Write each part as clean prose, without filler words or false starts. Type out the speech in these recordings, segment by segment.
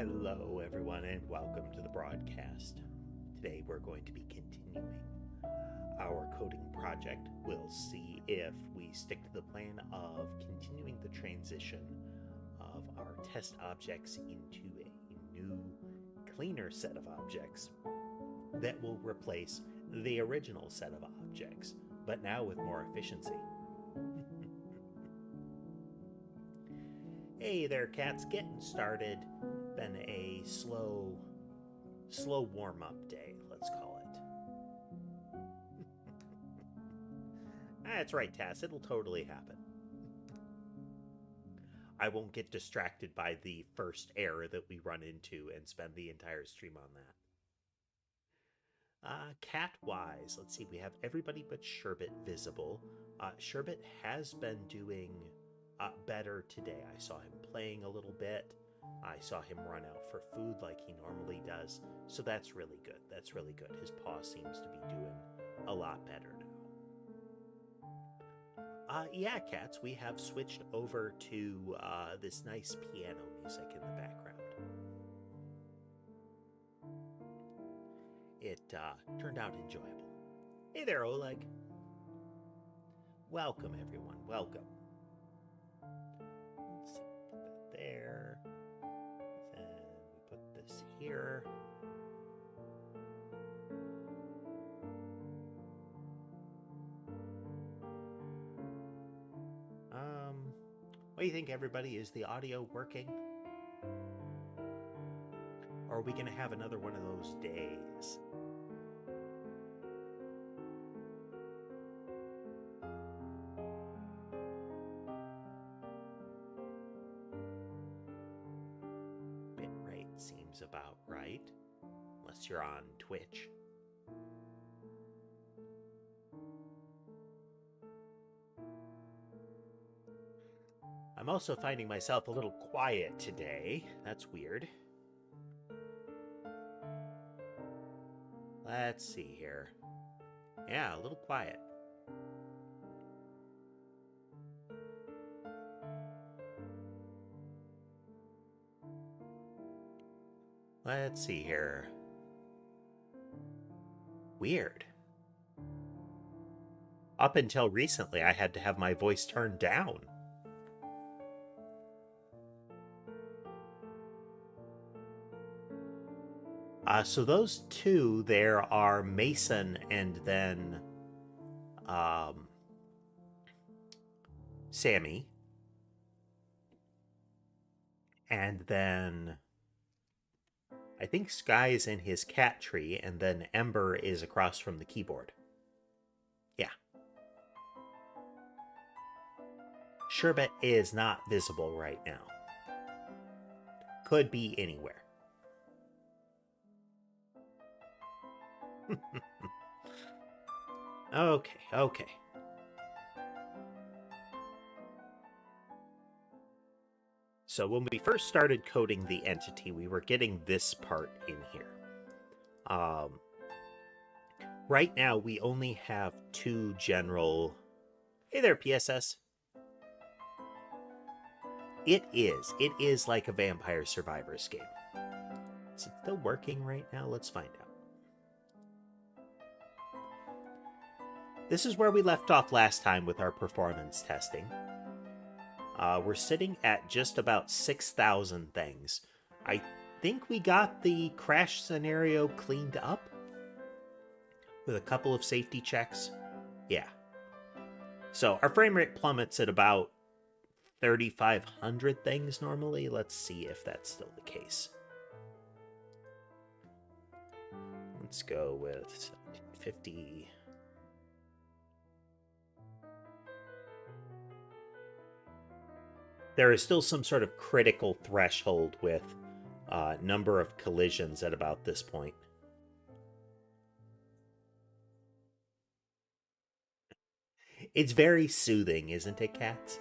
Hello everyone and welcome to the broadcast. Today we're going to be continuing our coding project. We'll see if we stick to the plan of continuing the transition of our test objects into a new, cleaner set of objects that will replace the original set of objects, but now with more efficiency. Hey there, cats. Getting started. Been a slow warm-up day, let's call it. That's right, Tass. It'll totally happen. I won't get distracted by the first error that we run into and spend the entire stream on that. Cat-wise, let's see. We have everybody but Sherbet visible. Sherbet has been doing better today. I saw him playing a little bit. I saw him run out for food like he normally does. So that's really good. That's really good. His paw seems to be doing a lot better now. Yeah, cats, we have switched over to this nice piano music in the background. It turned out enjoyable. Hey there, Oleg. Welcome, everyone. Welcome. Let's put that there. Then we put this here. What do you think, everybody? Is the audio working? Or are we going to have another one of those days? Bitrate seems about right, unless you're on Twitch. I'm also finding myself a little quiet today. That's weird. Let's see here. Yeah, a little quiet. Let's see here. Weird. Up until recently, I had to have my voice turned down. So those two there are Mason and then Sammy. And then I think Sky is in his cat tree, and then Ember is across from the keyboard. Yeah. Sherbet is not visible right now. Could be anywhere. Okay. So when we first started coding the entity, we were getting this part in here. Right now, we only have two general... Hey there, PSS. It is like a Vampire Survivors game. Is it still working right now? Let's find out. This is where we left off last time with our performance testing. We're sitting at just about 6,000 things. I think we got the crash scenario cleaned up with a couple of safety checks. Yeah. So our frame rate plummets at about 3,500 things normally. Let's see if that's still the case. Let's go with 50... There is still some sort of critical threshold with number of collisions at about this point. It's very soothing, isn't it, cats?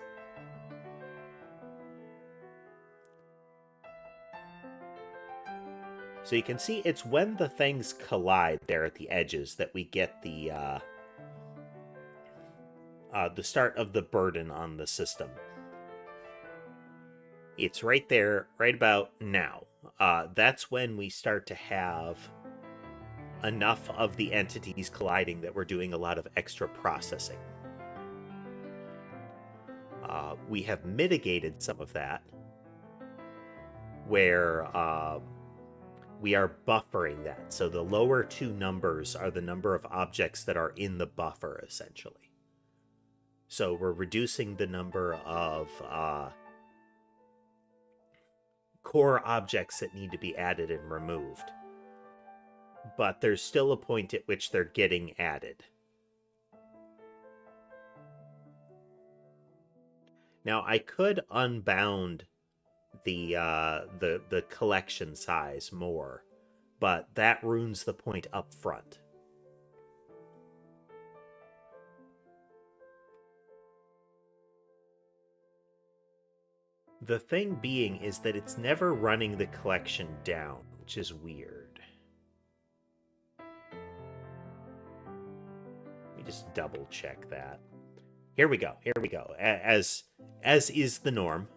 So you can see it's when the things collide there at the edges that we get the start of the burden on the system. It's right there, right about now. that's when we start to have enough of the entities colliding that we're doing a lot of extra processing. We have mitigated some of that, where we are buffering that. So the lower two numbers are the number of objects that are in the buffer, essentially. So we're reducing the number of core objects that need to be added and removed. But there's still a point at which they're getting added. Now, I could unbound the collection size more, but that ruins the point up front. The thing being is that it's never running the collection down, which is weird. Let me just double check that. Here we go. Here we go. As is the norm.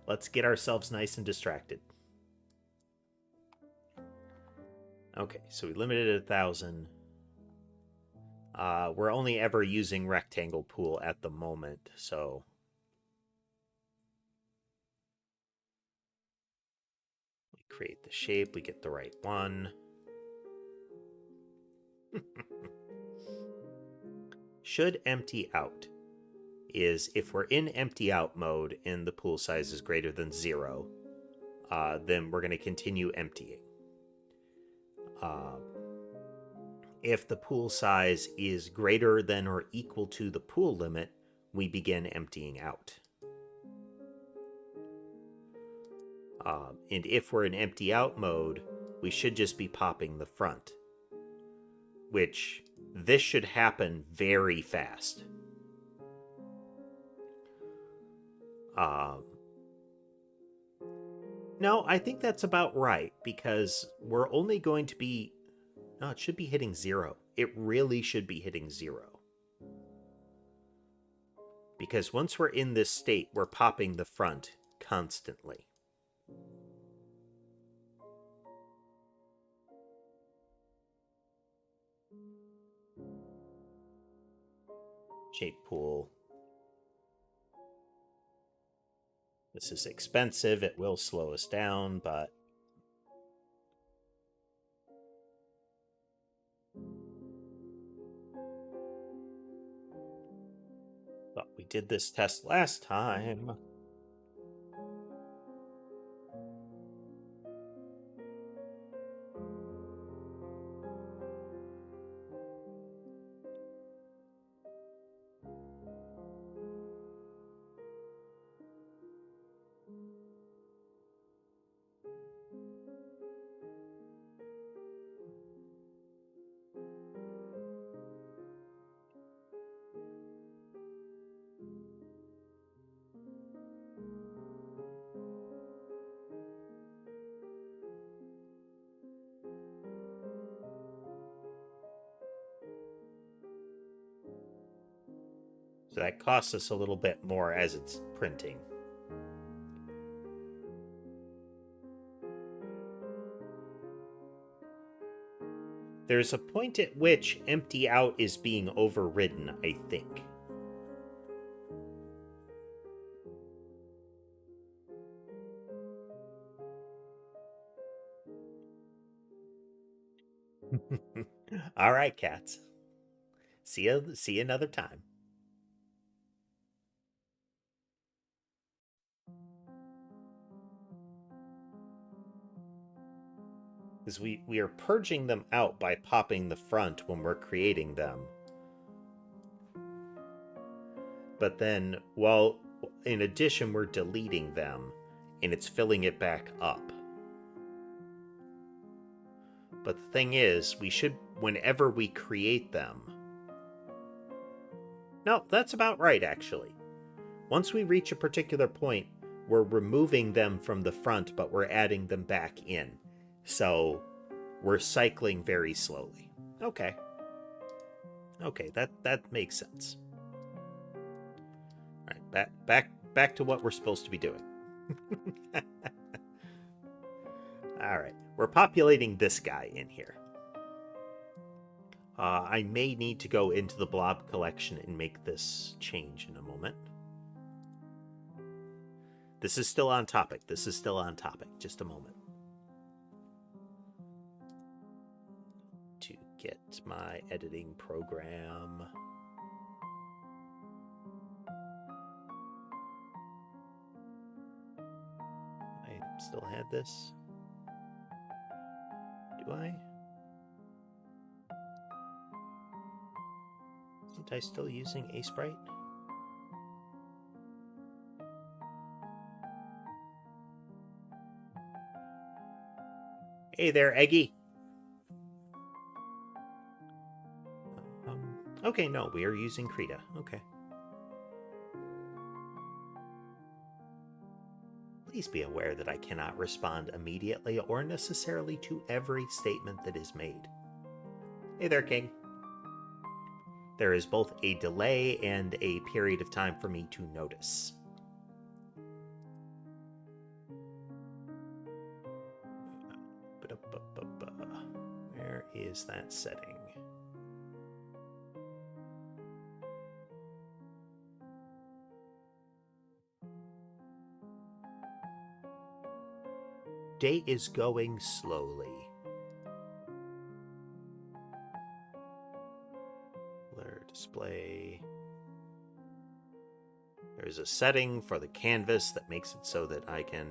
Let's get ourselves nice and distracted. Okay, so we limited it 1,000. We're only ever using rectangle pool at the moment, so we create the shape, we get the right one. Should empty out is if we're in empty out mode and the pool size is greater than 0, then we're going to continue emptying. If the pool size is greater than or equal to the pool limit, we begin emptying out. And if we're in empty out mode, we should just be popping the front, which this should happen very fast. No, I think that's about right, because we're only going to be... No, it should be hitting 0. It really should be hitting 0. Because once we're in this state, we're popping the front constantly. Shape pool. This is expensive. It will slow us down, but... But we did this test last time. So that costs us a little bit more as it's printing. There's a point at which empty out is being overridden, I think. All right, cats. See you another time. Because we are purging them out by popping the front when we're creating them. But then, well, in addition, we're deleting them, and it's filling it back up. But the thing is, we should, whenever we create them... No, that's about right, actually. Once we reach a particular point, we're removing them from the front, but we're adding them back in. So we're cycling very slowly. Okay. Okay, that makes sense. All right, back to what we're supposed to be doing. All right, we're populating this guy in here. I may need to go into the blob collection and make this change in a moment. This is still on topic. This is still on topic. Just a moment. To get my editing program. I still had this. Do I? Isn't I still using a sprite? Hey there, Eggy. Okay, no, we are using Krita. Okay. Please be aware that I cannot respond immediately or necessarily to every statement that is made. Hey there, King. There is both a delay and a period of time for me to notice. Where is that setting? Day is going slowly. Blur display. There's a setting for the canvas that makes it so that I can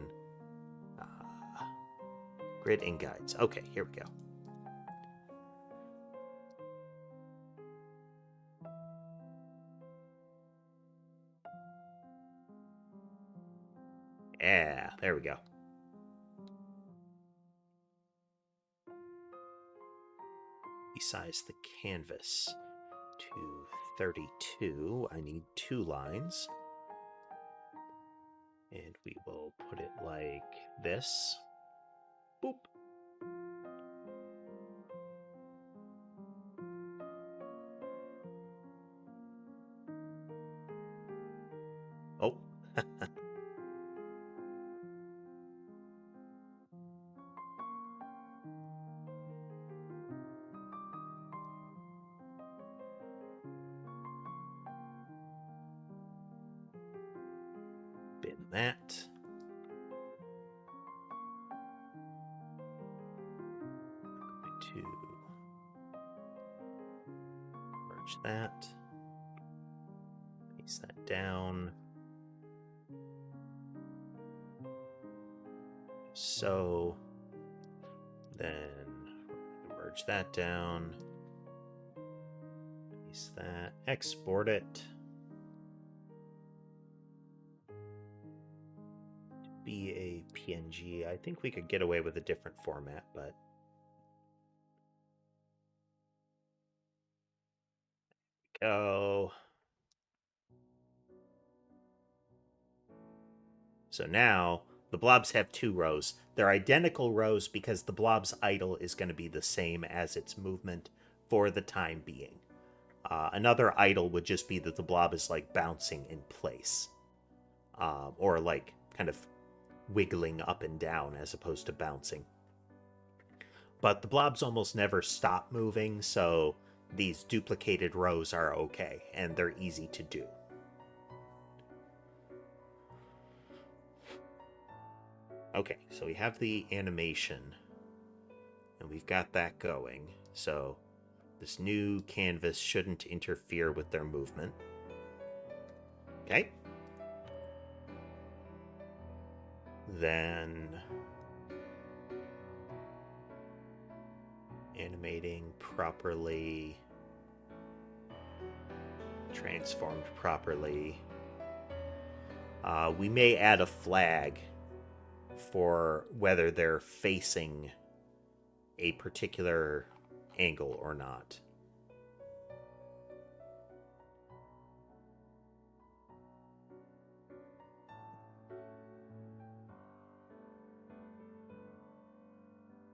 grid and guides. Okay, here we go. Yeah, there we go. Resize the canvas to 32. I need 2 lines. And we will put it like this. Boop. Oh. Bin that. To merge that. Paste that down. So then merge that down. Paste that. Export it. Be a PNG. I think we could get away with a different format, but go. So now the blobs have 2 rows. They're identical rows because the blob's idle is going to be the same as its movement for the time being. Another idle would just be that the blob is like bouncing in place, or like kind of wiggling up and down as opposed to bouncing. But the blobs almost never stop moving, so these duplicated rows are okay, and they're easy to do. Okay, so we have the animation, and we've got that going, so this new canvas shouldn't interfere with their movement. Okay. Then animating properly, transformed properly. We may add a flag for whether they're facing a particular angle or not.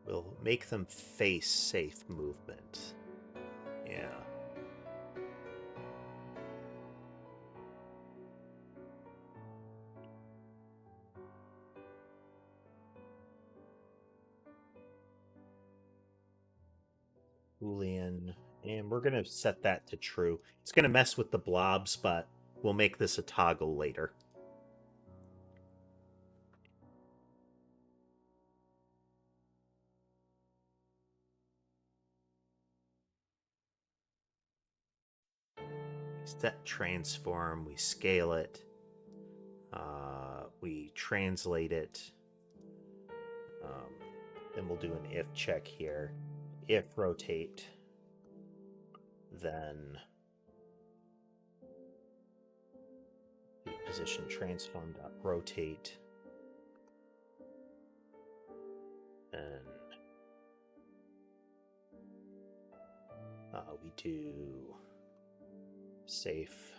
We'll make them face safe movement. Yeah. Boolean, and we're going to set that to true. It's going to mess with the blobs, but we'll make this a toggle later. Set transform, we scale it, we translate it. Then we'll do an if check here. If rotate, then position transform dot rotate, and we do safe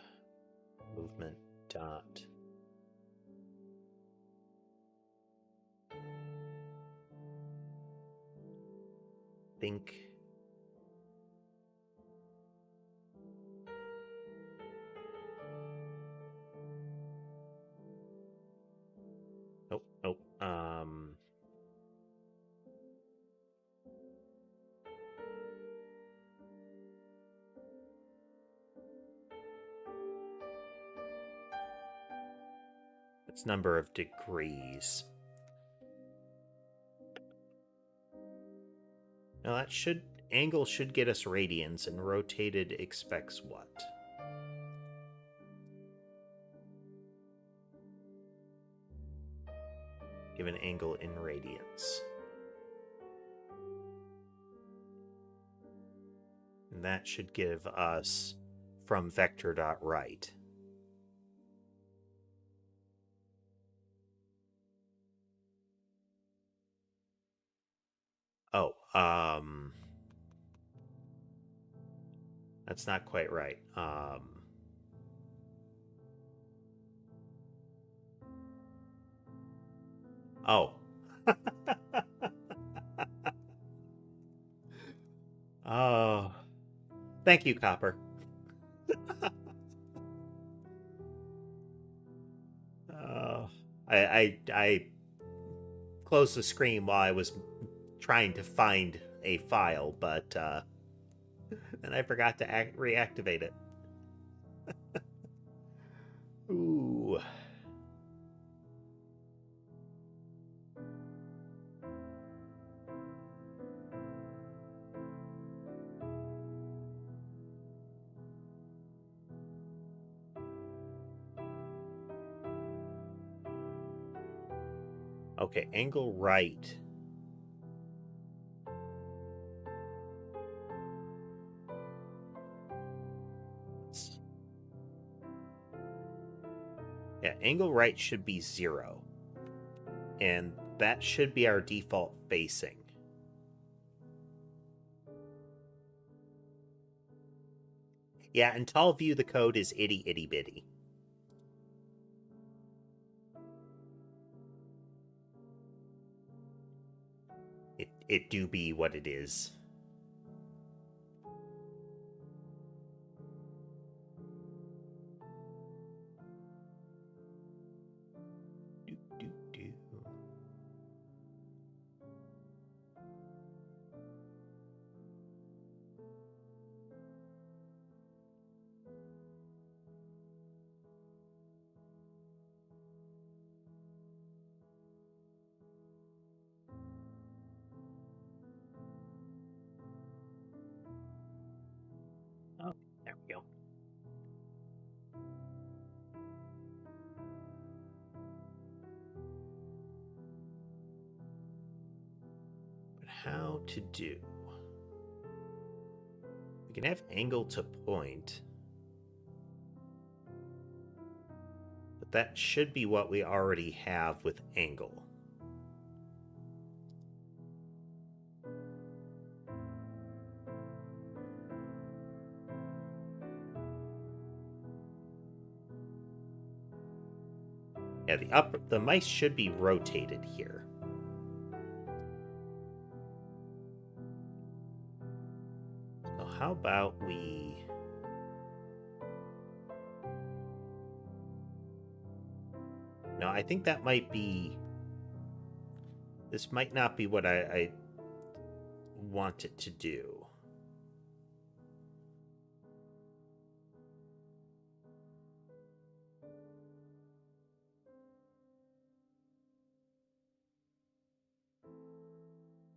movement dot think nope. It's number of degrees. Now that angle should get us radians, and rotated expects what? Give an angle in radians. And that should give us from vector.right. Oh, that's not quite right. Oh. Oh. Thank you, Copper. I closed the screen while I was trying to find a file, but and I forgot to reactivate it. Ooh. Okay, angle right. Yeah, angle right should be 0. And that should be our default facing. Yeah, in tall view, the code is itty itty bitty. It do be what it is. Oh, there we go. But how to do? We can have angle to point. But that should be what we already have with angle. Yeah, the mice should be rotated here. So how about we... No, I think that might be... This might not be what I want it to do.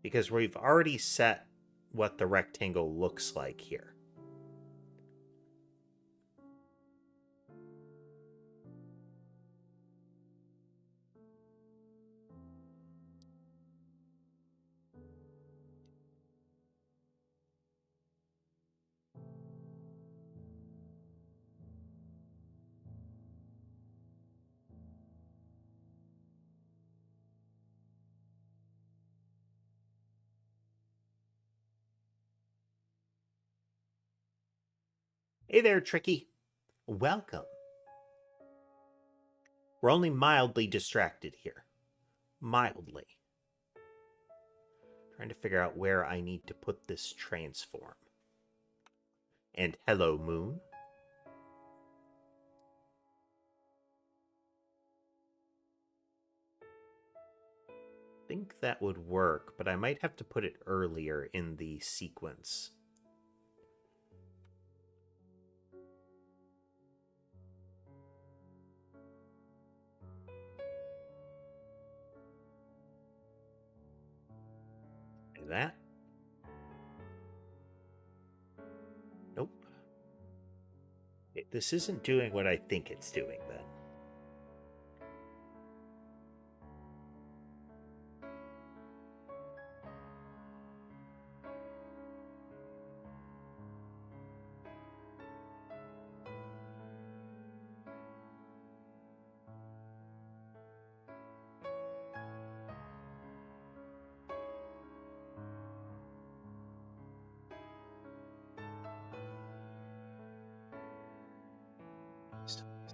because we've already set what the rectangle looks like here. Hey there, Tricky. Welcome. We're only mildly distracted here. Mildly. Trying to figure out where I need to put this transform. And hello, Moon. I think that would work, but I might have to put it earlier in the sequence. Like that. Nope. This isn't doing what I think it's doing then.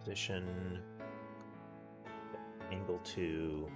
Position, angle 2.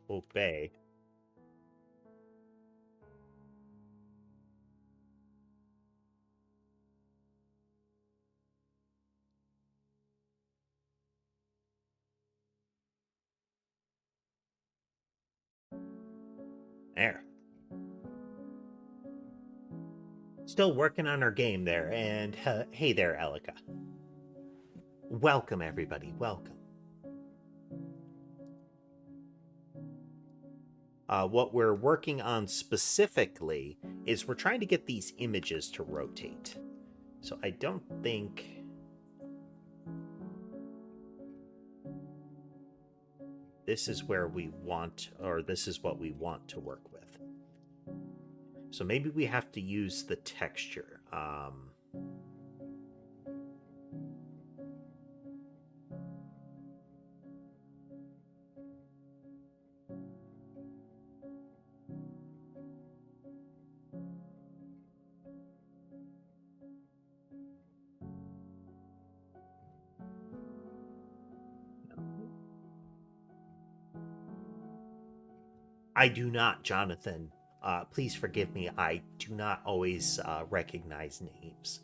Obey. There. Still working on our game there, and hey there, Elika. Welcome, everybody. Welcome. What we're working on specifically is we're trying to get these images to rotate. So I don't think... this is where we want, or this is what we want to work with. So maybe we have to use the texture. I do not, Jonathan. Please forgive me. I do not always recognize names.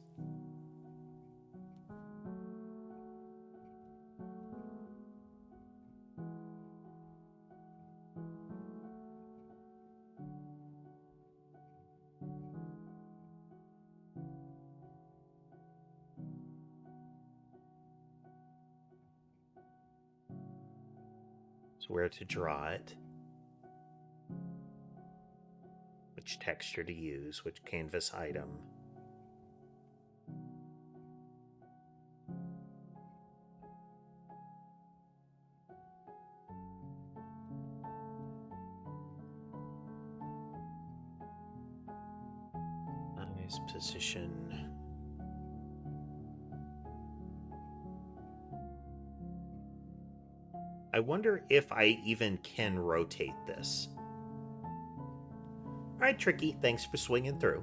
So where to draw it? Which texture to use? Which canvas item? Nice position. I wonder if I even can rotate this. All right, Tricky, thanks for swinging through.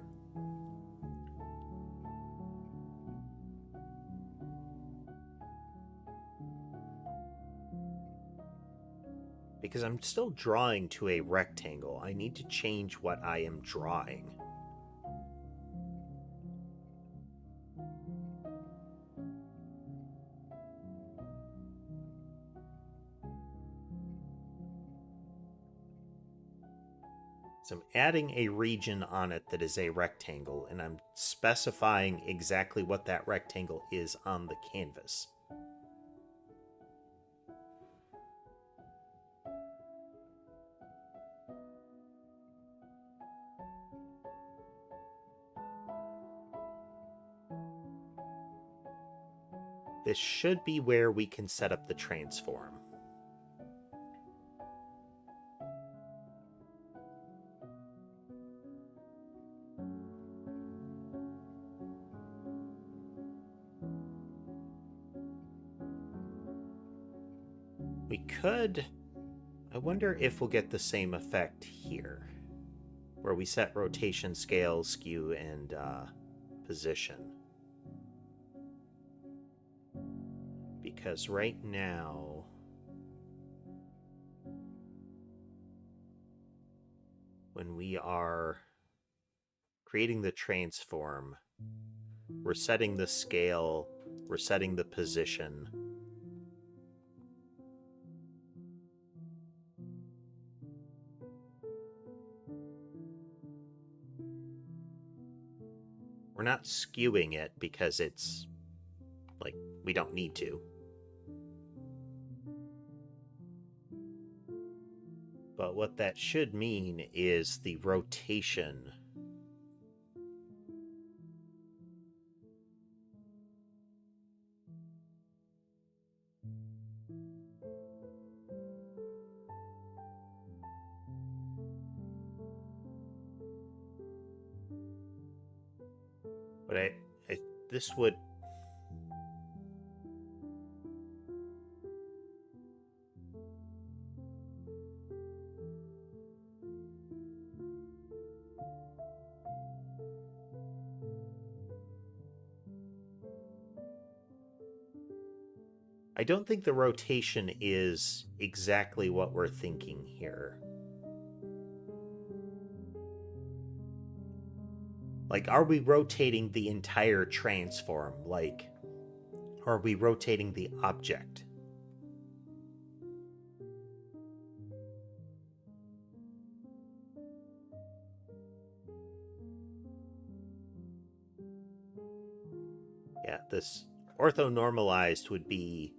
Because I'm still drawing to a rectangle, I need to change what I am drawing. So I'm adding a region on it that is a rectangle, and I'm specifying exactly what that rectangle is on the canvas. This should be where we can set up the transform. We could... I wonder if we'll get the same effect here, where we set rotation, scale, skew, and position. Because right now... when we are creating the transform, we're setting the scale, we're setting the position. We're not skewing it because it's like we don't need to. But what that should mean is the rotation. But this would... I don't think the rotation is exactly what we're thinking here. Like, are we rotating the entire transform? Like, or are we rotating the object? Yeah, this orthonormalized would be...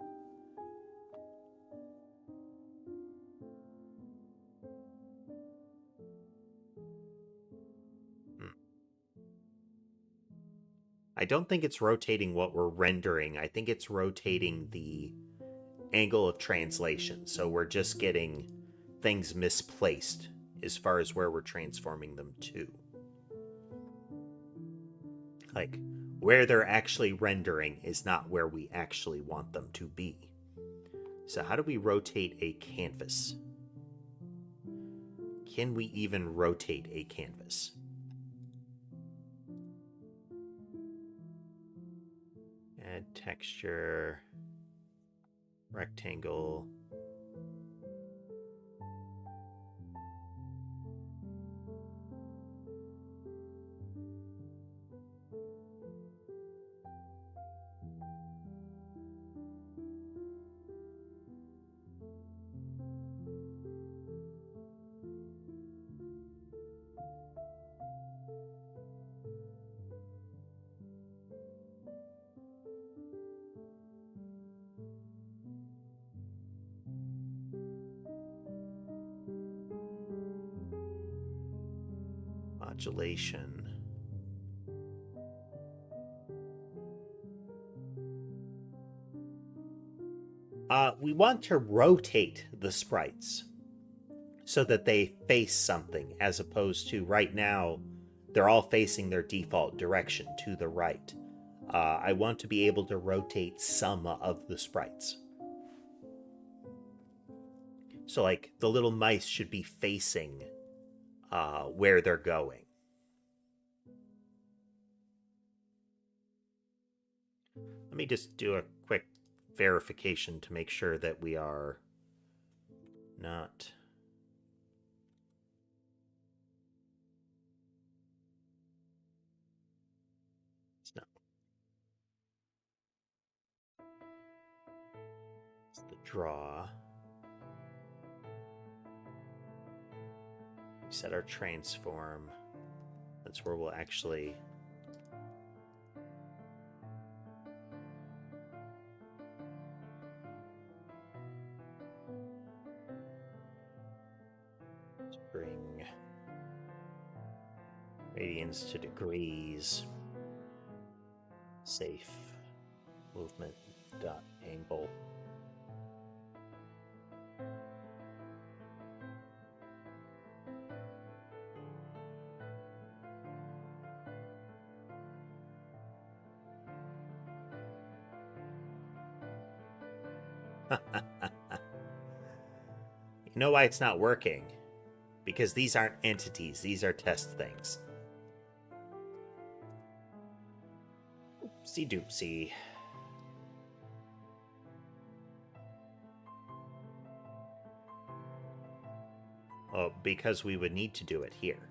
I don't think it's rotating what we're rendering. I think it's rotating the angle of translation. So we're just getting things misplaced as far as where we're transforming them to. Like, where they're actually rendering is not where we actually want them to be. So how do we rotate a canvas? Can we even rotate a canvas? Add texture, rectangle. Modulation. We want to rotate the sprites so that they face something, as opposed to right now, they're all facing their default direction to the right. I want to be able to rotate some of the sprites. So like the little mice should be facing where they're going. Let me just do a quick verification to make sure that we are not. It's not. It's the draw. We set our transform. That's where we'll actually bring radians to degrees. Safe movement dot angle. You know why it's not working? Because these aren't entities, these are test things. Oopsie doopsie. Oh, because we would need to do it here.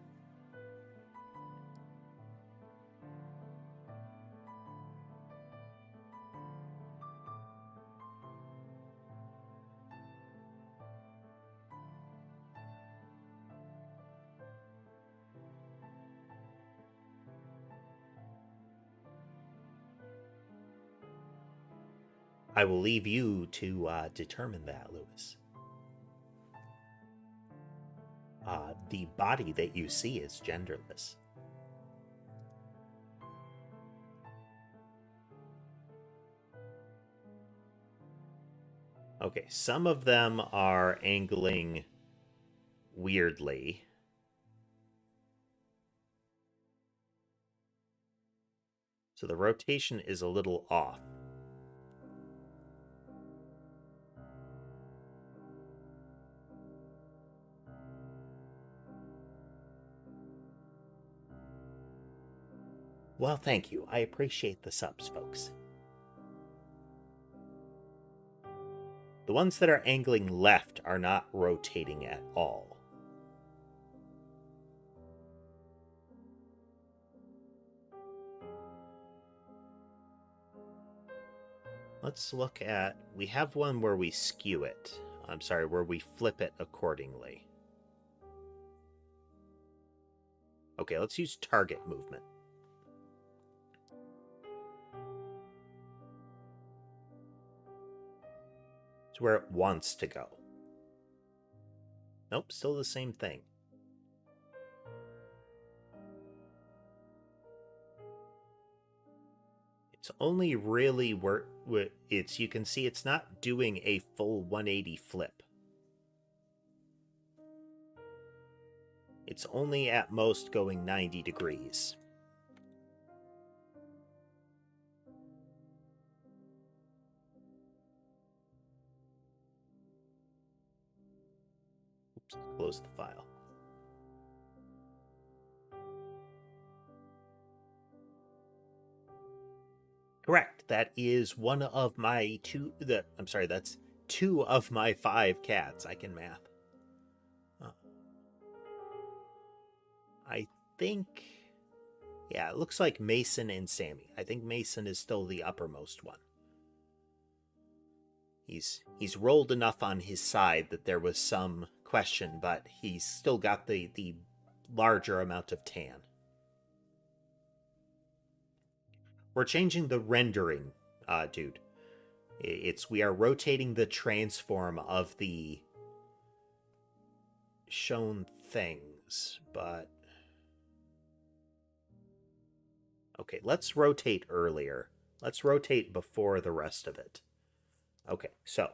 I will leave you to determine that, Lewis. The body that you see is genderless. Okay, some of them are angling weirdly. So the rotation is a little off. Well, thank you. I appreciate the subs, folks. The ones that are angling left are not rotating at all. Let's look at... We have one where we skew it. I'm sorry, where we flip it accordingly. Okay, let's use target movement. It's where it wants to go. Nope, still the same thing. It's only really where it's, you can see it's not doing a full 180 flip. It's only at most going 90 degrees. Oops, close the file. Correct. That is one of my that's 2 of my 5 cats. I can math. I think, yeah, it looks like Mason and Sammy. I think Mason is still the uppermost one. He's rolled enough on his side that there was some question, but he's still got the larger amount of tan. We're changing the rendering, dude. We are rotating the transform of the shown things, but... Okay, let's rotate earlier. Let's rotate before the rest of it. Okay, so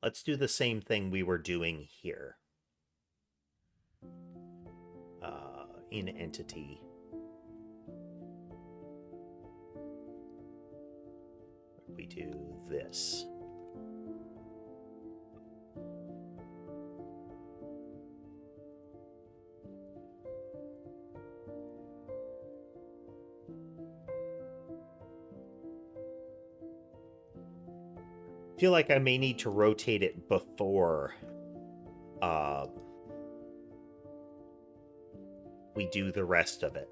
let's do the same thing we were doing here. In entity. We do this. feel like I may need to rotate it before we do the rest of it.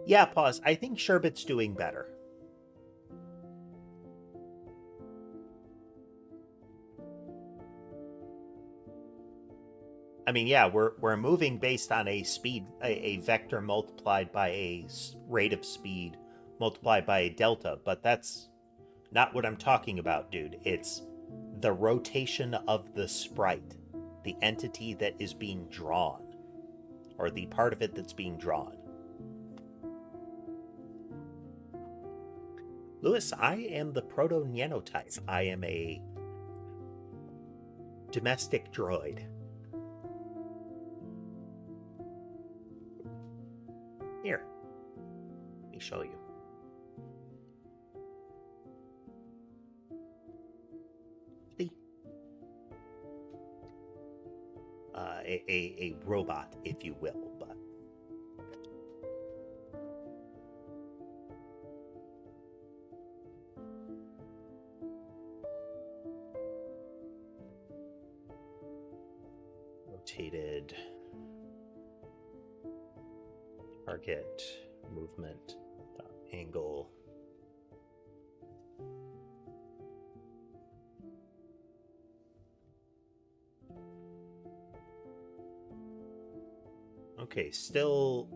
Yeah, pause. I think Sherbet's doing better. I mean, yeah, we're moving based on a speed, a vector multiplied by a rate of speed multiplied by a delta, but that's not what I'm talking about, dude. It's the rotation of the sprite, the entity that is being drawn, or the part of it that's being drawn. Lewis, I am the proto-Nyanite. I am a domestic droid. Here, let me show you. See? A robot, if you will, but rotated target movement angle. Okay, still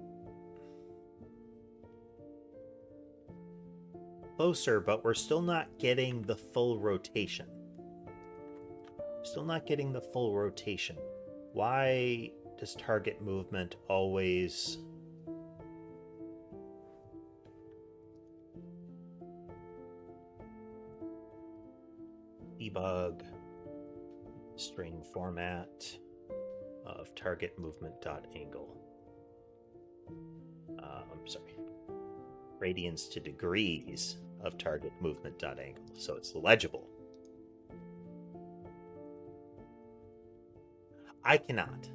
closer, but we're still not getting the full rotation. Still not getting the full rotation. Why does target movement always... Debug string format of target movement dot angle. I'm sorry, radians to degrees of target movement dot angle, so it's legible. I cannot.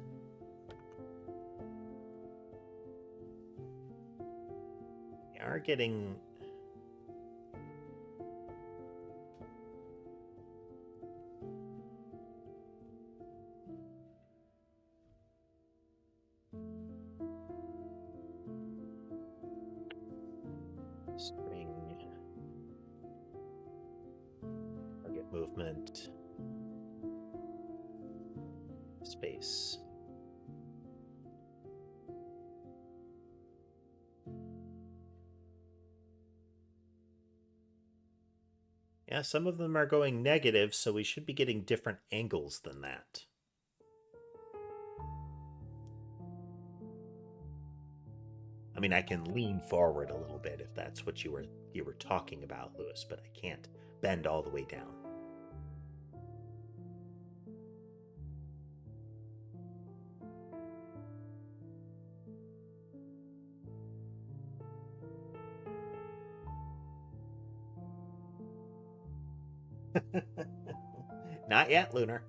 We are getting... string target movement space. Yeah, some of them are going negative, so we should be getting different angles than that. I mean, I can lean forward a little bit if that's what you were talking about, Lewis, but I can't bend all the way down. Not yet, Lunar.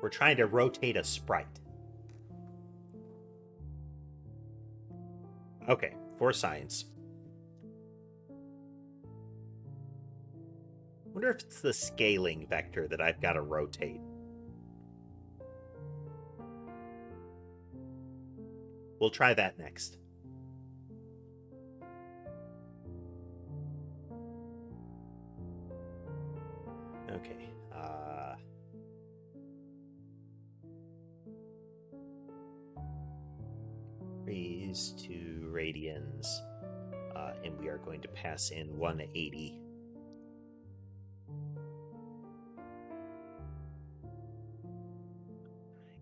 We're trying to rotate a sprite. Okay, for science. Wonder if it's the scaling vector that I've got to rotate. We'll try that next. Okay. Raise to radians, and we are going to pass in 180.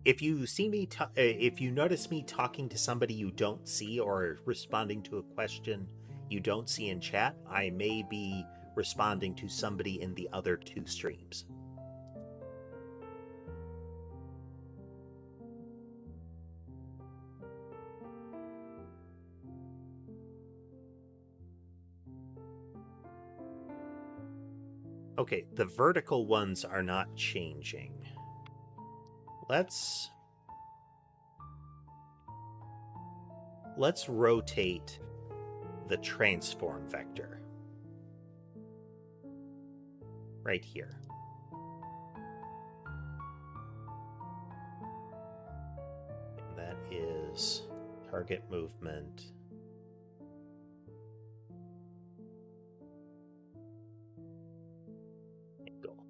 If you see me, if you notice me talking to somebody you don't see or responding to a question you don't see in chat, I may be responding to somebody in the other two streams. Okay, the vertical ones are not changing. Let's rotate the transform vector. Right here. And that is target movement. Angle.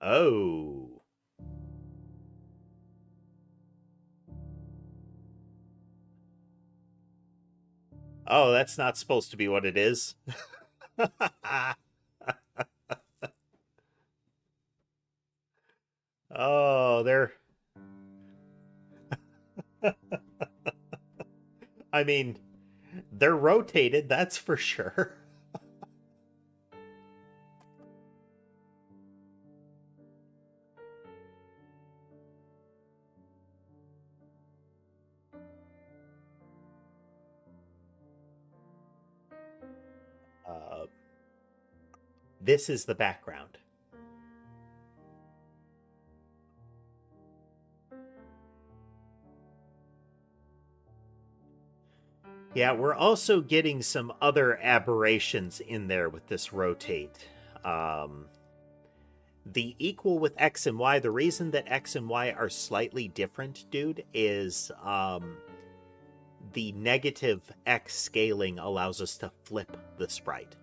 Oh. Oh, that's not supposed to be what it is. Oh, they're... I mean, they're rotated, that's for sure. This is the background. Yeah, we're also getting some other aberrations in there with this rotate. The equal with X and Y, the reason that X and Y are slightly different, dude, is the negative X scaling allows us to flip the sprite.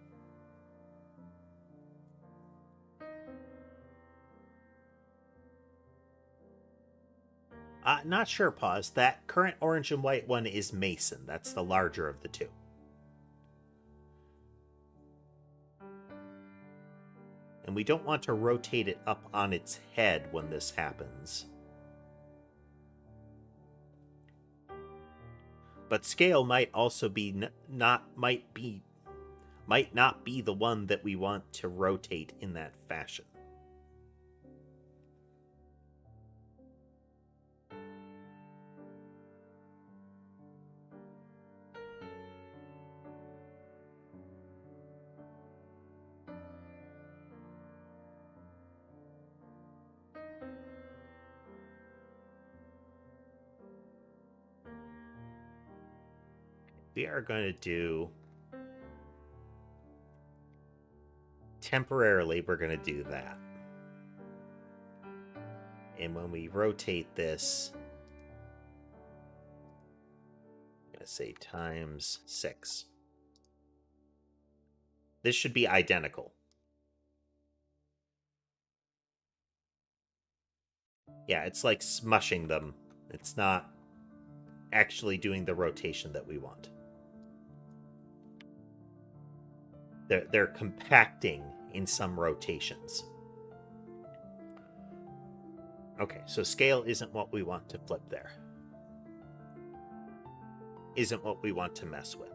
Not sure, pause. That current orange and white one is Mason. That's the larger of the two. And we don't want to rotate it up on its head when this happens. But scale might also be might not be the one that we want to rotate in that fashion. We are going to do... Temporarily, we're going to do that. And when we rotate this, I'm going to say times 6. This should be identical. Yeah, it's like smushing them. It's not actually doing the rotation that we want. They're compacting in some rotations. Okay, so scale isn't what we want to flip there. Isn't what we want to mess with.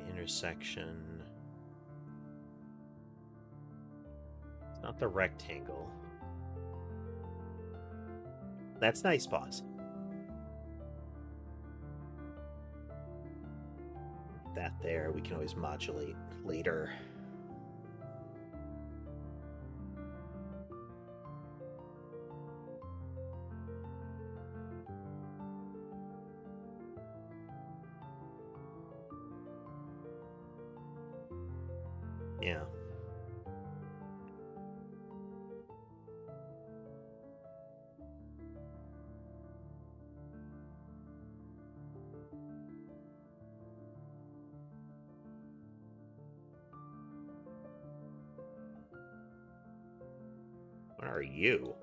Intersection. It's not the rectangle. That's nice, pause. That there, we can always modulate later. Yeah. What are you?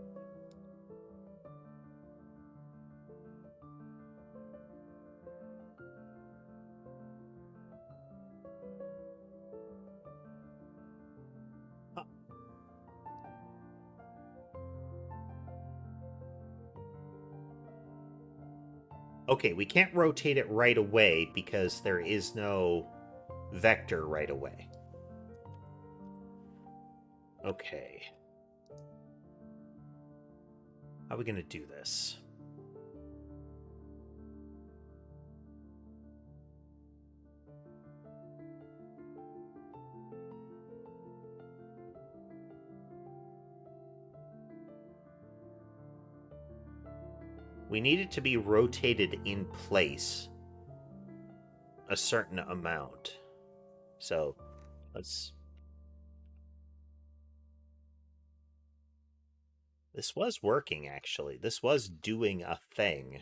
Okay, we can't rotate it right away because there is no vector right away. Okay. How are we going to do this? We need it to be rotated in place a certain amount. So let's... This was working, actually. This was doing a thing.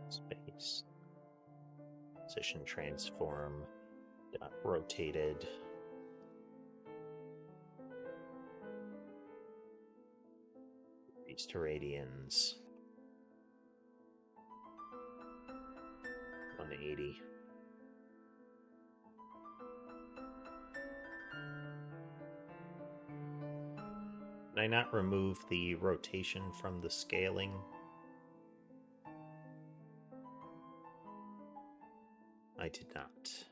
Space. Position transform. Dot rotated. These to radians. 180. Did I not remove the rotation from the scaling? I did not.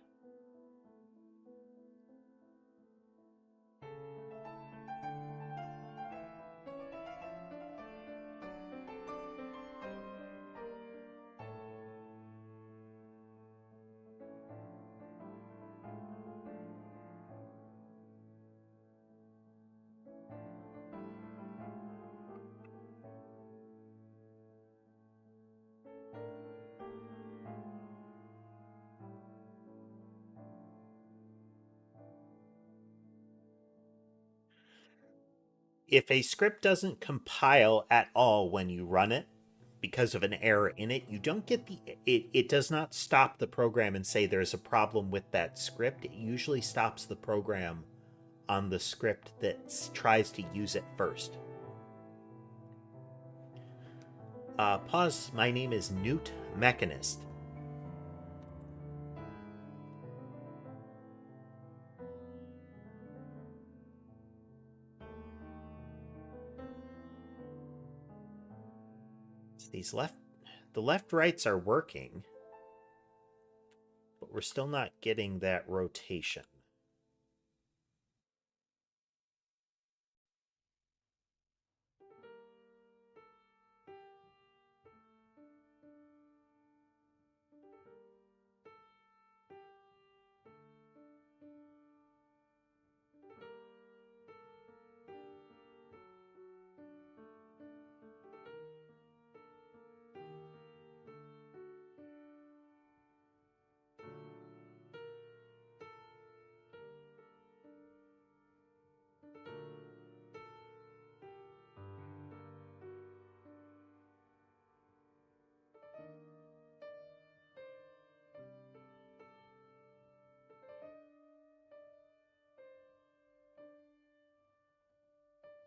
If a script doesn't compile at all when you run it because of an error in it, you don't get the... It does not stop the program and say there's a problem with that script. It usually stops the program on the script that tries to use it first. Pause. My name is newtmechanist. These the left rights are working, but we're still not getting that rotation.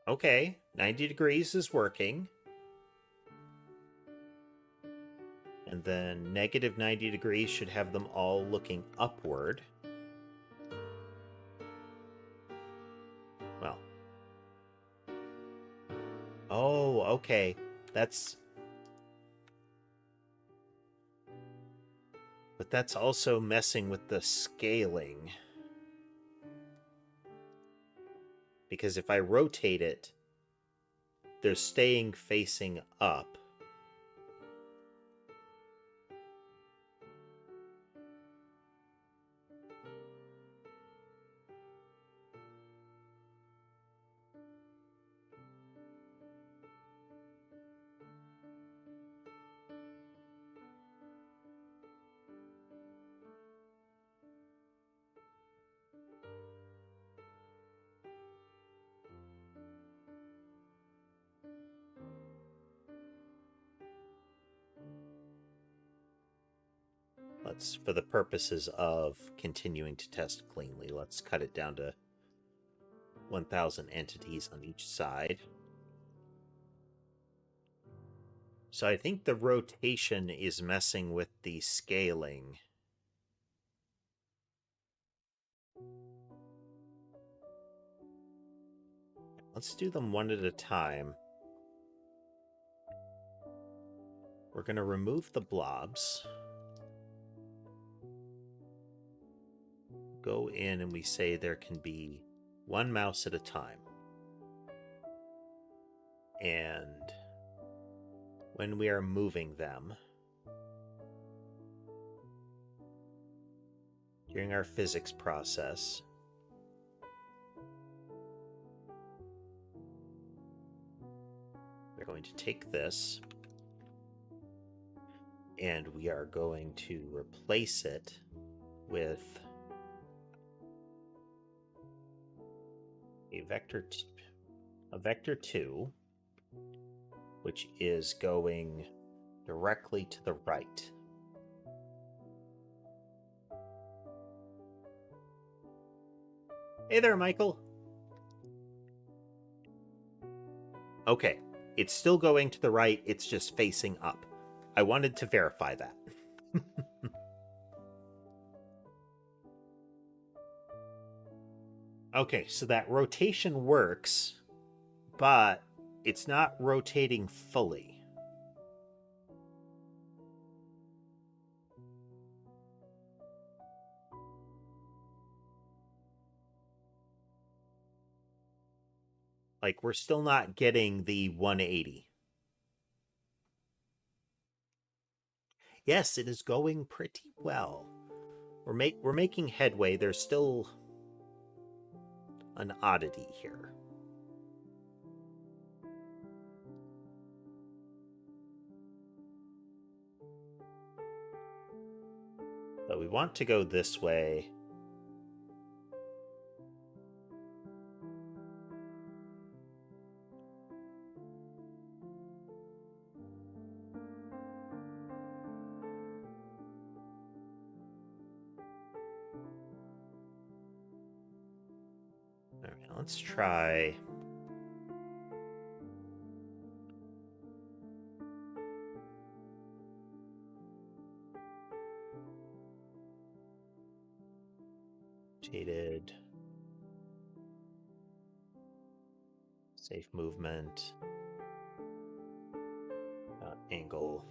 Okay, 90 degrees is working. And then negative 90 degrees should have them all looking upward. Well. Oh, okay. That's... But that's also messing with the scaling. Because if I rotate it, they're staying facing up. Let's, for the purposes of continuing to test cleanly, let's cut it down to 1,000 entities on each side. So I think the rotation is messing with the scaling. Let's do them one at a time. we're going to remove the blobs. Go in and we say there can be one mouse at a time. And when we are moving them, during our physics process, we're going to take this and we are going to replace it with a vector 2, which is going directly to the right. Hey there, Michael. Okay, it's still going to the right, it's just facing up. I wanted to verify that. Okay, so that rotation works, but it's not rotating fully. Like, we're still not getting the 180. Yes, it is going pretty well. We're making headway. There's still an oddity here. So we want to go this way. All right, let's try. Shaded. Safe movement. Angle.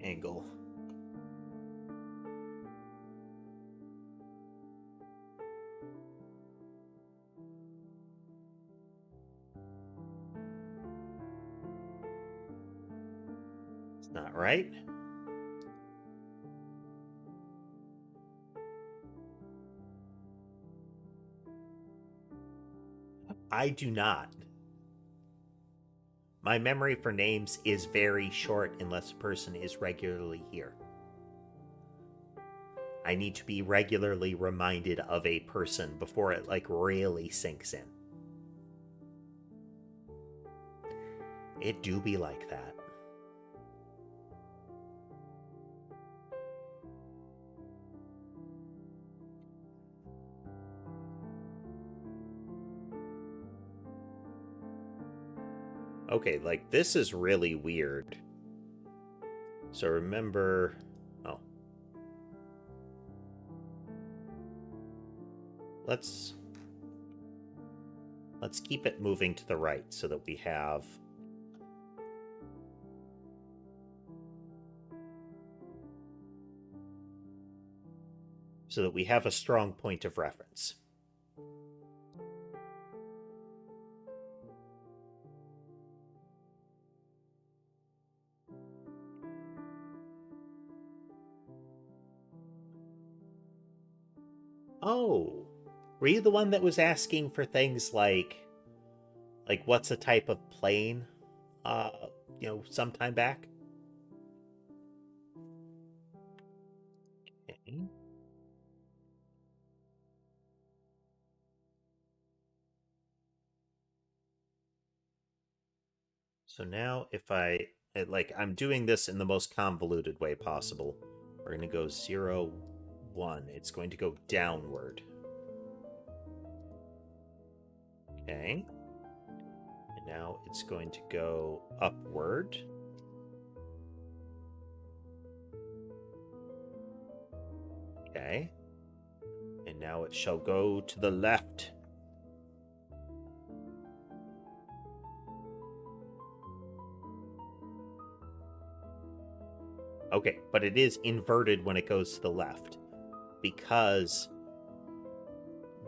Angle. It's not right. I do not. My memory for names is very short unless a person is regularly here. I need to be regularly reminded of a person before it really sinks in. It do be like that. Okay, this is really weird. So remember... Oh. Let's keep it moving to the right so that we have... a strong point of reference. Oh, were you the one that was asking for things like what's a type of plane, sometime back? Okay. So now if I'm doing this in the most convoluted way possible. We're going to go 0, 1. It's going to go downward. Okay. And now it's going to go upward. Okay. And now it shall go to the left. Okay, but it is inverted when it goes to the left because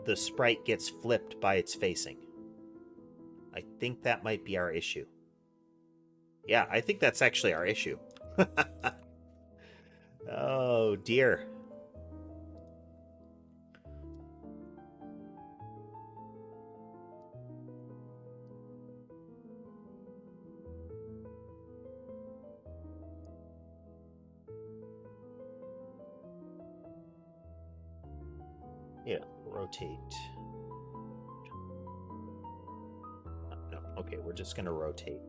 the sprite gets flipped by its facing. I think that might be our issue. Yeah, I think that's actually our issue. Oh, dear. Yeah, rotate. No, okay, we're just going to rotate.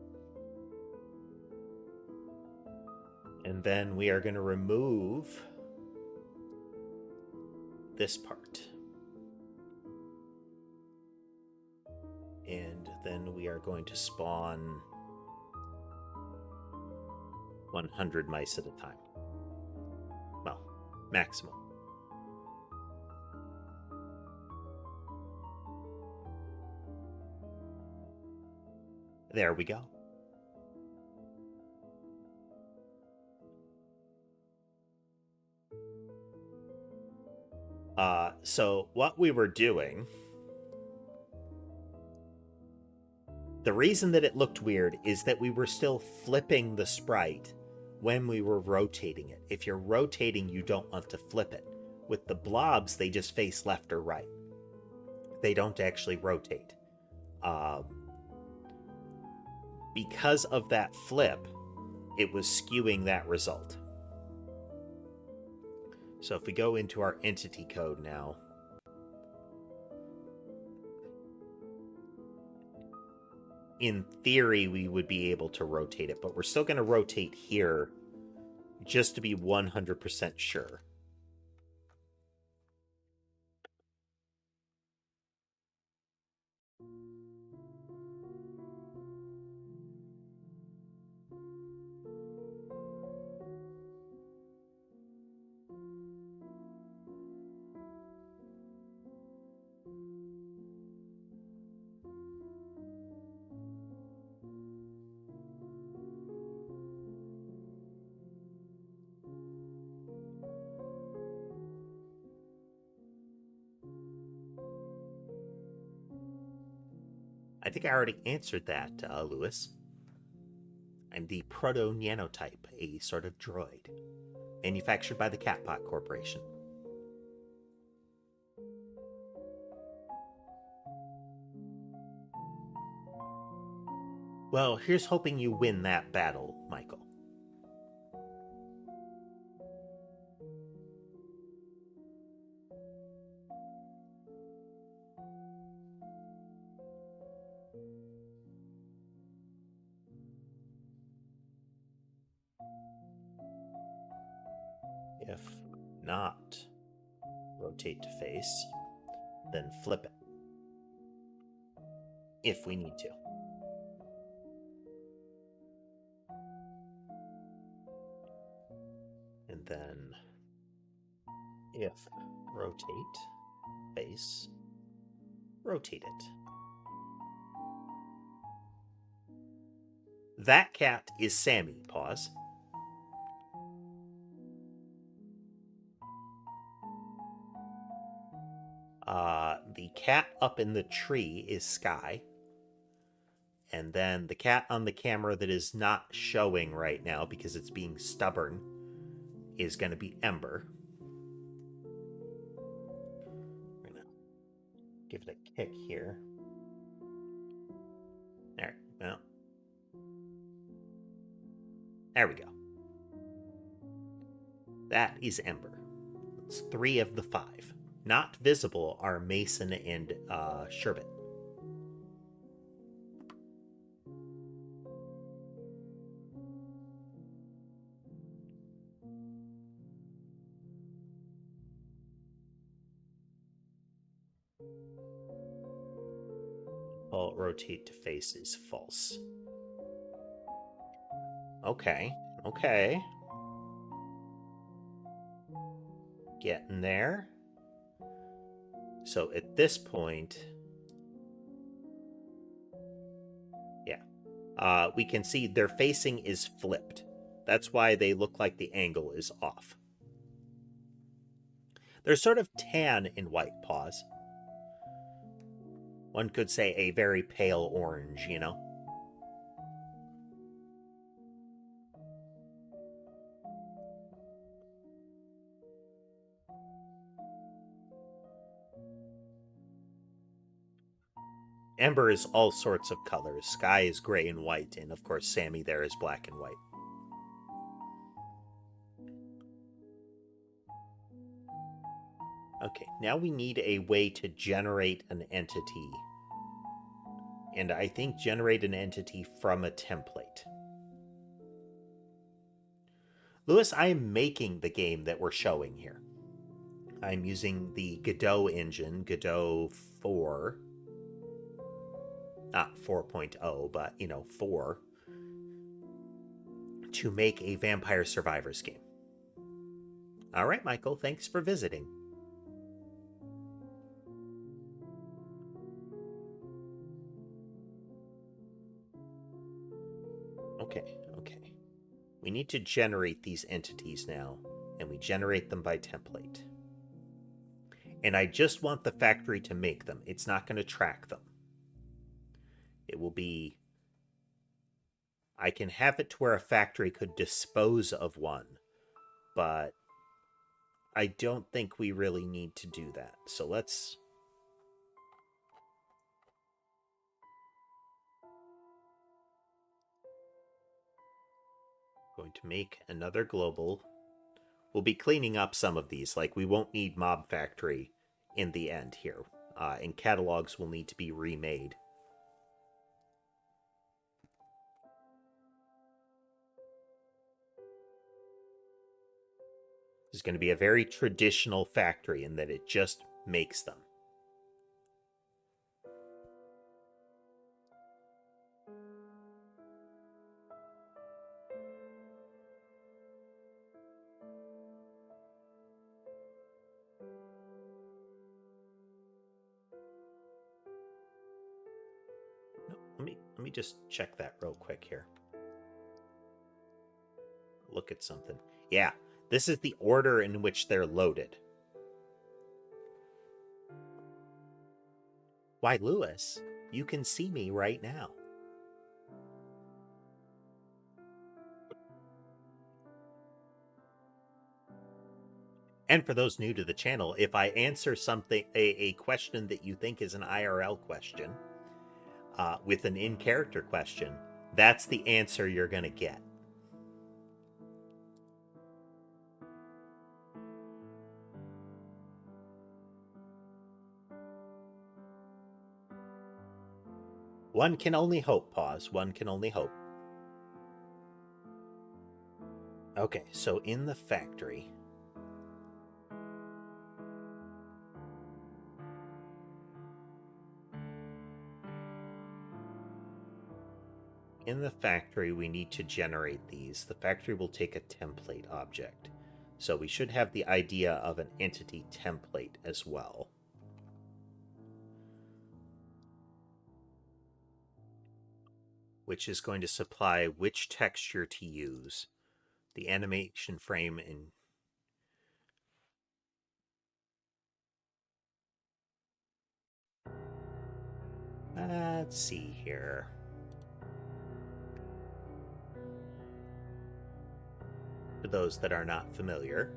And then we are going to remove this part. And then we are going to spawn 100 mice at a time. Well, maximum. There we go. So what we were doing, the reason that it looked weird is that we were still flipping the sprite when we were rotating it. If you're rotating, you don't want to flip it. With the blobs, they just face left or right. They don't actually rotate. Because of that flip, it was skewing that result. So if we go into our entity code now, in theory, we would be able to rotate it, but we're still going to rotate here just to be 100% sure. I think I already answered that, Lewis. I'm the proto-nanotype, a sort of droid, manufactured by the Catpot Corporation. Well, here's hoping you win that battle, Michael. If not rotate to face, then flip it. If we need to. And then if rotate face, rotate it. That cat is Sammy. Pause. The cat up in the tree is Sky. And then the cat on the camera that is not showing right now because it's being stubborn is going to be Ember. We're going to give it a kick here. There. Well. There we go. That is Ember. It's 3 of the 5. Not visible are Mason and Sherbet. rotate to face is false. Okay, okay. Getting there. So at this point, yeah, we can see their facing is flipped. That's why they look like the angle is off. They're sort of tan in white paws. One could say a very pale orange, you know? Ember is all sorts of colors. Sky is gray and white, and of course Sammy there is black and white. Okay, now we need a way to generate an entity. And I think generate an entity from a template. Lewis, I am making the game that we're showing here. I'm using the Godot engine, Godot 4. Not 4.0, but, 4. To make a Vampire Survivors game. All right, Michael, thanks for visiting. Okay. We need to generate these entities now, and we generate them by template. And I just want the factory to make them. It's not going to track them. It will be... I can have it to where a factory could dispose of one, but I don't think we really need to do that. So let's... Going to make another global. We'll be cleaning up some of these, like we won't need Mob Factory in the end here. And catalogs will need to be remade. This is going to be a very traditional factory in that it just makes them. Let me just check that real quick here. Look at something. Yeah, this is the order in which they're loaded. Why, Lewis, you can see me right now. And for those new to the channel, if I answer something, a question that you think is an IRL question, with an in-character question, that's the answer you're going to get. One can only hope, pause. One can only hope. Okay, so in the factory... In the factory, we need to generate these. The factory will take a template object. So we should have the idea of an entity template as well. Which is going to supply which texture to use. The animation frame and... Let's see here. For those that are not familiar.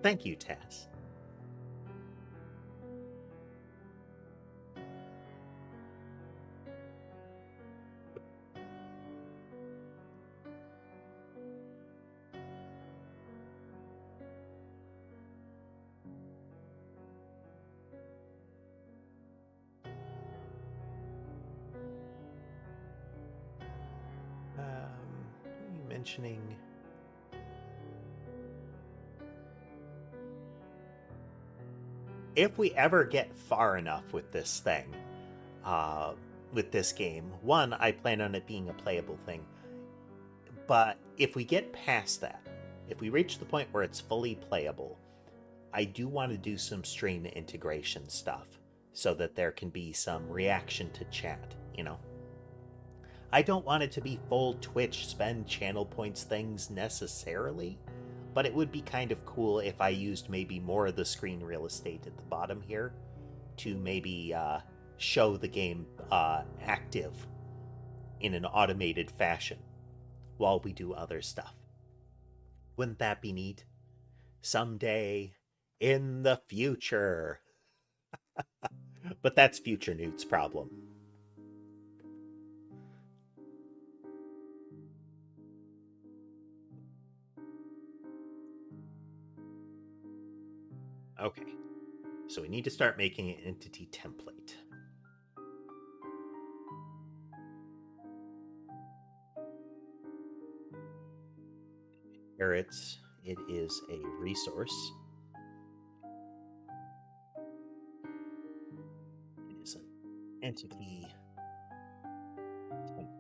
Thank you, Tess. mentioning... If we ever get far enough with this thing, with this game, one, I plan on it being a playable thing. But if we get past that, if we reach the point where it's fully playable, I do want to do some stream integration stuff so that there can be some reaction to chat, you know? I don't want it to be full Twitch spend channel points things necessarily, but it would be kind of cool if I used maybe more of the screen real estate at the bottom here to maybe show the game active in an automated fashion while we do other stuff. Wouldn't that be neat? Someday in the future. But that's future Newt's problem. Okay, so we need to start making an entity template. Inherits, it is a resource. It is an entity template.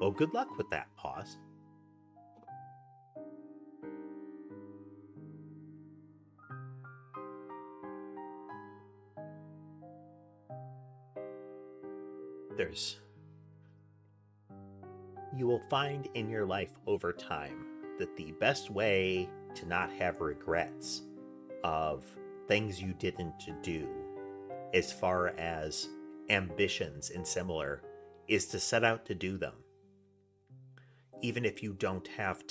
Well, good luck with that, pause. You will find in your life over time that the best way to not have regrets of things you didn't do as far as ambitions and similar is to set out to do them. Even if you don't have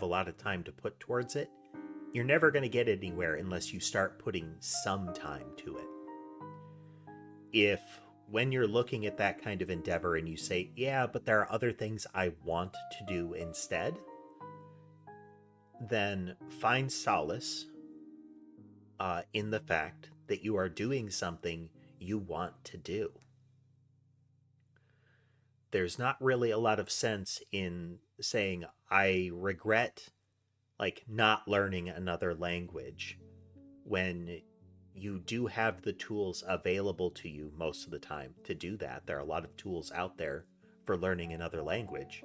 a lot of time to put towards it, you're never going to get anywhere unless you start putting some time to it. If when you're looking at that kind of endeavor and you say, yeah, but there are other things I want to do instead, then find solace in the fact that you are doing something you want to do. There's not really a lot of sense in saying, I regret not learning another language when you do have the tools available to you most of the time to do that. There are a lot of tools out there for learning another language.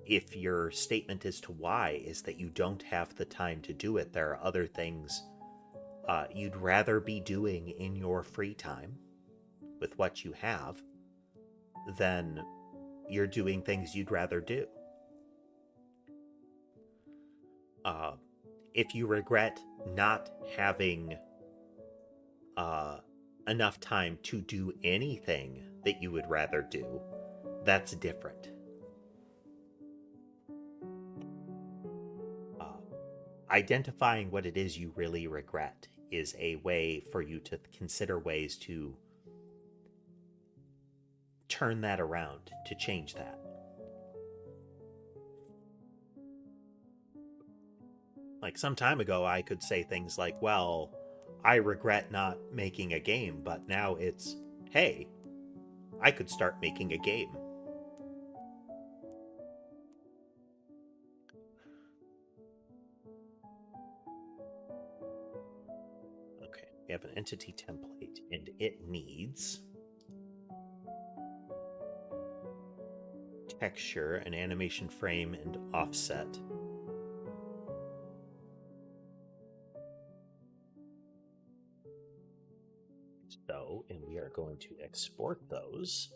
If your statement as to why is that you don't have the time to do it, there are other things you'd rather be doing in your free time with what you have than you're doing things you'd rather do. If you regret not having enough time to do anything that you would rather do, that's different. Identifying what it is you really regret is a way for you to consider ways to turn that around, to change that. Some time ago, I could say things like, well, I regret not making a game, but now it's, hey, I could start making a game. Okay, we have an entity template, and it needs texture, an animation frame, and offset. So, and we are going to export those.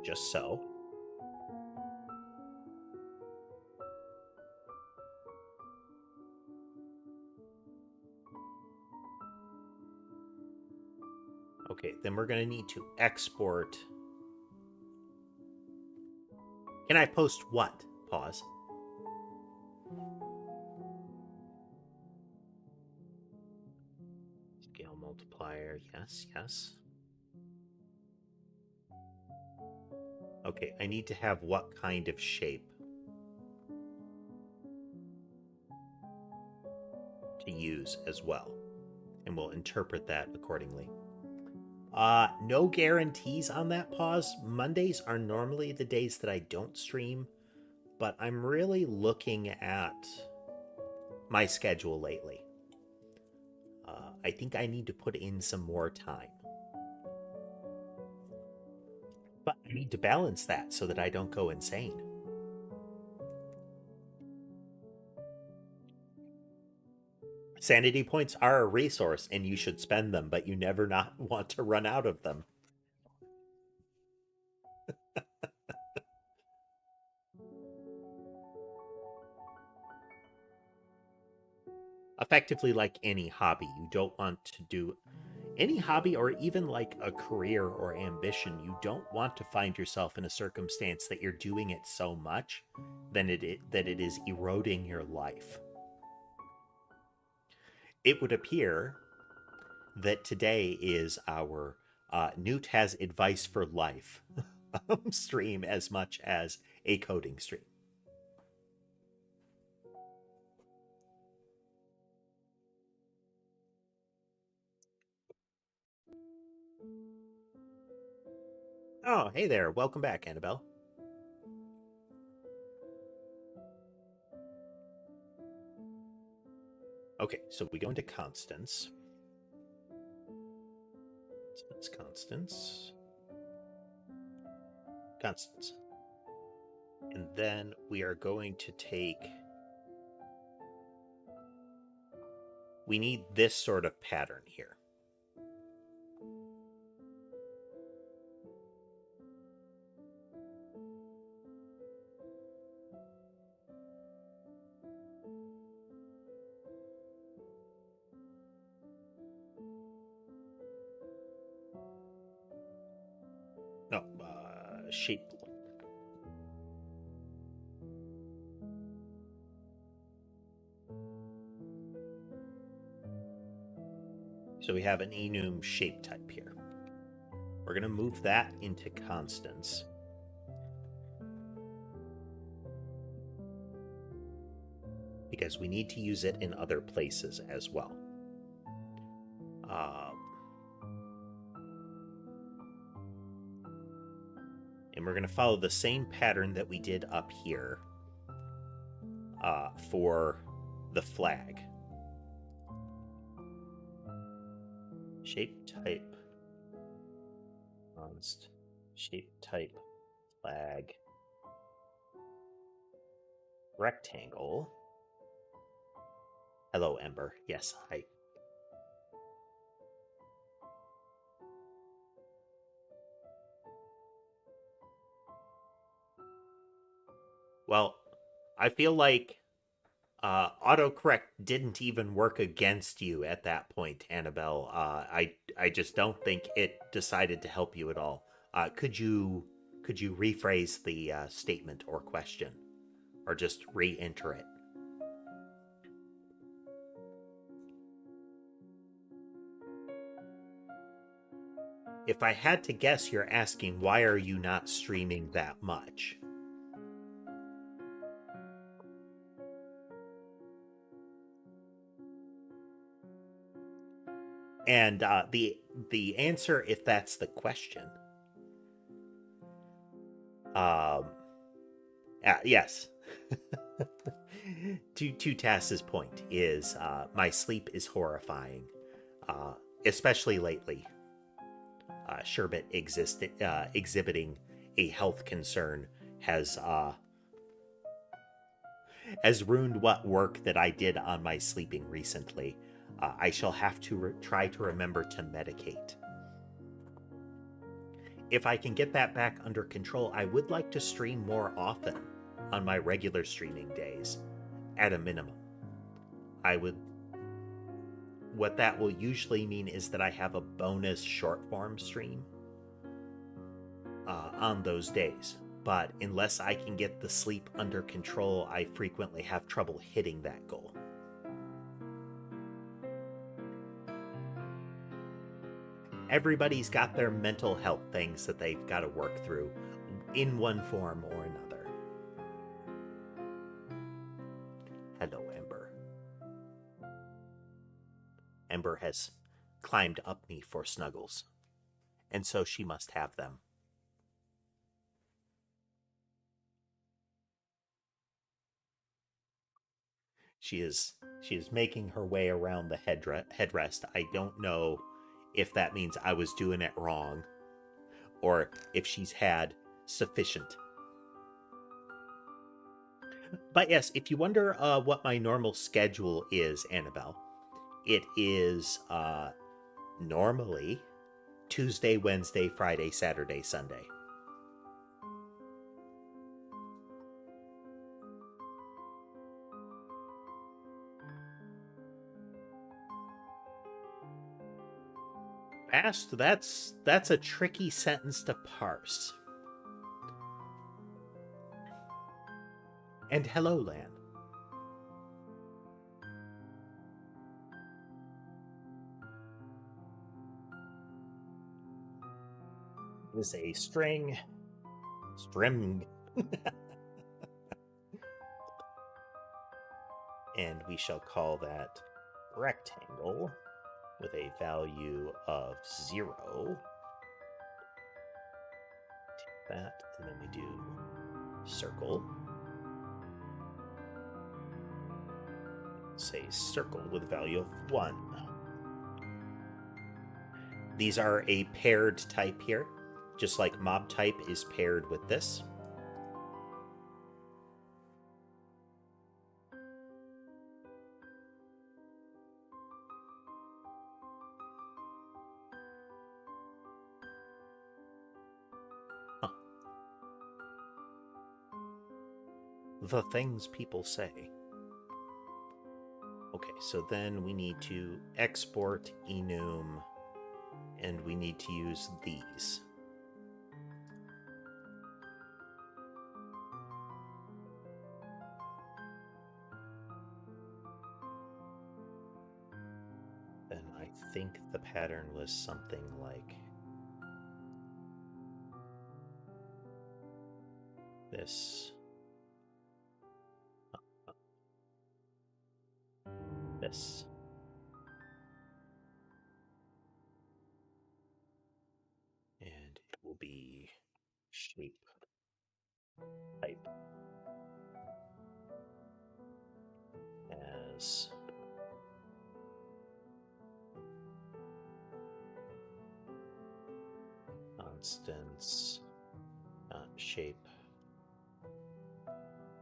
Just so. Okay, then we're going to need to export. Can I post what? Pause. require, yes, yes. Okay, I need to have what kind of shape to use as well, and we'll interpret that accordingly. No guarantees on that pause. Mondays are normally the days that I don't stream, but I'm really looking at my schedule lately. I think I need to put in some more time. But I need to balance that so that I don't go insane. Sanity points are a resource and you should spend them, but you never not want to run out of them. Effectively, like any hobby, you don't want to do any hobby or even like a career or ambition. You don't want to find yourself in a circumstance that you're doing it so much that it is eroding your life. It would appear that today is our Newt has advice for life stream as much as a coding stream. Oh, hey there. Welcome back, Annabelle. Okay, so we go into constants. So that's constants. Constants. And then we are going to take... We need this sort of pattern here. No, shape. So we have an enum shape type here. We're going to move that into constants. Because we need to use it in other places as well. And we're going to follow the same pattern that we did up here for the flag. Shape type, const, shape type, flag, rectangle. Hello, Ember. Yes, hi. Well, I feel like autocorrect didn't even work against you at that point, Annabelle. I just don't think it decided to help you at all. Could you rephrase the statement or question, or just re-enter it? If I had to guess, you're asking why are you not streaming that much? And the answer, if that's the question, yes. to Tass's point is my sleep is horrifying, especially lately. Sherbet exhibiting a health concern has ruined what work that I did on my sleeping recently. I shall have to try to remember to medicate. If I can get that back under control, I would like to stream more often on my regular streaming days, at a minimum. What that will usually mean is that I have a bonus short form stream on those days. But unless I can get the sleep under control, I frequently have trouble hitting that goal. Everybody's got their mental health things that they've got to work through in one form or another. Hello, Ember. Ember has climbed up me for snuggles, and so she must have them. She is making her way around the headrest. I don't know if that means I was doing it wrong or if she's had sufficient. But yes, if you wonder what my normal schedule is, Annabelle, it is normally Tuesday, Wednesday, Friday, Saturday, Sunday. Fast, that's a tricky sentence to parse. And hello, Lan. Is a string. And we shall call that rectangle with a value of 0. Take that, and then we do circle. Say circle with a value of 1. These are a paired type here, just like mob type is paired with this. The things people say. Okay, so then we need to export enum, and we need to use these. And I think the pattern was something like this. This. And it will be shape type as constants, not shape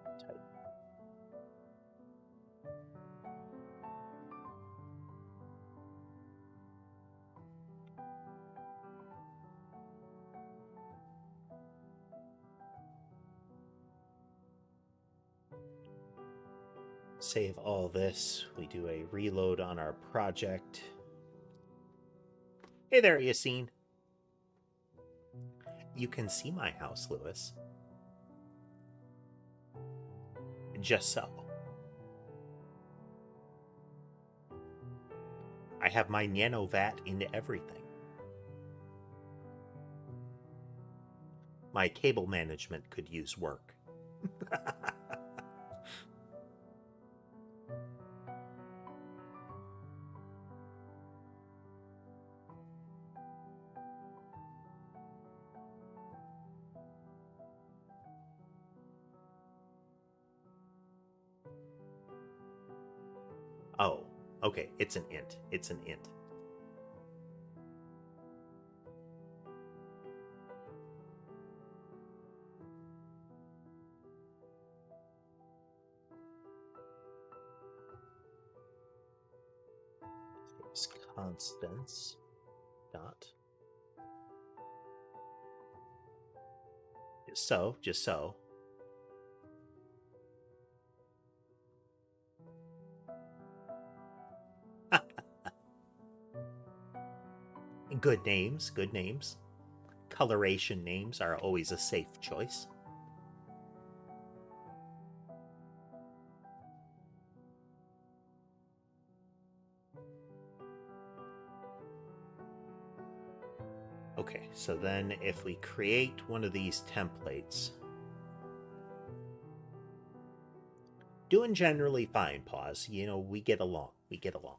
type. Save all this. We do a reload on our project. Hey there, Yassine. You can see my house, Lewis. Just so. I have my nano vat into everything. My cable management could use work. Oh, okay, it's an int. It's an int. It's constants dot. Just so. Good names, good names. Coloration names are always a safe choice. Okay, so then if we create one of these templates, doing generally fine, Pause. You know, we get along. We get along.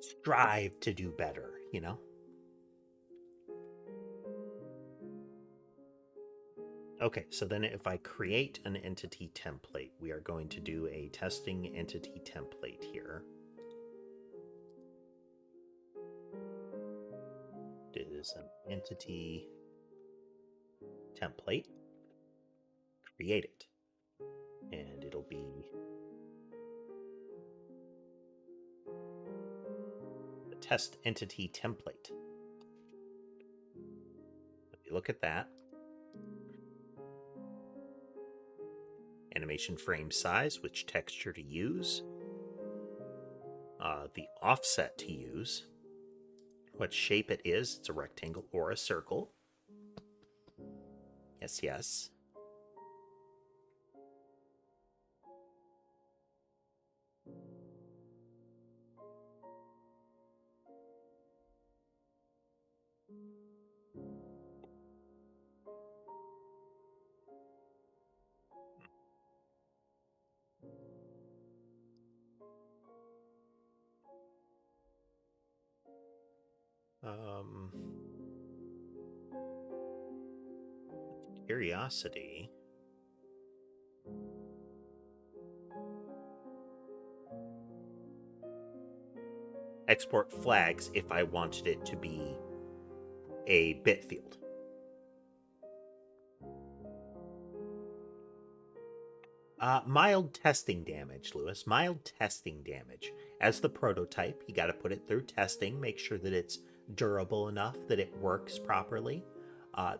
Strive to do better, you know? Okay, so then if I create an entity template, we are going to do a testing entity template here. It is an entity template. Create it. And it'll be the test entity template. If you look at that, animation frame size, which texture to use, the offset to use, what shape it is, it's a rectangle or a circle. Yes, yes. Curiosity. Export flags if I wanted it to be a bit field. Mild testing damage, Lewis. Mild testing damage. As the prototype, you got to put it through testing, make sure that it's durable enough that it works properly.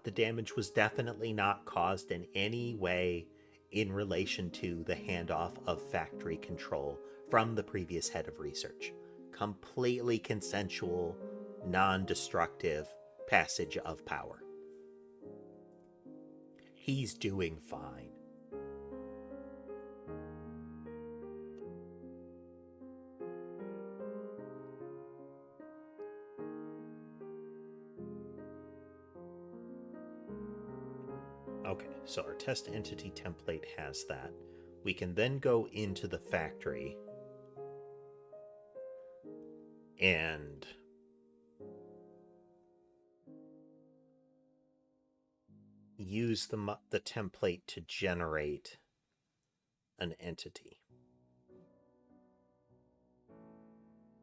The damage was definitely not caused in any way in relation to the handoff of factory control from the previous head of research. Completely consensual, non-destructive passage of power. He's doing fine. Okay, so our test entity template has that. We can then go into the factory and use the template to generate an entity.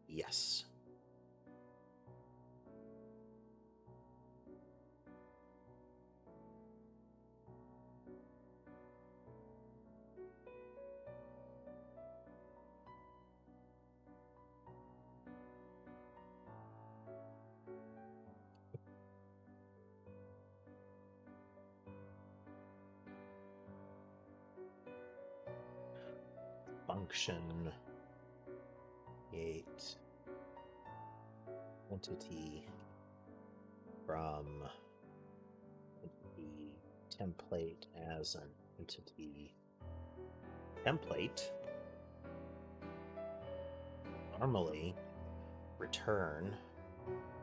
Yes. Function create entity from entity template as an entity template. Normally return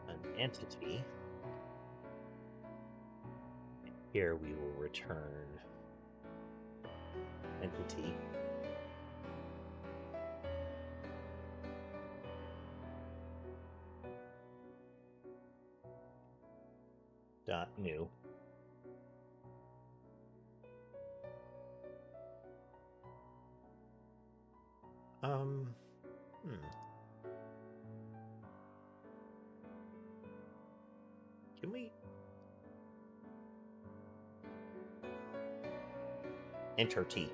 an entity. Here we will return entity dot new. Can we enter T?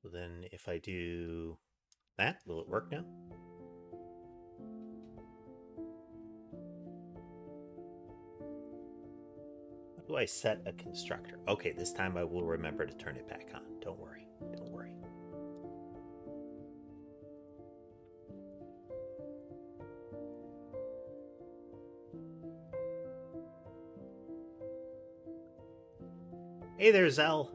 So then if I do that, will it work now? do I set a constructor? Okay, this time I will remember to turn it back on. Don't worry. Don't worry. Hey there, Zell.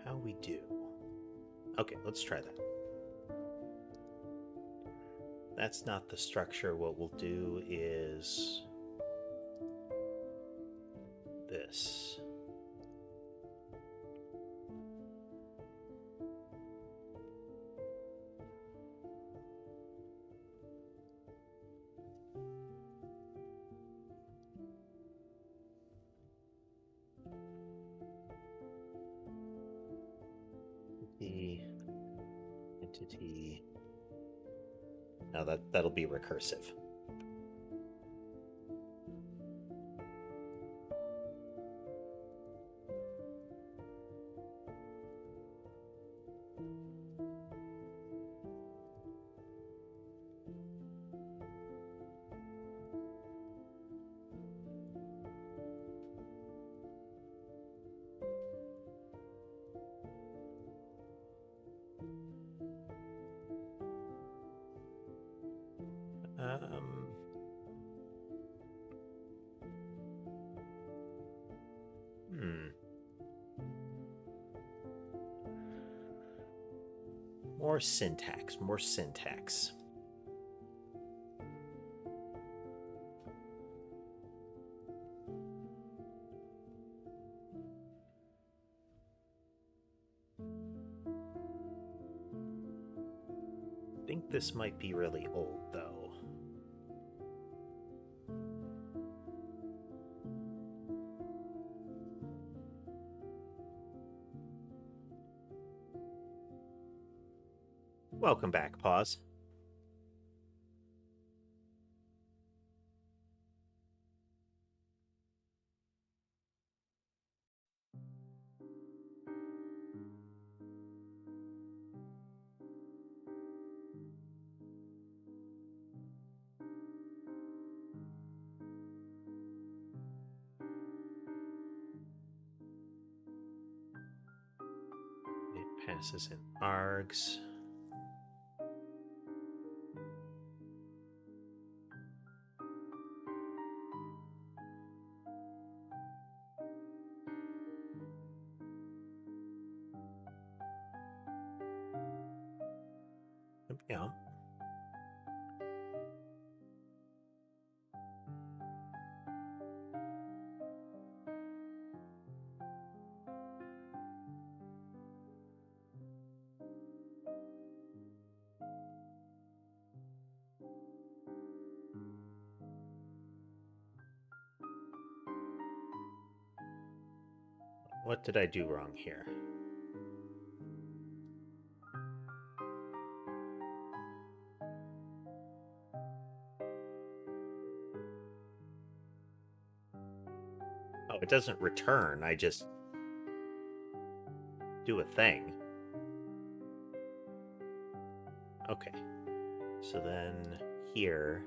How we do? Okay, let's try that. That's not the structure. What we'll do is this. The entity. Now that'll be recursive. More syntax, more syntax. I think this might be really old, though. Welcome back, Pause. It passes in args. Yeah. What did I do wrong here? Oh, it doesn't return. I just do a thing. Okay. So then here...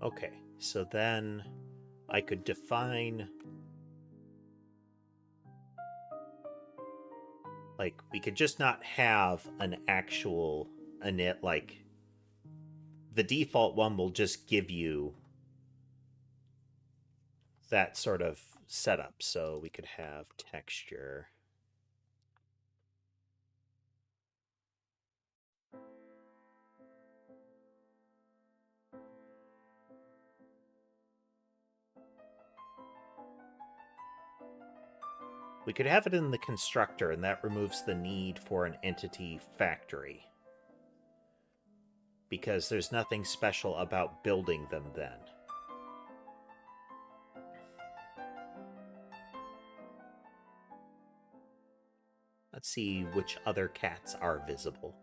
Okay, so then I could define, like, we could just not have an actual init, like, the default one will just give you that sort of setup. So we could have texture. We could have it in the constructor, and that removes the need for an entity factory, because there's nothing special about building them then. Let's see which other cats are visible.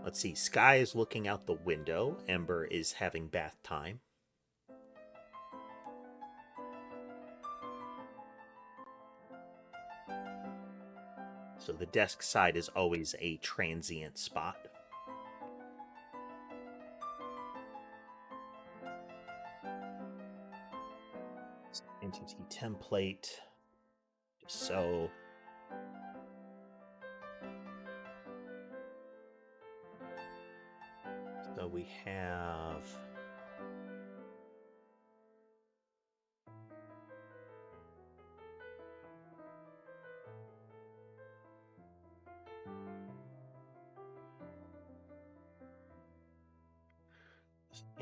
Let's see, Sky is looking out the window. Ember is having bath time. So the desk side is always a transient spot. Entity template, just so. So we have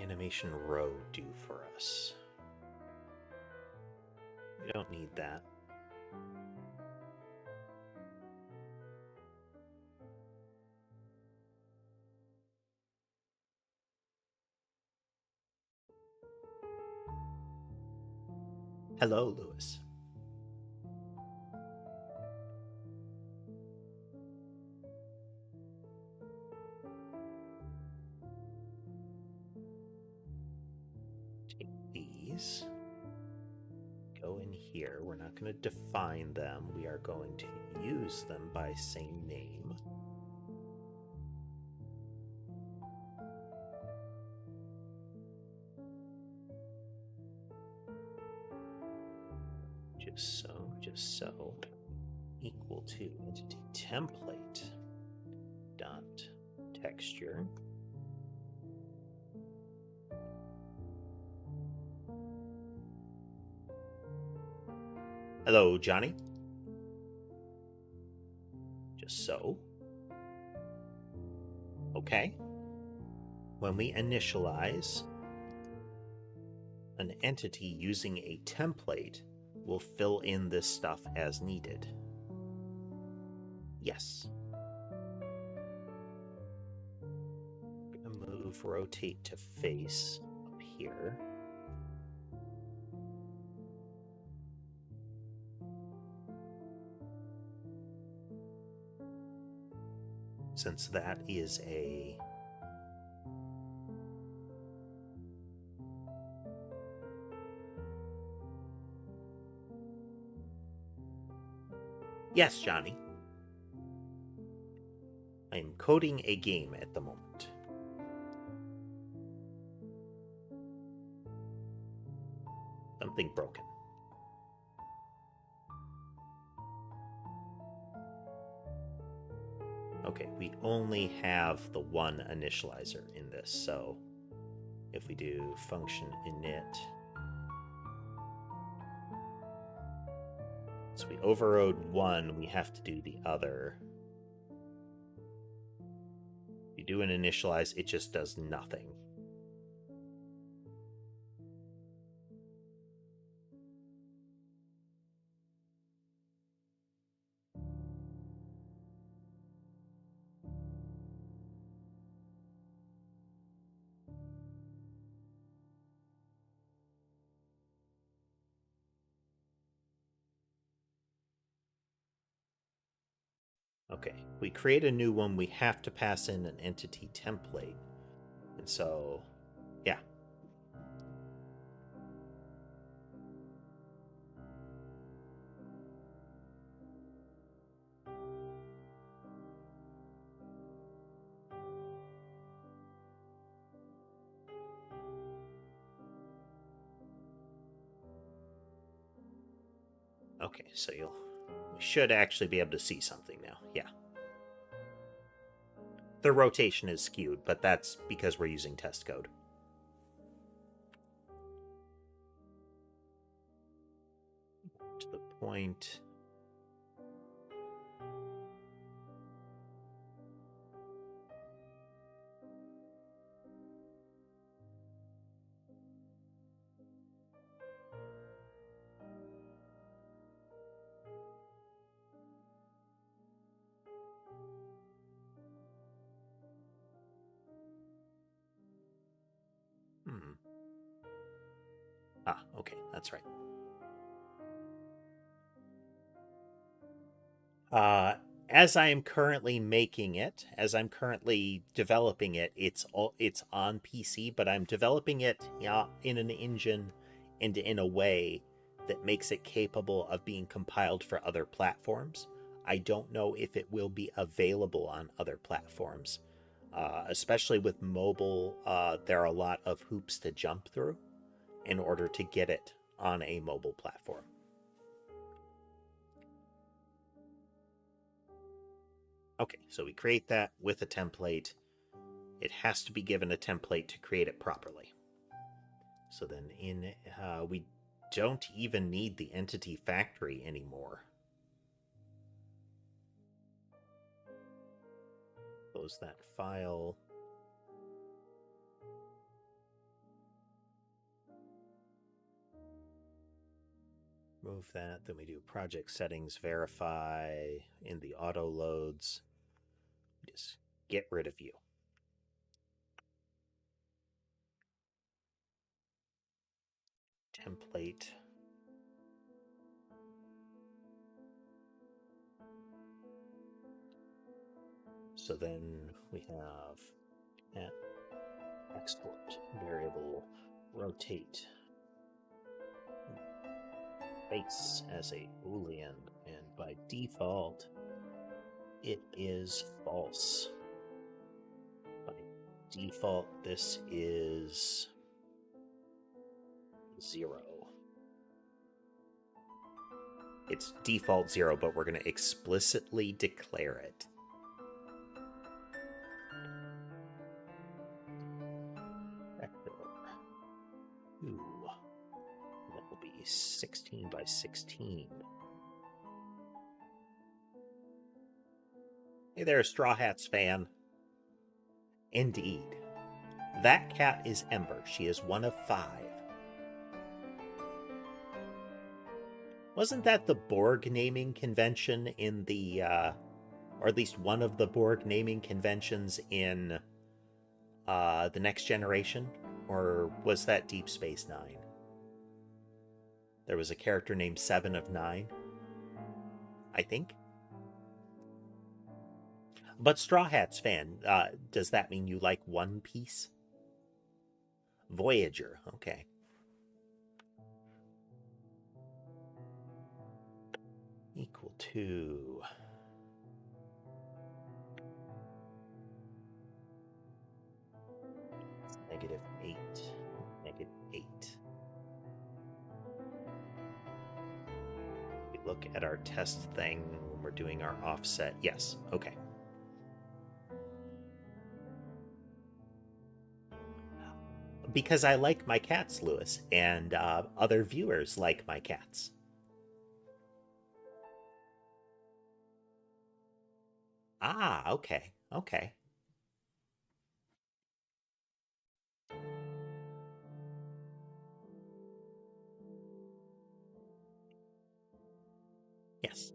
animation row do for us. We don't need that. Hello, Lewis. Take these. Go in here. We're not going to define them. We are going to use them by same name. Just so, equal to entity template dot texture. Hello, Johnny. Just so. Okay. When we initialize an entity using a template, we'll fill in this stuff as needed. Yes. I'm going to move rotate to face up here. Since that is a yes, Johnny. I'm coding a game at the moment. Something broken. Okay, we only have the one initializer in this, so if we do function init, so we overrode one, we have to do the other. If you do an initialize, it just does nothing. Okay, we create a new one, we have to pass in an entity template. And so, yeah. Okay, so we should actually be able to see something now. Yeah. The rotation is skewed, but that's because we're using test code. To the point. Ah, okay, that's right. As I am currently making it, as I'm currently developing it, it's on PC, but I'm developing it in an engine and in a way that makes it capable of being compiled for other platforms. I don't know if it will be available on other platforms, especially with mobile. There are a lot of hoops to jump through in order to get it on a mobile platform. Okay, so we create that with a template. It has to be given a template to create it properly. So then we don't even need the entity factory anymore. Close that file. Move that. Then we do project settings, verify in the auto loads. Just get rid of you. Template. So then we have export variable rotate face as a boolean, and by default it is false. By default this is 0. It's default 0, but we're going to explicitly declare it. Vector. Ooh. That will be 16 by 16. Hey there, Straw Hats fan. Indeed. That cat is Ember. She is one of 5. Wasn't that the Borg naming convention in the, or at least one of the Borg naming conventions in the Next Generation? Or was that Deep Space Nine? There was a character named 7 of 9, I think. But Straw Hats fan, does that mean you like One Piece? Voyager, okay. Equal to -8, -8. We look at our test thing when we're doing our offset. Yes, okay. Because I like my cats, Lewis, and other viewers like my cats. Ah, okay, okay. Yes,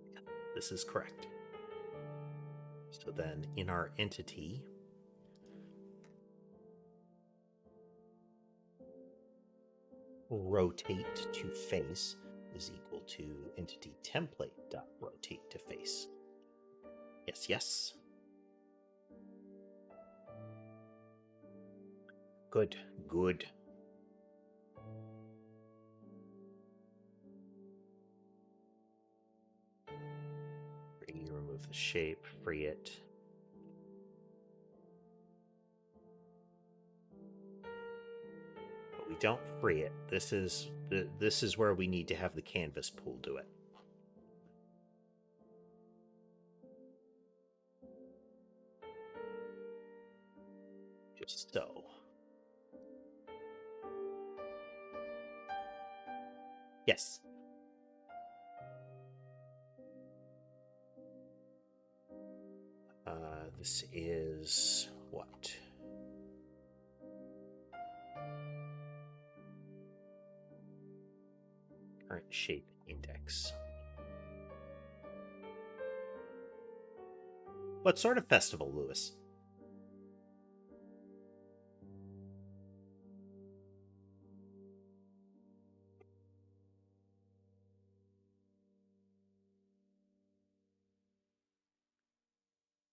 this is correct. So then in our entity, rotate to face is equal to entity template dot rotate to face. Yes, yes. Good, good. Remove the shape, free it. But we don't free it. This is where we need to have the canvas pool do it. So, yes. This is what? Current shape index. What sort of festival, Lewis?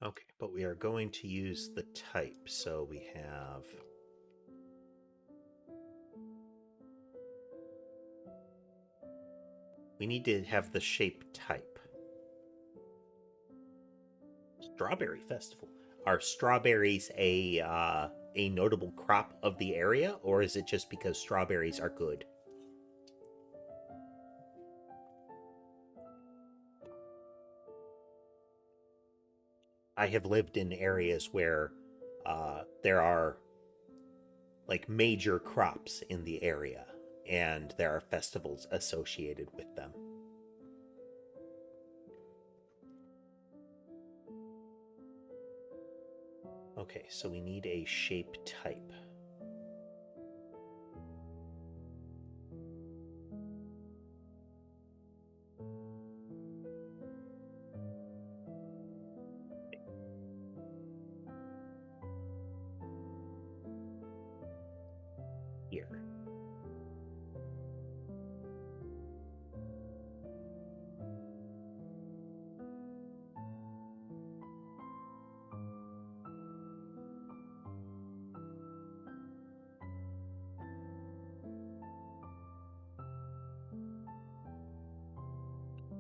Okay, but we are going to use the type. So we have... We need to have the shape type. Strawberry festival. Are strawberries a notable crop of the area, or is it just because strawberries are good? I have lived in areas where there are like major crops in the area, and there are festivals associated with them. Okay, so we need a shape type. Here.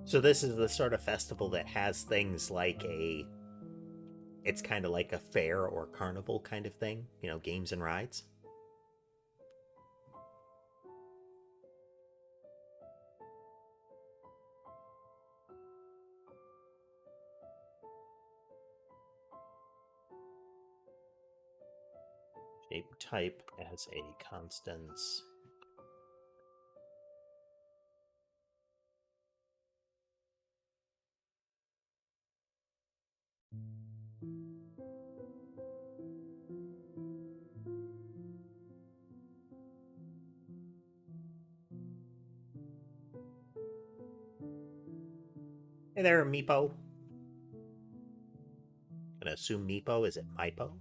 So this is the sort of festival that has things like it's kind of like a fair or carnival kind of thing, games and rides. Shape type as a constants. Hey there, Meepo. Gonna assume Meepo. Is it Mypo?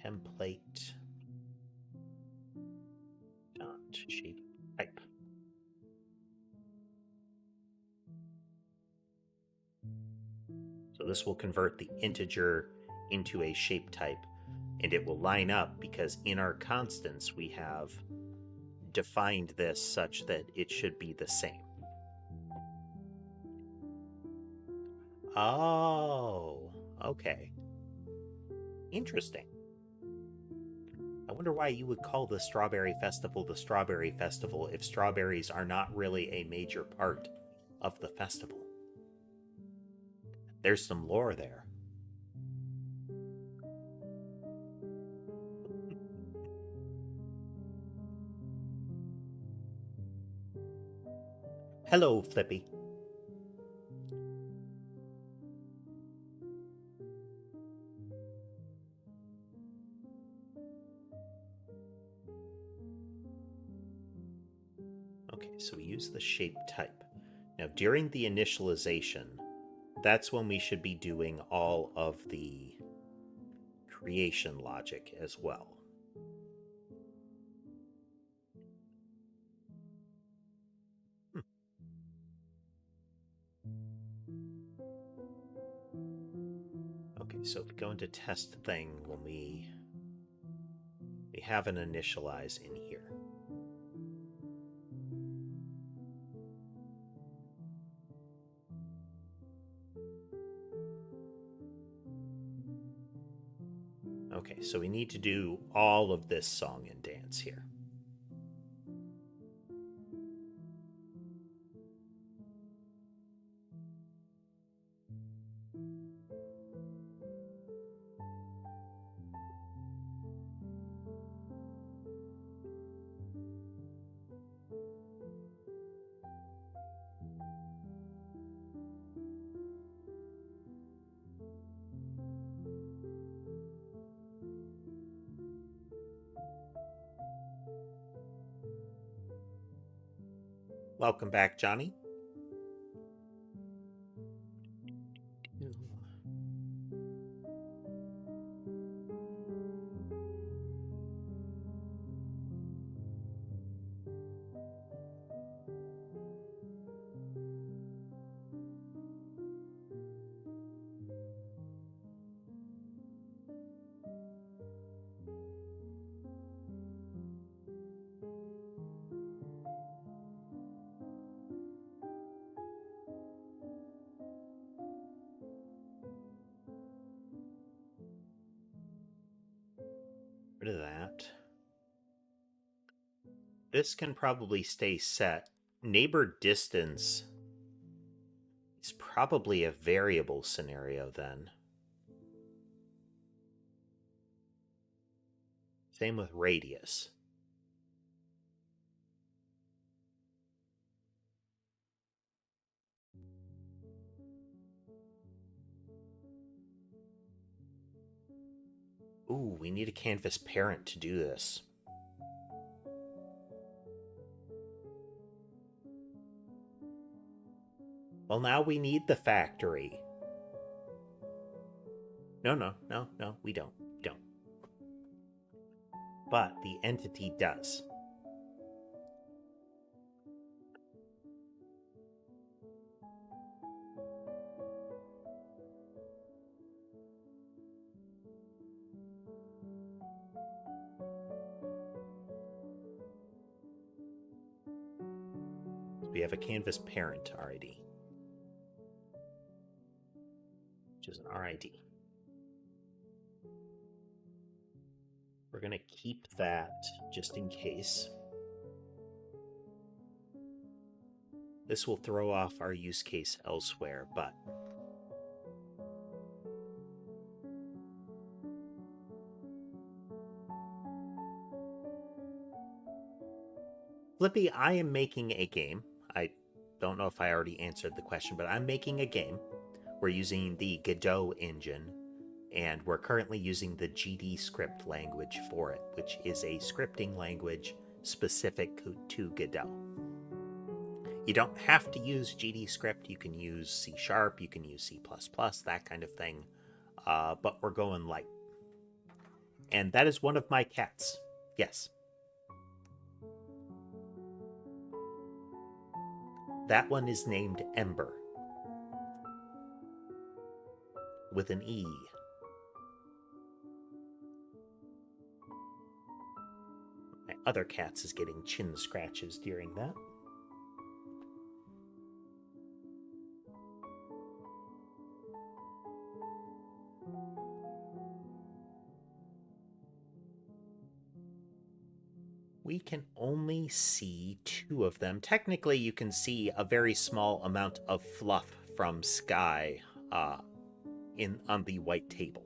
Template. Dot shape type. So this will convert the integer into a shape type, and it will line up because in our constants we have defined this such that it should be the same. Oh, okay. Interesting. I wonder why you would call the Strawberry Festival the Strawberry Festival if strawberries are not really a major part of the festival. There's some lore there. Hello, Flippy. Okay, so we use the shape type. Now, during the initialization, that's when we should be doing all of the creation logic as well. Okay, so if we go into test thing, when we have an initialize in here. Okay, so we need to do all of this song and dance here. Welcome back, Johnny. Rid of that. This can probably stay set. Neighbor distance is probably a variable scenario then. Same with radius. Ooh, we need a canvas parent to do this. Well, now we need the factory. No, we don't. But the entity does. We have a canvas parent already, which is an RID. We're going to keep that just in case. This will throw off our use case elsewhere, but Flippy, I am making a game. I don't know if I already answered the question, but I'm making a game. We're using the Godot engine, and we're currently using the GD script language for it, which is a scripting language specific to Godot. You don't have to use GD script. You can use C#, you can use C++, that kind of thing, but we're going light. And that is one of my cats. Yes. That one is named Ember. With an E. My other cats is getting chin scratches during that. We can only see 2 of them. Technically, you can see a very small amount of fluff from sky on the white table.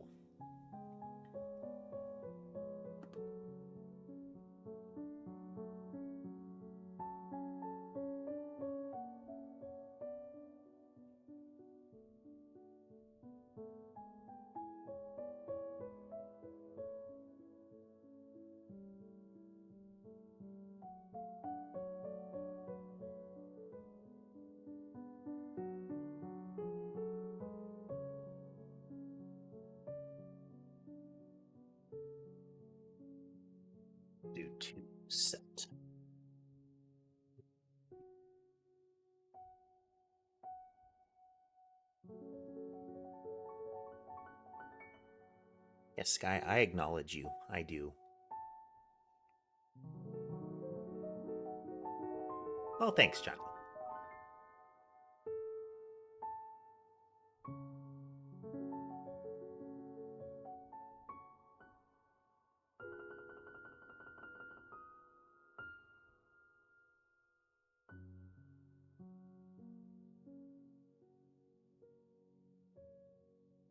Do 2 set. Yes, Sky, I acknowledge you. I do. Well, thanks, Johnny.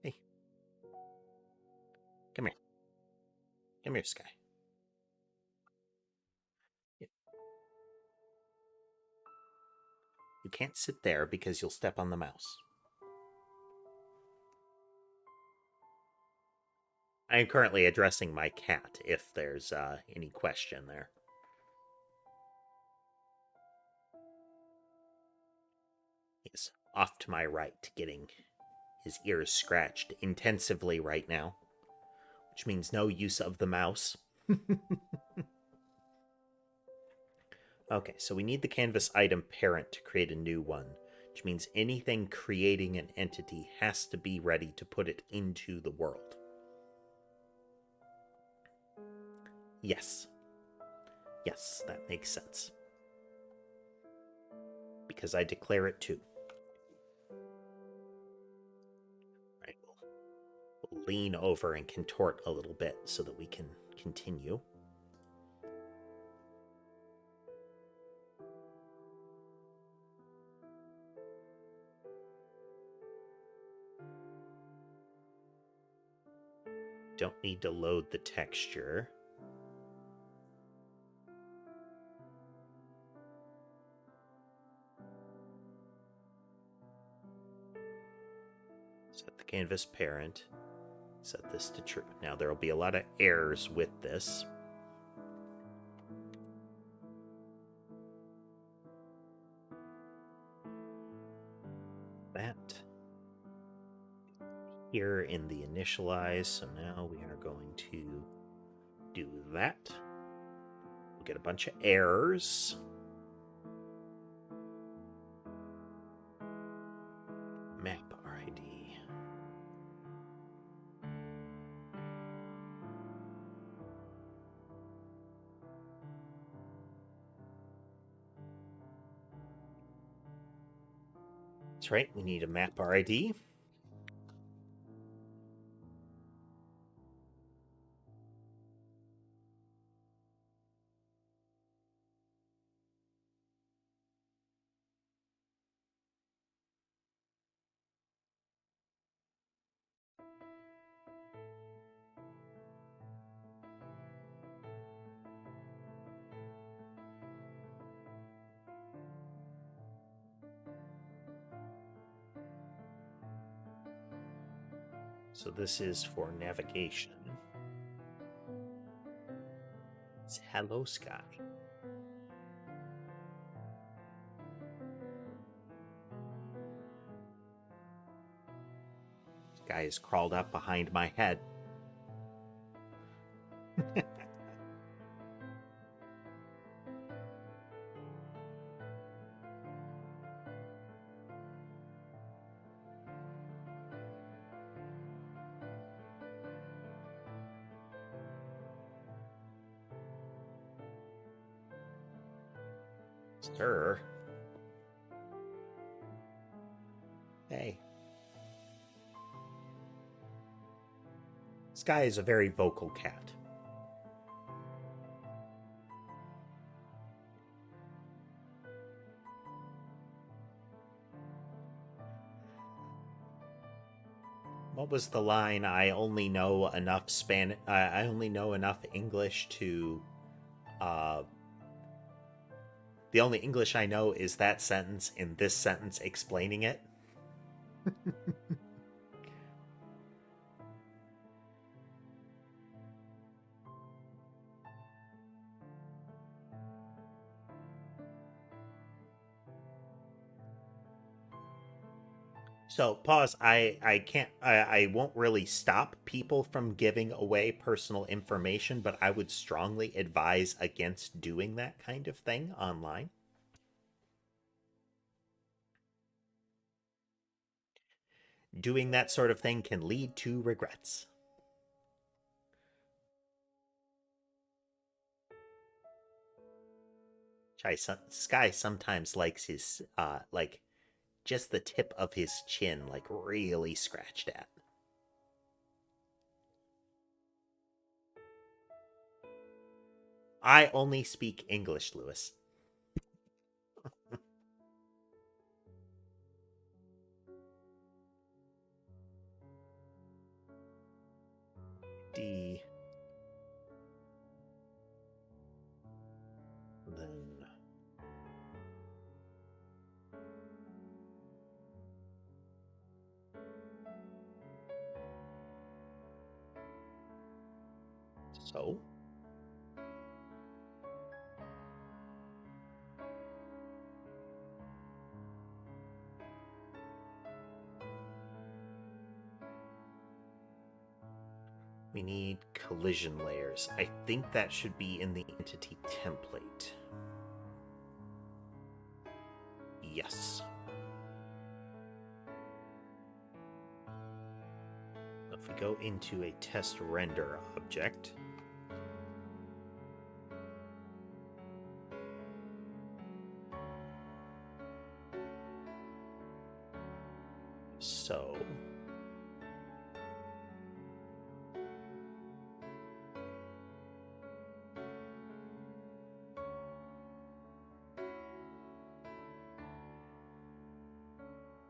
Hey. Come here. Come here, Sky. You can't sit there because you'll step on the mouse. I am currently addressing my cat, if there's any question there. off to my right, getting his ears scratched intensively right now, which means no use of the mouse. Okay, so we need the canvas item parent to create a new one, which means anything creating an entity has to be ready to put it into the world. Yes. Yes, that makes sense. Because I declare it too. Right, we'll lean over and contort a little bit so that we can continue. Don't need to load the texture. Set the canvas parent. Set this to true. Now there will be a lot of errors with this. That here in the initialize. So now we are going to do that. We'll get a bunch of errors. Map RID. That's right, we need a map RID. So this is for navigation. It's Hello Sky. This guy has crawled up behind my head. Sir. Hey. This guy is a very vocal cat. What was the line? I only know enough I only know enough English to the only English I know is that sentence in this sentence explaining it. So pause. I won't really stop people from giving away personal information, but I would strongly advise against doing that kind of thing online. Doing that sort of thing can lead to regrets. Sky sometimes likes his like just the tip of his chin like really scratched at. I only speak English, Lewis. D. Then. So. We need collision layers. I think that should be in the entity template. Yes. If we go into a test render object, so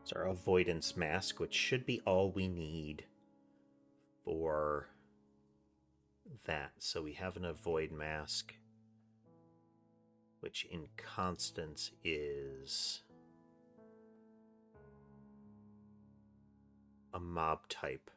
it's our avoidance mask, which should be all we need for that. So we have an avoid mask, which in constants is a mob type.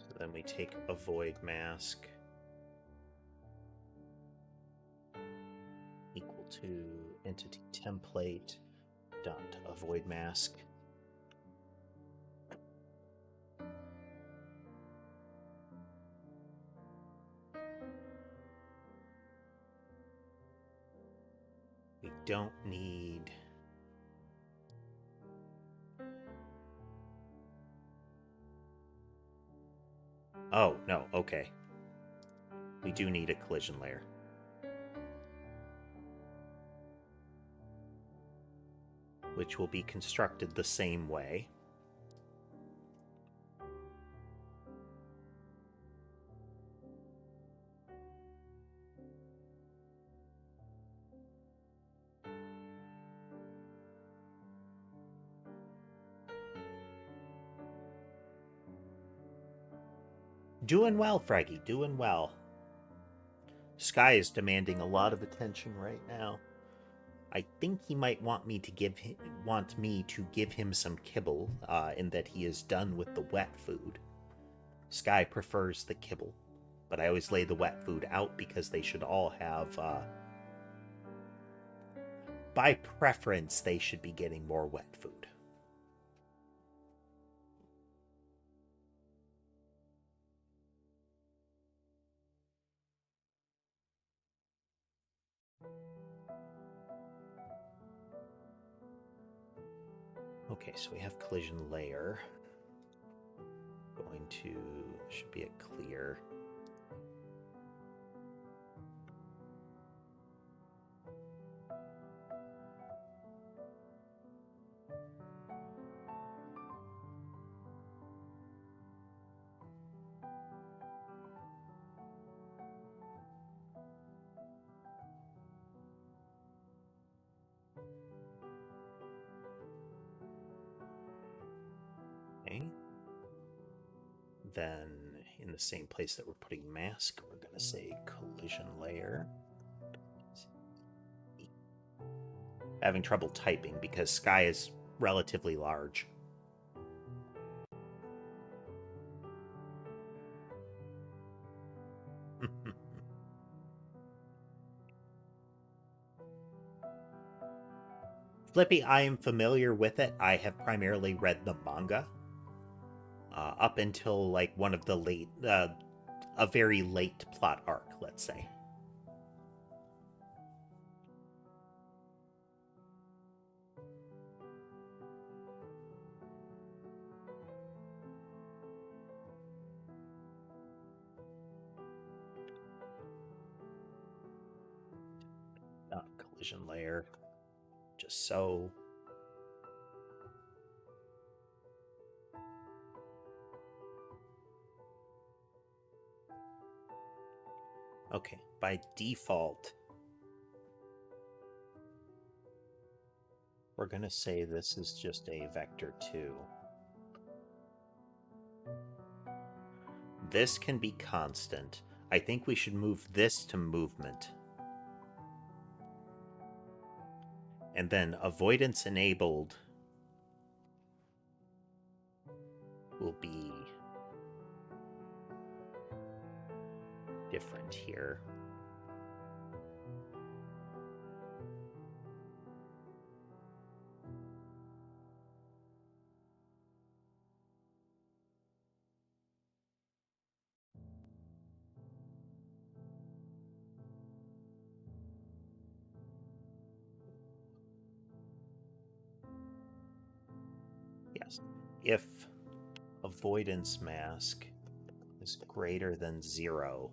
So then we take avoid mask equal to entity template dot avoid mask. We don't need oh, no, okay. We do need a collision layer. Which will be constructed the same way. Doing well, Fraggy, doing well. Sky is demanding a lot of attention right now. I think he might want me to give him some kibble, in that he is done with the wet food. Sky prefers the kibble, but I always lay the wet food out because they should all have, by preference, they should be getting more wet food. Okay, so we have collision layer. Going to, should be a clear. Okay. Then in the same place that we're putting mask, we're going to say collision layer. Having trouble typing because Sky is relatively large. Flippy, I am familiar with it. I have primarily read the manga. Up until like one of the late, a very late plot arc, let's say. Collision layer, just so. Okay, by default, we're going to say this is just a vector 2. This can be constant. I think we should move this to movement. And then avoidance enabled will be different here. Yes. If avoidance mask is greater than 0,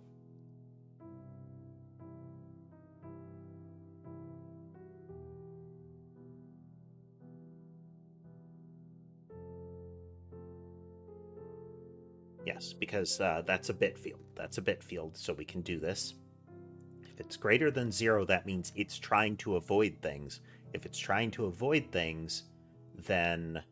yes, because that's a bit field. That's a bit field, so we can do this. If it's greater than 0, that means it's trying to avoid things. If it's trying to avoid things, then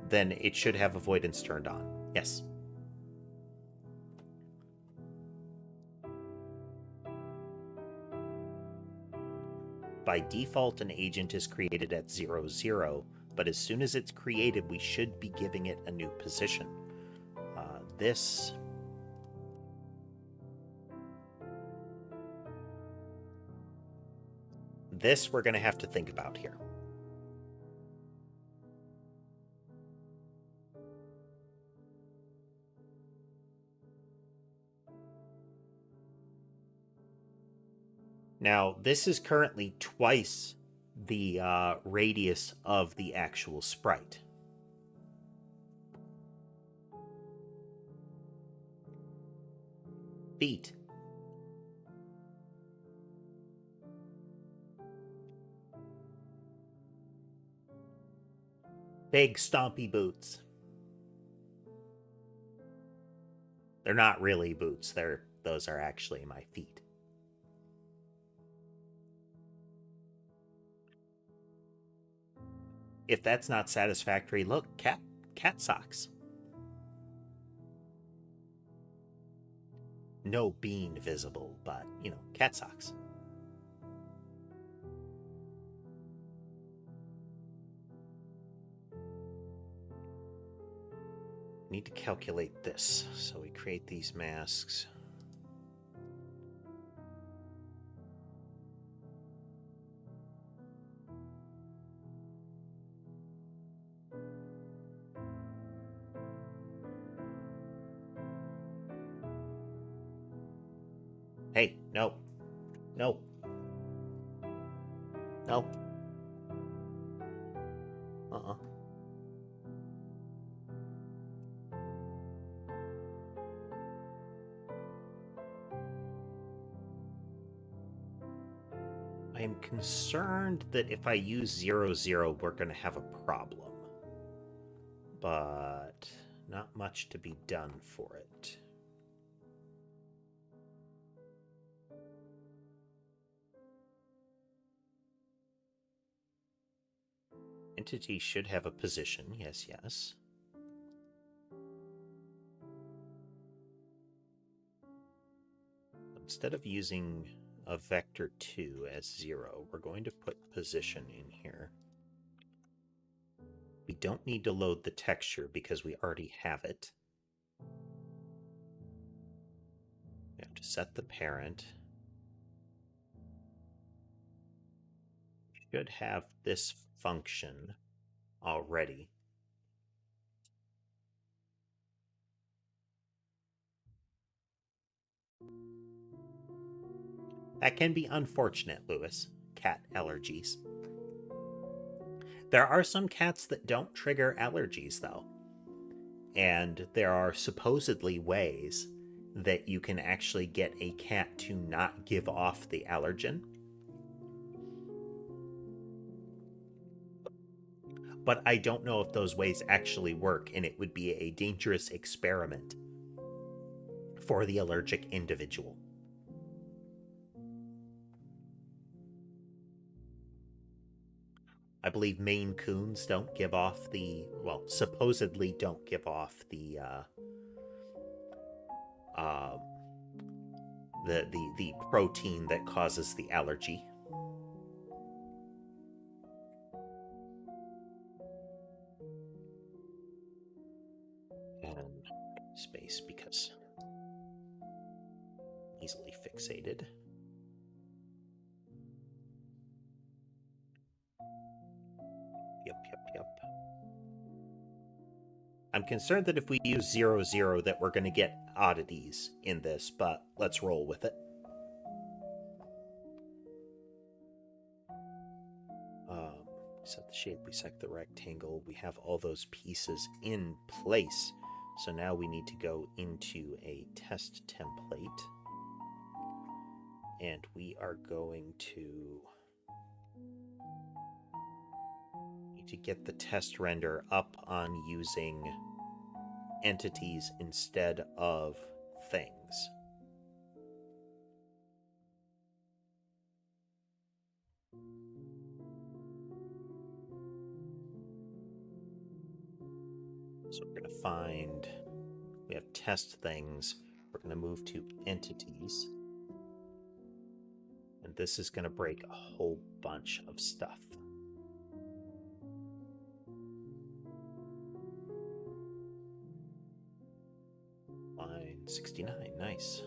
then it should have avoidance turned on. Yes. By default, an agent is created at 0, 0, but as soon as it's created, we should be giving it a new position. This we're going to have to think about here. Now, this is currently twice the radius of the actual sprite. Feet. Big stompy boots. They're not really boots. Those are actually my feet. If that's not satisfactory, look, cat socks. No bean visible, but, cat socks. Need to calculate this, so we create these masks. Hey, no. No. No. I am concerned that if I use 0, 0, we're going to have a problem. But not much to be done for it. Entity should have a position. Yes, yes. Instead of using a vector 2 as 0, we're going to put position in here. We don't need to load the texture because we already have it. We have to set the parent. We should have this function already. That can be unfortunate, Lewis. Cat allergies. There are some cats that don't trigger allergies, though. And there are supposedly ways that you can actually get a cat to not give off the allergen. but I don't know if those ways actually work, and it would be a dangerous experiment for the allergic individual. I believe Maine Coons don't give off the, well, supposedly don't give off the protein that causes the allergy. And space because easily fixated. Yep. I'm concerned that if we use 0, 0 that we're going to get oddities in this, but let's roll with it. Set the shape, we select the rectangle, we have all those pieces in place. So now we need to go into a test template, and we are going to need to get the test render up on using entities instead of things. So we're going to find, we have test things, we're going to move to entities, and this is going to break a whole bunch of stuff. Line 69, nice.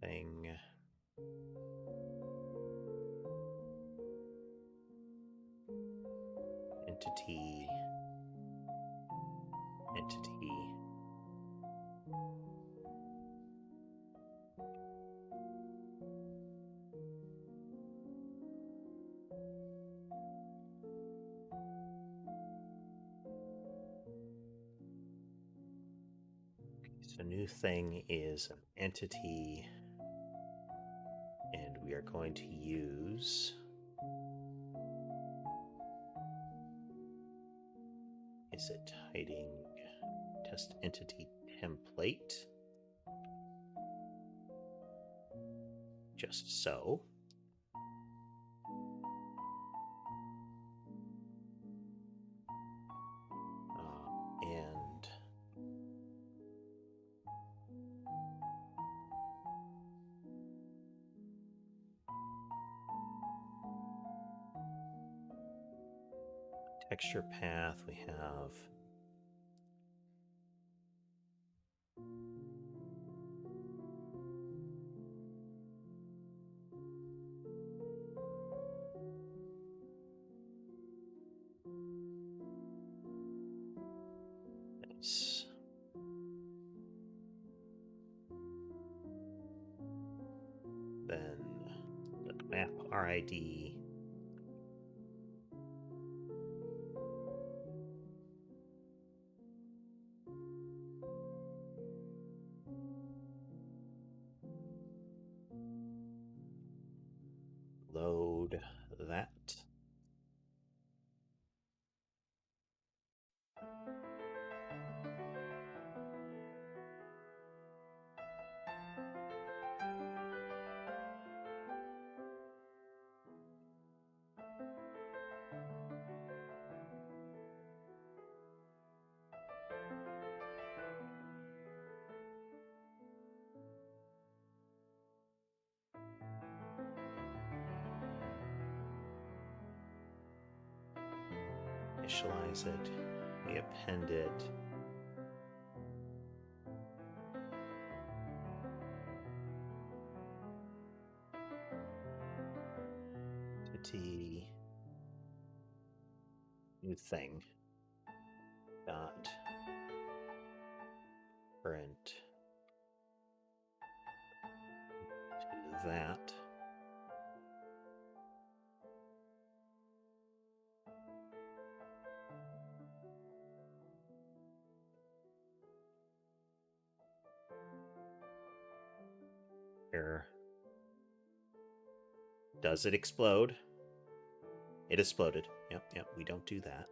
Thing. Entity. So new thing is an entity, and we are going to use is it hiding test entity template? Just so. And texture path, we have this. Then the map RID. Load that. Initialize it, we append it. Entity, new thing, dot current to that. here. Does it explode? It exploded. Yep, we don't do that.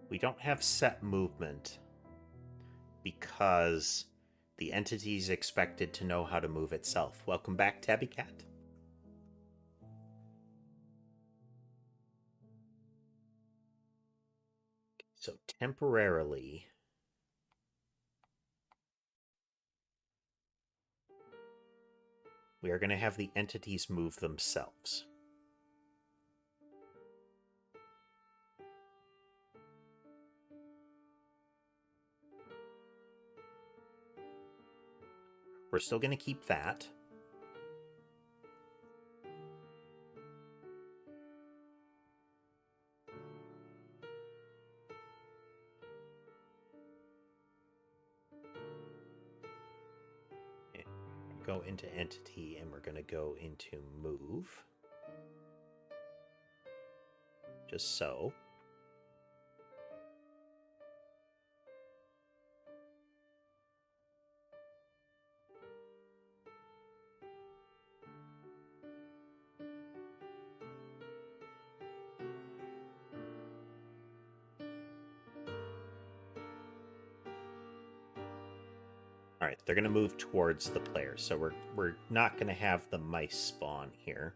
We don't have set movement because the entity is expected to know how to move itself. Welcome back, Tabby Cat. So temporarily, we are going to have the entities move themselves. We're still going to keep that. Go into entity and we're going to go into move. Just so. All right, they're going to move towards the player, so we're not going to have the mice spawn here.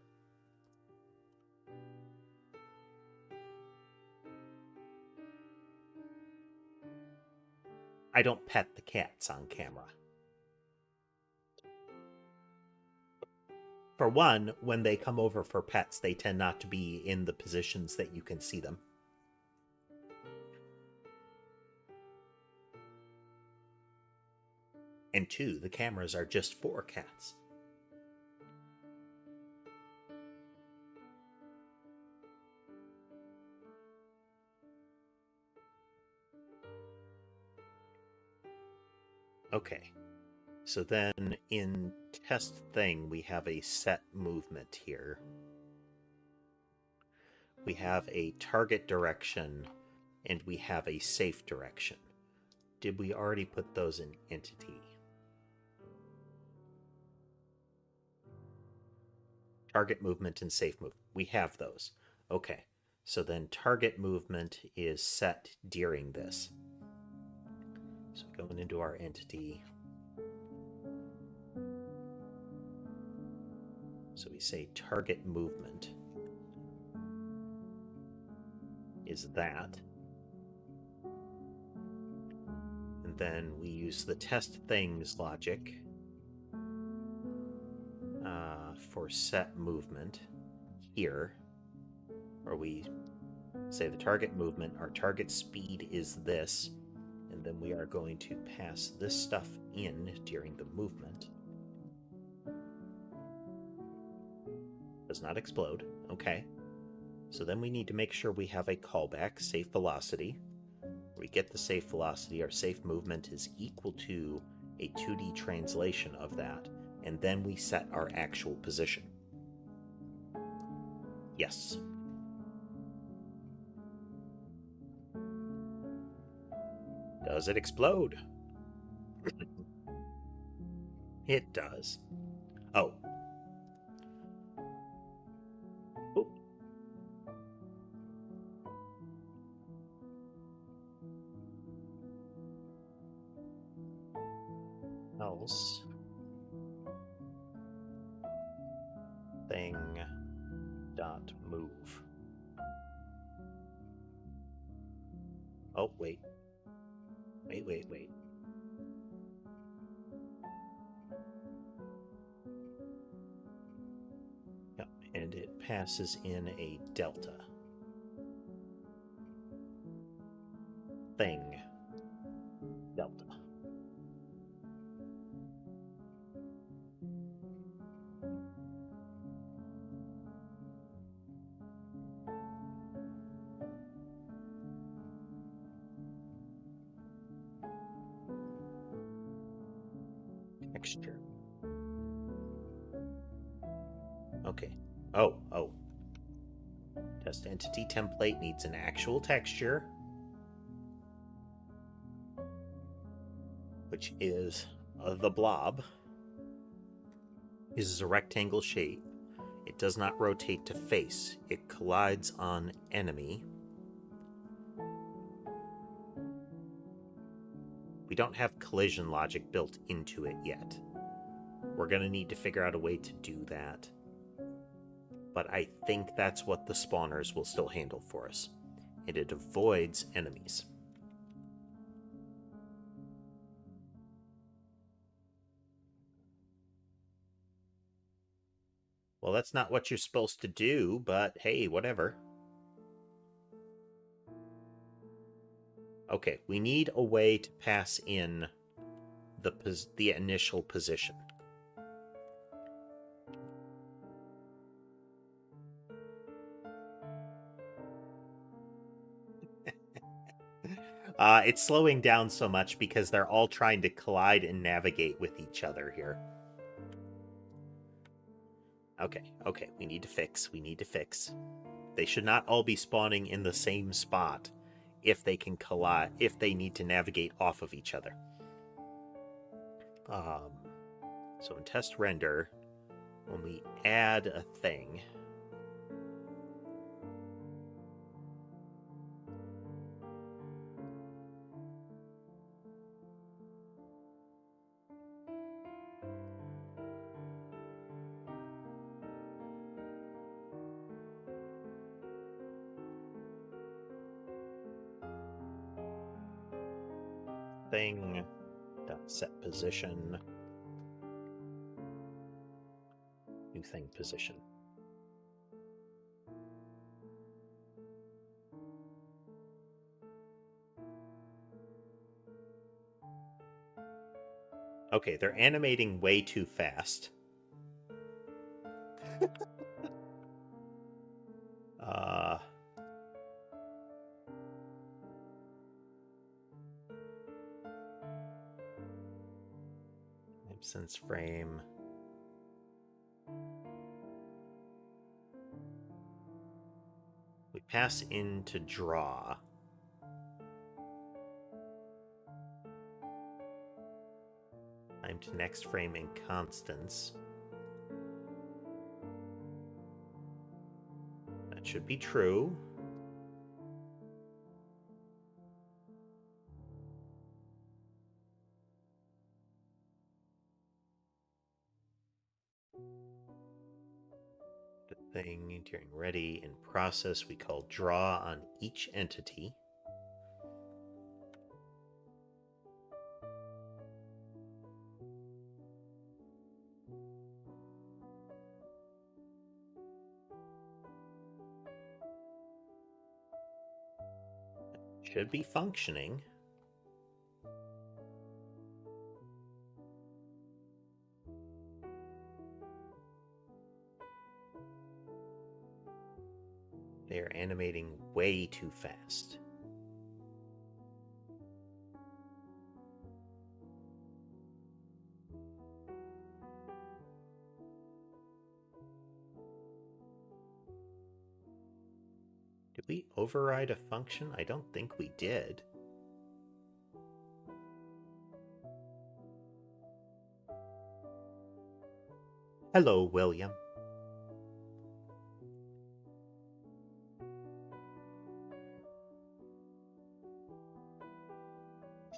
I don't pet the cats on camera. For one, when they come over for pets, they tend not to be in the positions that you can see them. And two, the cameras are just for cats. Okay, so then in test thing, we have a set movement here. We have a target direction, and we have a safe direction. Did we already put those in entity? Target movement and safe movement. We have those. Okay, so then target movement is set during this. So going into our entity. So we say target movement is that. And then we use the test things logic for set movement here, where we say the target movement, our target speed is this, and then we are going to pass this stuff in during the movement. Does not explode. Okay. So then we need to make sure we have a callback, safe velocity. We get the safe velocity, our safe movement is equal to a 2D translation of that, and then we set our actual position. Yes. Does it explode? It does. Oh. Oop. Else thing dot move. Oh, wait. Wait. Yep, and it passes in a delta. Thing delta. texture. Okay. Oh. Test entity template needs an actual texture, which is the blob. Is a rectangle shape. It does not rotate to face. It collides on enemy. We don't have collision logic built into it yet. We're going to need to figure out a way to do that. But I think that's what the spawners will still handle for us. And it avoids enemies. Well, that's not what you're supposed to do, but hey, whatever. Okay, we need a way to pass in the initial position. It's slowing down so much because they're all trying to collide and navigate with each other here. Okay, we need to fix. They should not all be spawning in the same spot if they can collide, if they need to navigate off of each other. So in test render, when we add a thing, thing dot set position, new thing position. Okay, they're animating way too fast. Sense frame. We pass into draw. Time to next frame in constants. That should be true. The thing during ready in process we call draw on each entity. Should be functioning. They are animating way too fast. Did we override a function? I don't think we did. Hello, William.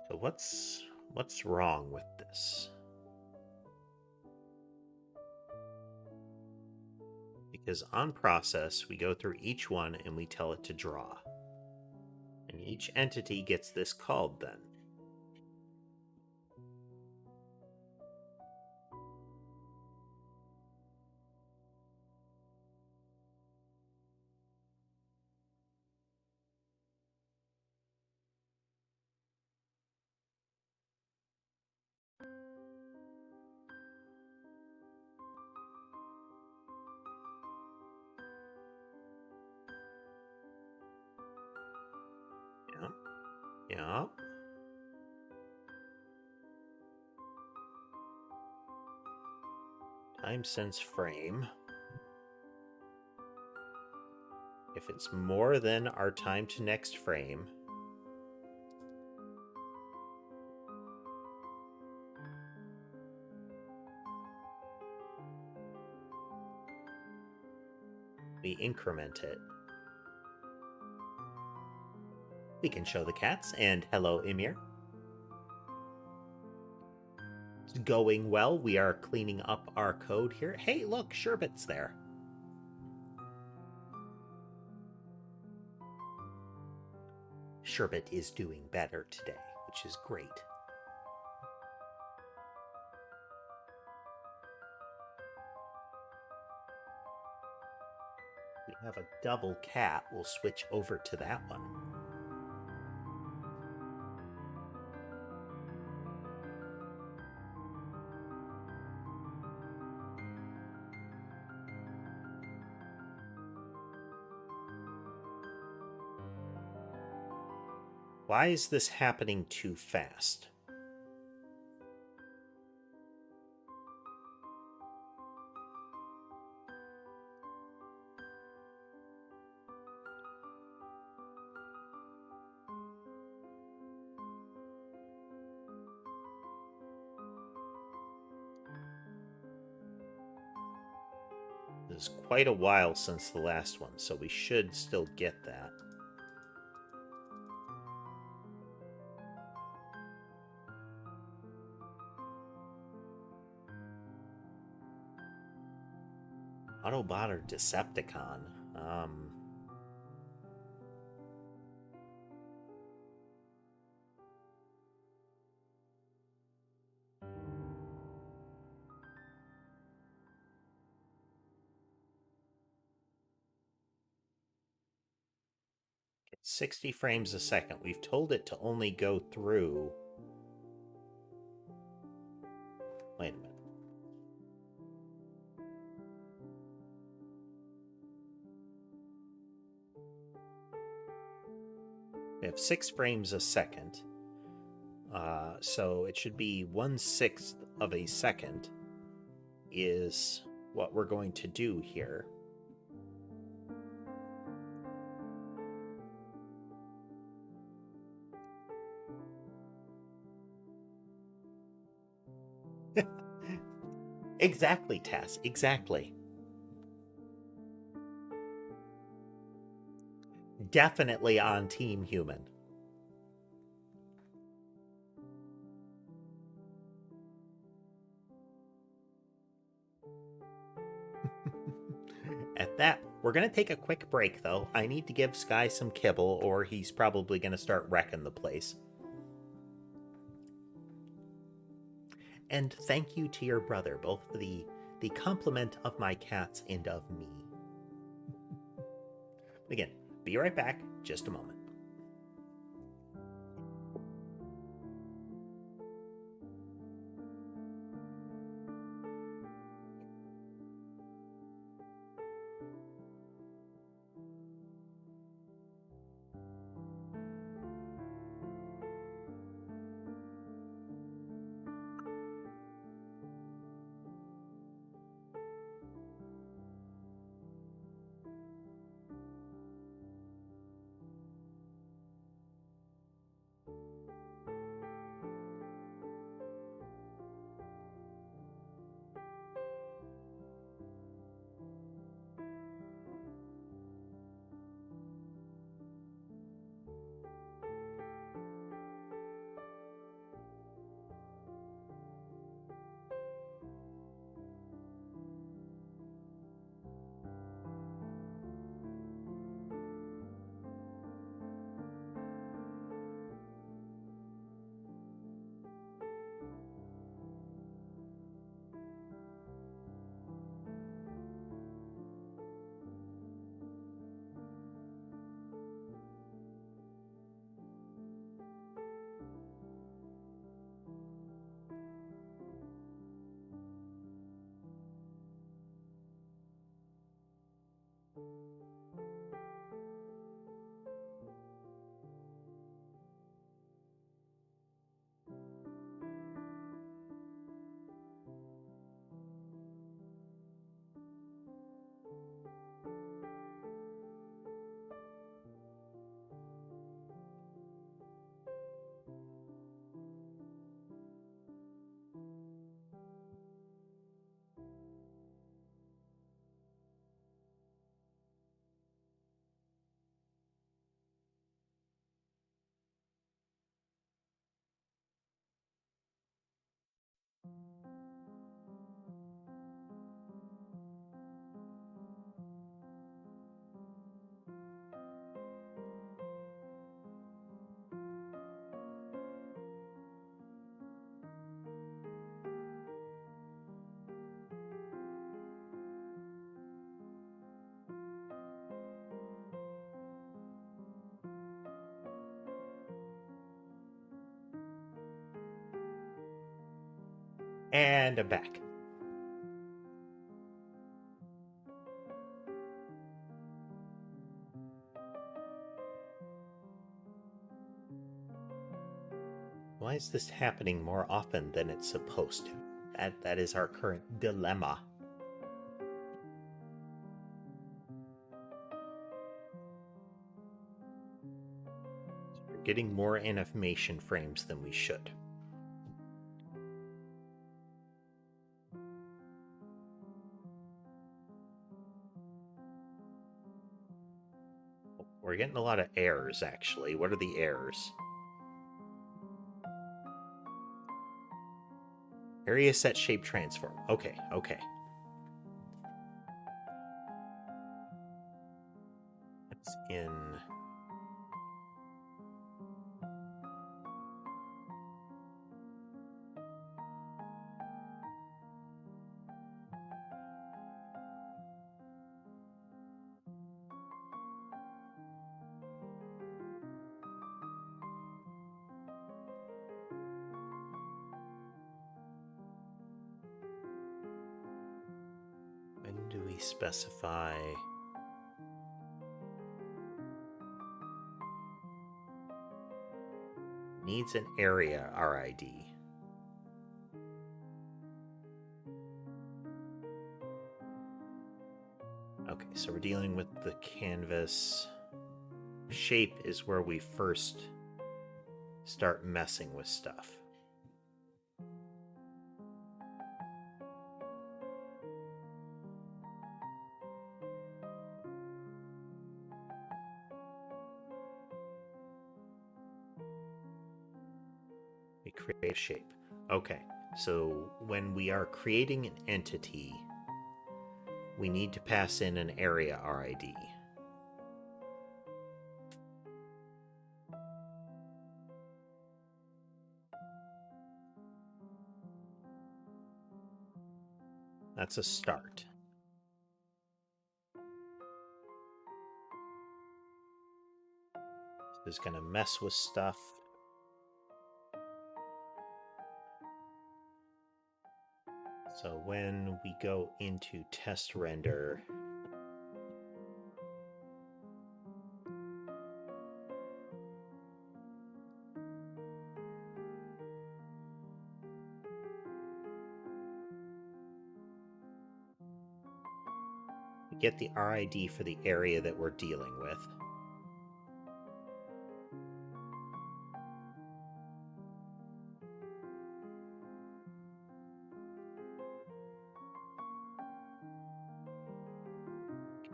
So what's wrong with this? Because on process, we go through each one and we tell it to draw. And each entity gets this called then. Yeah. time since frame. If it's more than our time to next frame, we increment it. We can show the cats, and hello, Emir. It's going well. We are cleaning up our code here. Hey, look, Sherbet's there. Sherbet is doing better today, which is great. We have a double cat. We'll switch over to that one. Why is this happening too fast? It was quite a while since the last one, so we should still get that. Autobot or Decepticon? It's 60 frames a second. We've told it to only go through... Wait a minute. We have 6 frames a second. So it should be 1/6 of a second is what we're going to do here. Exactly, Tess. Exactly. Definitely on Team Human. At that, we're going to take a quick break, though. I need to give Sky some kibble, or he's probably going to start wrecking the place. And thank you to your brother, both for the compliment of my cats and of me. Again, be right back, just a moment. And I'm back. Why is this happening more often than it's supposed to? That is our current dilemma. We're getting more animation frames than we should. We're getting a lot of errors, actually. What are the errors? Area set shape transform. Okay. That's in... When do we specify... Needs an area RID. Okay, so we're dealing with the canvas. Shape is where we first start messing with stuff. We create a shape. Okay, so when we are creating an entity, we need to pass in an area RID. That's a start. This is going to mess with stuff. So when we go into test render, we get the RID for the area that we're dealing with.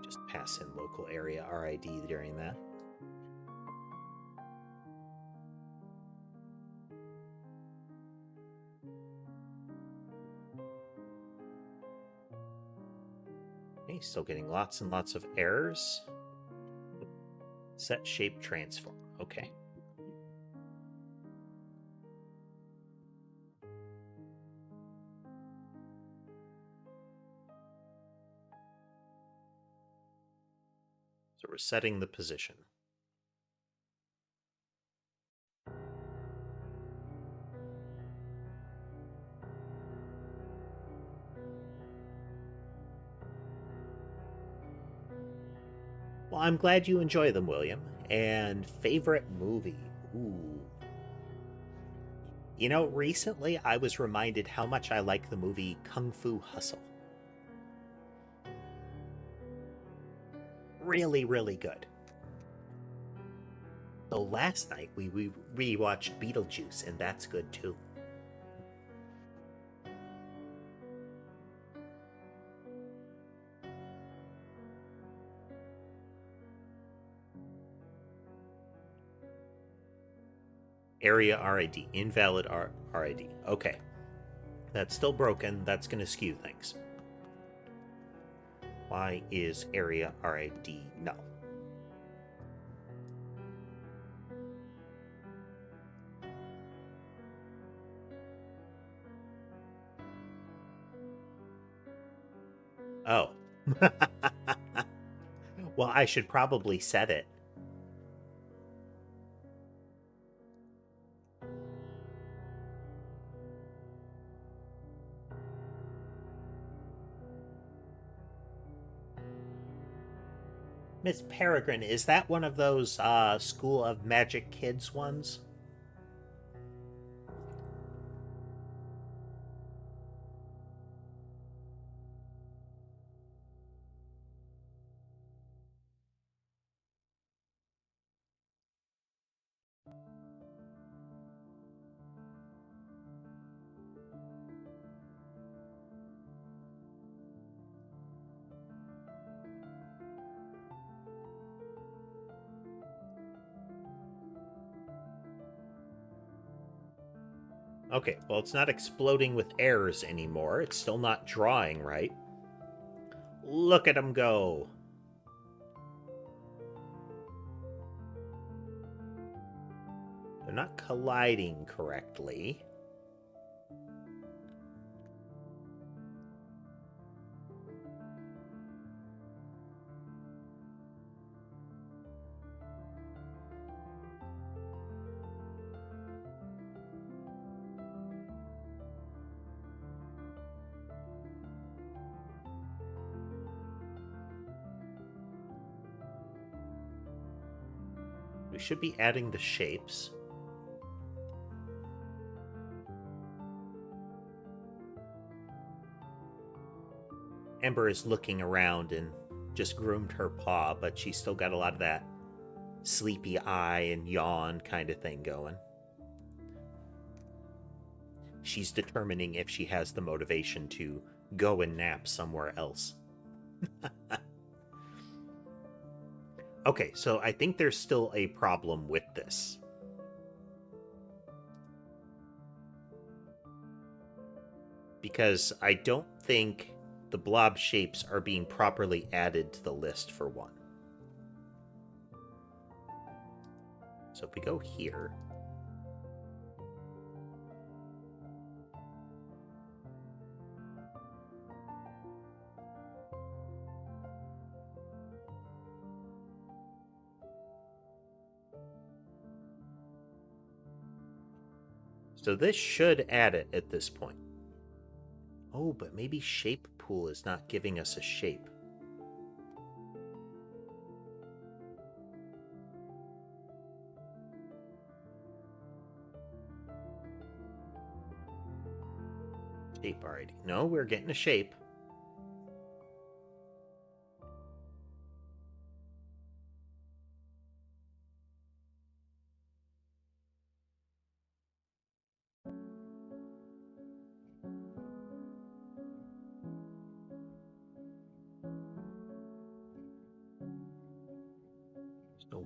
Just pass in local area RID during that. Okay, still getting lots and lots of errors. Set shape transform. Okay. So we're setting the position. Well, I'm glad you enjoy them, William. And favorite movie? Ooh. You know, recently I was reminded how much I like the movie Kung Fu Hustle. Really, really good. So last night we rewatched Beetlejuice, and that's good too. Area RID, invalid RID. Okay. That's still broken. That's going to skew things. Why is area RID null? Oh. Well, I should probably set it. Miss Peregrine, is that one of those School of Magic Kids ones? Okay, well, it's not exploding with errors anymore. It's still not drawing right. Look at them go. They're not colliding correctly. We should be adding the shapes. Ember is looking around and just groomed her paw, but she's still got a lot of that sleepy eye and yawn kind of thing going. She's determining if she has the motivation to go and nap somewhere else. Okay, so I think there's still a problem with this. Because I don't think the blob shapes are being properly added to the list, for one. So if we go here, so this should add it at this point. Oh, but maybe shape pool is not giving us a shape. Shape already. No, we're getting a shape. So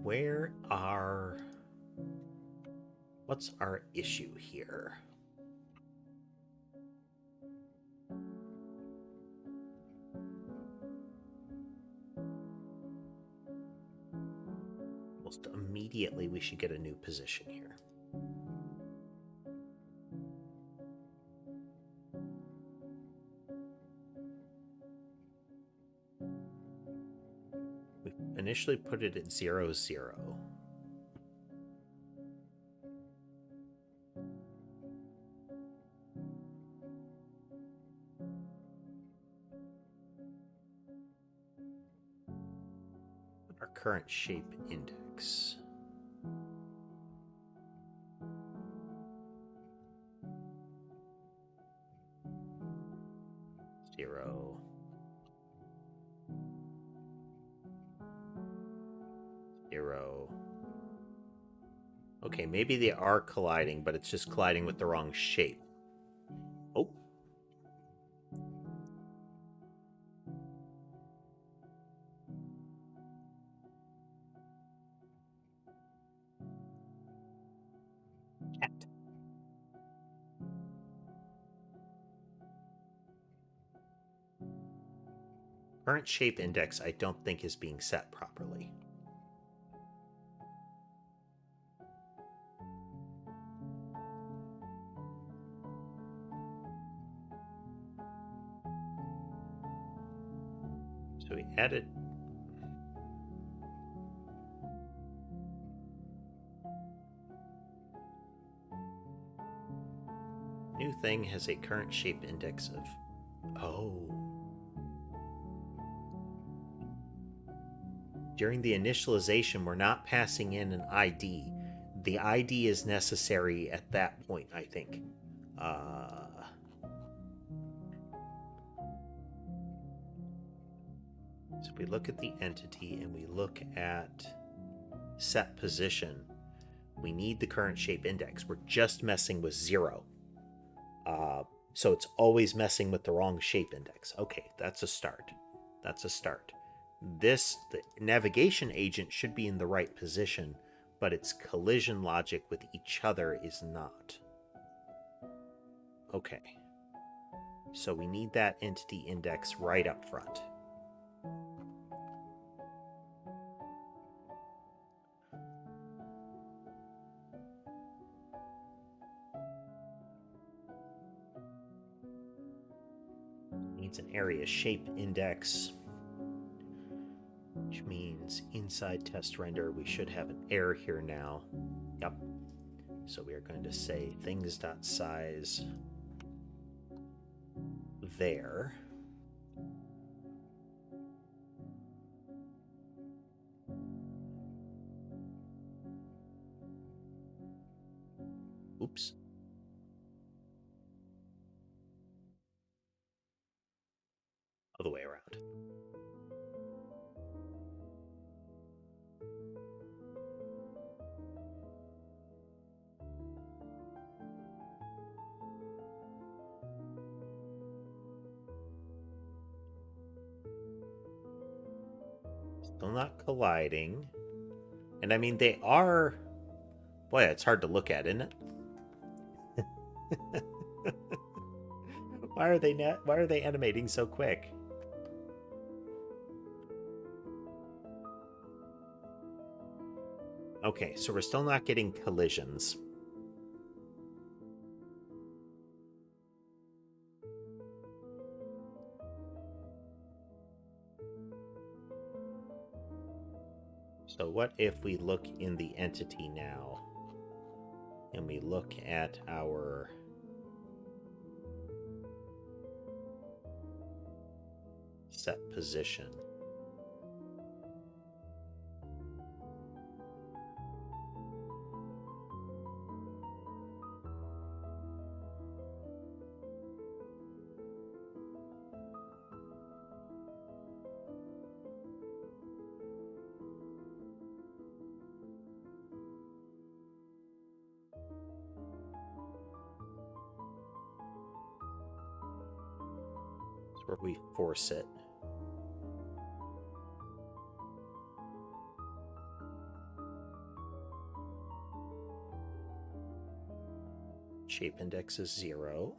what's our issue here? Almost immediately we should get a new position here. We initially put it at 0, 0. Our current shape index. Zero. 0. Okay, maybe they are colliding, but it's just colliding with the wrong shape. Oh. Cat. Current shape index I don't think is being set properly. So we added. New thing has a current shape index of. Oh. During the initialization, we're not passing in an ID. The ID is necessary at that point, I think. So if we look at the entity and we look at set position, we need the current shape index. We're just messing with 0. So it's always messing with the wrong shape index. Okay, that's a start. That's a start. The navigation agent should be in the right position, but its collision logic with each other is not. Okay. So we need that entity index right up front. Needs an area shape index, which means inside test render, we should have an error here now. Yep. So we are going to say things.size there. Oops. Other way around. Still not colliding. And I mean, they are... Boy, it's hard to look at, isn't it? Why are they animating so quick? Okay, so we're still not getting collisions. So what if we look in the entity now and we look at our set position? Where we force it. Shape index is 0.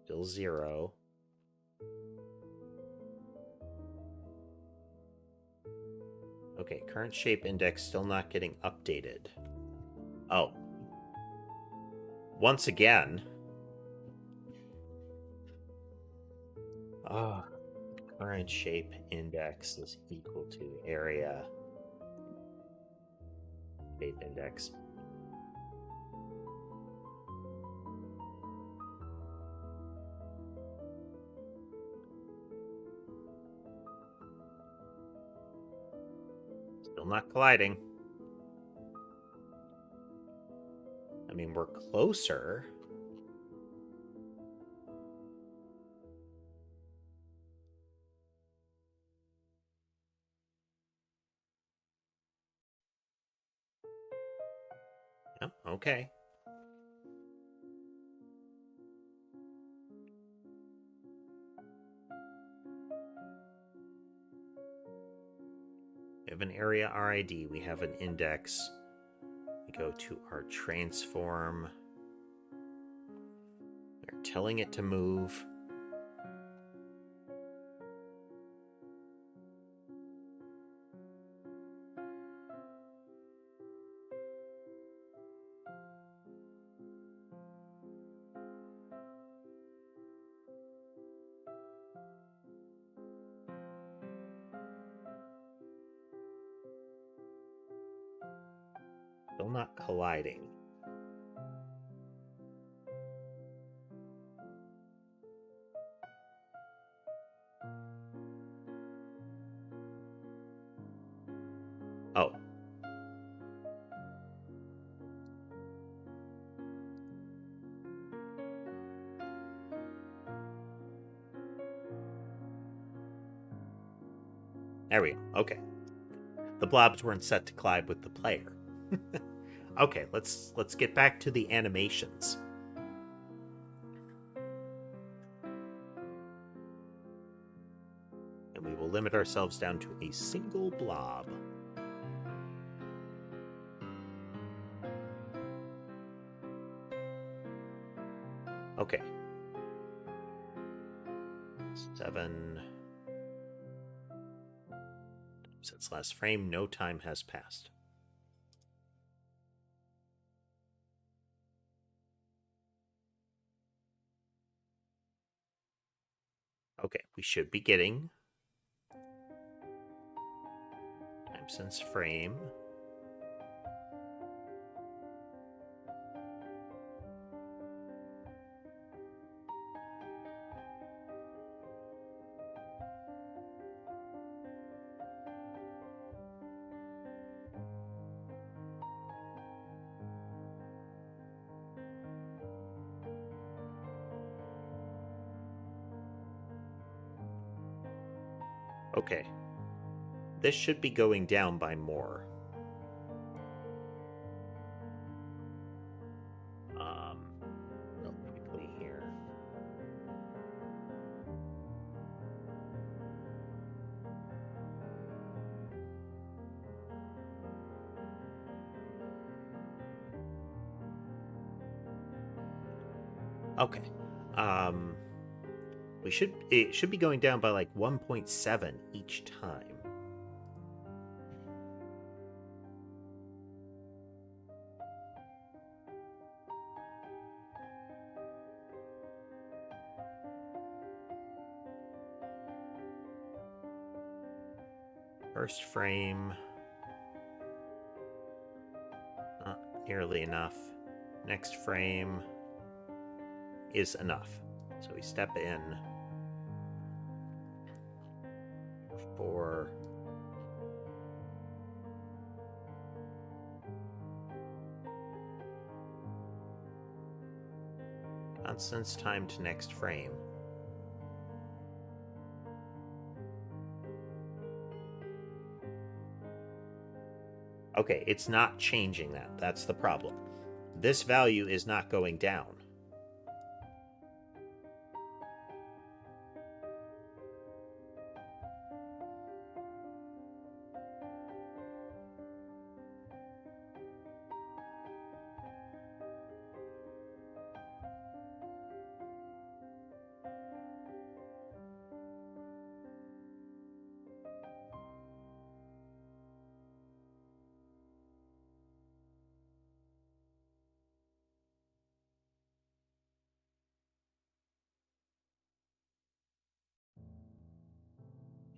Still 0. Okay, current shape index still not getting updated. Oh. Once again. Current shape index is equal to area shape index. Still not colliding. I mean, we're closer. Yep, okay. We have an area RID. We have an index. We go to our transform. We're telling it to move. Still not colliding. There we go. Okay. The blobs weren't set to collide with the player. Okay, let's get back to the animations. And we will limit ourselves down to a single blob. Okay. 7. Since last frame, no time has passed. Okay, we should be getting time since frame. Okay. This should be going down by more. Real quickly here. Okay. It should be going down by like 1.7 each time. First frame, not nearly enough. Next frame is enough. So we step in for constant time to next frame. Okay, it's not changing that. That's the problem. This value is not going down.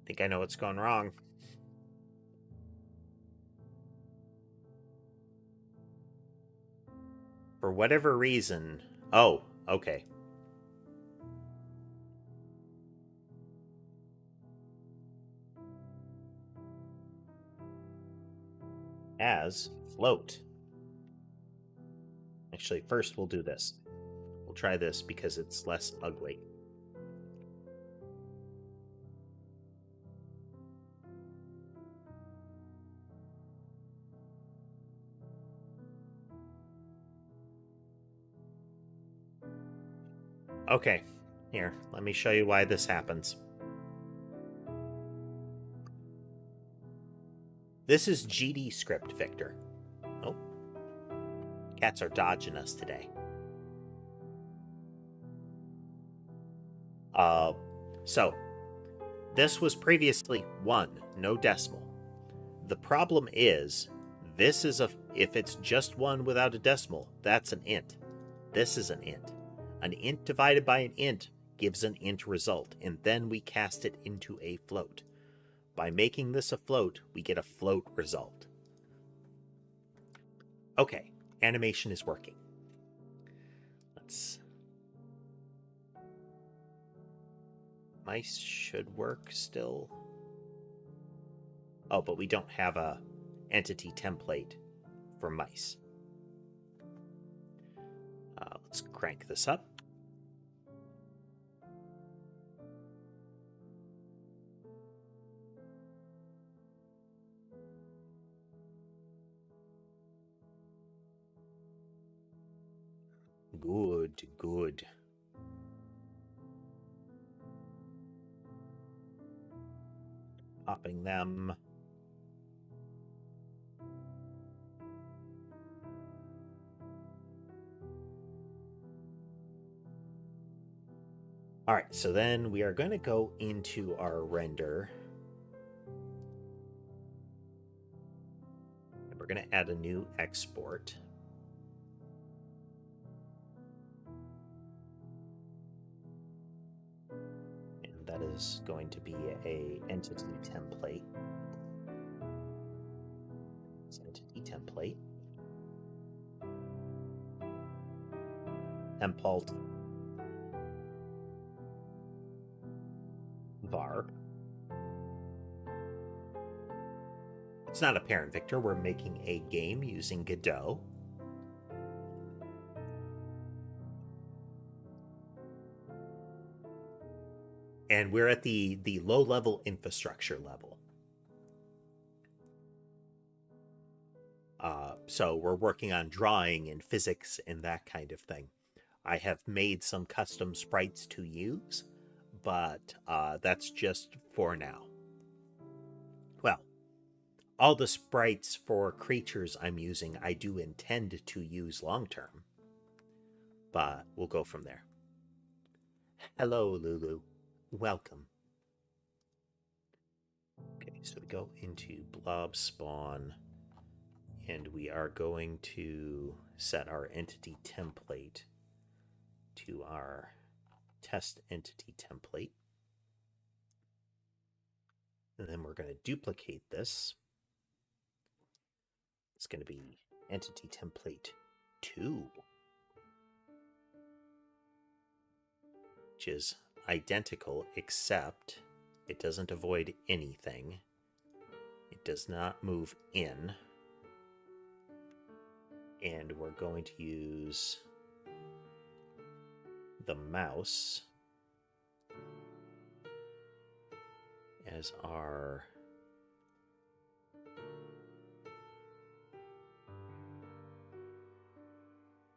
I think I know what's gone wrong. For whatever reason... Oh, okay. As float. Actually, first we'll do this. We'll try this because it's less ugly. Okay, here, let me show you why this happens. This is GD script, Victor. Oh, cats are dodging us today. So, this was previously 1, no decimal. The problem is, this is if it's just 1 without a decimal, that's an int. This is an int. An int divided by an int gives an int result, and then we cast it into a float. By making this a float, we get a float result. Okay, animation is working. Mice should work still. Oh, but we don't have a entity template for mice. Let's crank this up. Good, good. Popping them. All right, so then we are going to go into our render. And we're going to add a new export. And that is going to be a entity template. It's entity template. Template. Var. It's not a parent vector. We're making a game using Godot. And we're at the low-level infrastructure level. So we're working on drawing and physics and that kind of thing. I have made some custom sprites to use, but that's just for now. Well, all the sprites for creatures I'm using, I do intend to use long-term, but we'll go from there. Hello, Lulu. Welcome. Okay, so we go into blob spawn, and we are going to set our entity template to our test entity template. And then we're going to duplicate this. It's going to be entity template 2, which is identical, except it doesn't avoid anything. It does not move in. And we're going to use the mouse as our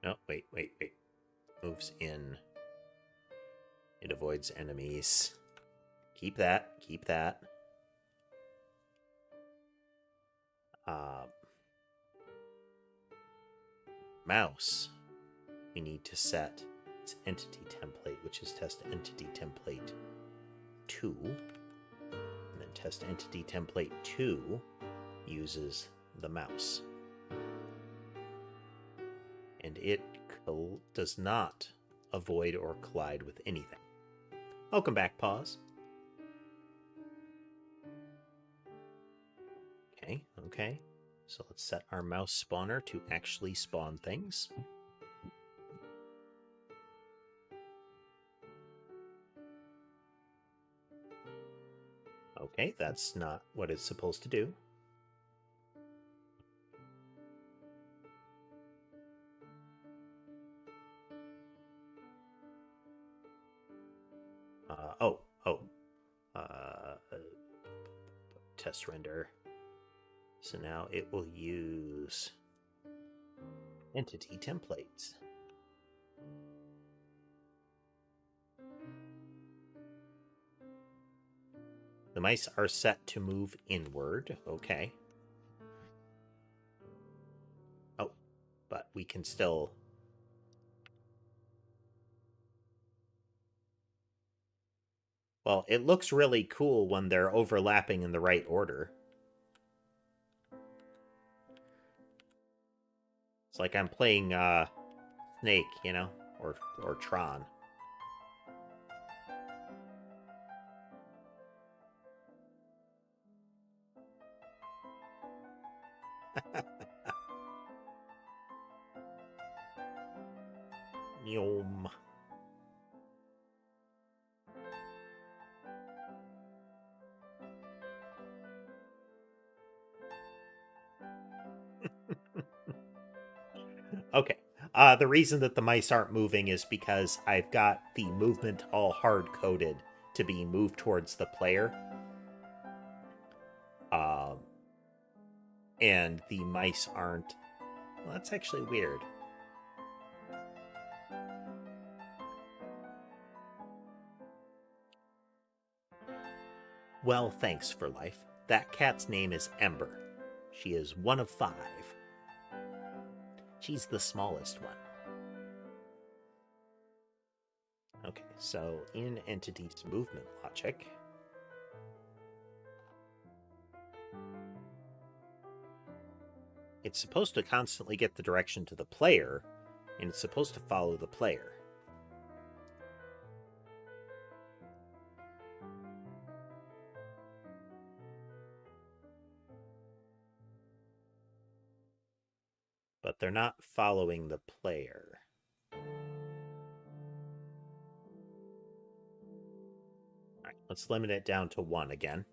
no, wait. Moves in. It avoids enemies. Keep that. Mouse. We need to set its entity template, which is test entity template 2. And then test entity template 2 uses the mouse. And it does not avoid or collide with anything. Welcome back, Pause. Okay. So let's set our mouse spawner to actually spawn things. Okay, that's not what it's supposed to do. Test render. So now it will use entity templates. The mice are set to move inward. Okay. Oh, but we can still... Well, it looks really cool when they're overlapping in the right order. It's like I'm playing Snake, you know, or Tron. Yum. Okay. The reason that the mice aren't moving is because I've got the movement all hard-coded to be moved towards the player. And the mice aren't... Well, that's actually weird. Well, thanks for life. That cat's name is Ember. She is one of 5. She's the smallest one. Okay, so in entity's movement logic, it's supposed to constantly get the direction to the player, and it's supposed to follow the player. But they're not following the player. All right, let's limit it down to 1 again.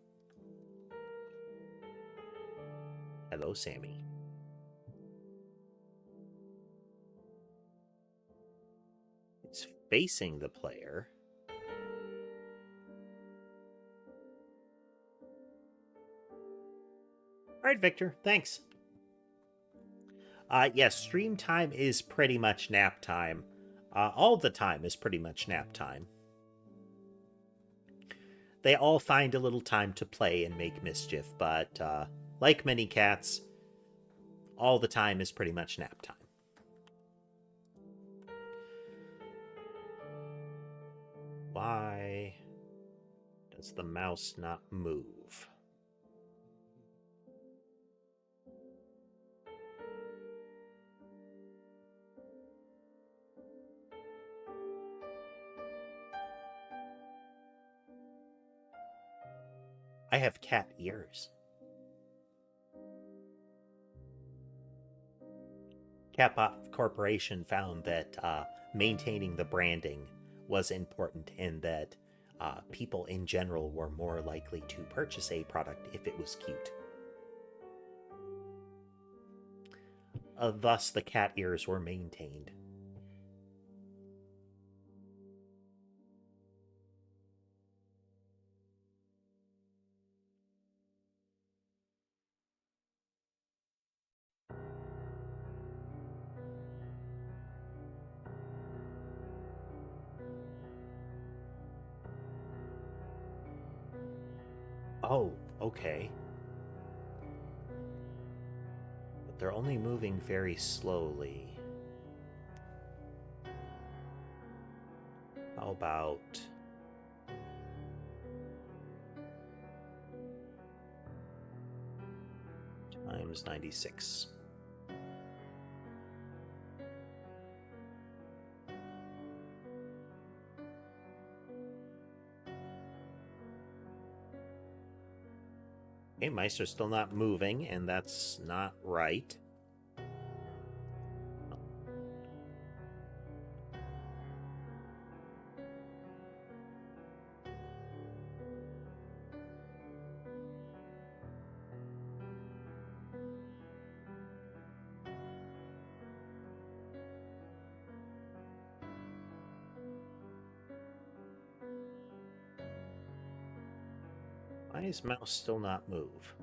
Hello, Sammy. It's facing the player. All right, Victor, thanks. Yes, stream time is pretty much nap time. All the time is pretty much nap time. They all find a little time to play and make mischief, but like many cats, all the time is pretty much nap time. Why does the mouse not move? I have cat ears. Catbot Corporation found that maintaining the branding was important and that people in general were more likely to purchase a product if it was cute. Thus, the cat ears were maintained. Oh, okay. But they're only moving very slowly. How about... times 96. Okay, mice are still not moving, and that's not right. Why is mouse still not move?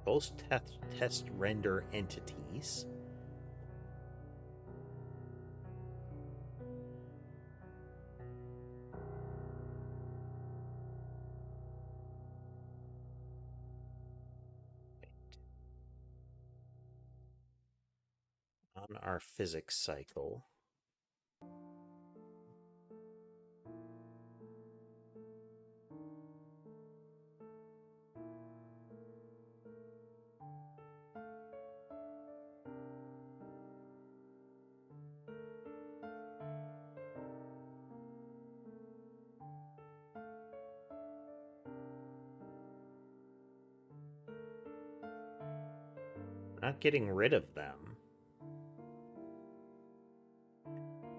Both test render entities. On our physics cycle. Not getting rid of them.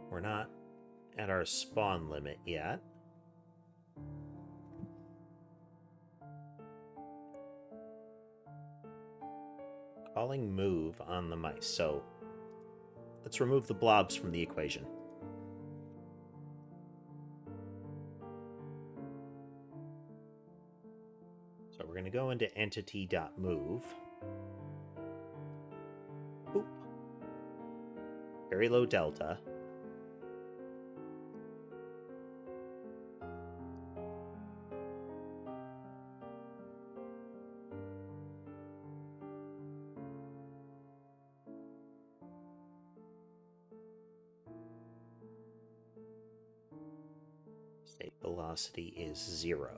We're not at our spawn limit yet. Calling move on the mice. So let's remove the blobs from the equation. So we're going to go into entity.move. very low delta. State velocity is 0.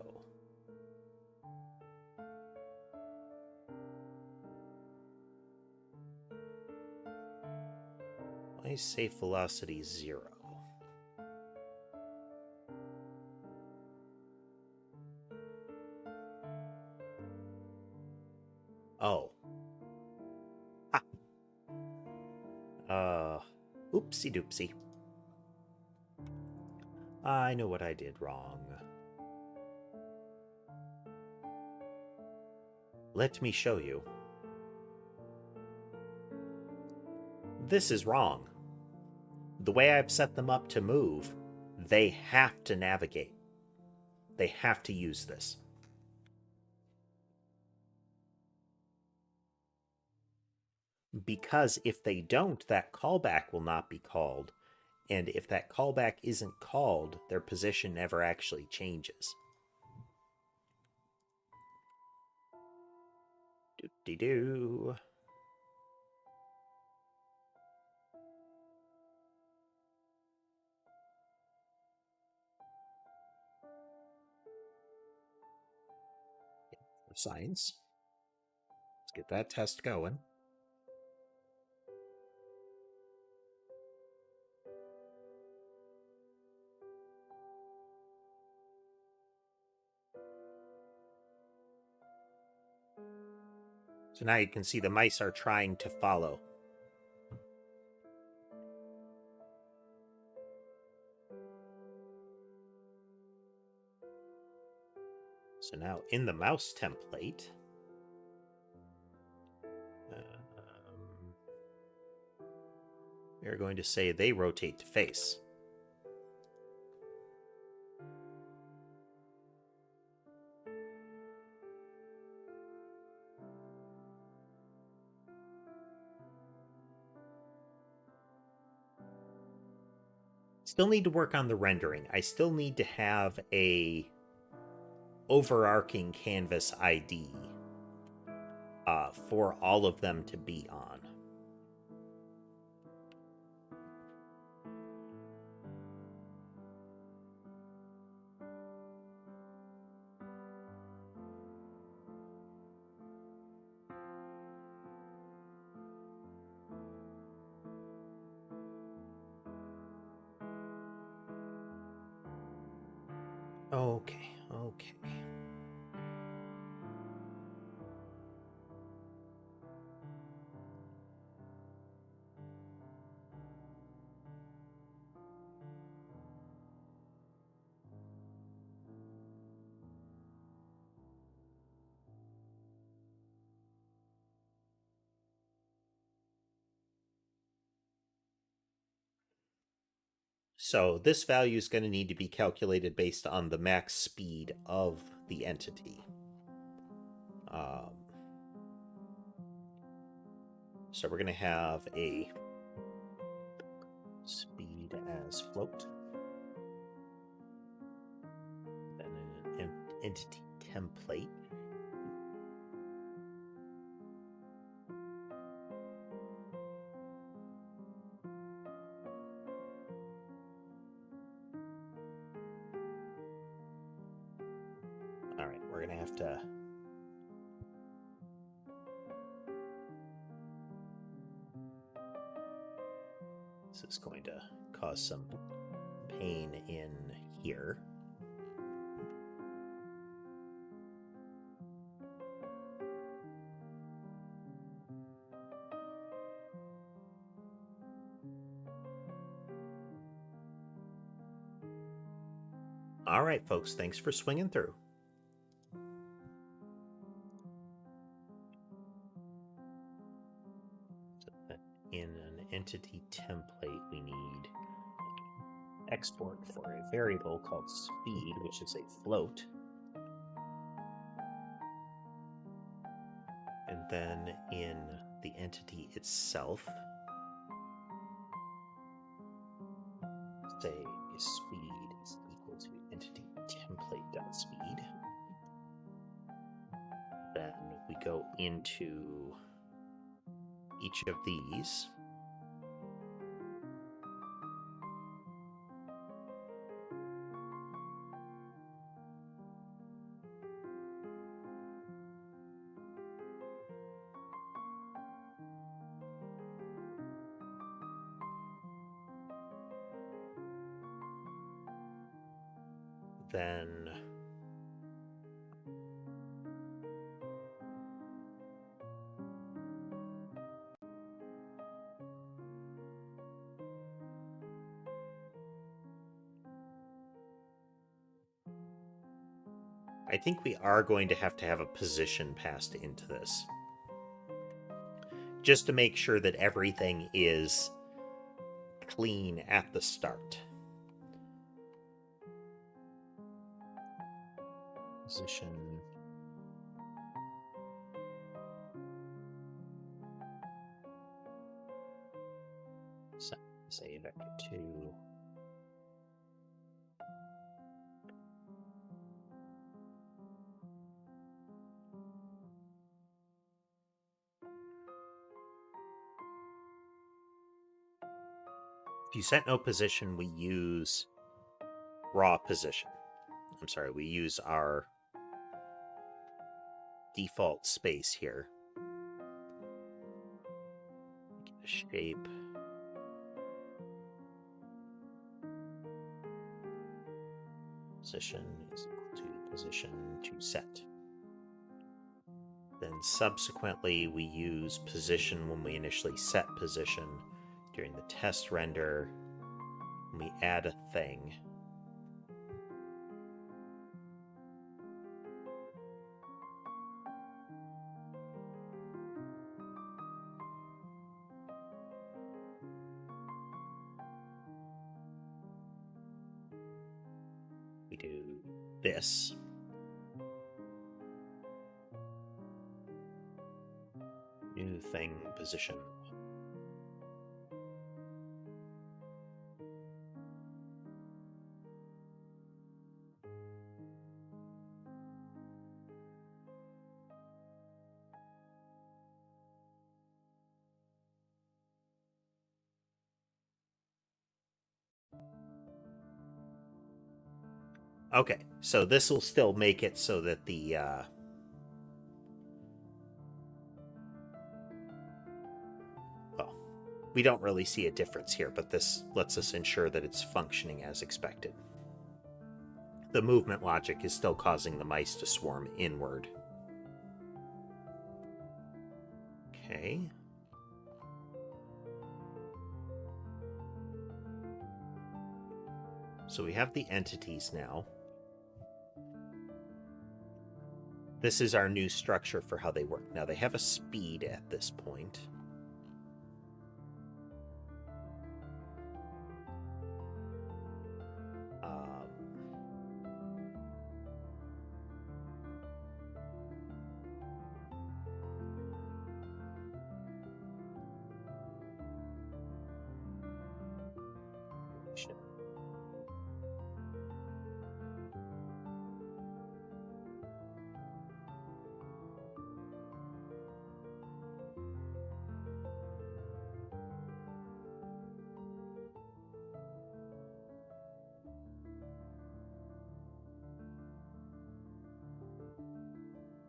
Why is safe velocity 0? Oh. Ah. Oopsie doopsie. I know what I did wrong. Let me show you. This is wrong. The way I've set them up to move, they have to navigate. They have to use this. Because if they don't, that callback will not be called. And if that callback isn't called, their position never actually changes. Doop-de-doo. For science. Let's get that test going. So now you can see the mice are trying to follow. So now in the mouse template, we're going to say they rotate to face. Still need to work on the rendering. I still need to have a overarching canvas ID for all of them to be on. Okay. So this value is going to need to be calculated based on the max speed of the entity. So we're going to have a speed as float, then an entity template. All right, we're going to have to this is going to cause some pain in here. All right, folks, thanks for swinging through. In an entity template, we need export for a variable called speed, which is a float. And then in the entity itself, speed is equal to entity template.speed. Then we go into each of these. Then I think we are going to have a position passed into this, just to make sure that everything is clean at the start. Position. Say vector 2. If you set no position, we use raw position. I'm sorry, we use our default space here. Get a shape. Position is equal to position to set. Then subsequently we use position when we initially set position. During the test render, when we add a thing. We do this. New thing position. Okay, so this will still make it so that the well, we don't really see a difference here, but this lets us ensure that it's functioning as expected. The movement logic is still causing the mice to swarm inward. Okay. So we have the entities now. This is our new structure for how they work. Now they have a speed at this point.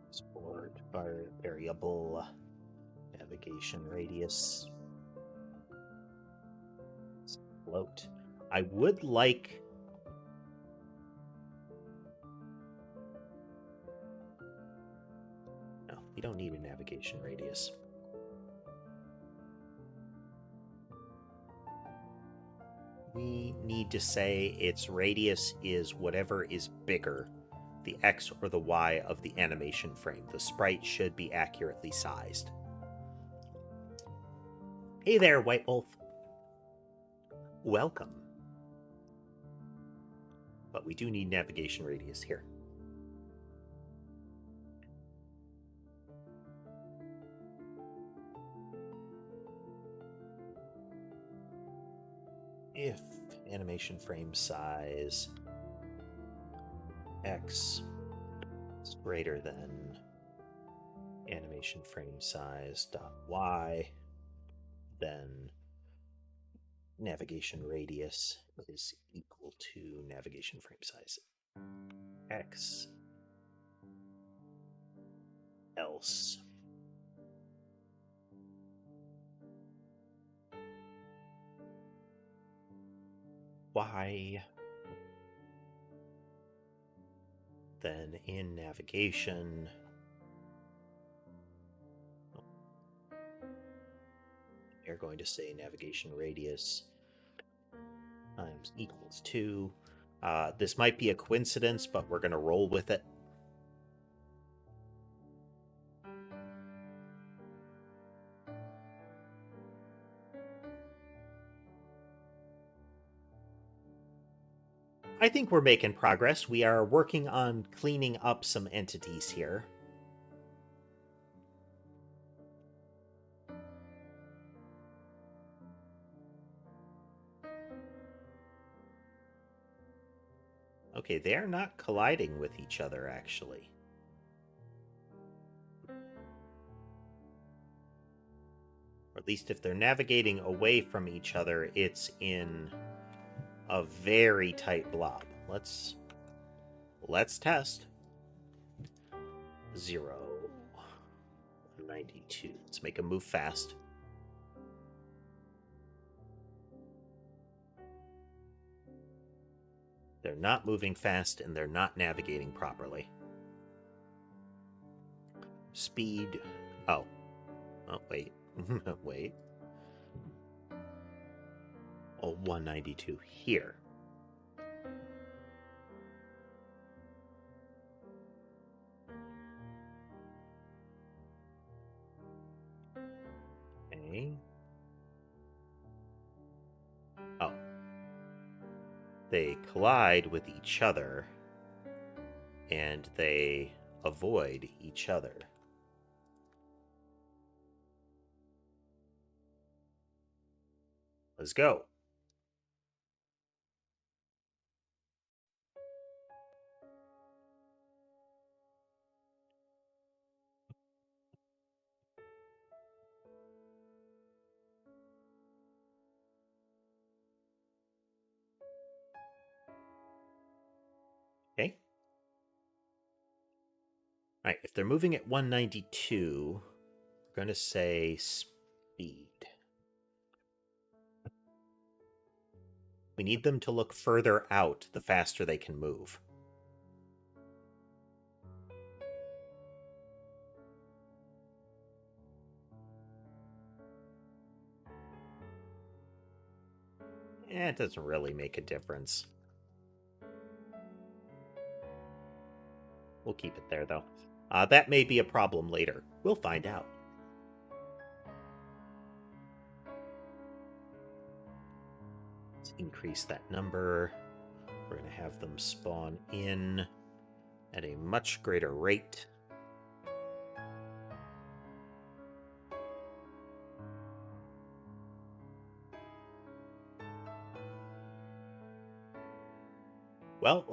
Export variable navigation radius. Float. I would like no, we don't need a navigation radius. We need to say its radius is whatever is bigger, the X or the Y of the animation frame. The sprite should be accurately sized. Hey there, White Wolf. Welcome. But we do need navigation radius here. If animation animation frame size X is greater than animation frame size dot Y, then navigation radius is equal to navigation frame size X, else Y, then in navigation you're going to say navigation radius times equals 2. This might be a coincidence, but we're going to roll with it. I think we're making progress. We are working on cleaning up some entities here. Okay, they're not colliding with each other, actually. Or at least if they're navigating away from each other, it's in a very tight blob. Let's test. 0, 92. Let's make them move fast. They're not moving fast, and they're not navigating properly. Speed. Oh, wait. Wait. Oh, 192 here. Okay. Oh. They collide with each other, and they avoid each other. Let's go. Okay. All right, if they're moving at 192, we're going to say speed. We need them to look further out the faster they can move. It doesn't really make a difference. We'll keep it there, though. That may be a problem later. We'll find out. Let's increase that number. We're going to have them spawn in at a much greater rate. Well,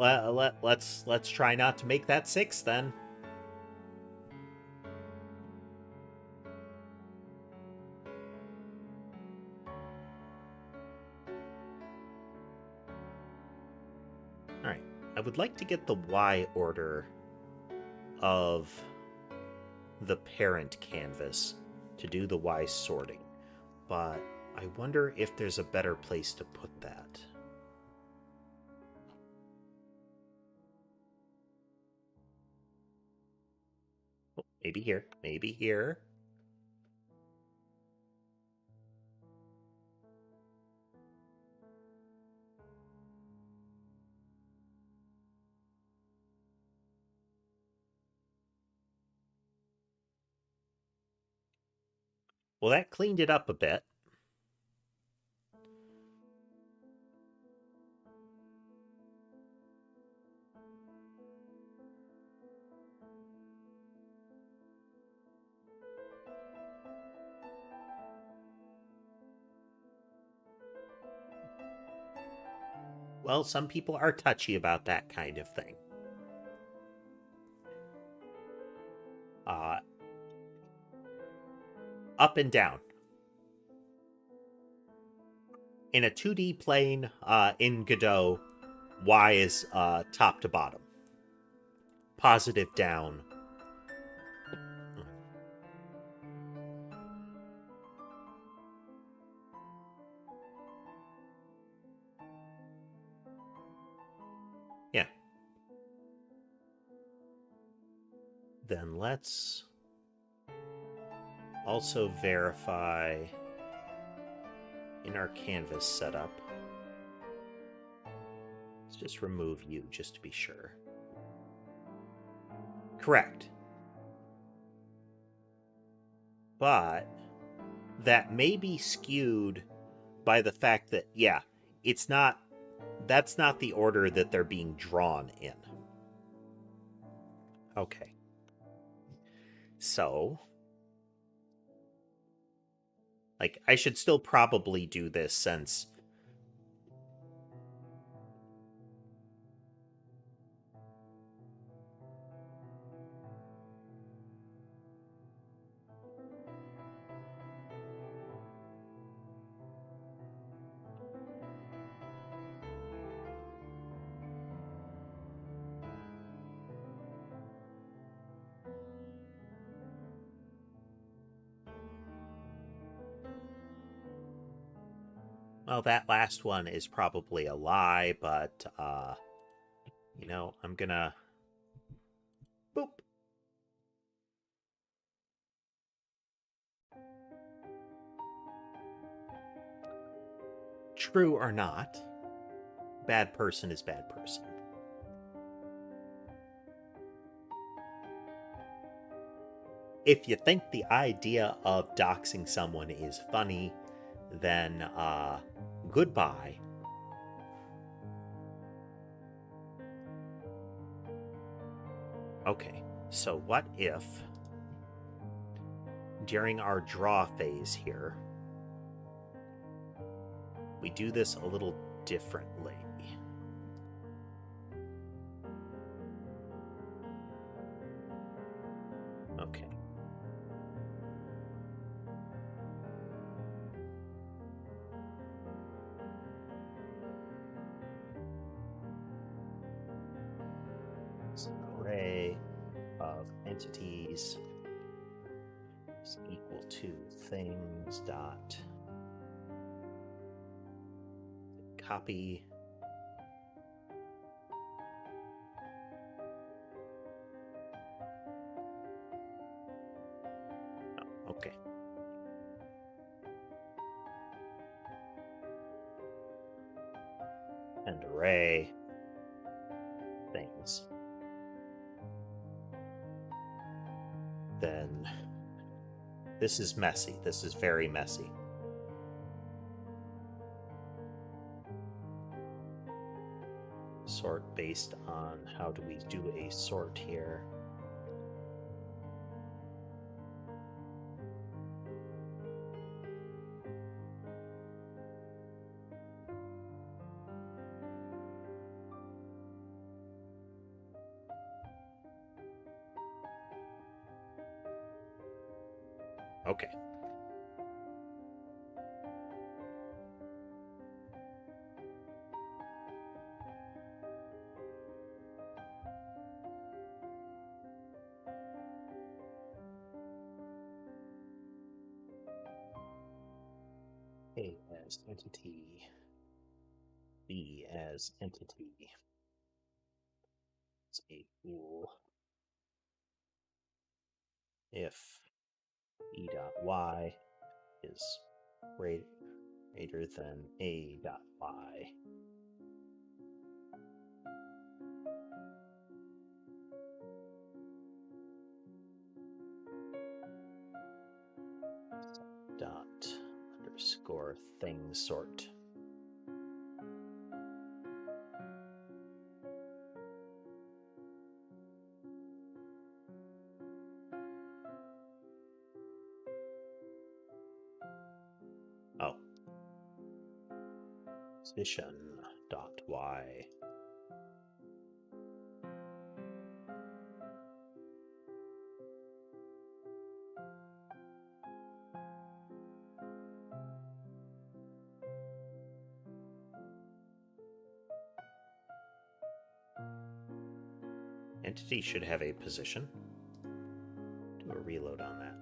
let's try not to make that 6 then. All right, I would like to get the Y order of the parent canvas to do the Y sorting, but I wonder if there's a better place to put that. Oh, maybe here, maybe here. Well, that cleaned it up a bit. Well, some people are touchy about that kind of thing. Up and down. In a 2D plane in Godot, Y is top to bottom. Positive down. Yeah. Then let's also verify in our canvas setup. Let's just remove you just to be sure. Correct. But that may be skewed by the fact that, yeah, that's not the order that they're being drawn in. Okay. So, like, I should still probably do this since... Well, that last one is probably a lie, but, you know, I'm gonna... Boop. True or not, bad person is bad person. If you think the idea of doxing someone is funny, then goodbye. Okay, so what if during our draw phase here we do this a little differently? Okay. So an array of entities is equal to things dot copy okay. And array things. Then this is messy. This is very messy. Sort based on how do we do a sort here? Okay. A as entity, B as entity. It's a bool if E dot Y is greater than A dot Y. Dot underscore thing sort. Oh. Position dot Y. Entity should have a position. Do a reload on that.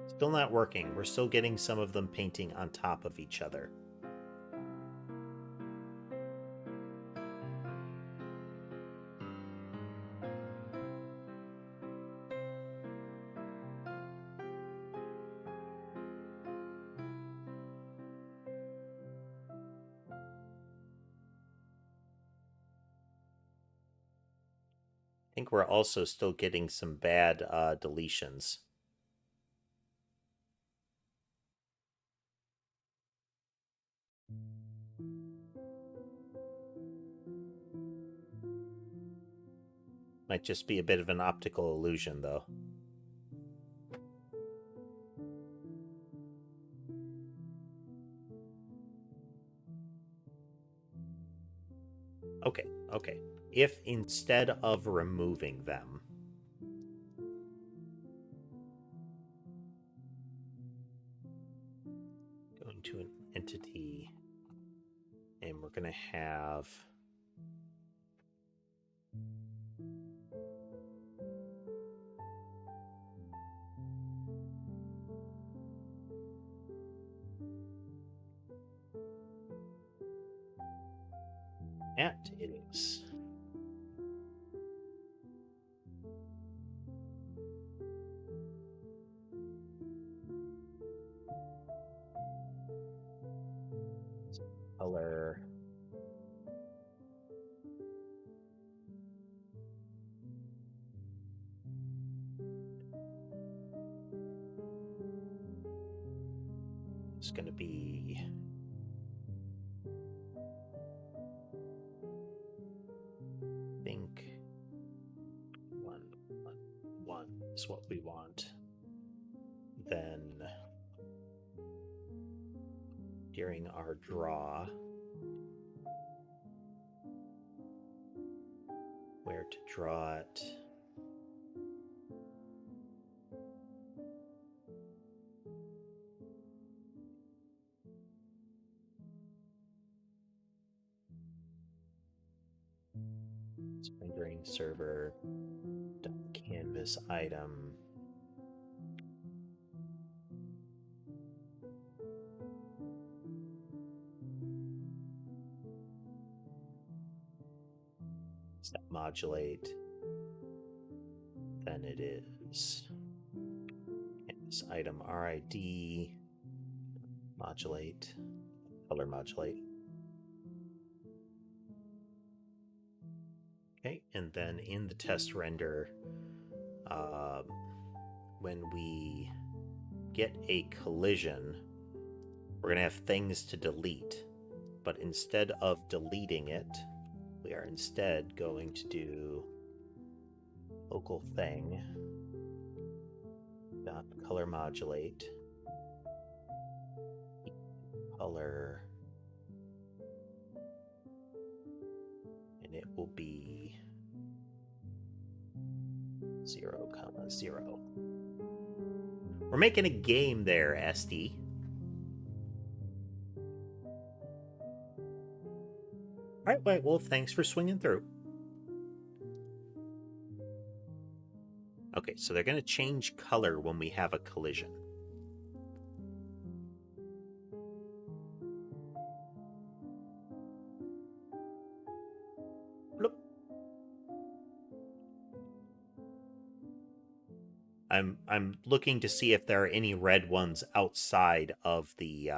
Still not working. We're still getting some of them painting on top of each other. I think we're also still getting some bad deletions. Might just be a bit of an optical illusion, though. Okay. If instead of removing them, go into an entity, and we're going to have it is. Color. It's going to be one is what we want. Then during our draw, where to draw it. Rendering server canvas item. Step modulate. Then it is canvas item RID modulate, color modulate. Okay, and then in the test render, when we get a collision, we're going to have things to delete. But instead of deleting it, we are instead going to do local thing dot color modulate color, and it will be 0, 0. We're making a game there, SD. All right, well, thanks for swinging through. Okay, so they're going to change color when we have a collision. Bloop. I'm looking to see if there are any red ones outside of the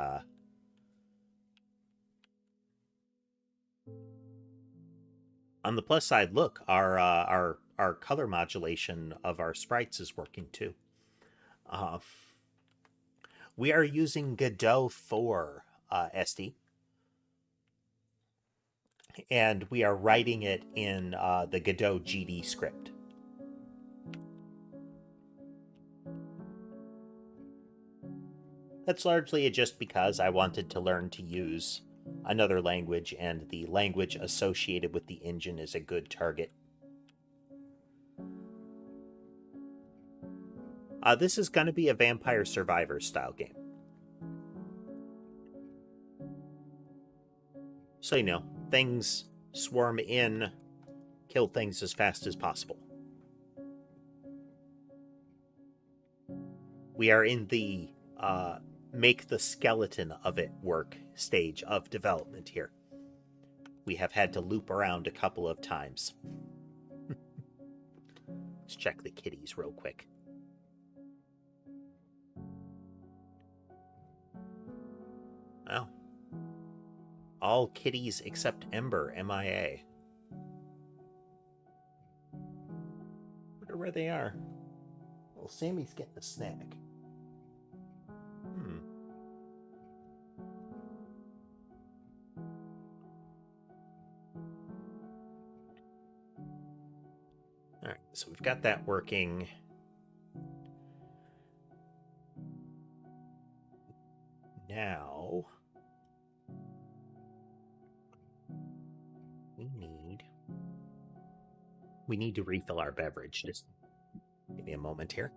on the plus side, look, our color modulation of our sprites is working too. We are using Godot for SD, and we are writing it in the Godot GD script. That's largely just because I wanted to learn to use another language, and the language associated with the engine is a good target. This is going to be a Vampire Survivor style game. So, you know, things swarm in, kill things as fast as possible. We are in the make the skeleton of it work stage of development here. We have had to loop around a couple of times. Let's check the kitties real quick. Well, all kitties except Ember, MIA. Wonder where they are. Well, Sammy's getting a snack. All right, so we've got that working. Now we need to refill our beverage. Just give me a moment here.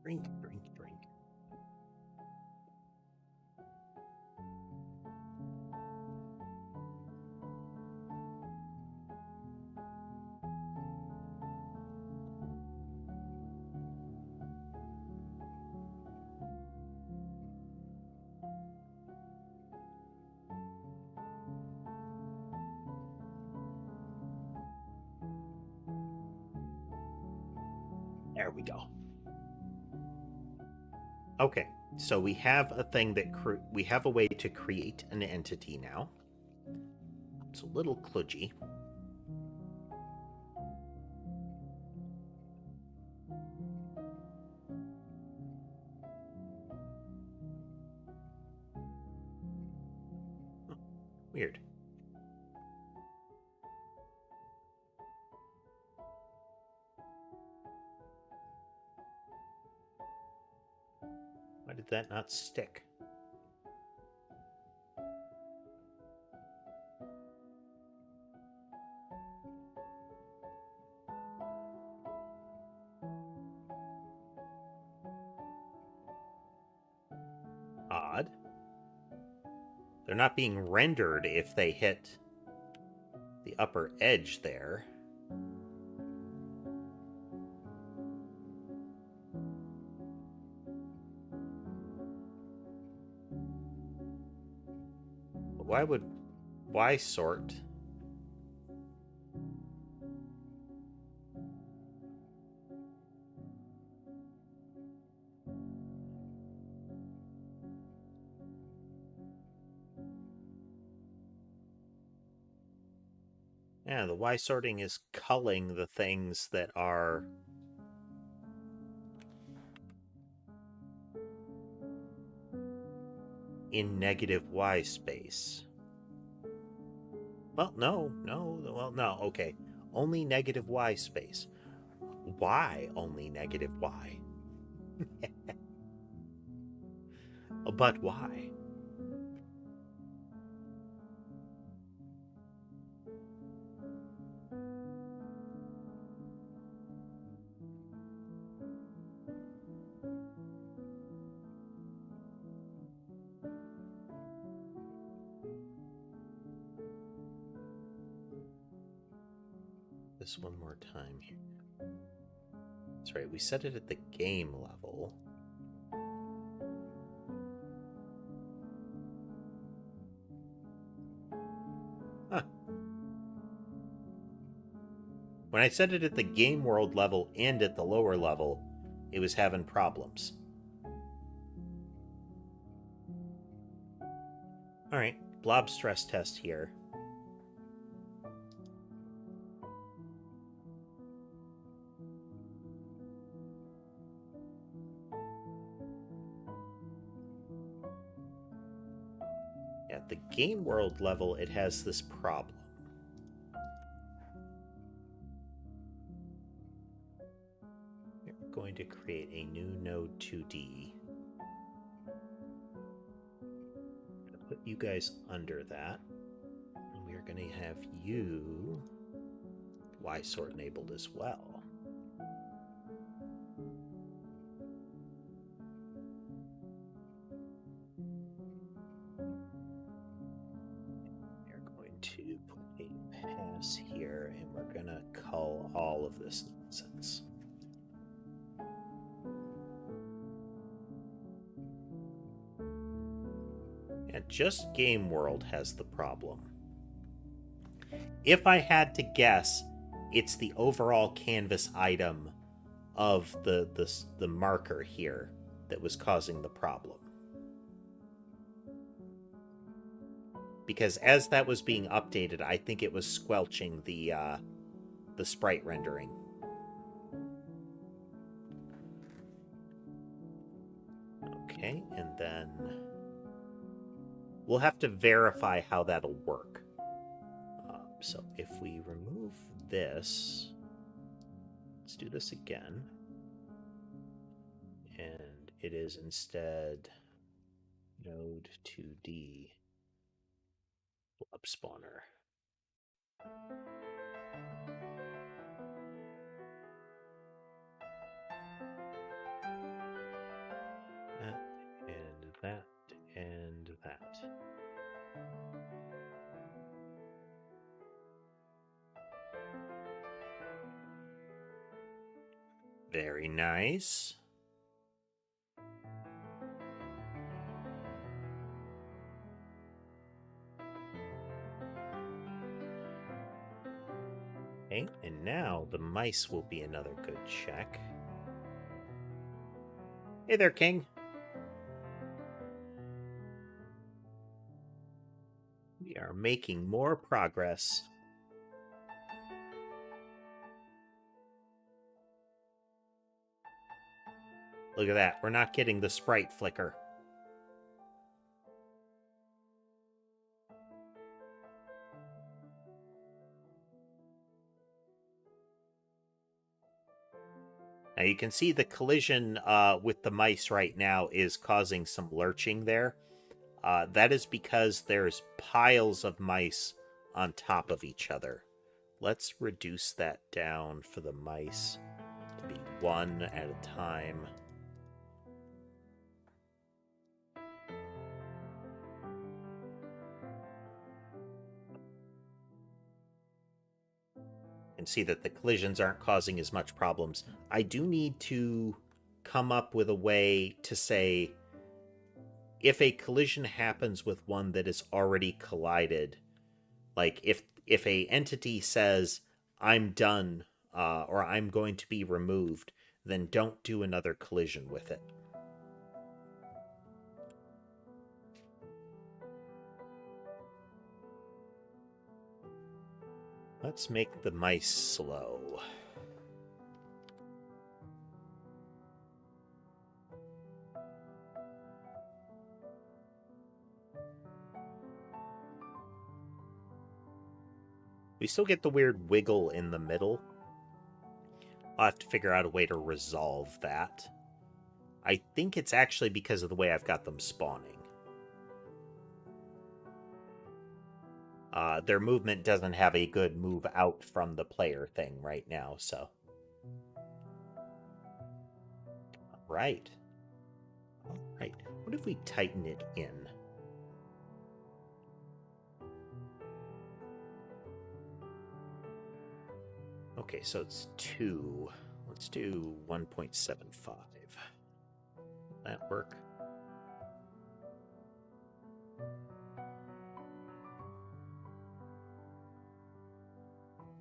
Drink, drink, drink. There we go. Okay, so we have a thing that we have a way to create an entity now. It's a little kludgy. Weird. Why did that not stick? Odd. They're not being rendered if they hit the upper edge there. But why sort? Yeah, the Y sorting is culling the things that are in negative Y space. Well, no, okay. Only negative Y space. Why only negative Y? But why? This one more time here. That's right, we set it at the game level. Huh. When I set it at the game world level and at the lower level, it was having problems. Alright, blob stress test here. At the game world level, it has this problem. We're going to create a new node 2D. Put you guys under that. And we're going to have you Y-sort enabled as well. We're going to put a pass here, and we're going to cull all of this nonsense. And just Game World has the problem. If I had to guess, it's the overall canvas item of the marker here that was causing the problem. Because as that was being updated, I think it was squelching the sprite rendering. Okay, and then we'll have to verify how that'll work. So if we remove this, let's do this again. And it is instead node 2D blob spawner. That and that and that. Very nice. Okay, and now the mice will be another good check. Hey there, King. We are making more progress. Look at that. We're not getting the sprite flicker. Now you can see the collision with the mice right now is causing some lurching there. That is because there's piles of mice on top of each other. Let's reduce that down for the mice to be one at a time. And see that the collisions aren't causing as much problems. I do need to come up with a way to say, if a collision happens with one that is already collided, like if a entity says, I'm done, or I'm going to be removed, then don't do another collision with it. Let's make the mice slow. We still get the weird wiggle in the middle. I'll have to figure out a way to resolve that. I think it's actually because of the way I've got them spawning. Their movement doesn't have a good move out from the player thing right now, so. Right. All right. What if we tighten it in? Okay, so it's 2. Let's do 1.75. Will that work?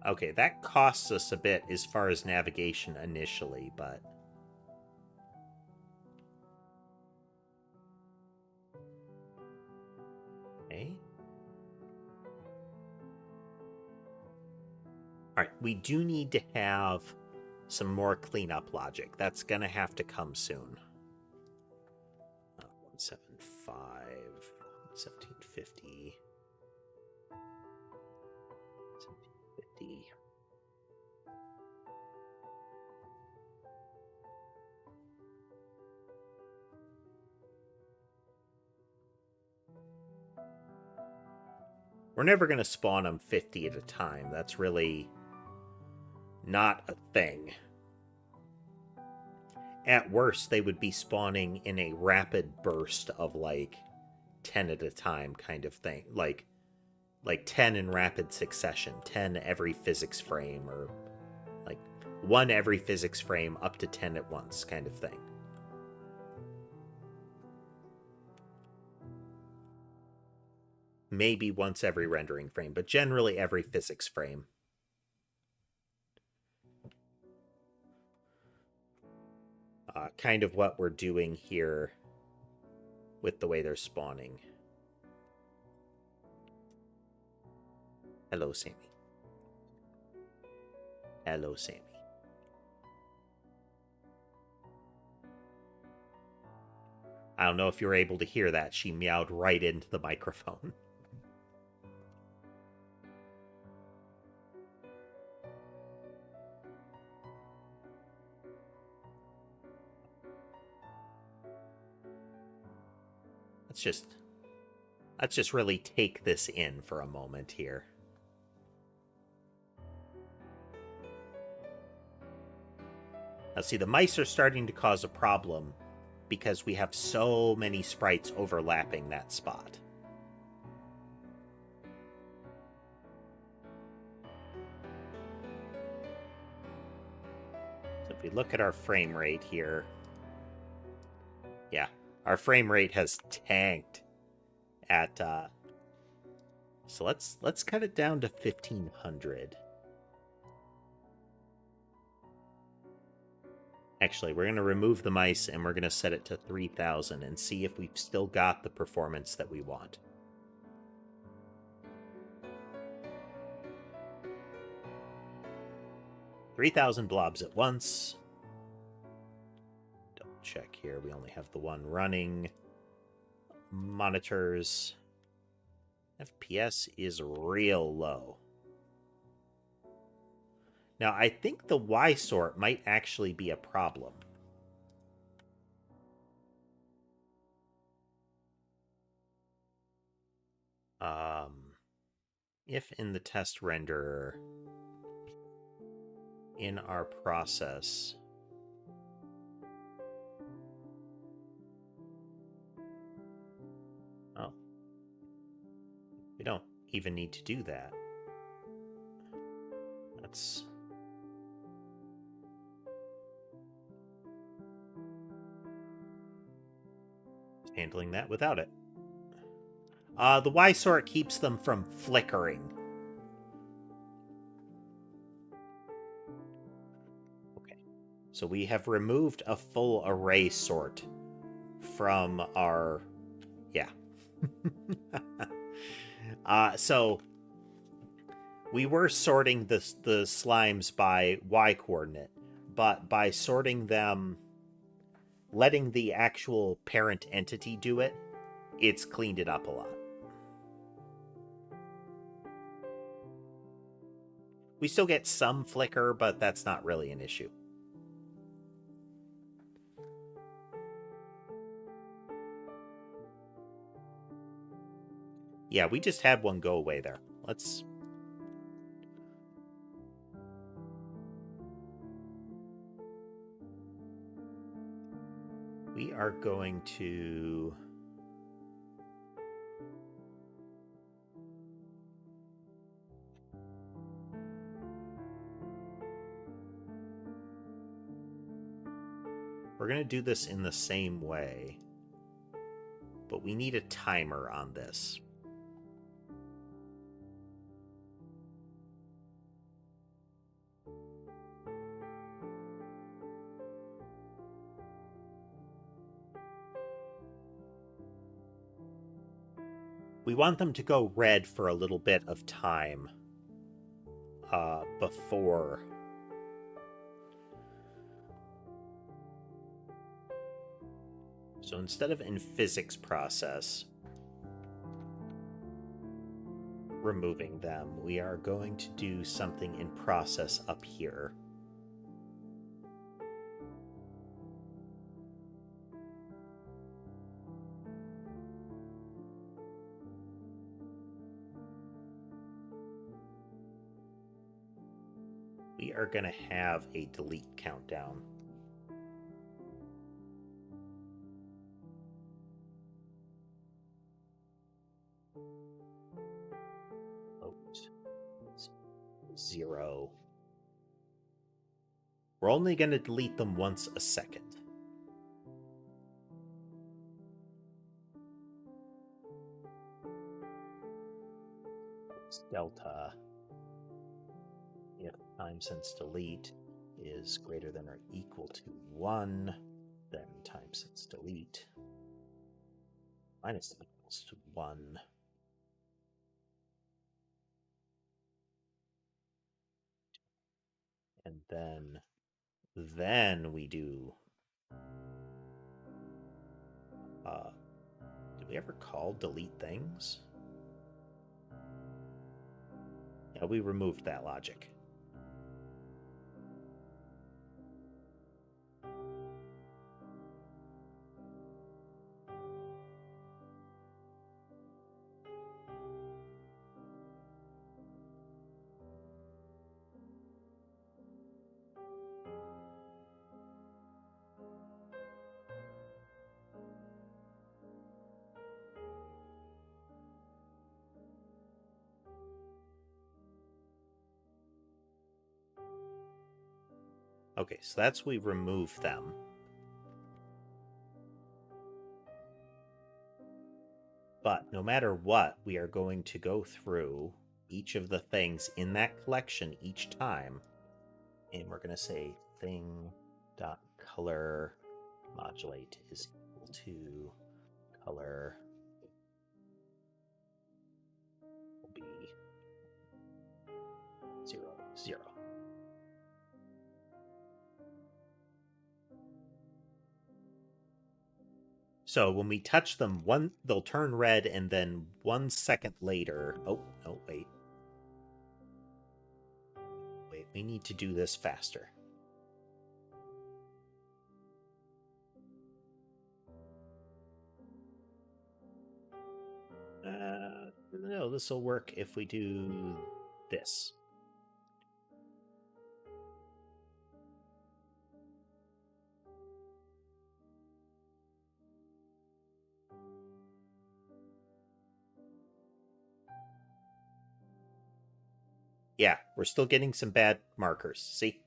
Okay, that costs us a bit as far as navigation initially, but... Okay. Alright, we do need to have some more cleanup logic. That's going to have to come soon. 175. 1750. 1750. We're never going to spawn them 50 at a time. That's really not a thing. At worst, they would be spawning in a rapid burst of like 10 at a time kind of thing. Like 10 in rapid succession, 10 every physics frame, or like 1 every physics frame up to 10 at once kind of thing. Maybe once every rendering frame, but generally every physics frame. Kind of what we're doing here with the way they're spawning. Hello, Sammy. Hello, Sammy. I don't know if you're able to hear that. She meowed right into the microphone. Let's just really take this in for a moment here. Now see, the mice are starting to cause a problem because we have so many sprites overlapping that spot. So if we look at our frame rate here, yeah, our frame rate has tanked at so let's cut it down to 1500. Actually, we're going to remove the mice and we're going to set it to 3000 and see if we've still got the performance that we want. $3,000 blobs at once. Double check here. We only have the one running. Monitors. FPS is real low. Now, I think the Y sort might actually be a problem. If in the test renderer, in our process, oh, we don't even need to do that. That's handling that without it. The Y sort keeps them from flickering. Okay. So we have removed a full array sort from our... Yeah. So we were sorting the slimes by Y coordinate, but by sorting them, letting the actual parent entity do it, it's cleaned it up a lot. We still get some flicker, but that's not really an issue. Yeah, we just had one go away there. Let's... We are going to... We're going to do this in the same way, but we need a timer on this. We want them to go red for a little bit of time before... So instead of in physics process, removing them. We are going to do something in process up here. We are going to have a delete countdown. Vote 0. We're only going to delete them once a second. It's delta. If time since delete is greater than or equal to 1, then time since delete minus equals to 1. And then we do, did we ever call delete things? Yeah, we removed that logic. Okay, so that's we remove them. But no matter what, we are going to go through each of the things in that collection each time. And we're going to say thing.color modulate is equal to color will be 0, 0. So when we touch them, they'll turn red, and then 1 second later... Oh, no, wait. Wait, we need to do this faster. No, this will work if we do this. Yeah, we're still getting some bad markers. See?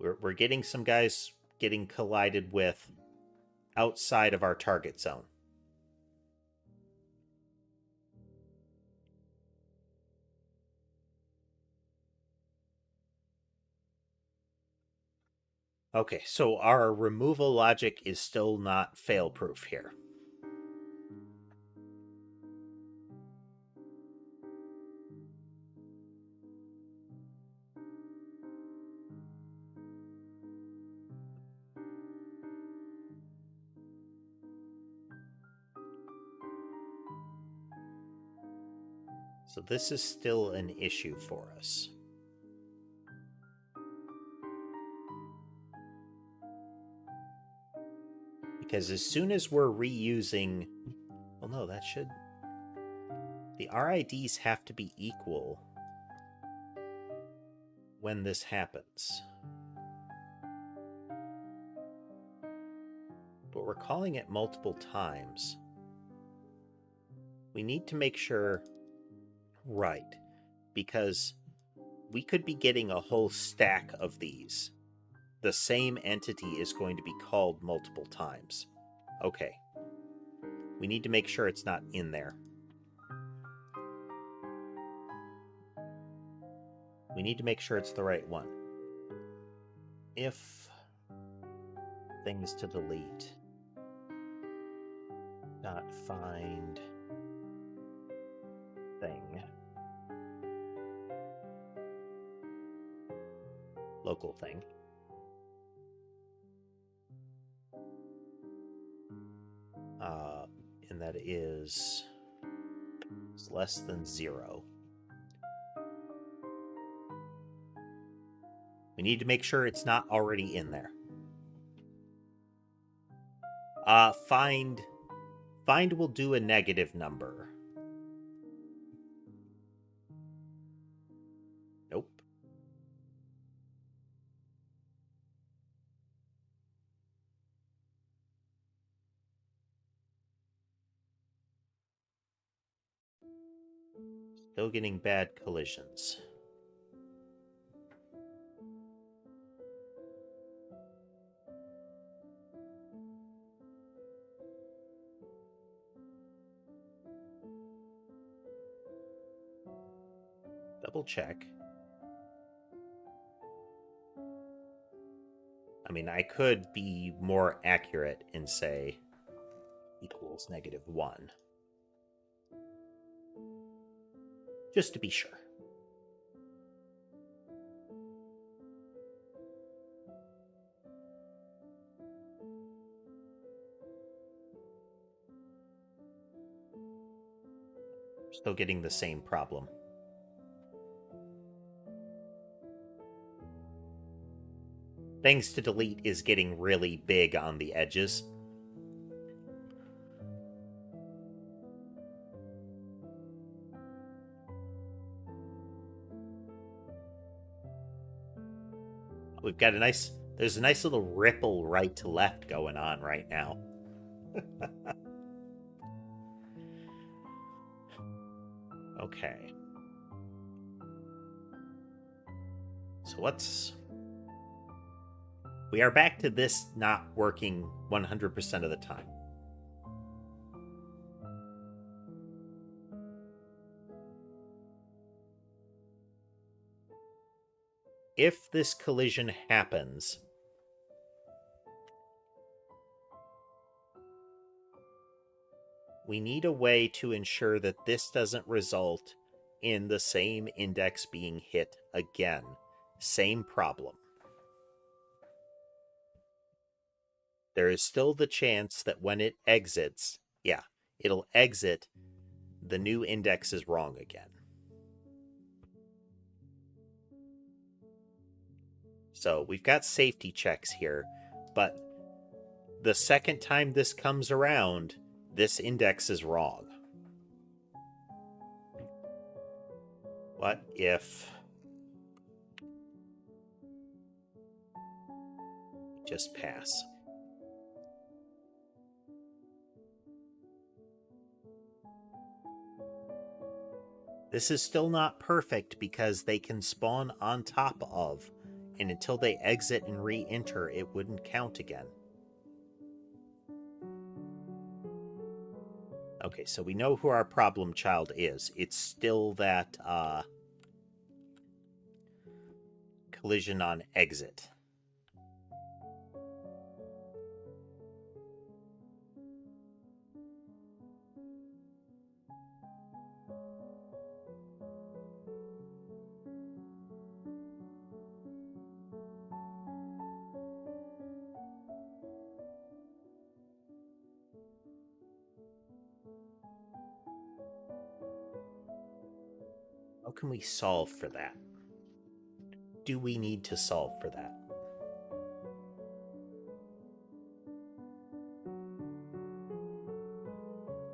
We're getting some guys getting collided with outside of our target zone. Okay, so our removal logic is still not fail-proof here. So this is still an issue for us. Because as soon as we're reusing... Well, no, that should... The RIDs have to be equal when this happens. But we're calling it multiple times. We need to make sure... Right. Because we could be getting a whole stack of these. The same entity is going to be called multiple times. Okay. We need to make sure it's not in there. We need to make sure it's the right one. If things to delete dot find thing local thing and that is less than 0. We need to make sure it's not already in there. Find will do a negative number. Nope. Still getting bad collisions. Double check. I mean, I could be more accurate and say equals -1. Just to be sure. Still getting the same problem. Things to delete is getting really big on the edges. We've got there's a nice little ripple right to left going on right now. Okay. So we are back to this not working 100% of the time. If this collision happens, we need a way to ensure that this doesn't result in the same index being hit again. Same problem. There is still the chance that when it exits, it'll exit, the new index is wrong again. So we've got safety checks here, but the second time this comes around, this index is wrong. What if just pass? This is still not perfect because they can spawn on top of, and until they exit and re-enter, it wouldn't count again. Okay, so we know who our problem child is. It's still that collision on exit. How can we solve for that? Do we need to solve for that?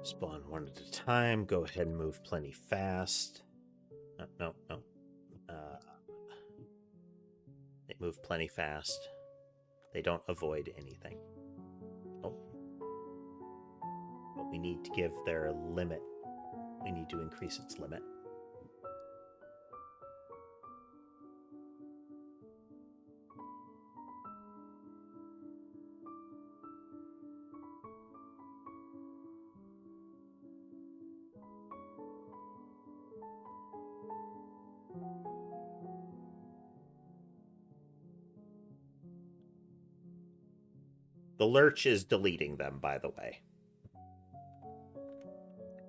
Spawn one at a time. Go ahead and move plenty fast. No. They move plenty fast. They don't avoid anything. Oh. But we need to give their limit. We need to increase its limit. The lurch is deleting them, by the way.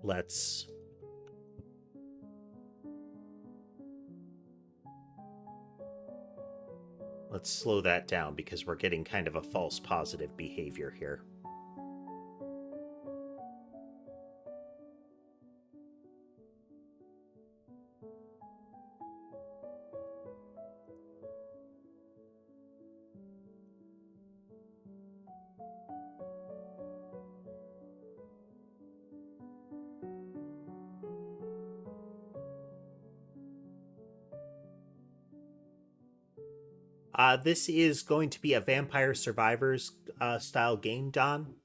Let's slow that down because we're getting kind of a false positive behavior here. This is going to be a Vampire Survivors style game, Don.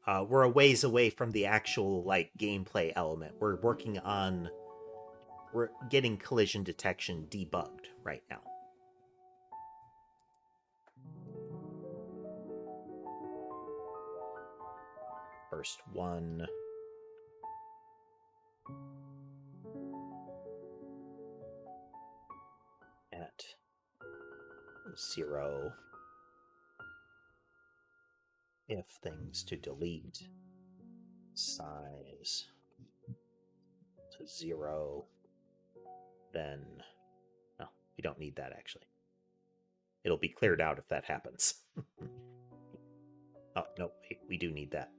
We're a ways away from the actual like gameplay element. We're getting collision detection debugged right now. First one. At 0. If things to delete. Size to 0. Then, no, we don't need that actually. It'll be cleared out if that happens. Oh, no, wait, we do need that.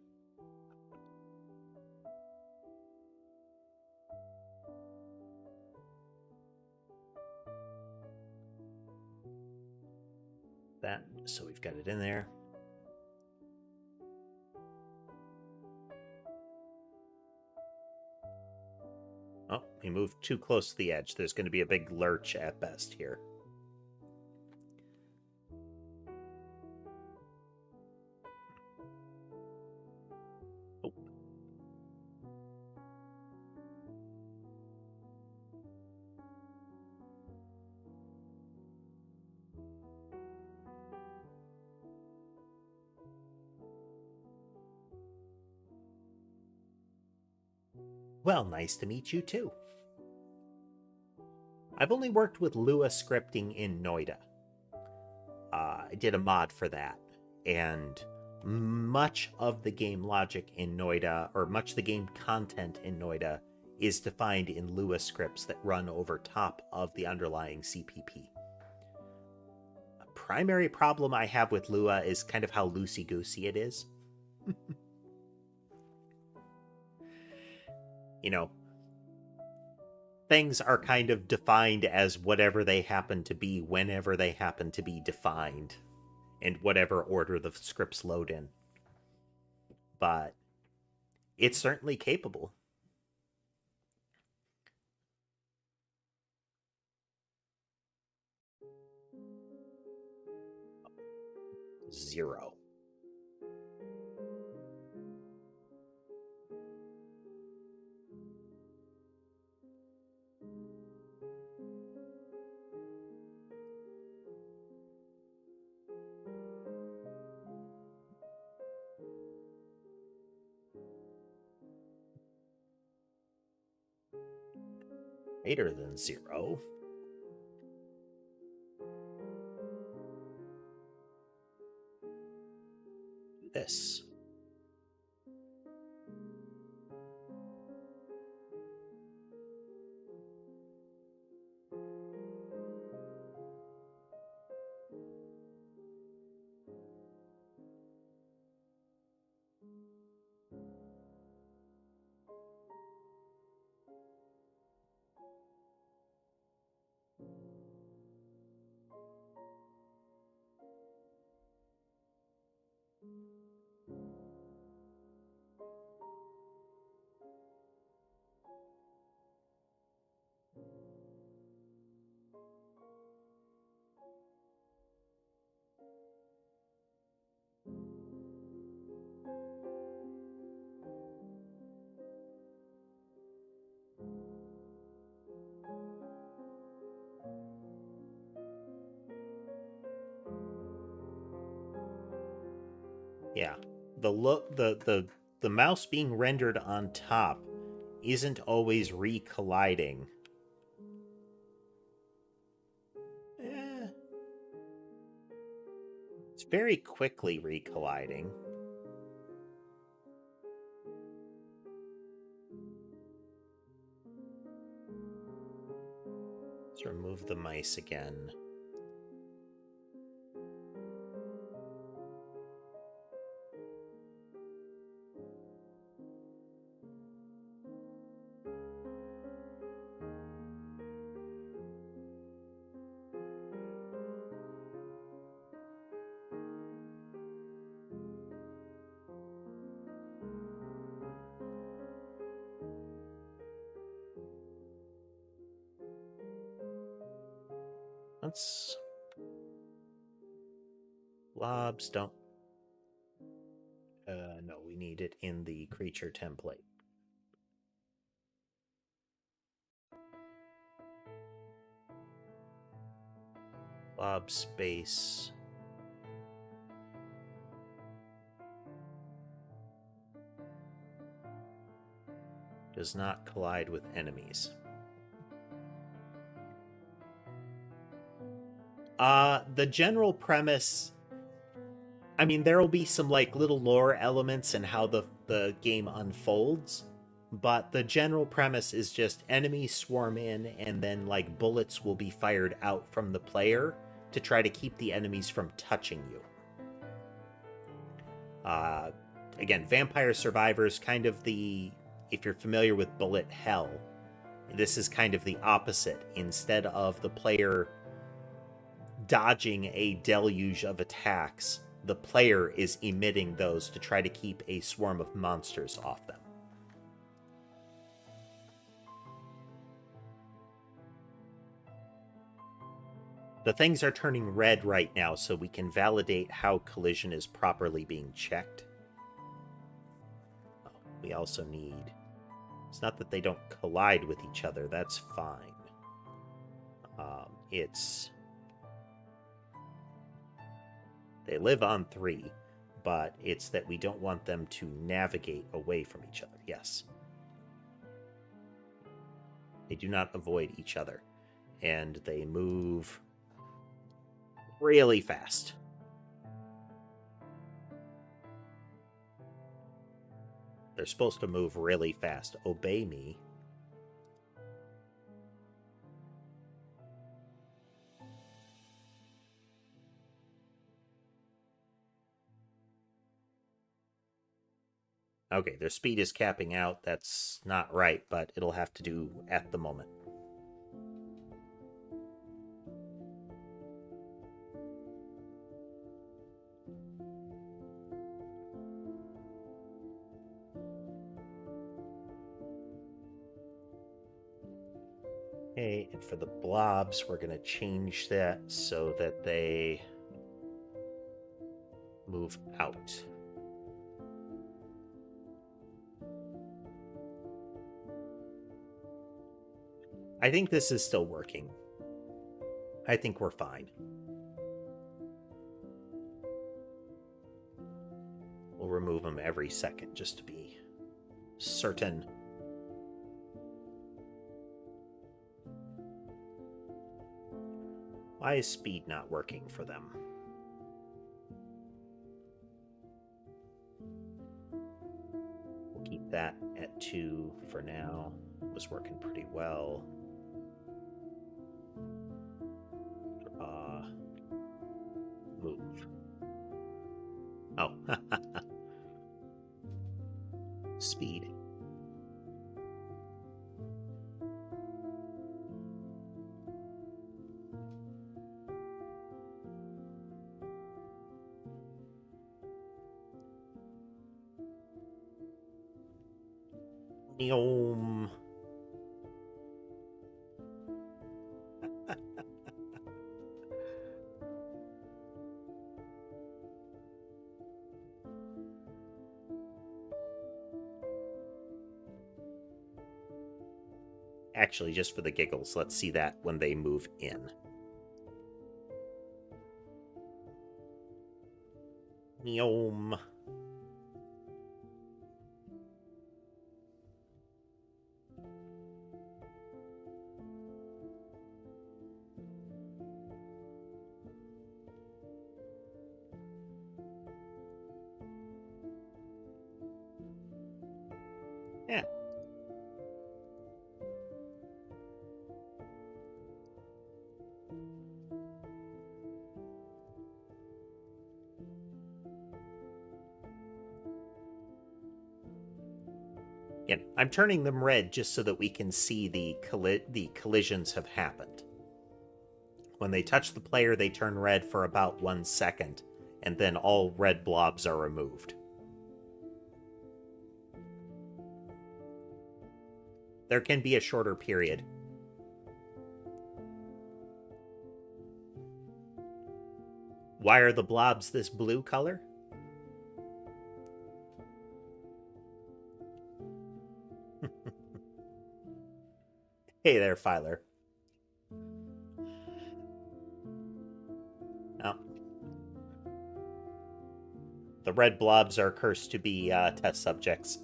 That, so we've got it in there. Oh, we moved too close to the edge. There's going to be a big lurch at best here. Oh. Well, nice to meet you too. I've only worked with Lua scripting in Noida. I did a mod for that, and much of the game logic in Noida, or much of the game content in Noida, is defined in Lua scripts that run over top of the underlying CPP. A primary problem I have with Lua is kind of how loosey-goosey it is. You know, things are kind of defined as whatever they happen to be whenever they happen to be defined, in whatever order the scripts load in. But it's certainly capable. Zero. Greater than 0. Do this. Yeah, the mouse being rendered on top isn't always recolliding. It's very quickly recolliding. Let's remove the mice again. Let's... Blobs don't... no, we need it in the creature template. Blob space... does not collide with enemies. The general premise... I mean, there will be some, like, little lore elements in how the game unfolds, but the general premise is just enemies swarm in, and then, like, bullets will be fired out from the player to try to keep the enemies from touching you. Again, Vampire Survivors, kind of the... If you're familiar with bullet hell, this is kind of the opposite. Instead of the player dodging a deluge of attacks, the player is emitting those to try to keep a swarm of monsters off them. The things are turning red right now, so we can validate how collision is properly being checked. We also need... It's not that they don't collide with each other, that's fine. It's... They live on 3, but it's that we don't want them to navigate away from each other. Yes. They do not avoid each other. And they move really fast. They're supposed to move really fast. Obey me. Okay, their speed is capping out. That's not right, but it'll have to do at the moment. Okay, and for the blobs, we're going to change that so that they move out. I think this is still working. I think we're fine. We'll remove them every second just to be certain. Why is speed not working for them? We'll keep that at 2 for now. It was working pretty well. Move. Oh. Speed. Neom. Actually, just for the giggles, let's see that when they move in. Neom. Yeah. Yeah, I'm turning them red just so that we can see the collisions have happened. When they touch the player, they turn red for about 1 second, and then all red blobs are removed. There can be a shorter period. Why are the blobs this blue color? Hey there, Filer. Oh. The red blobs are cursed to be test subjects.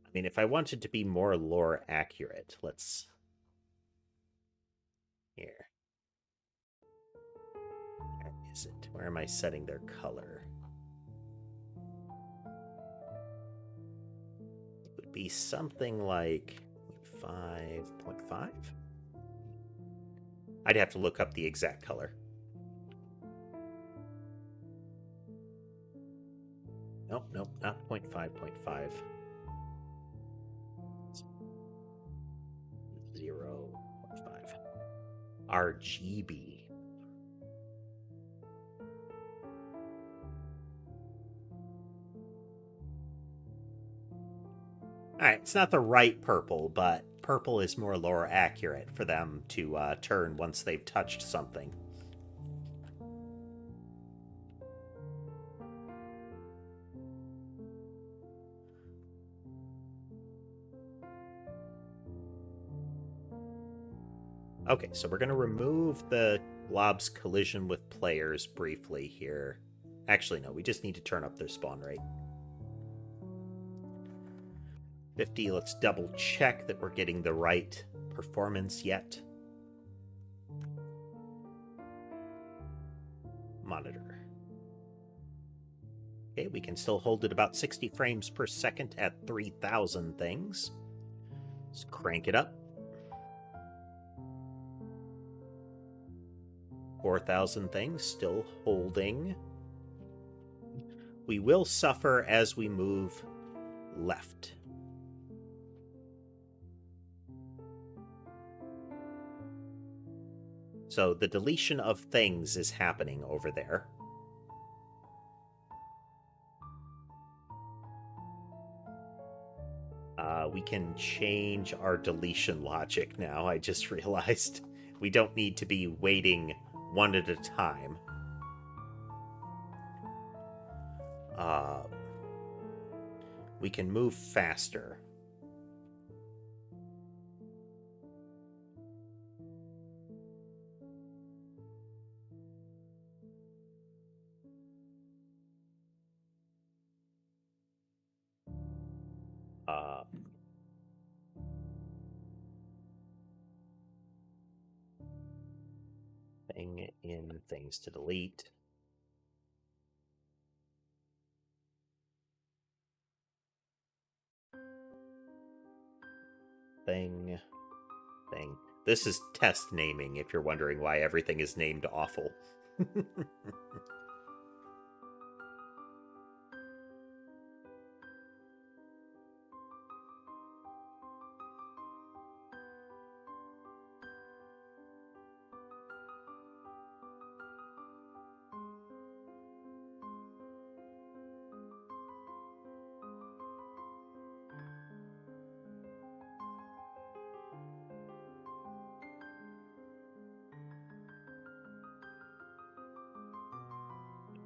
I mean, if I wanted to be more lore accurate, let's... Here. Where is it? Where am I setting their color? It would be something like 5.5? I'd have to look up the exact color. Nope, not 0.5, 0.5. 0.5. RGB. Alright, it's not the right purple, but purple is more lore accurate for them to turn once they've touched something. Okay, so we're going to remove the blob's collision with players briefly here. Actually, no, we just need to turn up their spawn rate. 50, let's double check that we're getting the right performance yet. Monitor. Okay, we can still hold it about 60 frames per second at 3,000 things. Let's crank it up. 4,000 things, still holding. We will suffer as we move left. So the deletion of things is happening over there. We can change our deletion logic now, I just realized. We don't need to be waiting one at a time. We can move faster. Thing in things to delete. Thing. This is test naming, if you're wondering why everything is named awful.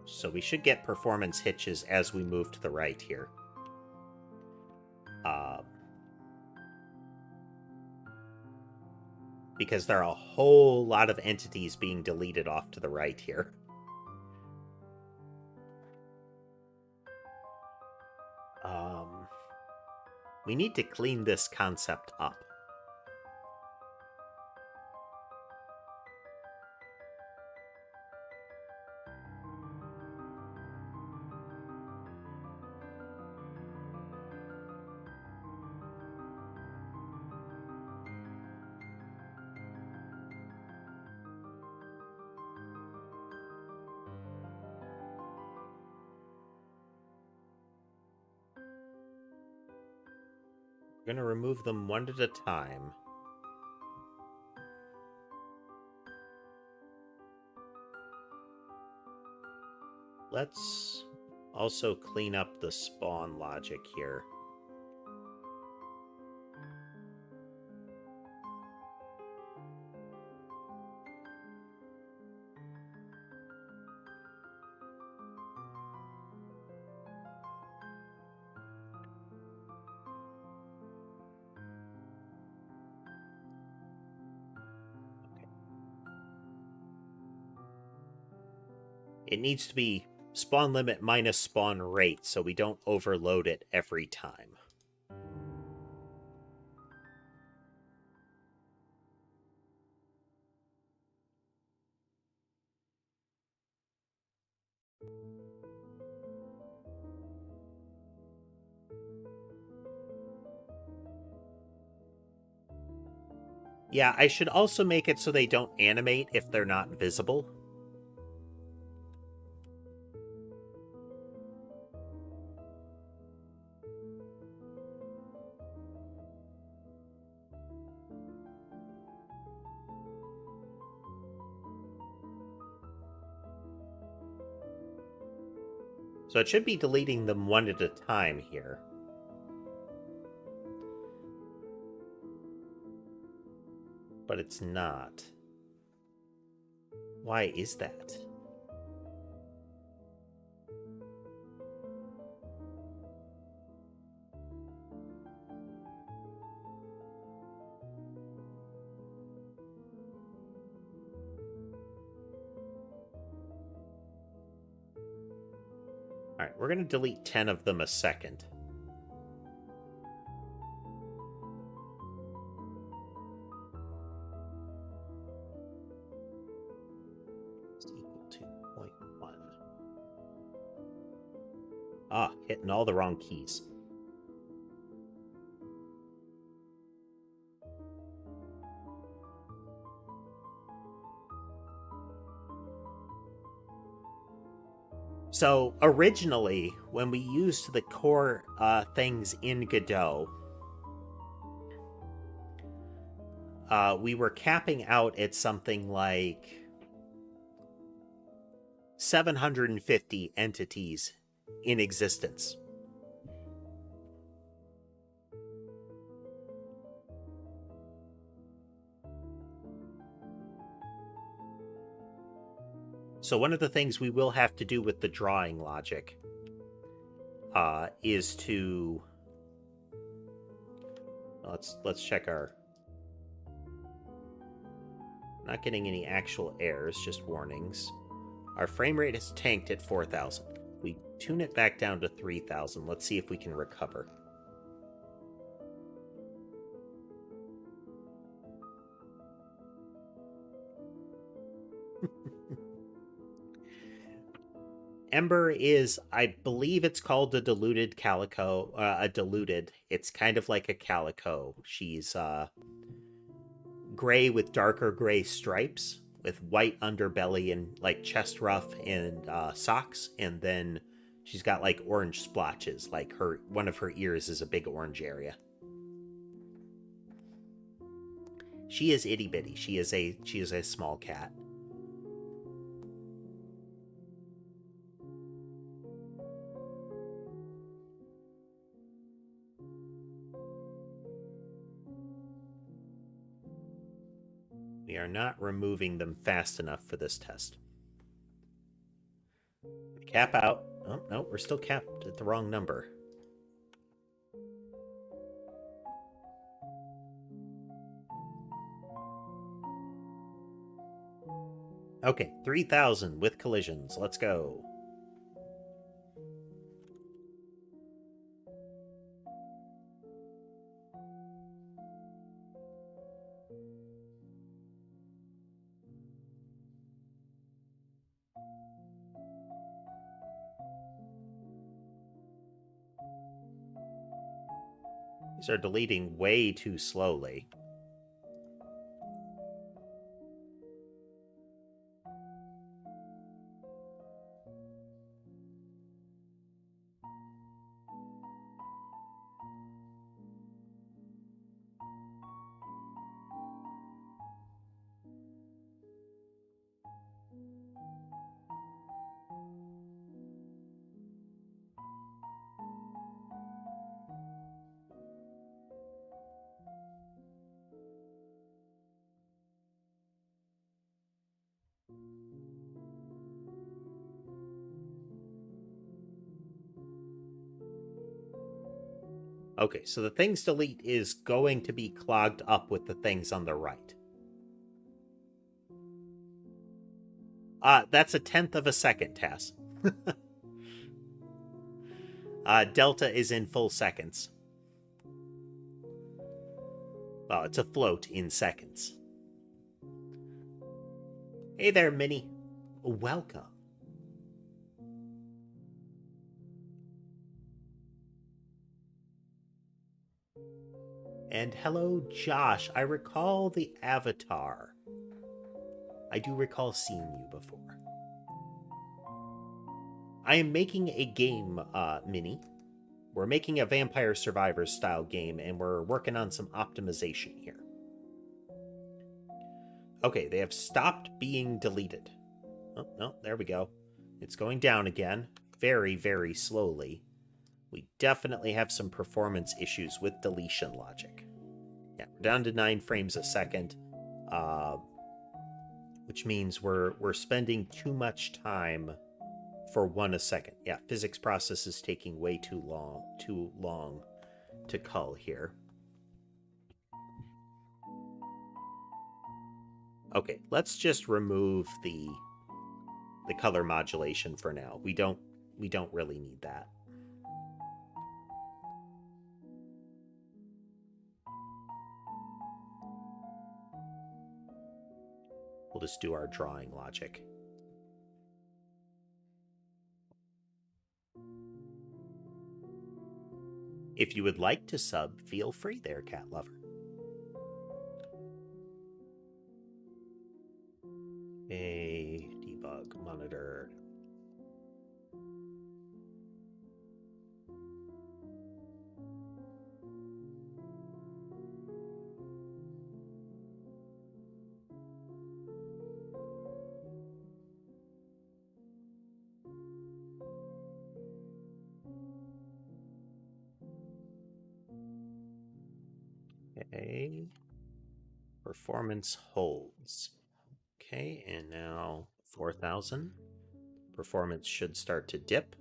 So we should get performance hitches as we move to the right here. Because there are a whole lot of entities being deleted off to the right here. We need to clean this concept up. We're going to remove them one at a time. Let's Also clean up the spawn logic here. It needs to be spawn limit minus spawn rate, so we don't overload it every time. Yeah, I should also make it so they don't animate if they're not visible. So it should be deleting them one at a time here. But it's not. Why is that? Alright, we're going to delete 10 of them a second. It's equal to 0.1. Ah, hitting all the wrong keys. So originally, when we used the core things in Godot, we were capping out at something like 750 entities in existence. So one of the things we will have to do with the drawing logic is to let's check our. Not getting any actual errors, just warnings. Our frame rate is tanked at 4,000. We tune it back down to 3,000. Let's see if we can recover. Ember is, I believe it's called a diluted calico. It's kind of like a calico. She's gray with darker gray stripes, with white underbelly and like chest ruff and socks, and then she's got like orange splotches. Like one of her ears is a big orange area. She is itty bitty. She is a small cat. We are not removing them fast enough for this test. Cap out. Oh, no, we're still capped at the wrong number. Okay, 3,000 with collisions. Let's go. These are deleting way too slowly. Okay, so the things delete is going to be clogged up with the things on the right. That's 1/10 of a second, Tass. Delta is in full seconds. Well, it's a float in seconds. Hey there, Minnie. Welcome. And hello, Josh. I recall the avatar. I do recall seeing you before. I am making a game, Minnie. We're making a Vampire Survivors style game, and we're working on some optimization here. Okay, they have stopped being deleted. Oh, no, there we go. It's going down again, very, very slowly. We definitely have some performance issues with deletion logic. Yeah, we're down to 9 frames a second, which means we're spending too much time for 1 a second. Yeah, physics process is taking way too long to cull here. Okay, let's just remove the color modulation for now. We don't really need that. We'll just do our drawing logic. If you would like to sub, feel free there, cat lover. A debug monitor. Okay. Performance holds. Okay, and now 4,000. Performance should start to dip.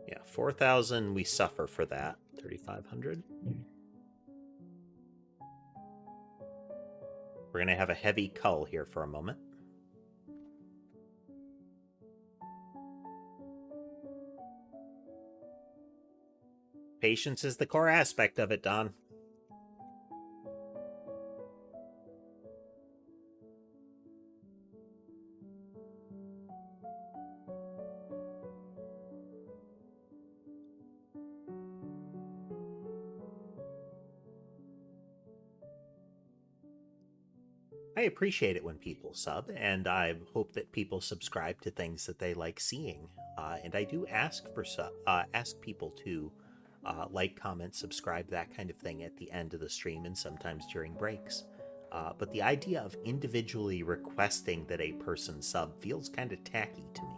Yeah, 4,000, we suffer for that. 3,500. We're going to have a heavy cull here for a moment. Patience is the core aspect of it, Don. I appreciate it when people sub, and I hope that people subscribe to things that they like seeing. And I do ask people to like, comment, subscribe, that kind of thing at the end of the stream and sometimes during breaks. But the idea of individually requesting that a person sub feels kind of tacky to me.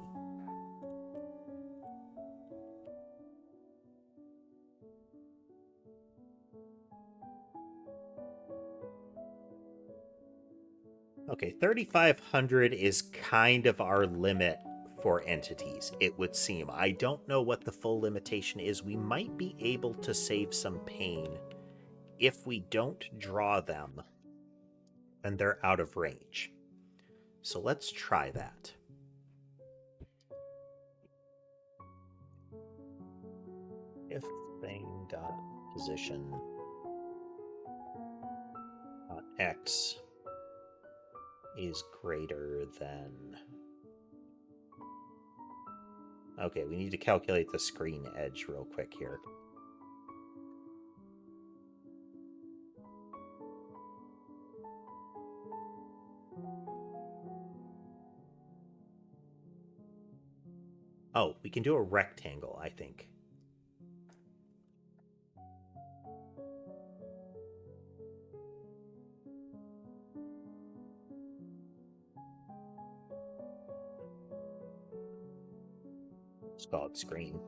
Okay, 3,500 is kind of our limit for entities, it would seem. I don't know what the full limitation is. We might be able to save some pain if we don't draw them and they're out of range. So let's try that. If thing.position x is greater than... Okay, we need to calculate the screen edge real quick here. Oh, we can do a rectangle, I think. Let's call it screen.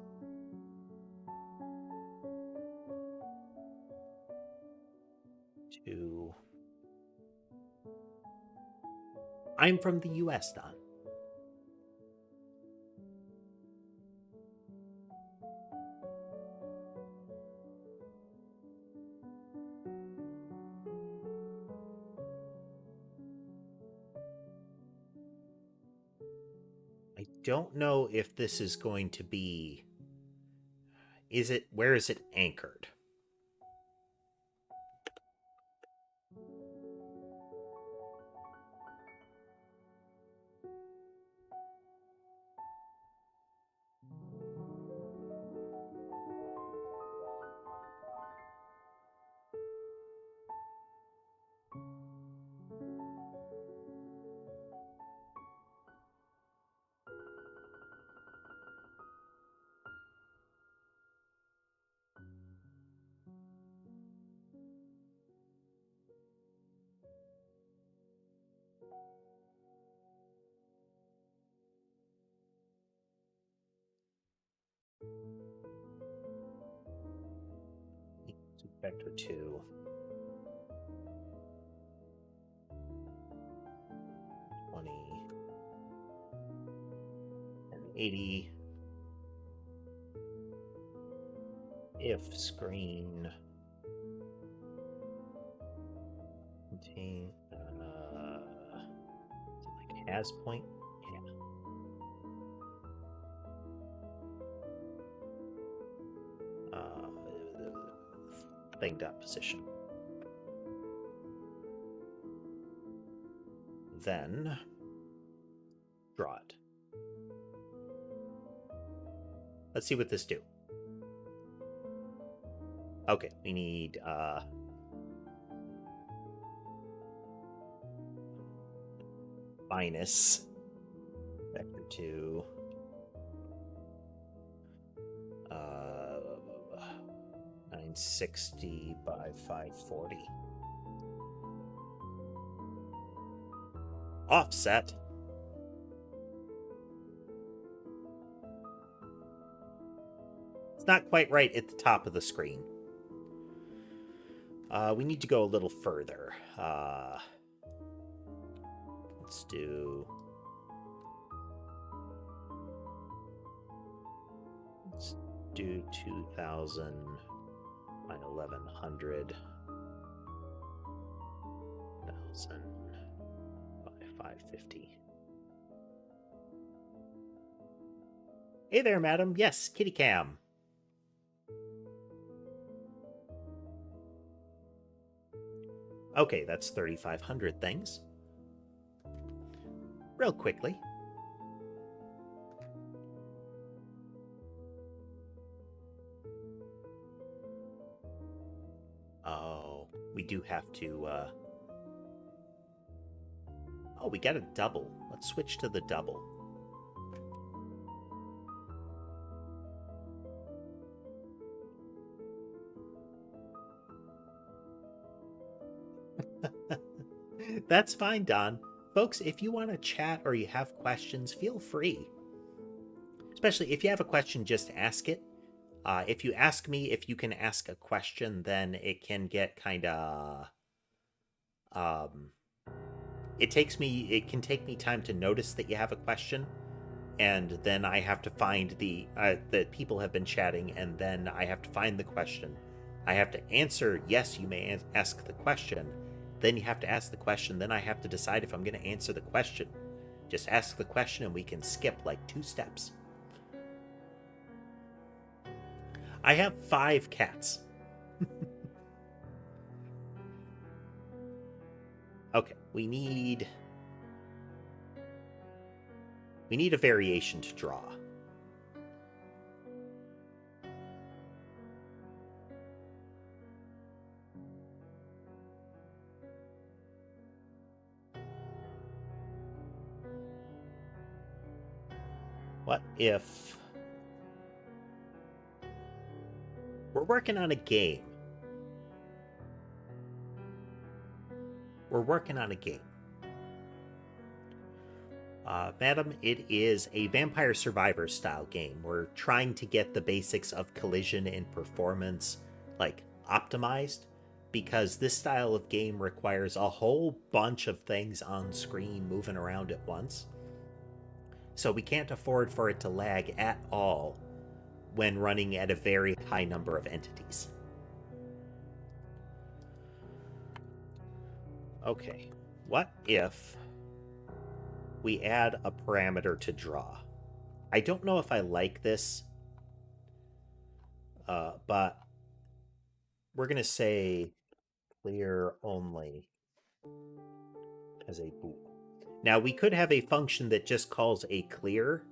I'm from the US, Don. don't know if this is going to be... where is it anchored? Vector 2. 20. And 80. If screen contain like has point. Thing dot position. Then draw it. Let's see what this do. Okay, we need minus vector 2 960 by 540 offset. It's not quite right at the top of the screen. We need to go a little further. Let's do 2000 by 1100. 1000 by 550. Hey there, madam. Yes, kitty cam. Okay, that's 3,500 things. Real quickly. Oh, we do have to... Oh, we got a double. Let's switch to the double. That's fine, Don. Folks, if you want to chat or you have questions, feel free. Especially if you have a question, just ask it. If you ask me if you can ask a question, then it can get kind of... it can take me time to notice that you have a question, and then I have to find that people have been chatting, and then I have to find the question. I have to answer, yes, you may ask the question. Then you have to ask the question. Then I have to decide if I'm going to answer the question. Just ask the question and we can skip like 2 steps. I have 5 cats. Okay, we need a variation to draw. What if we're working on a game? We're working on a game. Madam, it is a Vampire Survivor style game. We're trying to get the basics of collision and performance like optimized, because this style of game requires a whole bunch of things on screen moving around at once. So we can't afford for it to lag at all when running at a very high number of entities. Okay, what if we add a parameter to draw? I don't know if I like this, but we're going to say clear only as a bool. Now, we could have a function that just calls a clear.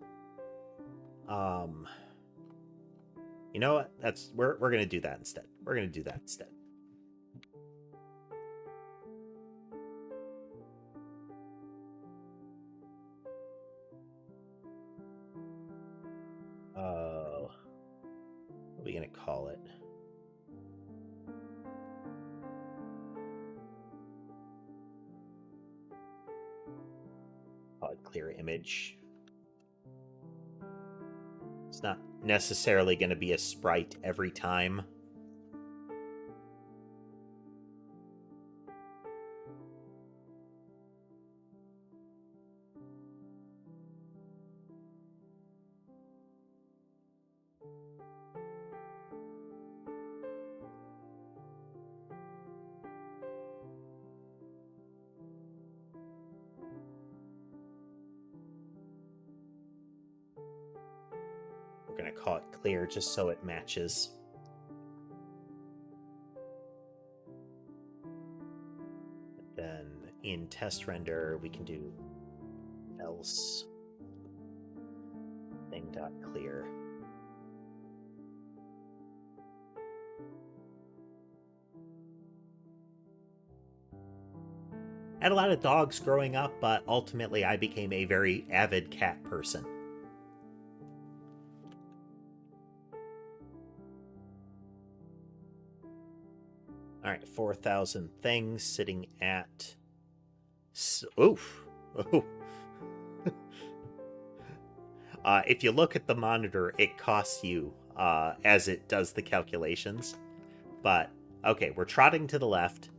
You know what? We're going to do that instead. We're going to do that instead. What are we going to call it? Call it clear image. It's not necessarily going to be a sprite every time. We're going to call it clear just so it matches. Then in test render, we can do else thing.clear. I had a lot of dogs growing up, but ultimately I became a very avid cat person. All right, 4,000 things sitting at... Oof. Oh. If you look at the monitor, it costs you as it does the calculations. But, okay, we're trotting to the left.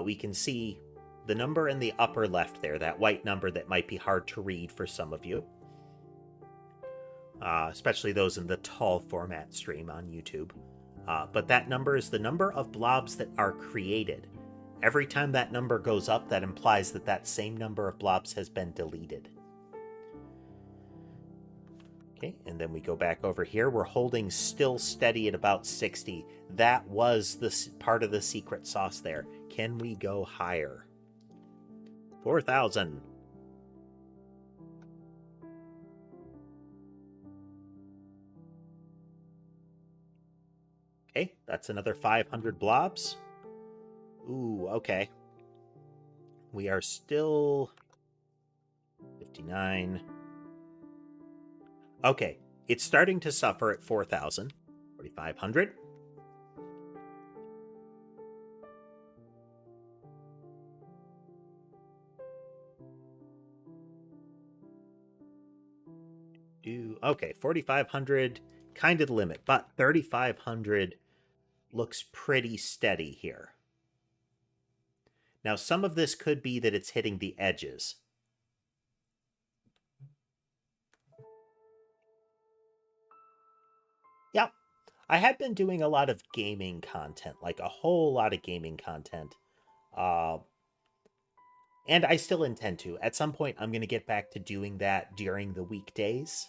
We can see the number in the upper left there, that white number that might be hard to read for some of you. Especially those in the tall format stream on YouTube. But that number is the number of blobs that are created. Every time that number goes up, that implies that that same number of blobs has been deleted. Okay, and then we go back over here. We're holding still steady at about 60. That was the part of the secret sauce there. Can we go higher? 4,000. Okay, that's another 500 blobs. Ooh, okay. We are still 59. Okay, it's starting to suffer at 4,000. 4,500. Okay, 4,500, kind of the limit, but 3,500 looks pretty steady here. Now, some of this could be that it's hitting the edges. Yeah, I had been doing a lot of gaming content, like a whole lot of gaming content. And I still intend to. At some point, I'm going to get back to doing that during the weekdays,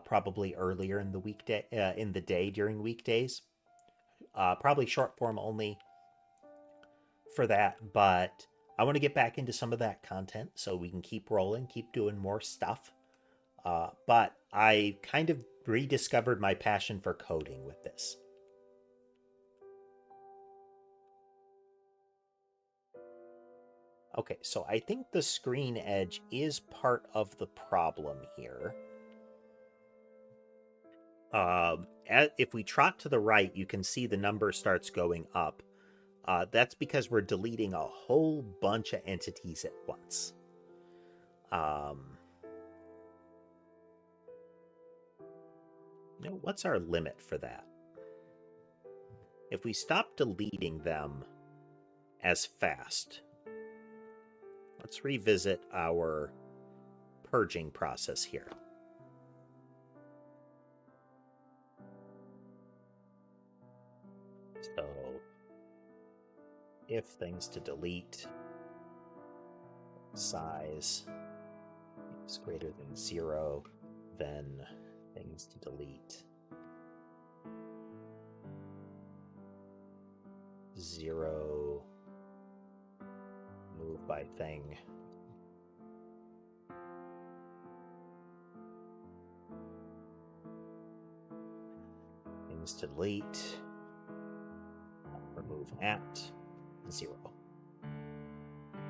probably earlier in the day during weekdays. Probably short form only for that, but I want to get back into some of that content so we can keep rolling, keep doing more stuff. But I kind of rediscovered my passion for coding with this. Okay, so I think the screen edge is part of the problem here. If we trot to the right, you can see the number starts going up. That's because we're deleting a whole bunch of entities at once. What's our limit for that? If we stop deleting them as fast, let's revisit our purging process here. So, if things to delete, size is greater than 0, then things to delete. 0 move by thing. Things to delete. Remove at 0.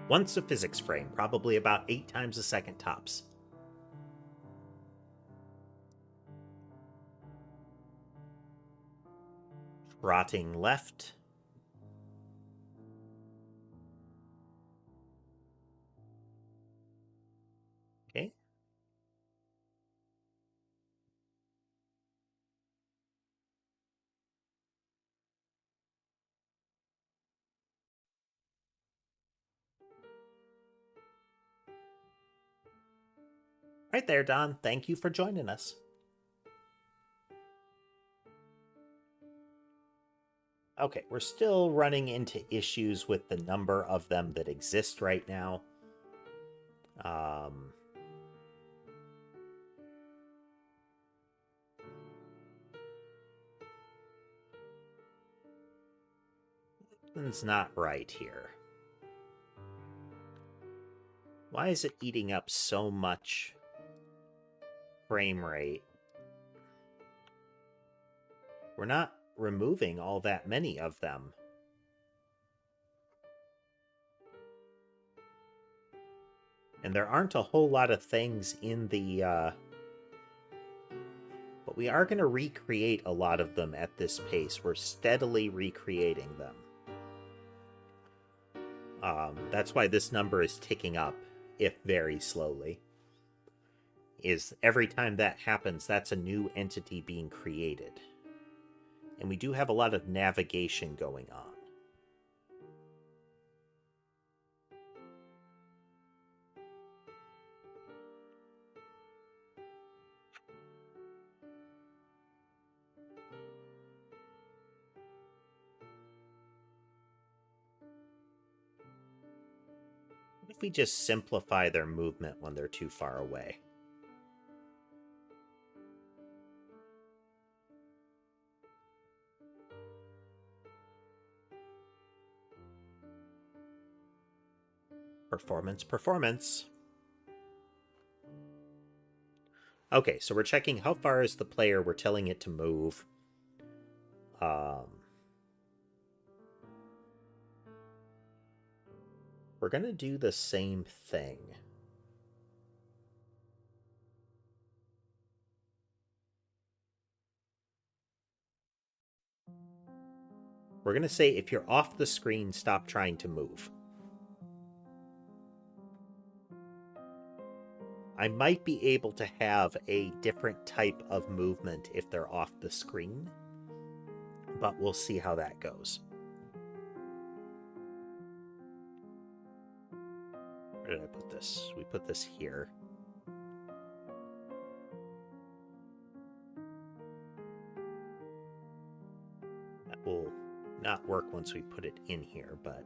Once a physics frame, probably about 8 times a second tops. Trotting left. Okay. Right there, Don. Thank you for joining us. Okay, we're still running into issues with the number of them that exist right now. Something's not right here. Why is it eating up so much frame rate? We're not removing all that many of them. And there aren't a whole lot of things in the... But we are going to recreate a lot of them at this pace. We're steadily recreating them. That's why this number is ticking up, if very slowly. Is every time that happens, that's a new entity being created. And we do have a lot of navigation going on. What if we just simplify their movement when they're too far away? Performance. Okay, so we're checking how far is the player. We're telling it to move. We're going to do the same thing. We're going to say if you're off the screen, stop trying to move. I might be able to have a different type of movement if they're off the screen, but we'll see how that goes. Where did I put this? We put this here. That will not work once we put it in here, but...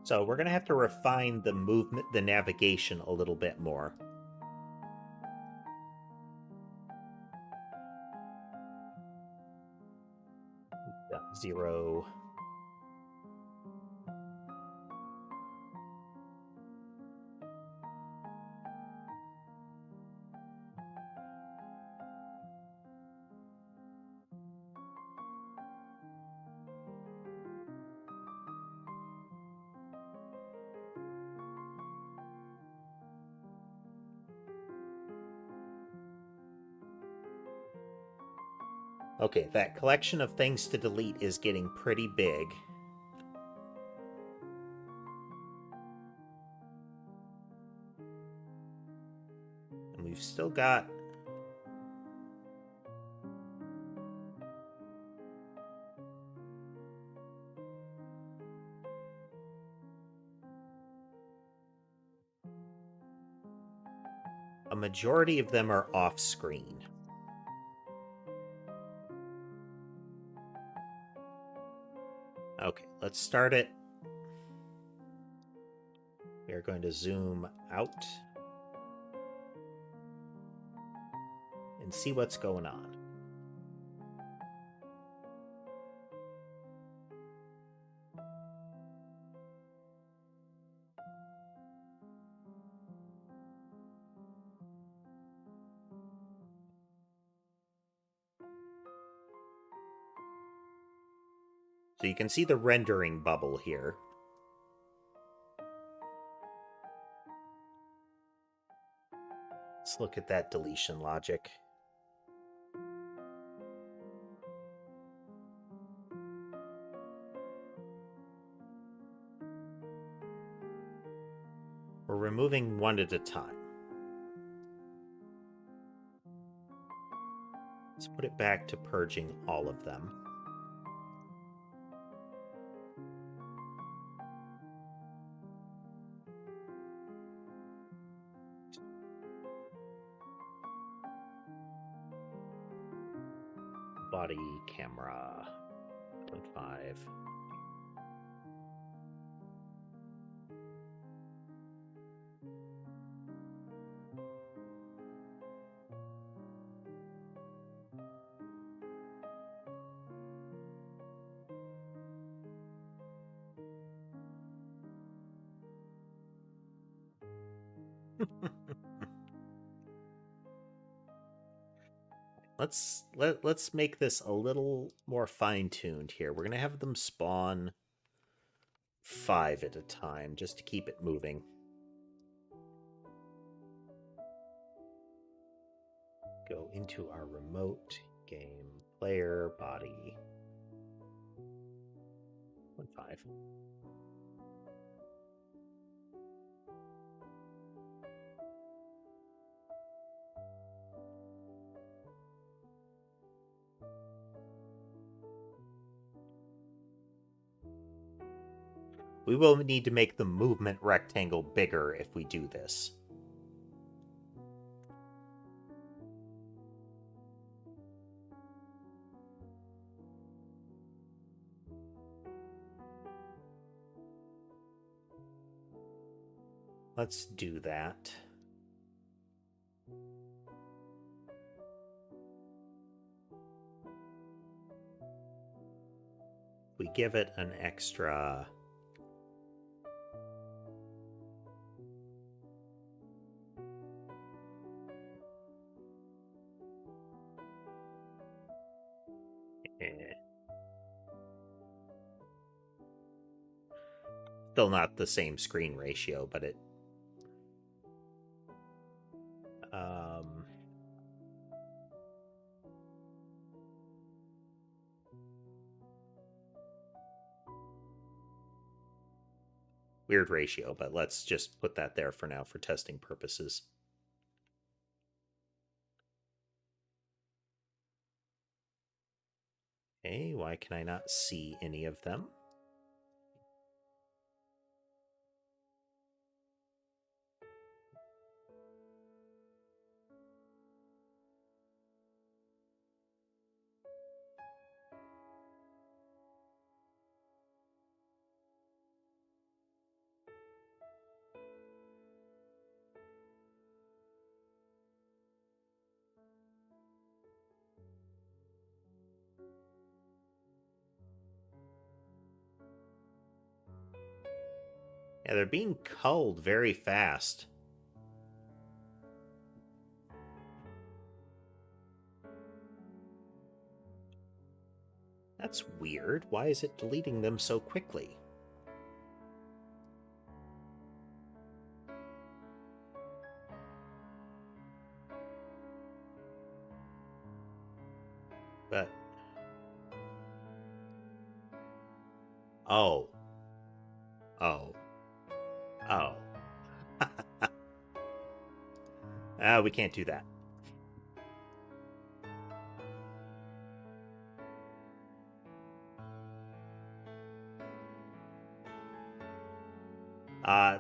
So we're going to have to refine the movement, the navigation a little bit more. Got 0. Okay, that collection of things to delete is getting pretty big. we've still got... a majority of them are off screen. Okay, let's start it. We are going to zoom out and see what's going on. So you can see the rendering bubble here. Let's look at that deletion logic. We're removing one at a time. Let's put it back to purging all of them. Body camera 0.5. Let's make this a little more fine-tuned here. We're gonna have them spawn 5 at a time just to keep it moving. Go into our remote game player body 1.5. We will need to make the movement rectangle bigger if we do this. Let's do that. We give it an extra... Still not the same screen ratio, but it... weird ratio, but let's just put that there for now for testing purposes. Okay, why can I not see any of them? Yeah, they're being culled very fast. That's weird. Why is it deleting them so quickly? But... oh. Oh. Oh. We can't do that.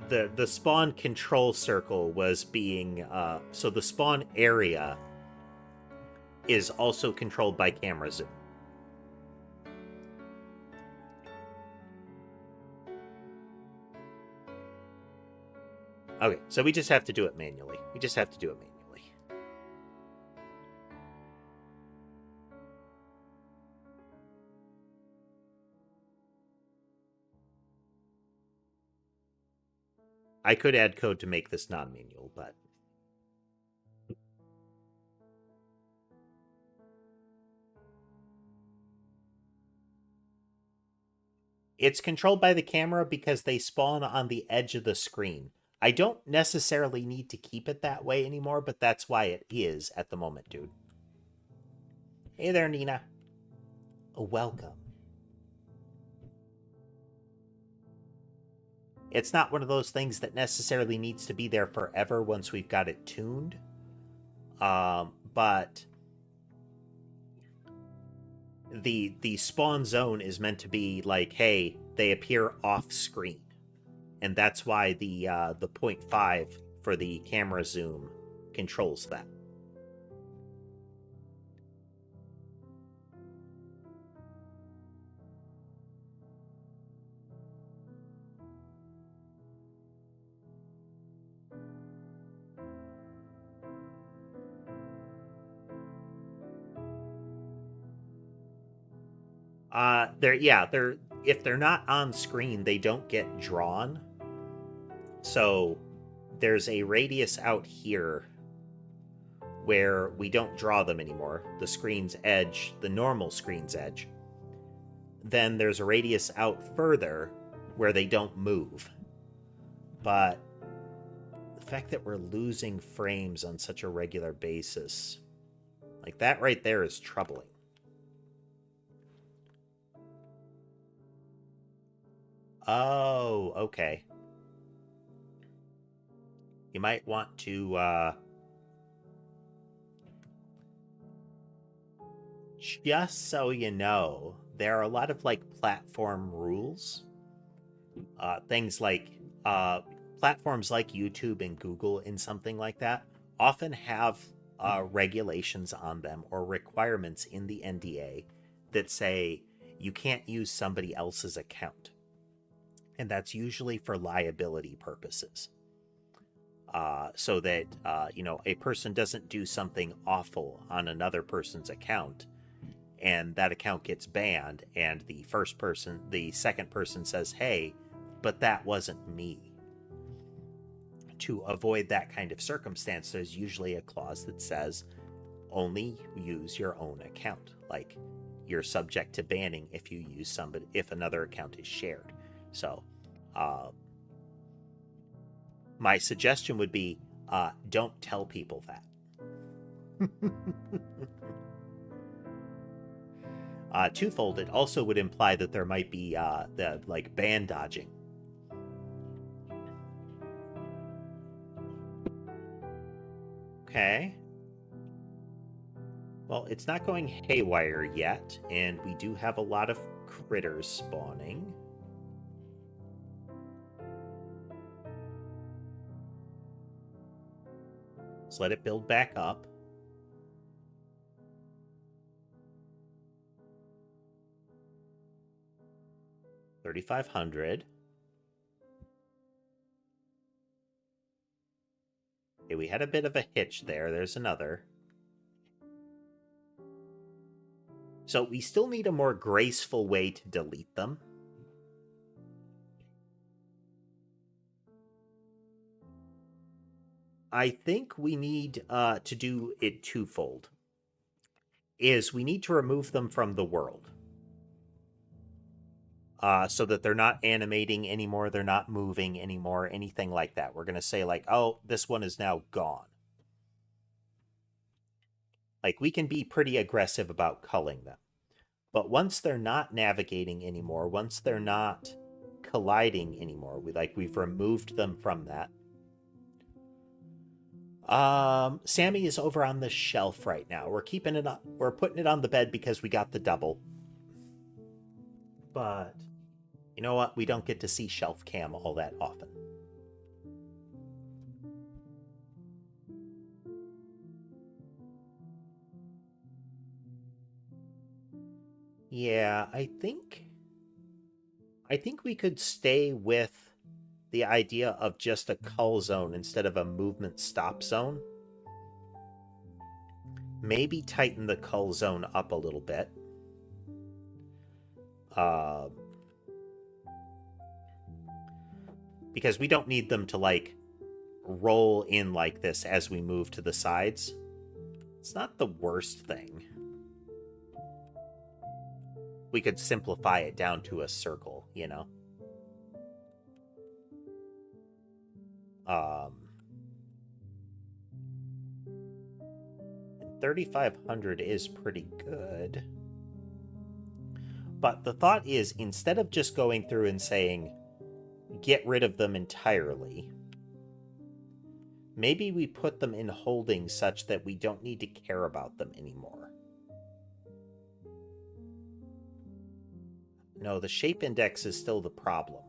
The spawn control circle was being so the spawn area is also controlled by camera zoom. Okay, so we just have to do it manually. I could add code to make this non-manual, but it's controlled by the camera because they spawn on the edge of the screen. I don't necessarily need to keep it that way anymore, but that's why it is at the moment, dude. Hey there, Nina. Welcome. It's not one of those things that necessarily needs to be there forever once we've got it tuned. But the spawn zone is meant to be like, hey, they appear off screen. And that's why the 0.5 for the camera zoom controls that. They're if they're not on screen, they don't get drawn. So there's a radius out here where we don't draw them anymore. The screen's edge, the normal screen's edge. Then there's a radius out further where they don't move. But the fact that we're losing frames on such a regular basis, like that right there, is troubling. Oh, okay. You might want to just so you know, there are a lot of like platform rules. Things like platforms like YouTube and Google and something like that often have regulations on them or requirements in the NDA that say you can't use somebody else's account. And that's usually for liability purposes. So that, a person doesn't do something awful on another person's account and that account gets banned and the second person says, hey, but that wasn't me. To avoid that kind of circumstance, there's usually a clause that says only use your own account. Like, you're subject to banning if another account is shared. So, my suggestion would be don't tell people that. Twofold, it also would imply that there might be the ban dodging. Okay. Well, it's not going haywire yet, and we do have a lot of critters spawning. Let's let it build back up. $3,500. Okay, we had a bit of a hitch there. There's another. So we still need a more graceful way to delete them. I think we need to do it twofold. We need to remove them from the world. So that they're not animating anymore, they're not moving anymore, anything like that. We're going to say like, oh, this one is now gone. Like, we can be pretty aggressive about culling them. But once they're not navigating anymore, once they're not colliding anymore, we've removed them from that. Sammy is over on the shelf right now. We're keeping it up. We're putting it on the bed because we got the double. But you know what? We don't get to see shelf cam all that often. Yeah, I think we could stay with the idea of just a cull zone instead of a movement stop zone. Maybe tighten the cull zone up a little bit. Because we don't need them to, like, roll in like this as we move to the sides. It's not the worst thing. We could simplify it down to a circle, you know? 3,500 is pretty good. But the thought is, instead of just going through and saying, get rid of them entirely, maybe we put them in holding such that we don't need to care about them anymore. No, the shape index is still the problem.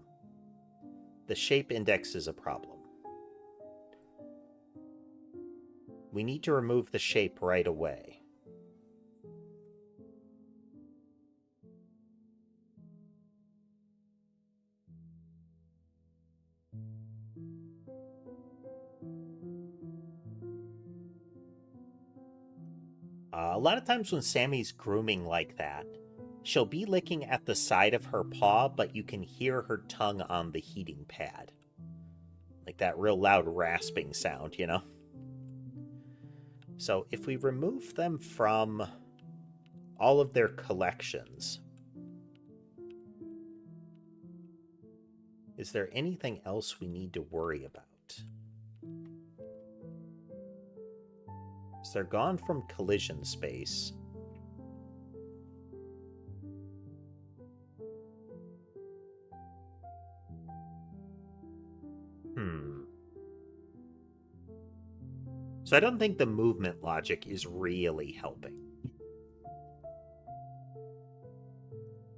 The shape index is a problem. We need to remove the shape right away. A lot of times when Sammy's grooming like that, she'll be licking at the side of her paw, but you can hear her tongue on the heating pad. Like that real loud rasping sound, you know? So if we remove them from all of their collections, is there anything else we need to worry about? So they're gone from collision space. So I don't think the movement logic is really helping.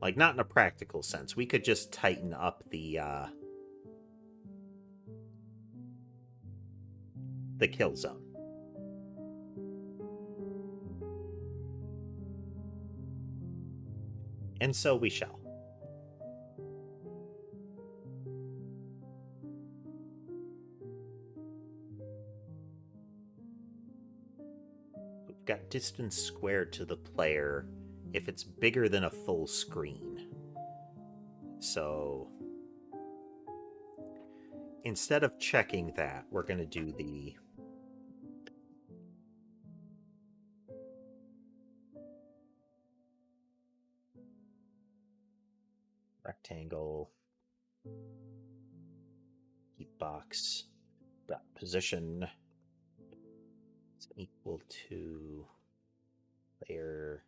Like, not in a practical sense. We could just tighten up the kill zone. And so we shall. We've got distance squared to the player if it's bigger than a full screen. So instead of checking that, we're going to do the rectangle heat box dot position is equal to layer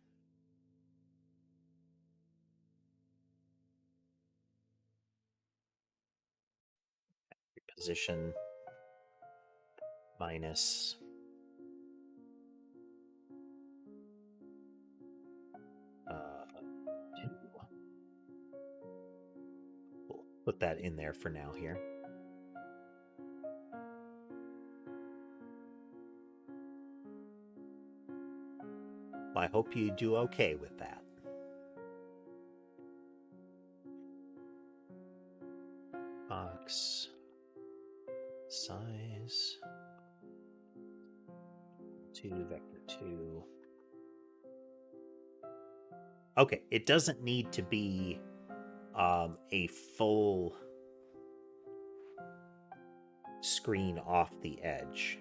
position minus we'll put that in there for now here. I hope you do okay with that. Box size to vector 2. Okay, it doesn't need to be a full screen off the edge.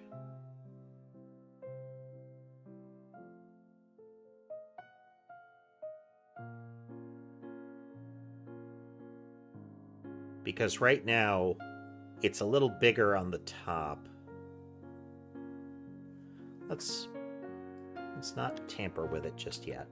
Because right now, it's a little bigger on the top. Let's not tamper with it just yet.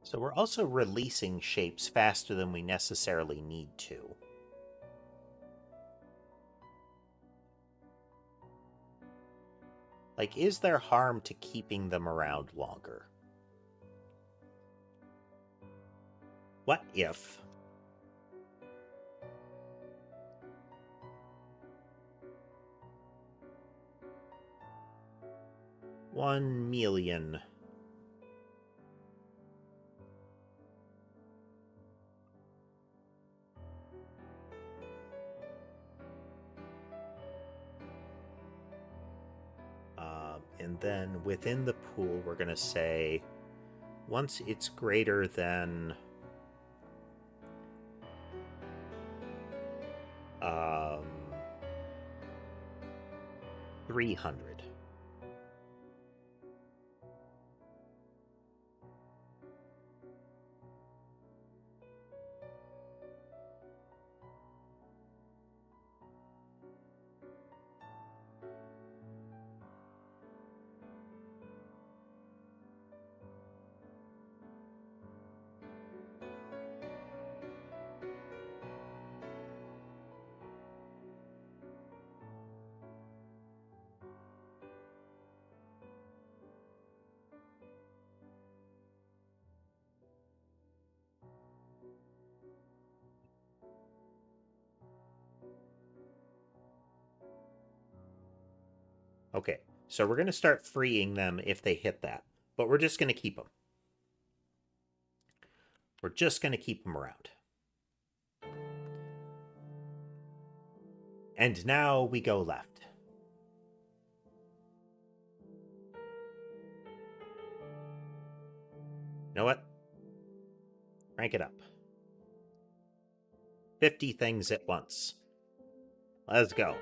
So we're also releasing shapes faster than we necessarily need to. Like, is there harm to keeping them around longer? What if... $1 million. And then within the pool, we're going to say once it's greater than 300. Okay, so we're going to start freeing them if they hit that, but we're just going to keep them. We're just going to keep them around. And now we go left. You know what? Crank it up. 50 things at once. Let's go.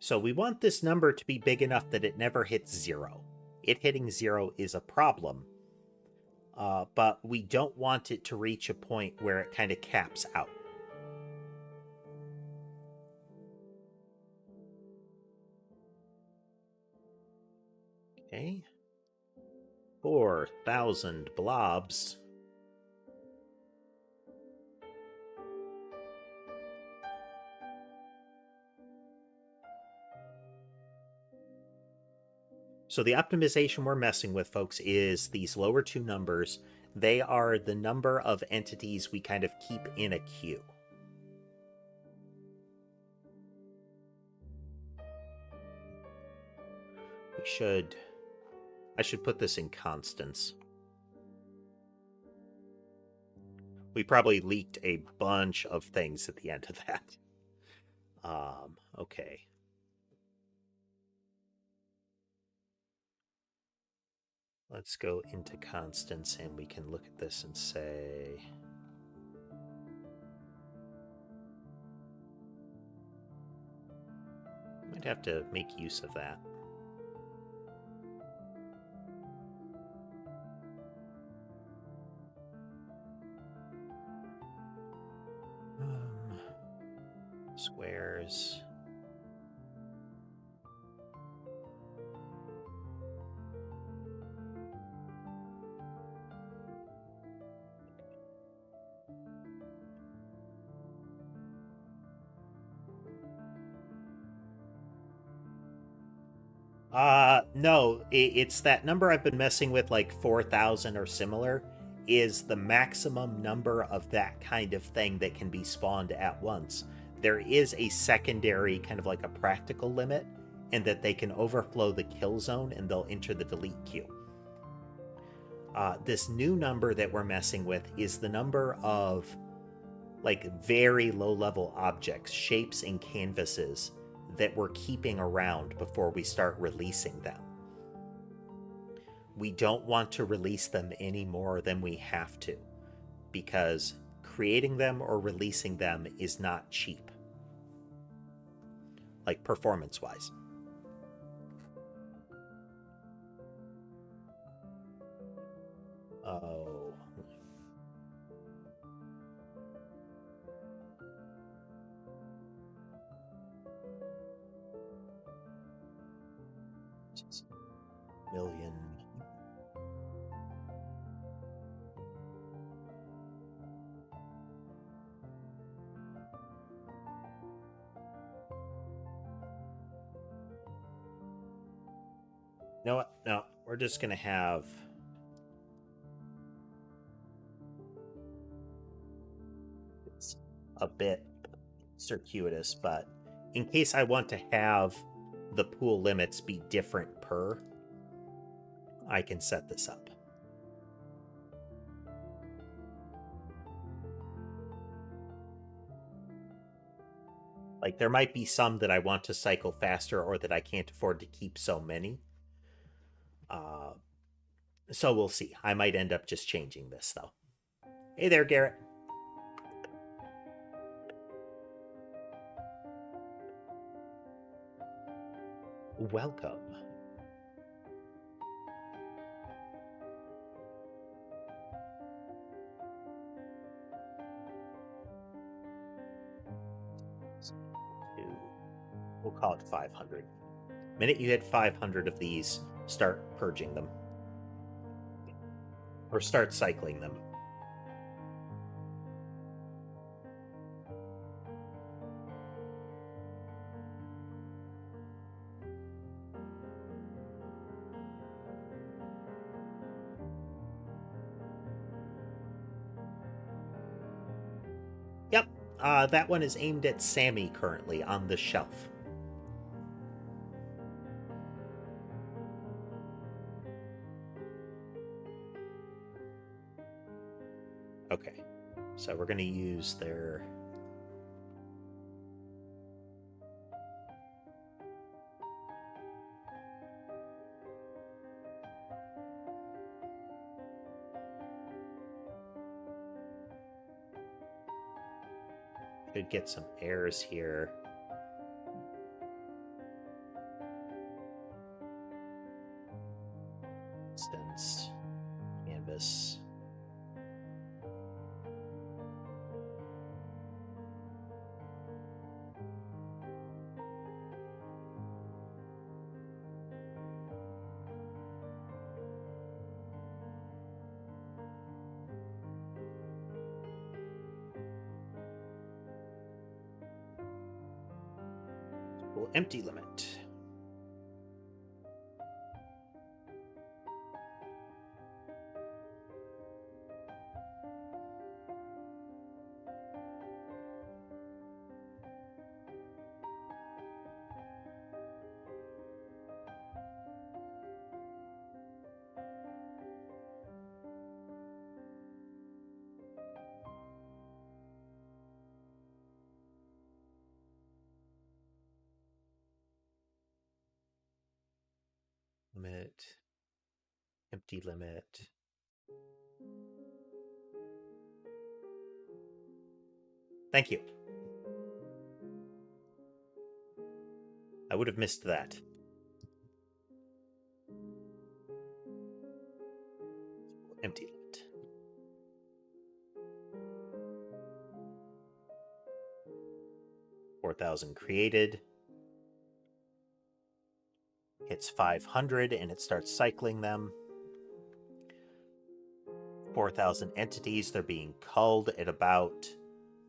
So we want this number to be big enough that it never hits 0. It hitting 0 is a problem, but we don't want it to reach a point where it kind of caps out. Okay. 4,000 blobs. So the optimization we're messing with, folks, is these lower two numbers. They are the number of entities we kind of keep in a queue. I should put this in constants. We probably leaked a bunch of things at the end of that. Okay. Let's go into constants and we can look at this and say... Might have to make use of that. Squares. No, it's that number I've been messing with, like 4,000 or similar, is the maximum number of that kind of thing that can be spawned at once. There is a secondary kind of like a practical limit, and that they can overflow the kill zone and they'll enter the delete queue. This new number that we're messing with is the number of like very low-level objects, shapes, and canvases that we're keeping around before we start releasing them. We don't want to release them any more than we have to, because creating them or releasing them is not cheap, like performance-wise. Oh. Million. You know what? No, we're just going to have... It's a bit circuitous, but in case I want to have the pool limits be different per, I can set this up. Like, there might be some that I want to cycle faster or that I can't afford to keep so many. So we'll see. I might end up just changing this, though. Hey there, Garrett. Welcome. We'll call it 500. The minute you hit 500 of these, start purging them. Or start cycling them. Yep, that one is aimed at Sammy currently on the shelf. Okay, so we're going to use their... Could get some errors here. Instance, canvas. We'll empty limit. Limit, empty limit. Thank you. I would have missed that. Empty limit. $4,000 created. Hits 500 and it starts cycling them. 4,000 entities, they're being culled at about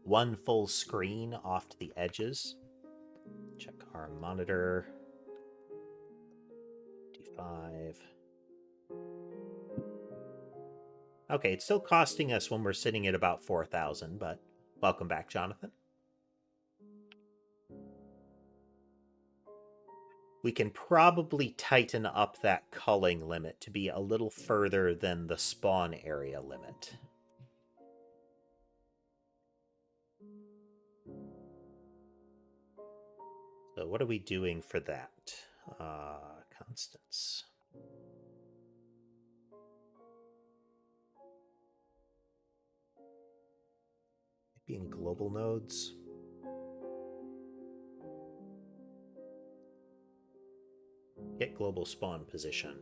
one full screen off to the edges. Check our monitor. 55. Okay, it's still costing us when we're sitting at about 4,000, but welcome back, Jonathan. We can probably tighten up that culling limit to be a little further than the spawn area limit. So what are we doing for that? Constants. Maybe in global nodes. Get global spawn position.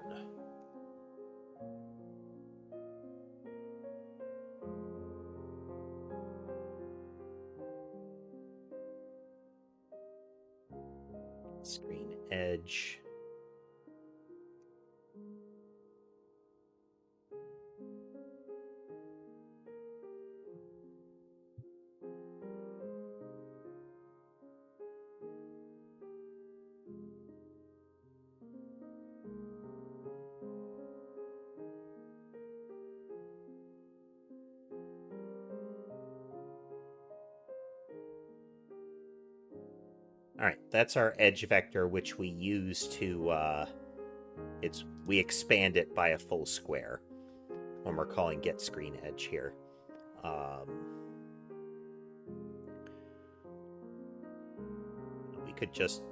screen edge. All right, that's our edge vector, which we use to, we expand it by a full square when we're calling get screen edge here. We could just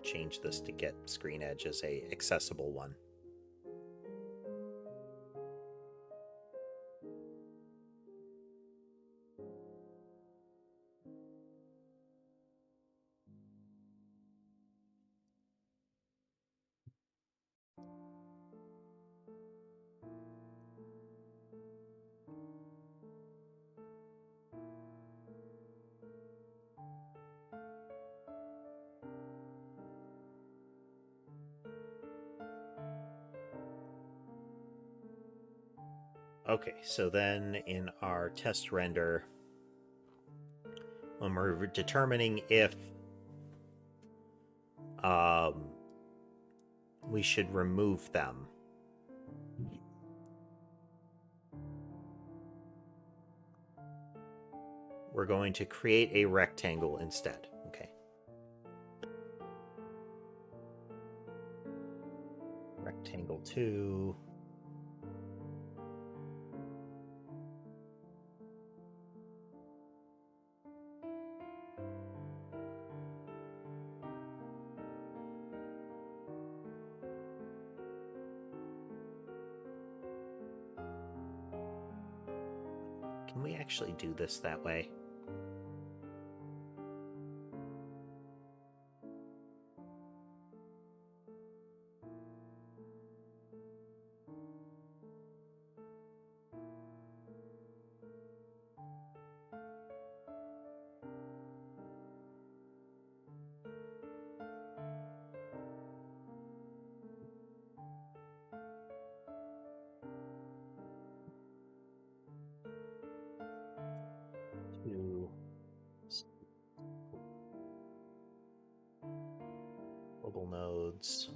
change this to get screen edge as a accessible one. Okay, so then in our test render, when we're determining if we should remove them, we're going to create a rectangle instead. Okay. Rectangle 2. Can we actually do this that way? Global nodes,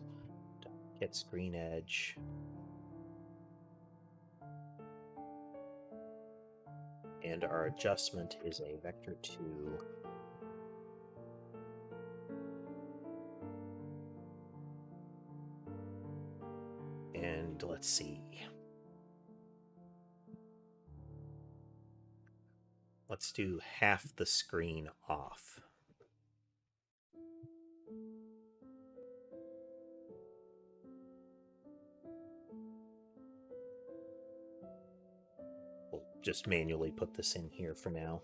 get screen edge. And our adjustment is a vector 2. And let's see. Let's do half the screen off. We'll just manually put this in here for now.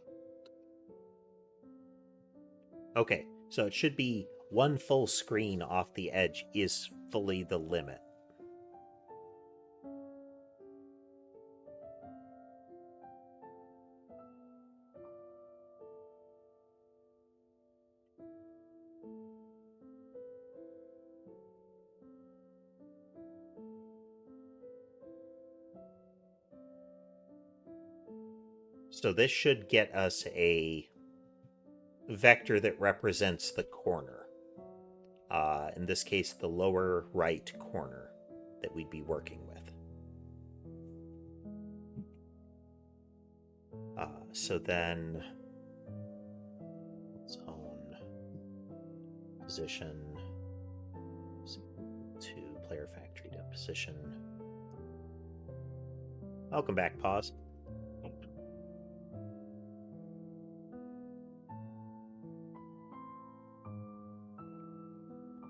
Okay, so it should be one full screen off the edge is fully the limit. So this should get us a vector that represents the corner. In this case, the lower right corner that we'd be working with. So then, zone position to player factory to position. Welcome back, pause.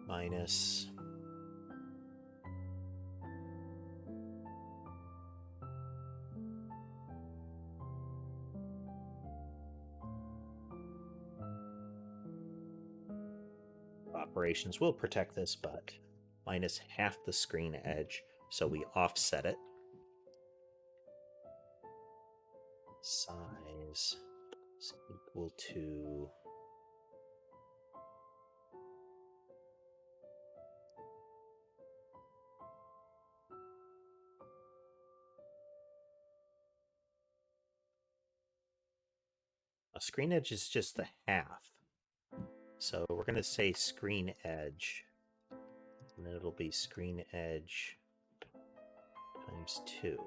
Minus operations will protect this, but minus half the screen edge, so we offset it. Size is equal to screen edge is just the half. So we're going to say screen edge. And then it'll be screen edge times 2.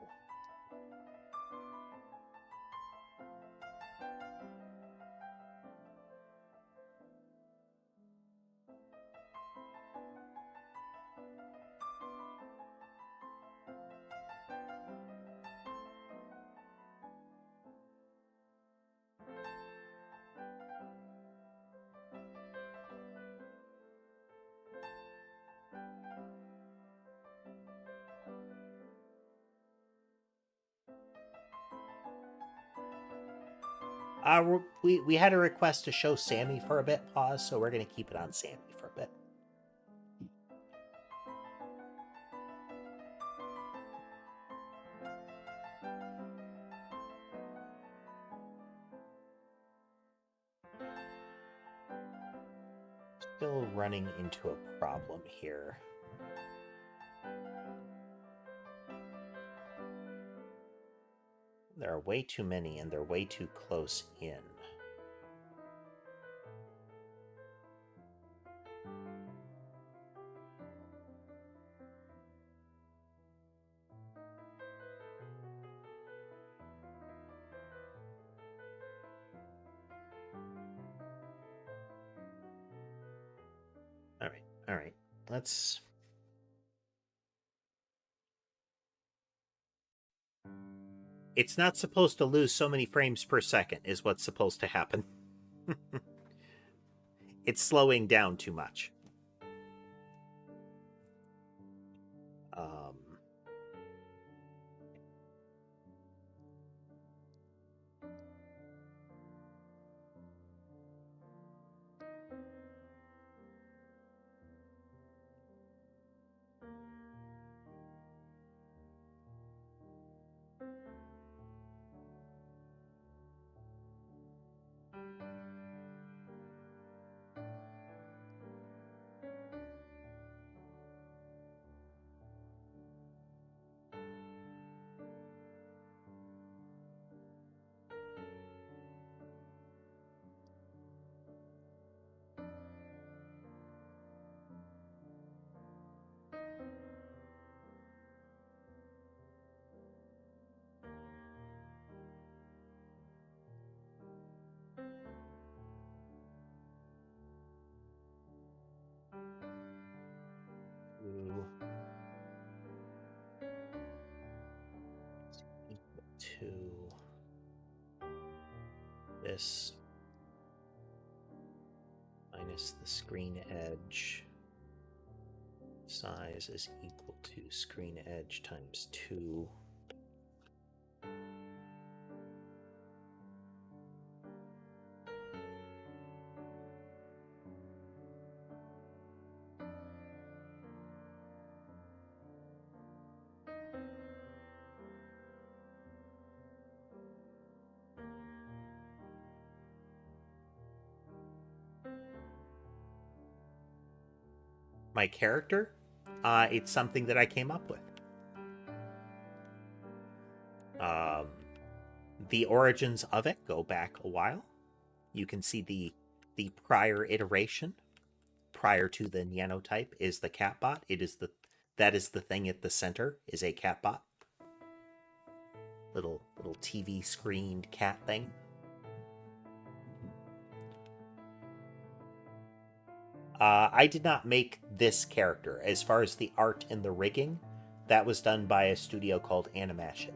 We had a request to show Sammy for a bit, pause, so we're going to keep it on Sammy for a bit. Still running into a problem here. There are way too many, and they're way too close in. All right. Let's... It's not supposed to lose so many frames per second, is what's supposed to happen. It's slowing down too much. To this minus the screen edge size is equal to screen edge times 2. My character, it's something that I came up with. The origins of it go back a while. You can see the prior iteration, prior to the Nyanite, is the catbot. That is the thing at the center, is a catbot. Little TV screened cat thing. I did not make this character. As far as the art and the rigging, that was done by a studio called Animation.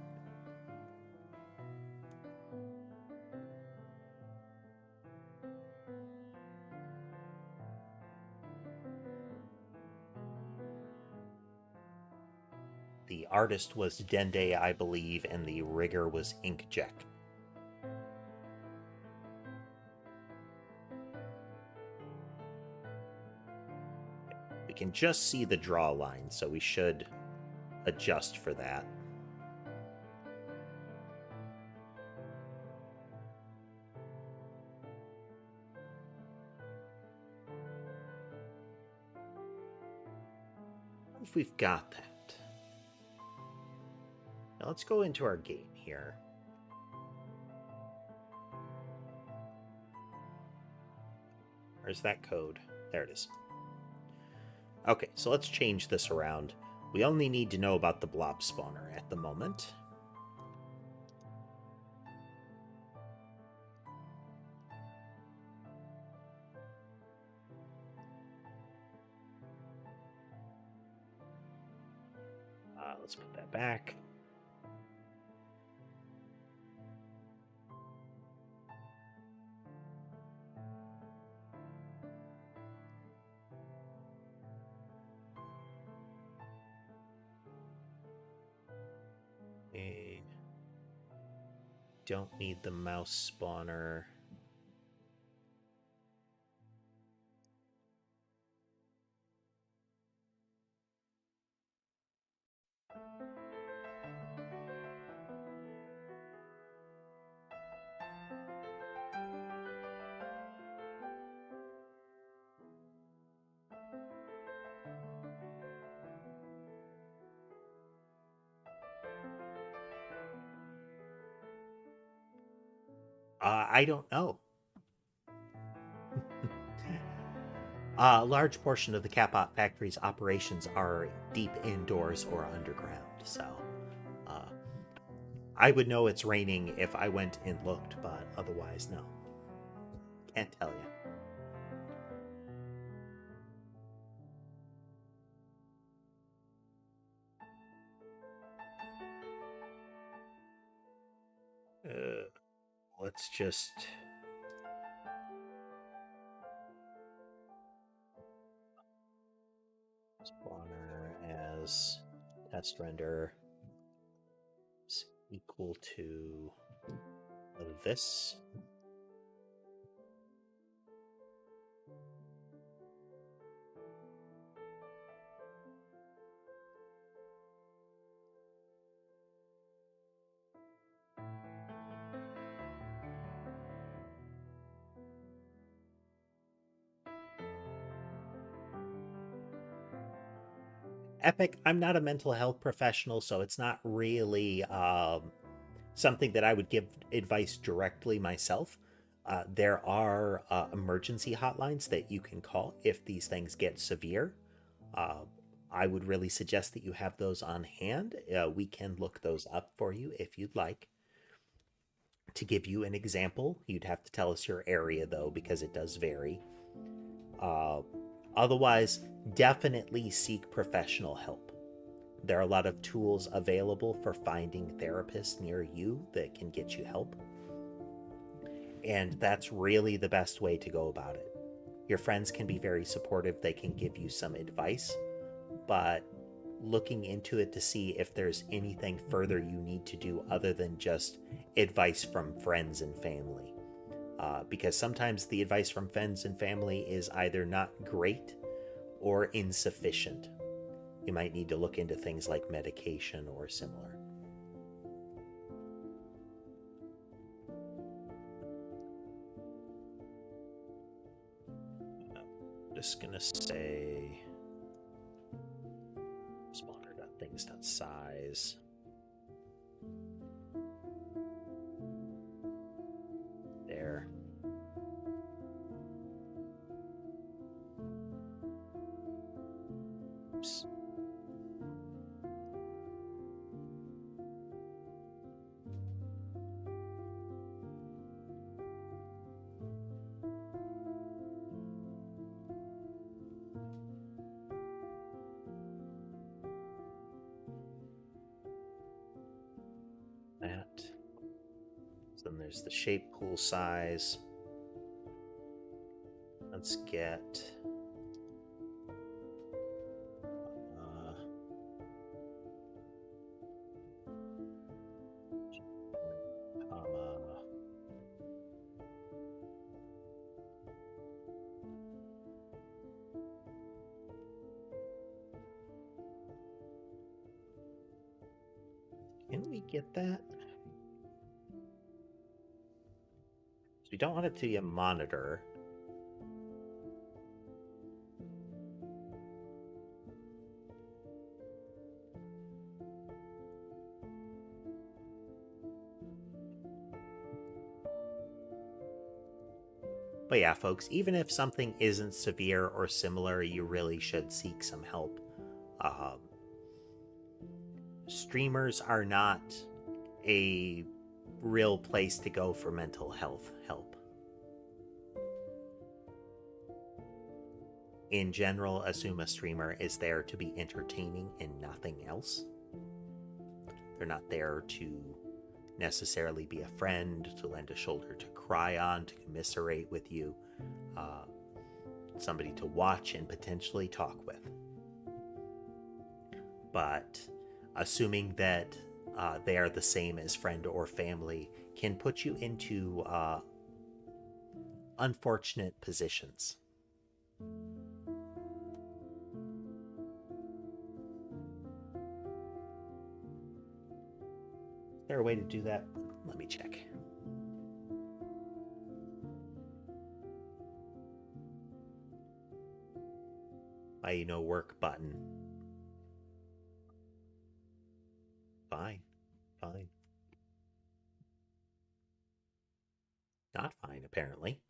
The artist was Dende, I believe, and the rigger was Inkjet. We can just see the draw line, so we should adjust for that. If we've got that. Now let's go into our game here. Where's that code? There it is. Okay, so let's change this around. We only need to know about the blob spawner at the moment. Let's put that back. We don't need the mouse spawner. I don't know. A large portion of the Capot factory's operations are deep indoors or underground, so I would know it's raining if I went and looked, but otherwise, no. Can't tell you. Let's just... spawner as test render is equal to this. Epic, I'm not a mental health professional, so it's not really something that I would give advice directly myself. There are emergency hotlines that you can call if these things get severe. I would really suggest that you have those on hand. We can look those up for you if you'd like. To give you an example, you'd have to tell us your area, though, because it does vary. Otherwise, definitely seek professional help. There are a lot of tools available for finding therapists near you that can get you help. And that's really the best way to go about it. Your friends can be very supportive. They can give you some advice, but looking into it to see if there's anything further you need to do other than just advice from friends and family. Because sometimes the advice from friends and family is either not great or insufficient. You might need to look into things like medication or similar. I'm just gonna say spawner.things.size. There. Oops. That. So then there's the shape pool size. Let's get can we get that? So we don't want it to be a monitor. But yeah, folks, even if something isn't severe or similar, you really should seek some help. Streamers are not a real place to go for mental health help. In general, assume a streamer is there to be entertaining and nothing else. They're not there to necessarily be a friend, to lend a shoulder to cry on, to commiserate with you, somebody to watch and potentially talk with. But assuming that they are the same as friend or family can put you into unfortunate positions. Is there a way to do that? Let me check. Why no work button? Fine. Not fine, apparently.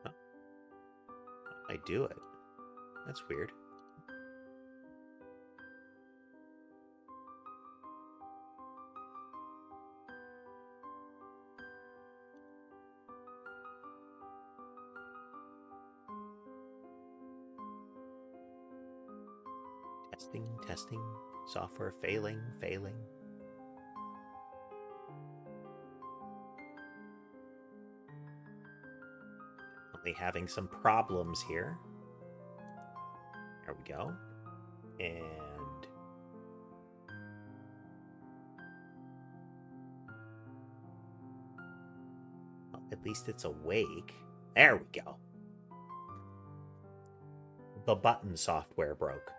Oh, I do it. That's weird. Testing. Software failing. Only having some problems here. There we go. And well, at least it's awake. There we go. The button software broke.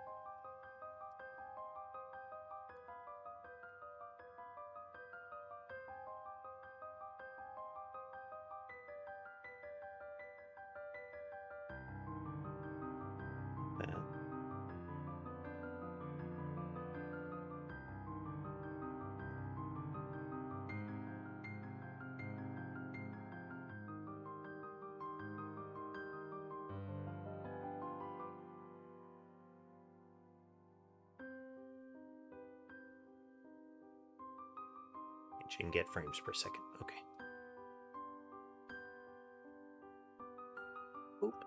You can get frames per second. Okay. Oop.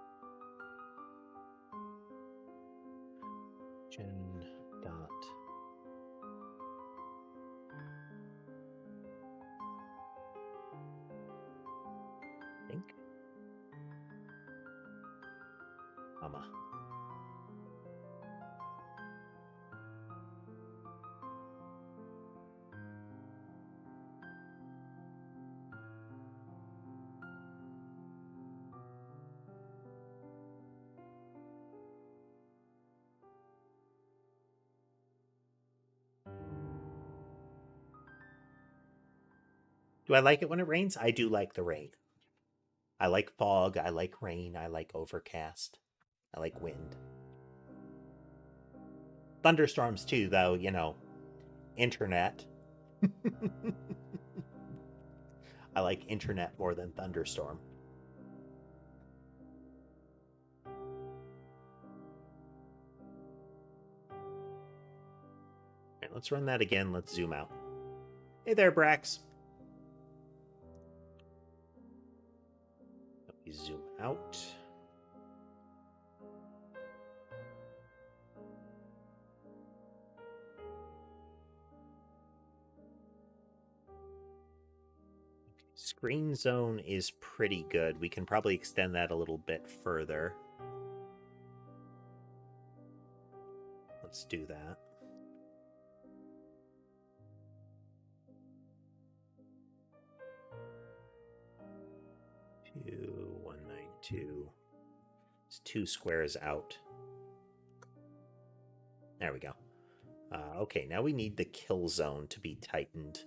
Gen dot. Think. Mama. Do I like it when it rains? I do like the rain. I like fog. I like rain. I like overcast. I like wind. Thunderstorms too, though, internet. I like internet more than thunderstorm. All right, let's run that again. Let's zoom out. Hey there, Brax. Let me zoom out. Screen zone is pretty good. We can probably extend that a little bit further. Let's do that. Two, 192. It's 2 squares out. There we go. Okay, now we need the kill zone to be tightened.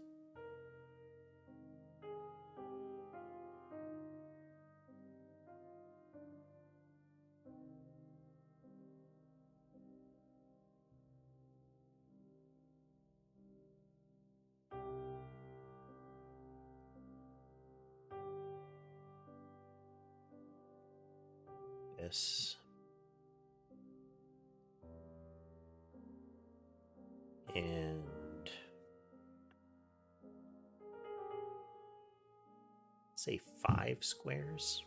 this. And say 5 squares.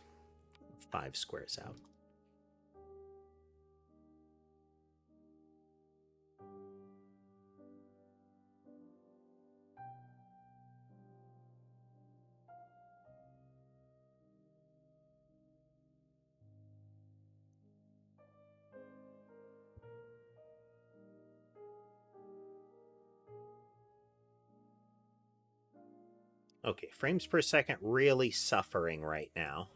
5 squares out. Okay, frames per second really suffering right now.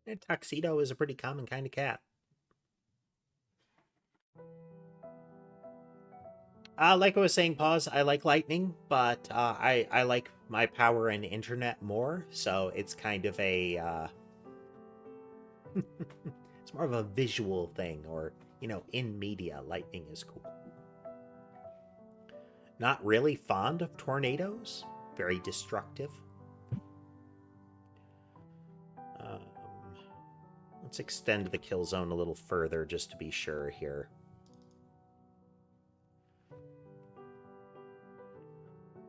And tuxedo is a pretty common kind of cat. Like I was saying, Pause, I like lightning, but I like my power and internet more, so it's kind of a... it's more of a visual thing, or, you know, in media, lightning is cool. Not really fond of tornadoes. Very destructive. Let's extend the kill zone a little further just to be sure here.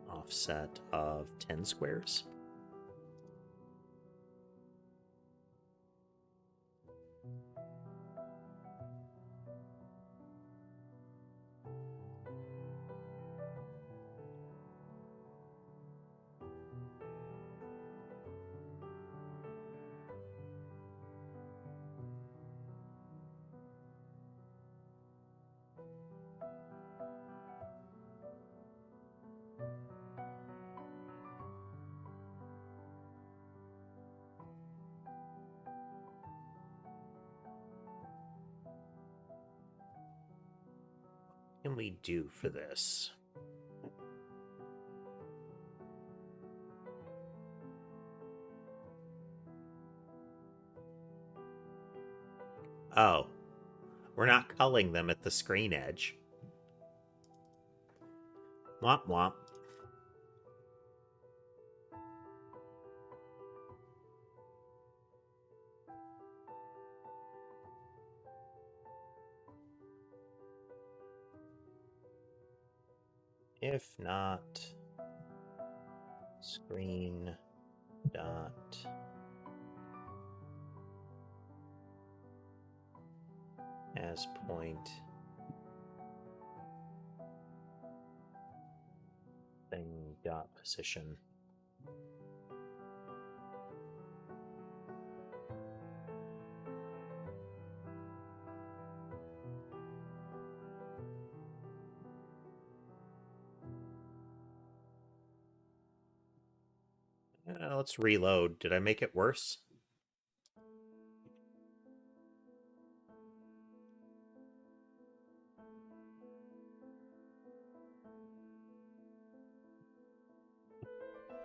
Offset of 10 squares. What can we do for this? Oh, we're not culling them at the screen edge. Womp womp. If not, screen dot as point thing dot position. Let's reload. Did I make it worse?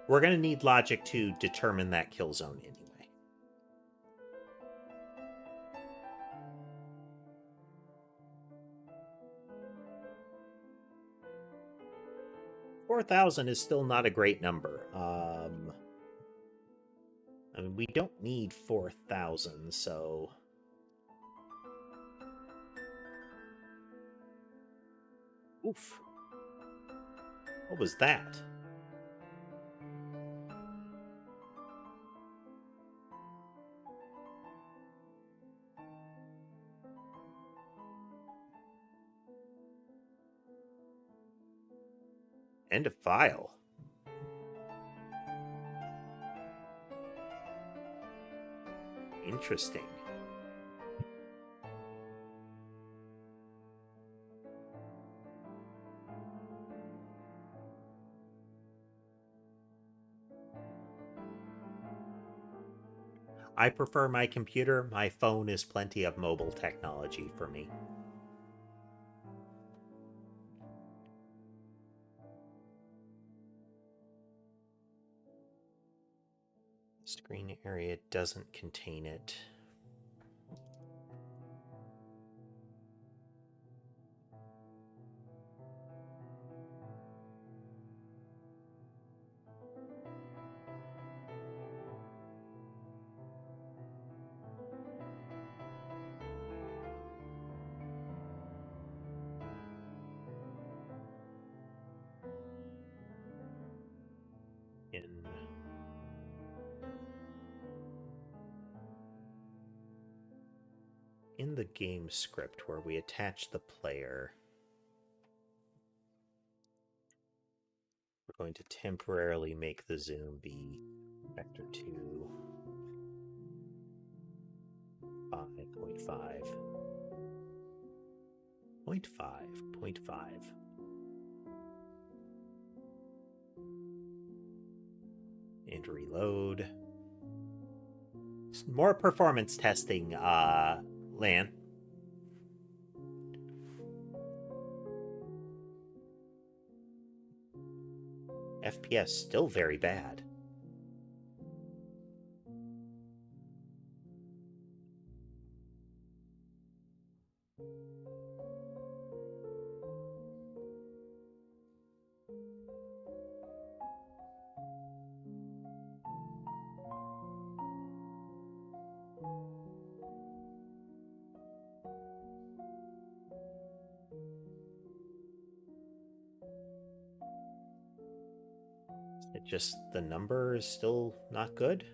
We're going to need logic to determine that kill zone anyway. $4,000 is still not a great number. I mean, we don't need 4,000, so... Oof. What was that? End of file. Interesting. I prefer my computer. My phone is plenty of mobile technology for me. Screen area doesn't contain it. in the game script where we attach the player, we're going to temporarily make the zoom be vector 2, 5.5, 0.5, and reload. More performance testing, Lan. FPS still very bad. It just, the number is still not good.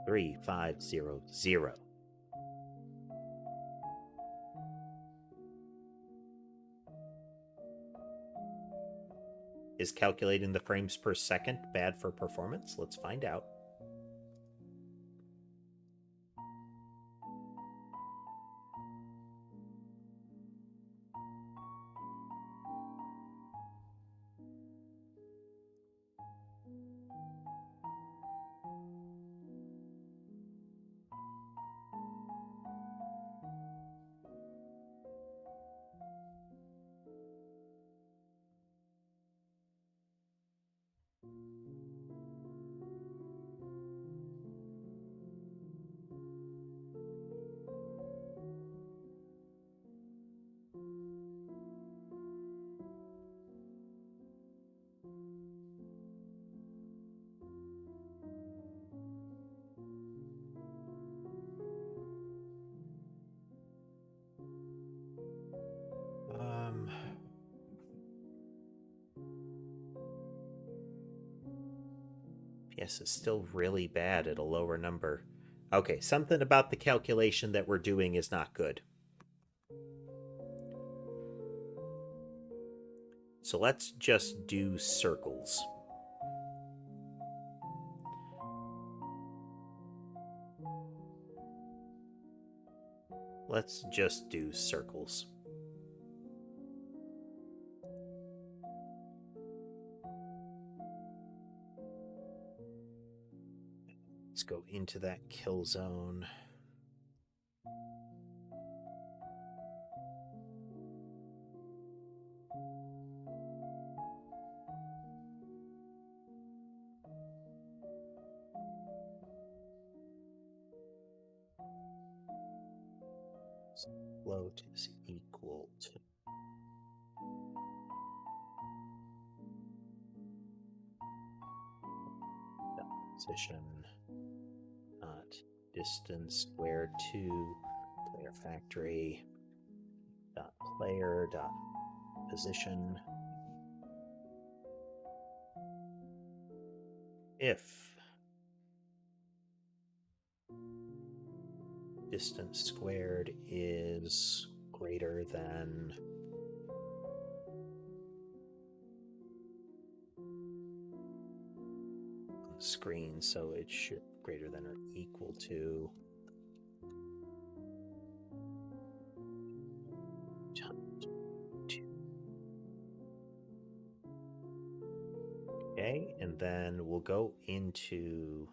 Three, 5, 0, 0. Is calculating the frames per second bad for performance? Let's find out. Yes, it's still really bad at a lower number. Okay, something about the calculation that we're doing is not good. So let's just do circles. Let's just do circles. Let's go into that kill zone. Float is equal to position, not distance squared to player factory dot player dot position. If distance squared is greater than screen, so it should greater than or equal to times 2. Okay, and then we'll go into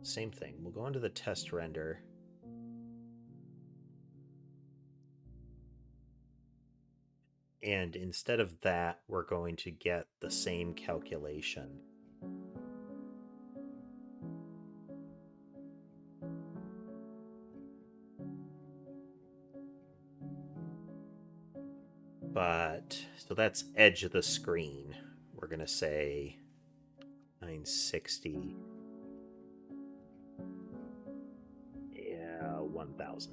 same thing. We'll go into the test render. And instead of that, we're going to get the same calculation. But, so that's edge of the screen. We're going to say 960. Yeah, 1000.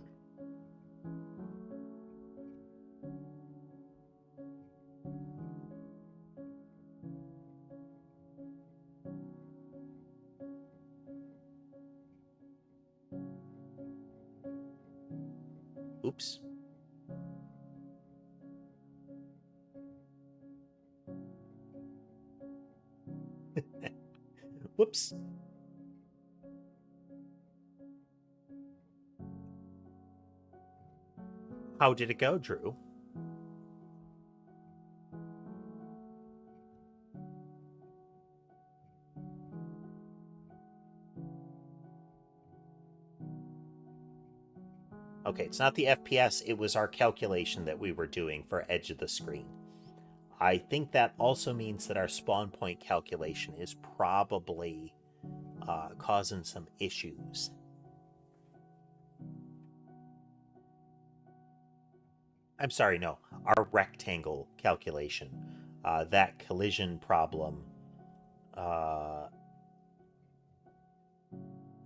Oops. Whoops. How did it go, Drew? Okay, it's not the FPS, it was our calculation that we were doing for edge of the screen. I think that also means that our spawn point calculation is probably causing some issues. I'm sorry, no, our rectangle calculation. That collision problem,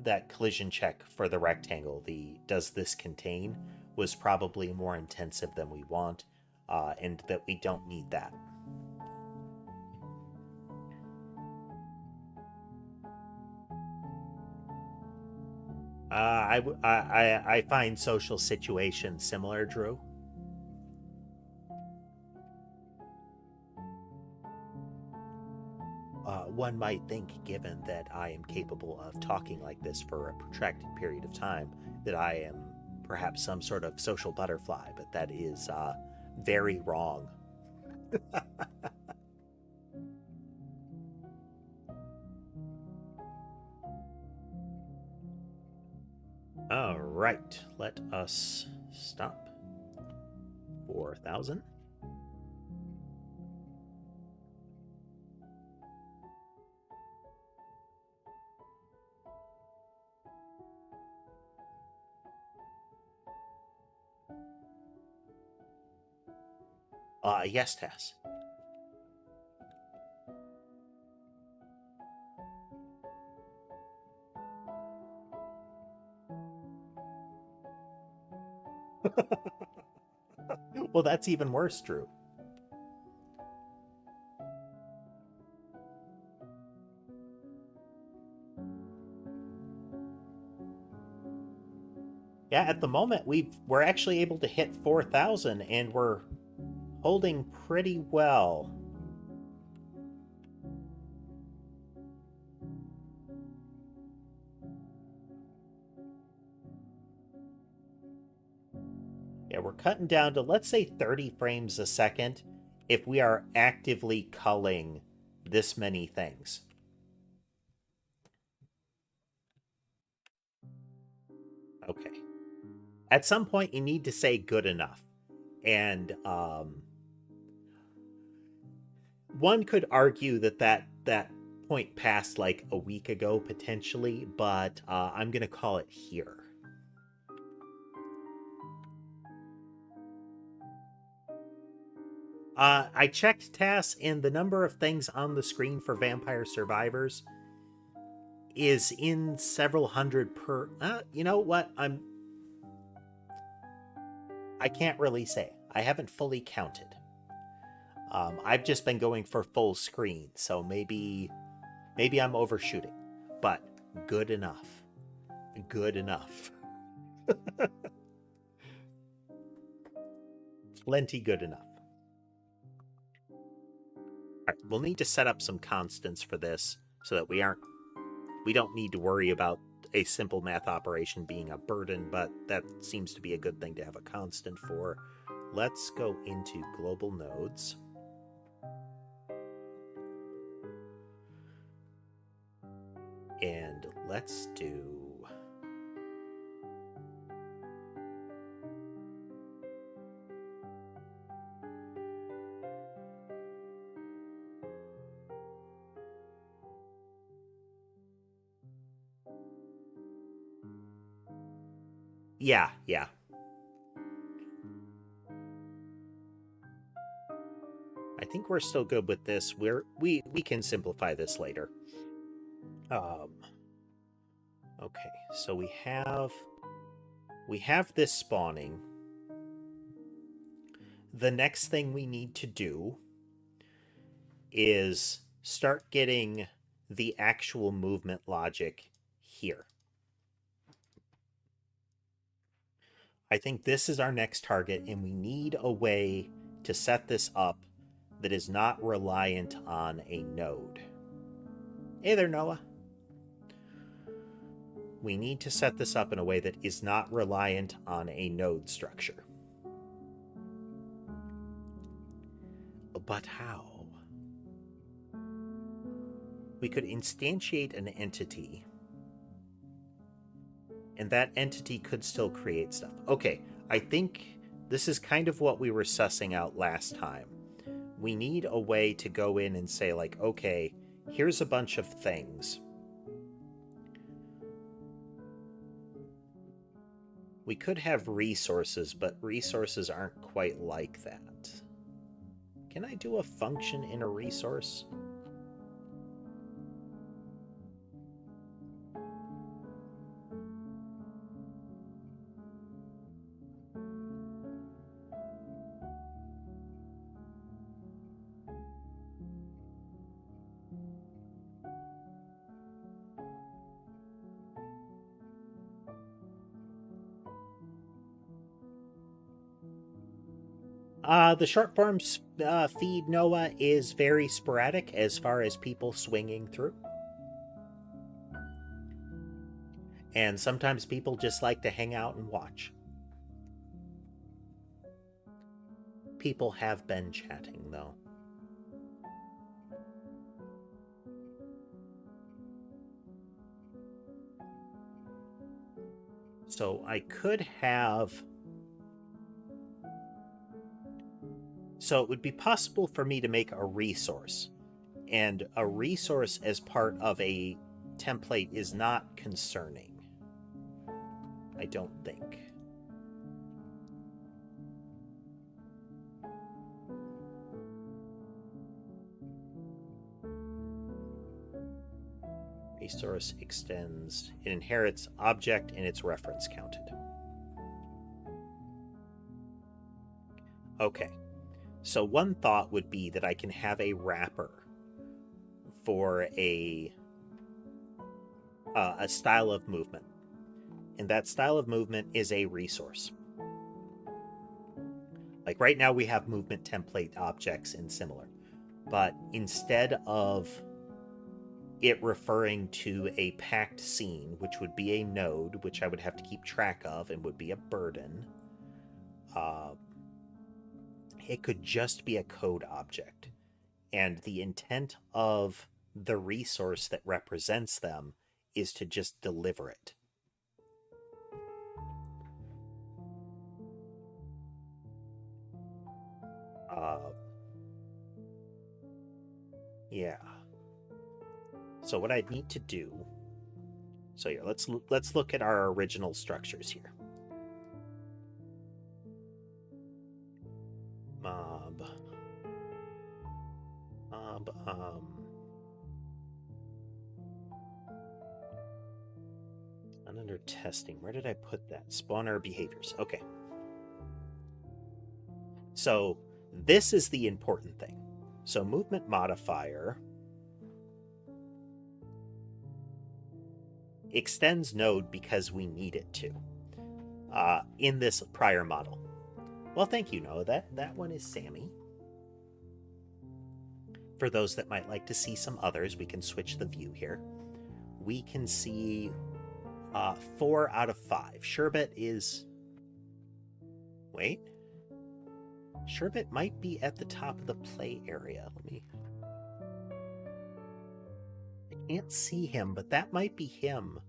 that collision check for the rectangle, the does this contain, was probably more intensive than we want, and that we don't need that. I find social situations similar, Drew. One might think, given that I am capable of talking like this for a protracted period of time, that I am perhaps some sort of social butterfly, but that is very wrong. All right, let us stop. 4,000. Yes, Tess. Well, that's even worse, Drew. Yeah, at the moment we're actually able to hit 4,000, and we're holding pretty well. Yeah, we're cutting down to, let's say, 30 frames a second if we are actively culling this many things. Okay. At some point, you need to say good enough. And one could argue that point passed like a week ago, potentially, but I'm going to call it here. I checked tasks, and the number of things on the screen for Vampire Survivors is in several hundred per. You know what? I can't really say. I haven't fully counted. I've just been going for full screen, so maybe I'm overshooting, but good enough. Good enough. Plenty good enough. All right, we'll need to set up some constants for this so that we don't need to worry about a simple math operation being a burden, but that seems to be a good thing to have a constant for. Let's go into global nodes. And let's do yeah. I think we're still good with this. We can simplify this later. Okay, so we have this spawning. The next thing we need to do is start getting the actual movement logic here. I think this is our next target, and we need a way to set this up that is not reliant on a node. Hey there, Noah. We need to set this up in a way that is not reliant on a node structure. But how? We could instantiate an entity, and that entity could still create stuff. Okay, I think this is kind of what we were sussing out last time. We need a way to go in and say, like, okay, here's a bunch of things. We could have resources, but resources aren't quite like that. Can I do a function in a resource? The short form feed, Noah, is very sporadic as far as people swinging through. And sometimes people just like to hang out and watch. People have been chatting, though. So I could have... So it would be possible for me to make a resource. And a resource as part of a template is not concerning, I don't think. Resource extends. It inherits object and its reference counted. Okay. So one thought would be that I can have a wrapper for a style of movement. And that style of movement is a resource. Like right now we have movement template objects and similar. But instead of it referring to a packed scene, which would be a node, which I would have to keep track of and would be a burden, it could just be a code object. And the intent of the resource that represents them is to just deliver it. Yeah. So what I need to do... So here, let's look at our original structures here. Mob. And under testing, where did I put that? Spawner behaviors. Okay. So this is the important thing. So movement modifier extends node because we need it to in this prior model. Well, thank you, Noah. That one is Sammy. For those that might like to see some others, we can switch the view here. We can see 4 out of 5. Sherbet is... Wait. Sherbet might be at the top of the play area. Let me... I can't see him, but that might be him.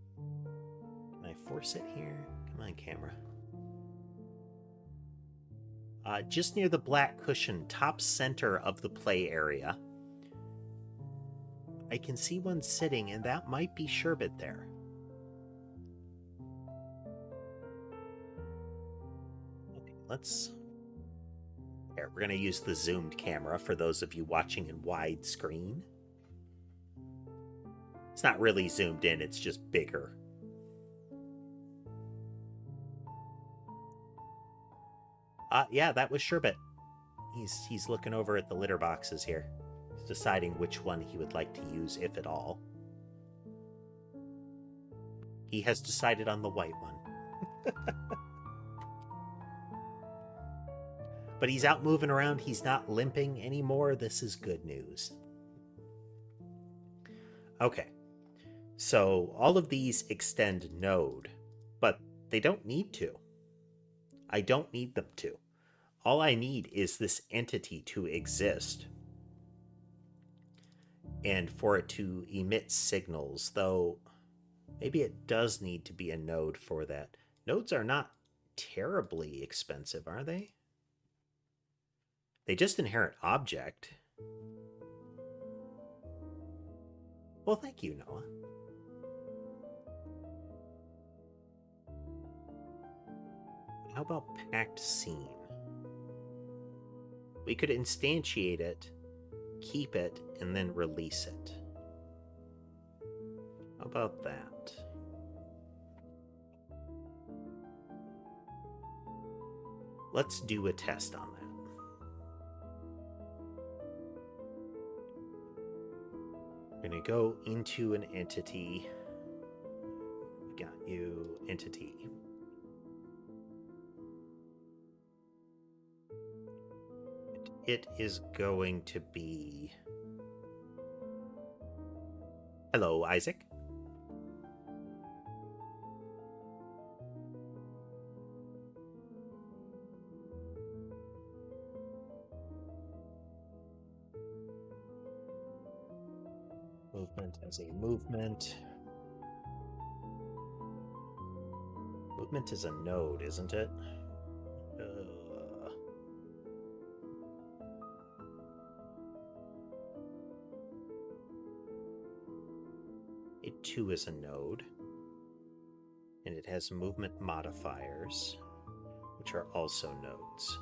Can I force it here? Come on, camera. Just near the black cushion, top center of the play area. I can see one sitting, and that might be Sherbet there. Okay, let's... Here, we're going to use the zoomed camera for those of you watching in widescreen. It's not really zoomed in, it's just bigger. Yeah, that was Sherbet. He's looking over at the litter boxes here. He's deciding which one he would like to use, if at all. He has decided on the white one. But he's out moving around. He's not limping anymore. This is good news. Okay. So all of these extend node, but they don't need to. I don't need them to. All I need is this entity to exist and for it to emit signals, though maybe it does need to be a node for that. Nodes are not terribly expensive, are they? They just inherit object. Well, thank you, Noah. How about packed scene? We could instantiate it, keep it, and then release it. How about that? Let's do a test on that. I'm going to go into an entity. We got you, entity. It is going to be... Hello, Isaac. Movement as a movement. Movement is a node, isn't it? It too is a node. And it has movement modifiers, which are also nodes.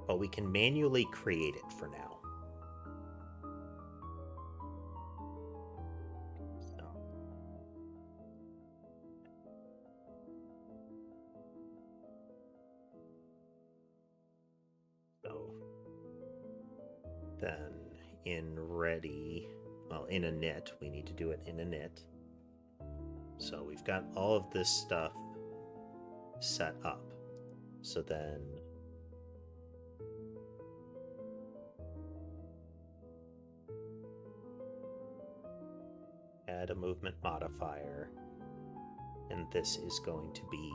But we can manually create it for now. So then in ready, well, in a init, we need to do it in init. So we've got all of this stuff set up. So then add a movement modifier, and this is going to be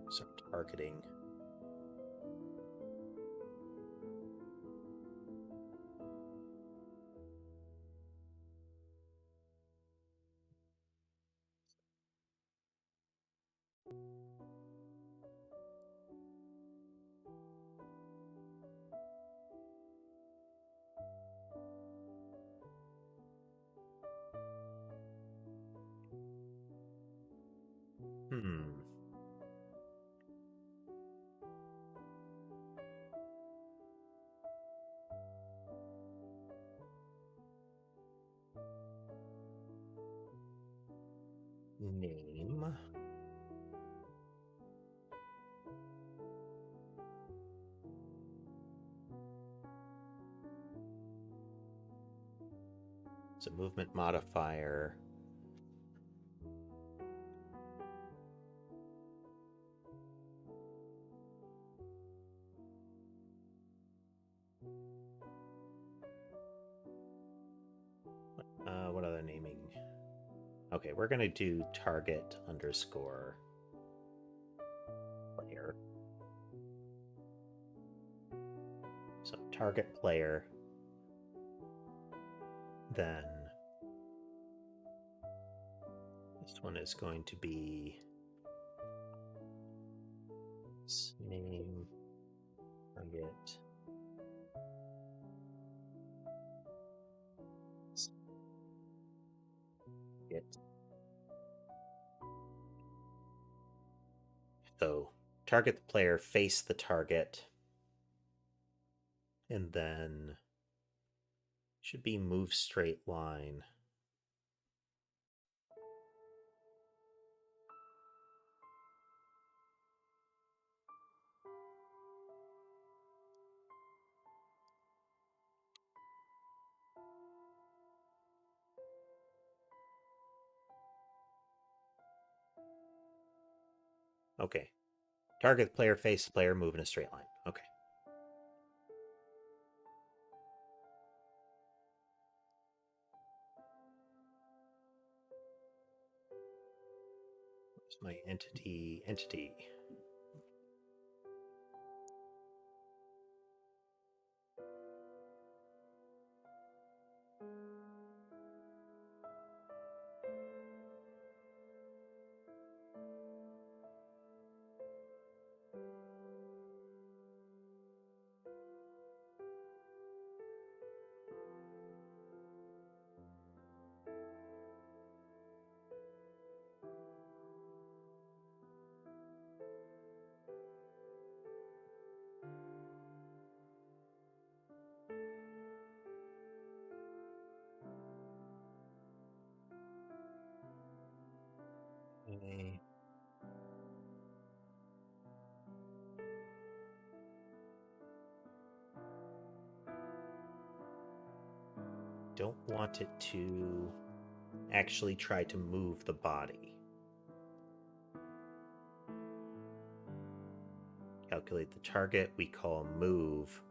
some targeting. Name. It's a movement modifier. What other naming? Okay, we're going to do target underscore player. So target player, then this one is going to be name target get. So target the player, face the target, and then should be move straight line. Okay. Target the player, face the player, move in a straight line. Okay. Where's my entity? Entity. Okay. Don't want it to actually try to move the body. Calculate the target we call move.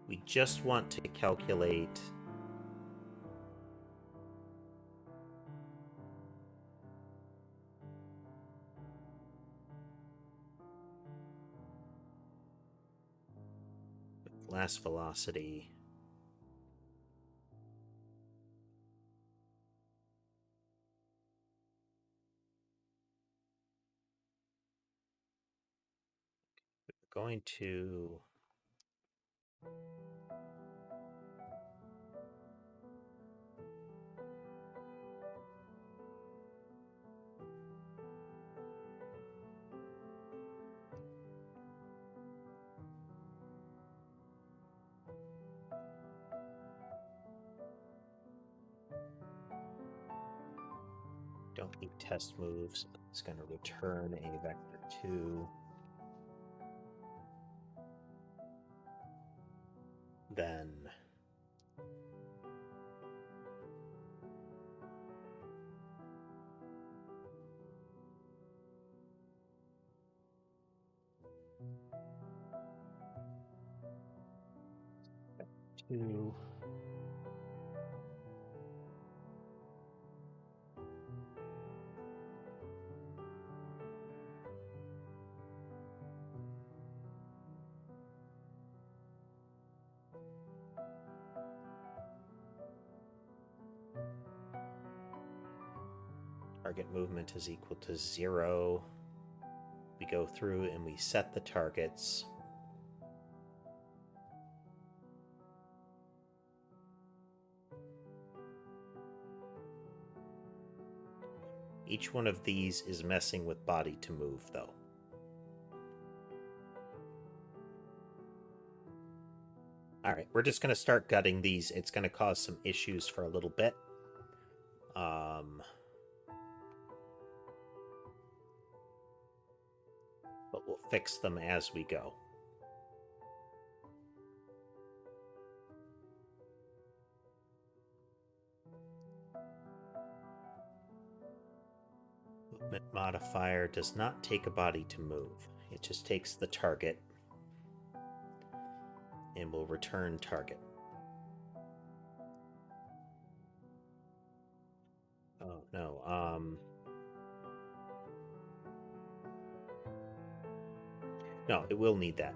We just want to calculate last velocity. We're going to don't need test moves. It's going to return a vector 2. Then two. Target movement is equal to 0. We go through and we set the targets. Each one of these is messing with body to move, though. All right, we're just going to start gutting these. It's going to cause some issues for a little bit. But we'll fix them as we go. Movement modifier does not take a body to move. It just takes the target and will return target. Oh, no. No, it will need that.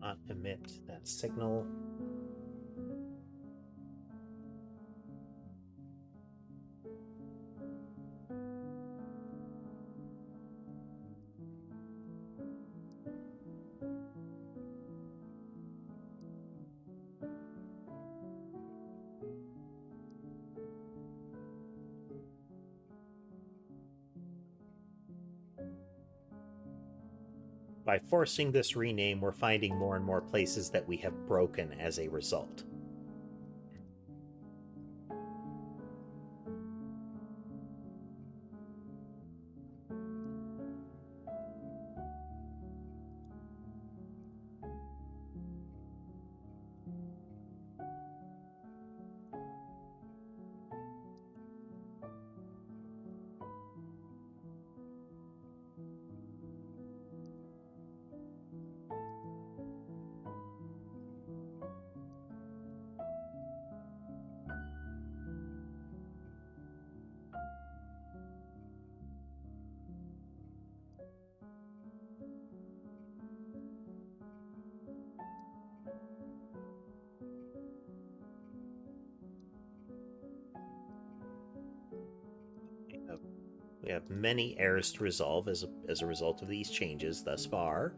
Not emit that signal. by forcing this rename, we're finding more and more places that we have broken as a result. We have many errors to resolve as a result of these changes thus far.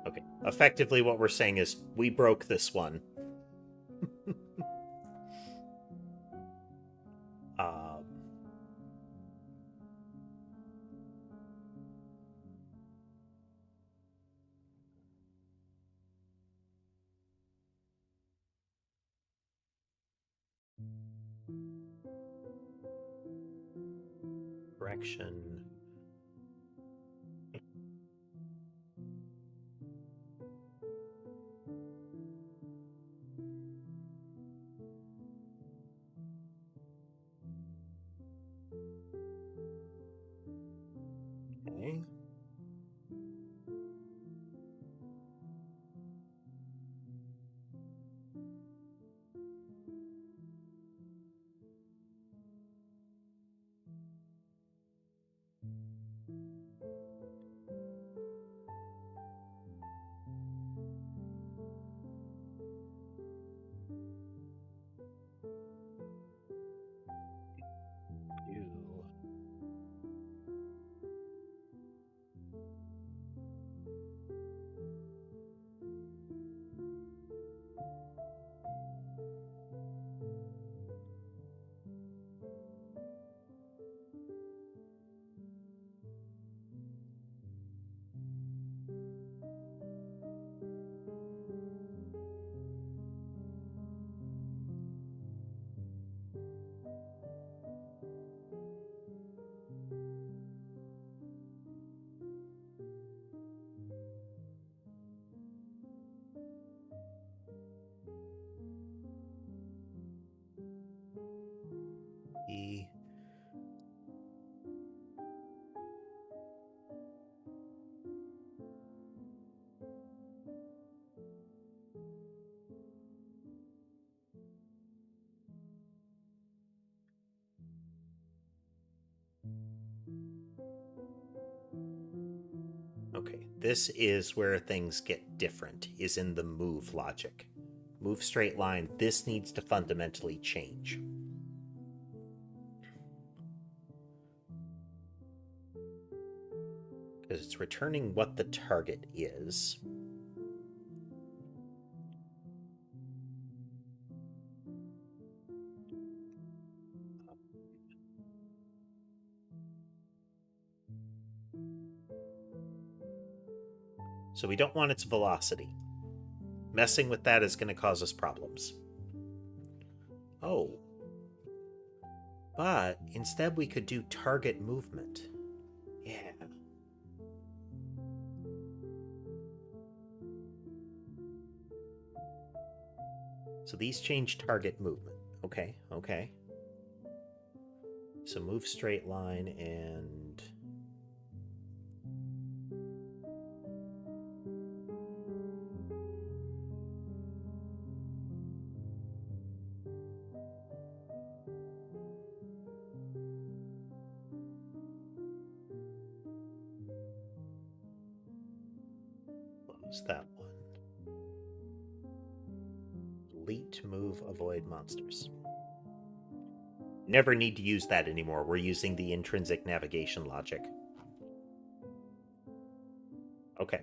Okay, effectively what we're saying is we broke this one. Correction. Okay. You. E. Okay, this is where things get different, is in the move logic. Move straight line, this needs to fundamentally change. Because it's returning what the target is. So we don't want its velocity. Messing with that is going to cause us problems. Oh. But instead we could do target movement. Yeah. So these change target movement. Okay, okay. So move straight line and What's that one? Delete, move, avoid monsters. Never need to use that anymore. We're using the intrinsic navigation logic. Okay.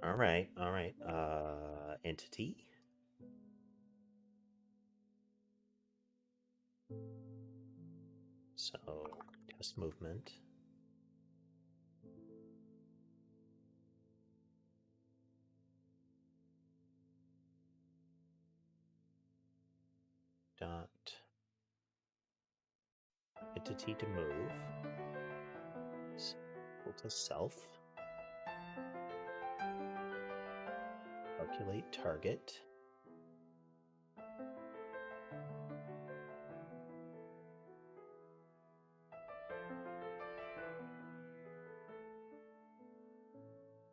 All right. Entity. So, test movement. Dot entity to move is equal to self. Calculate target.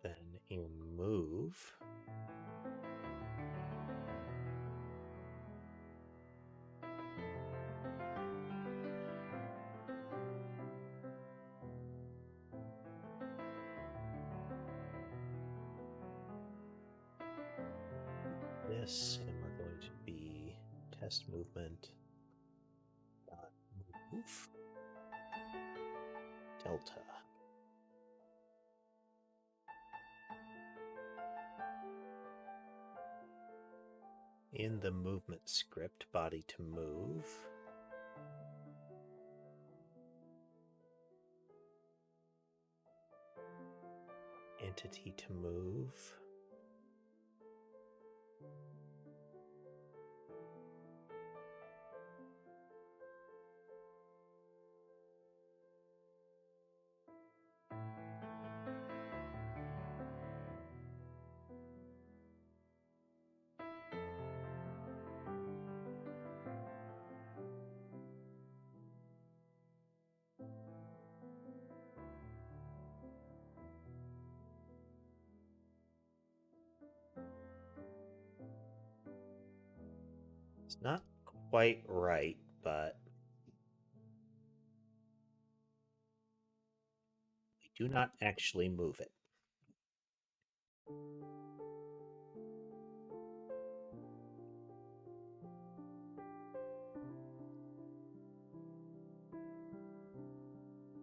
Then in move, this, and we're going to be test movement dot move delta. In the movement script, body to move, entity to move, it's not quite right, but we do not actually move it.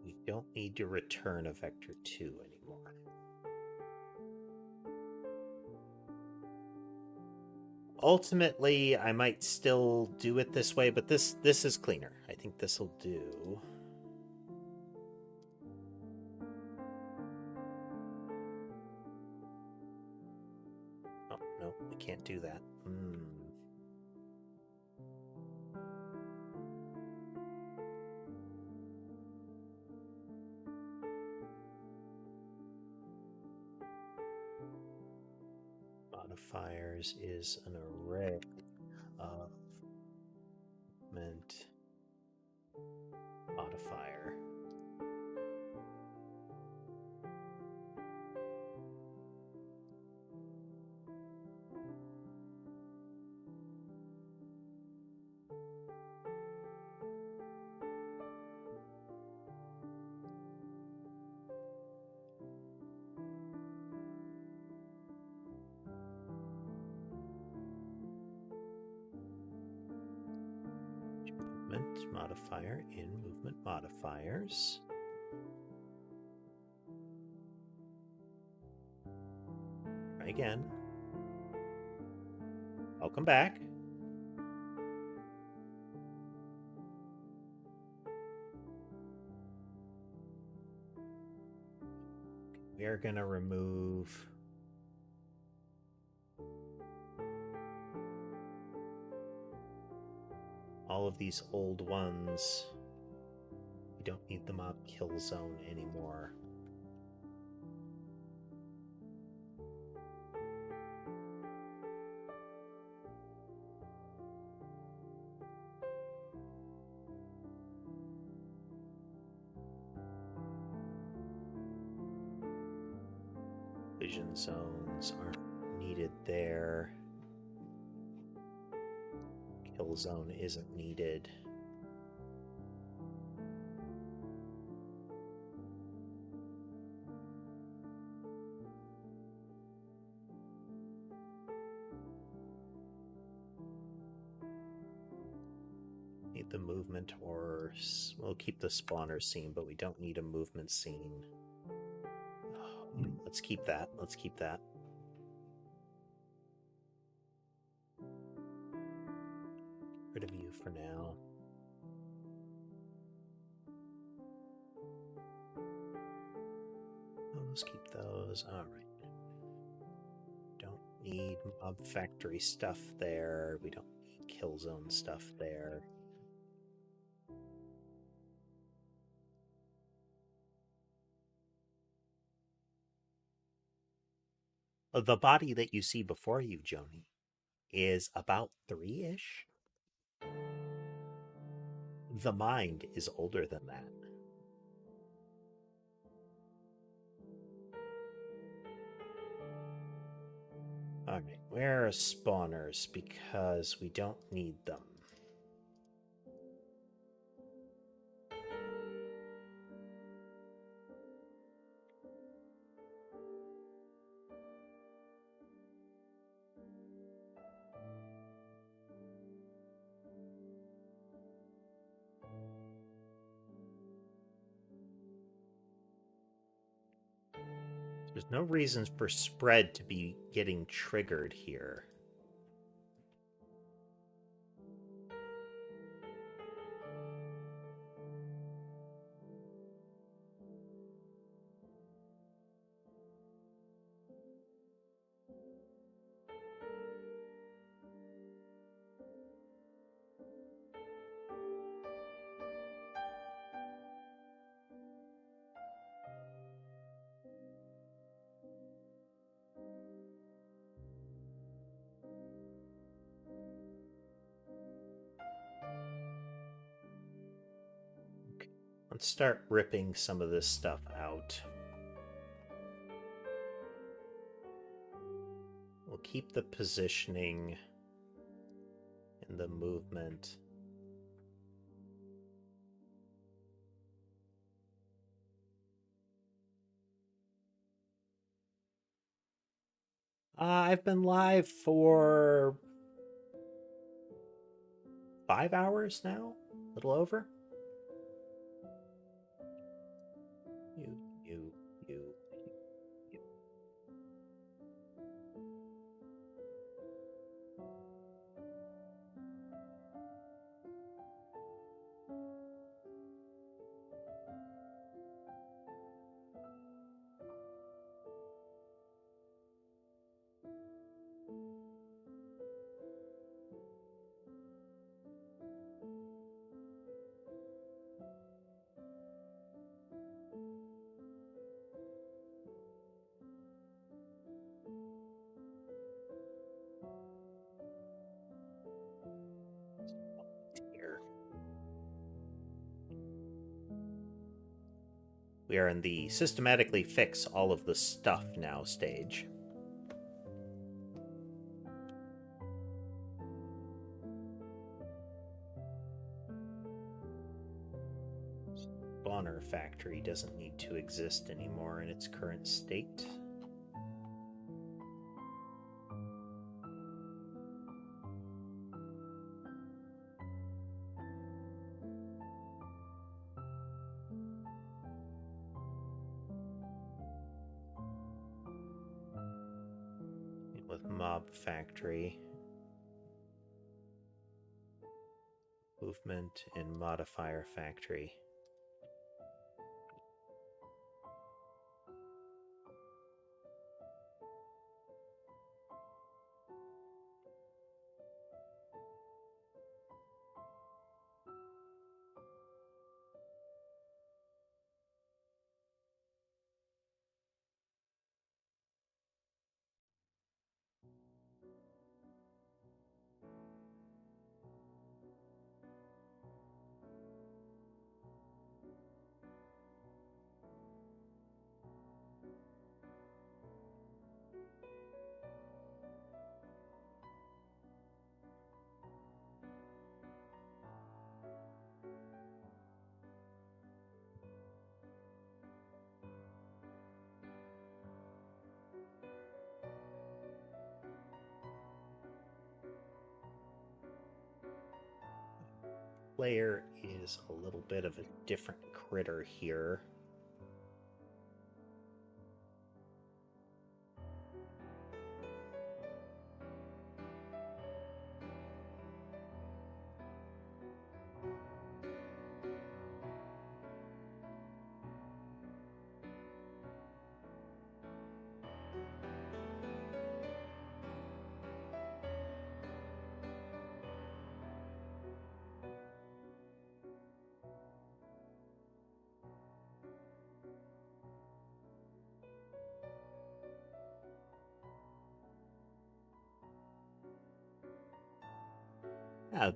We don't need to return a vector 2 anymore. Ultimately, I might still do it this way, but this is cleaner. I think this will do. Oh, no, we can't do that. Modifiers is an array of movement modifier. Movement modifier in movement modifiers. Try again. Welcome back. We are going to remove all of these old ones. We don't need the mob kill zone anymore. Vision zones aren't needed there. Kill zone isn't needed. Need the movement, or we'll keep the spawner scene, but we don't need a movement scene. Oh, let's keep that. Let's keep that. Rid of you for now. Let's keep those. All right. Don't need mob factory stuff there. We don't need kill zone stuff there. The body that you see before you, Joni, is about 3-ish. The mind is older than that. Alright, where are spawners? Because we don't need them. There's no reason for spread to be getting triggered here. Let's start ripping some of this stuff out. We'll keep the positioning and the movement. I've been live for 5 hours now, a little over. You. Here. We are in the systematically fix all of the stuff now stage. Spawner factory doesn't need to exist anymore in its current state. With mob factory, movement and modifier factory. player is a little bit of a different critter here.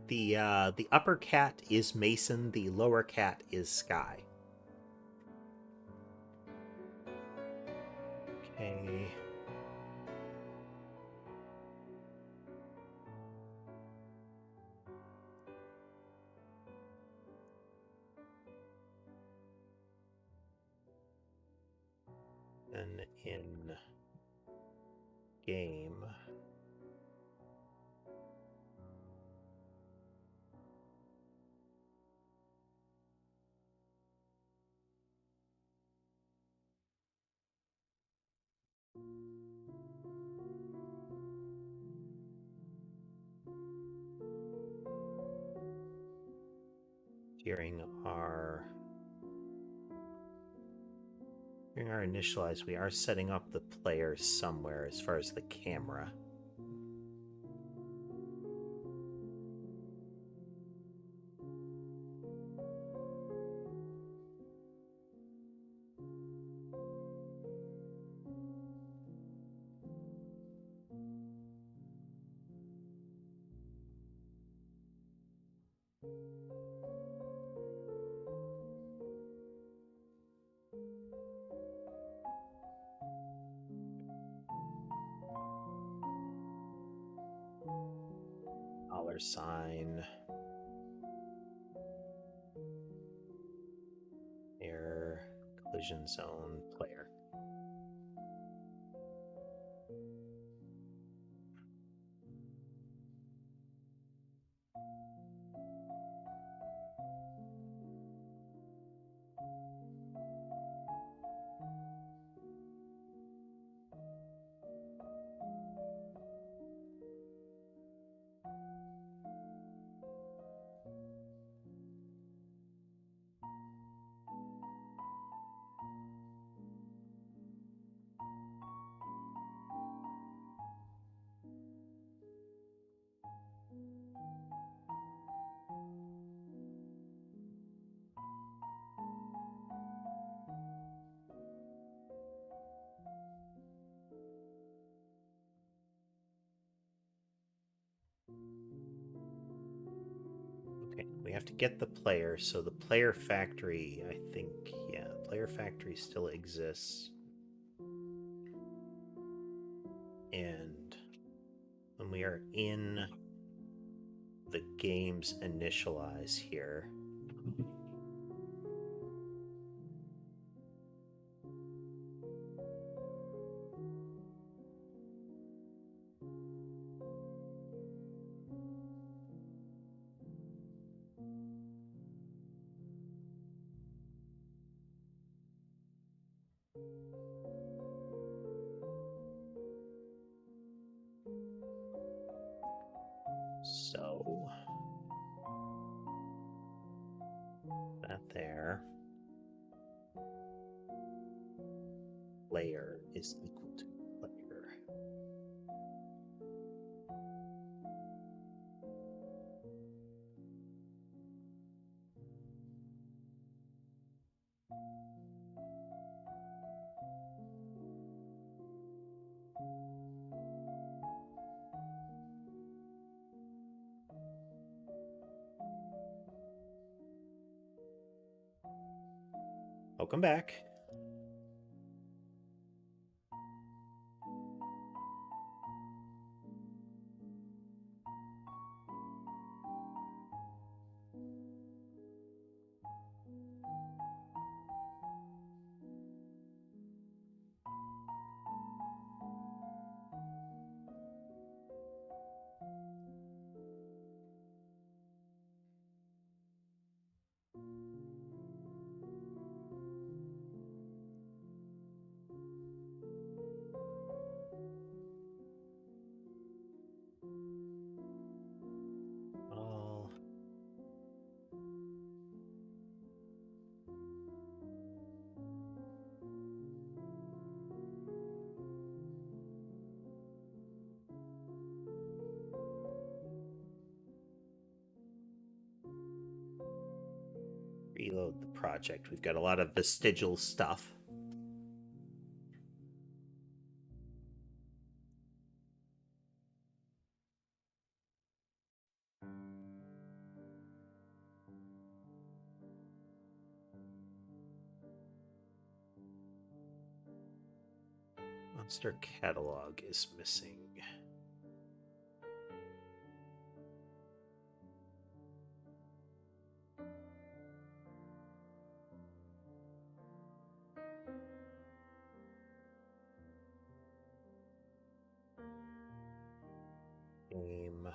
The upper cat is Mason, the lower cat is Sky. Okay. Then in game, during our initialize, we are setting up the player somewhere as far as the camera. $sign, error, collision zone, player. Okay, we have to get the player, so the player factory, I think, yeah, player factory still exists. And when we are in the game's initialize here, so that there, player is equal to player. Welcome back. Reload the project. We've got a lot of vestigial stuff. Monster catalog is missing. Game.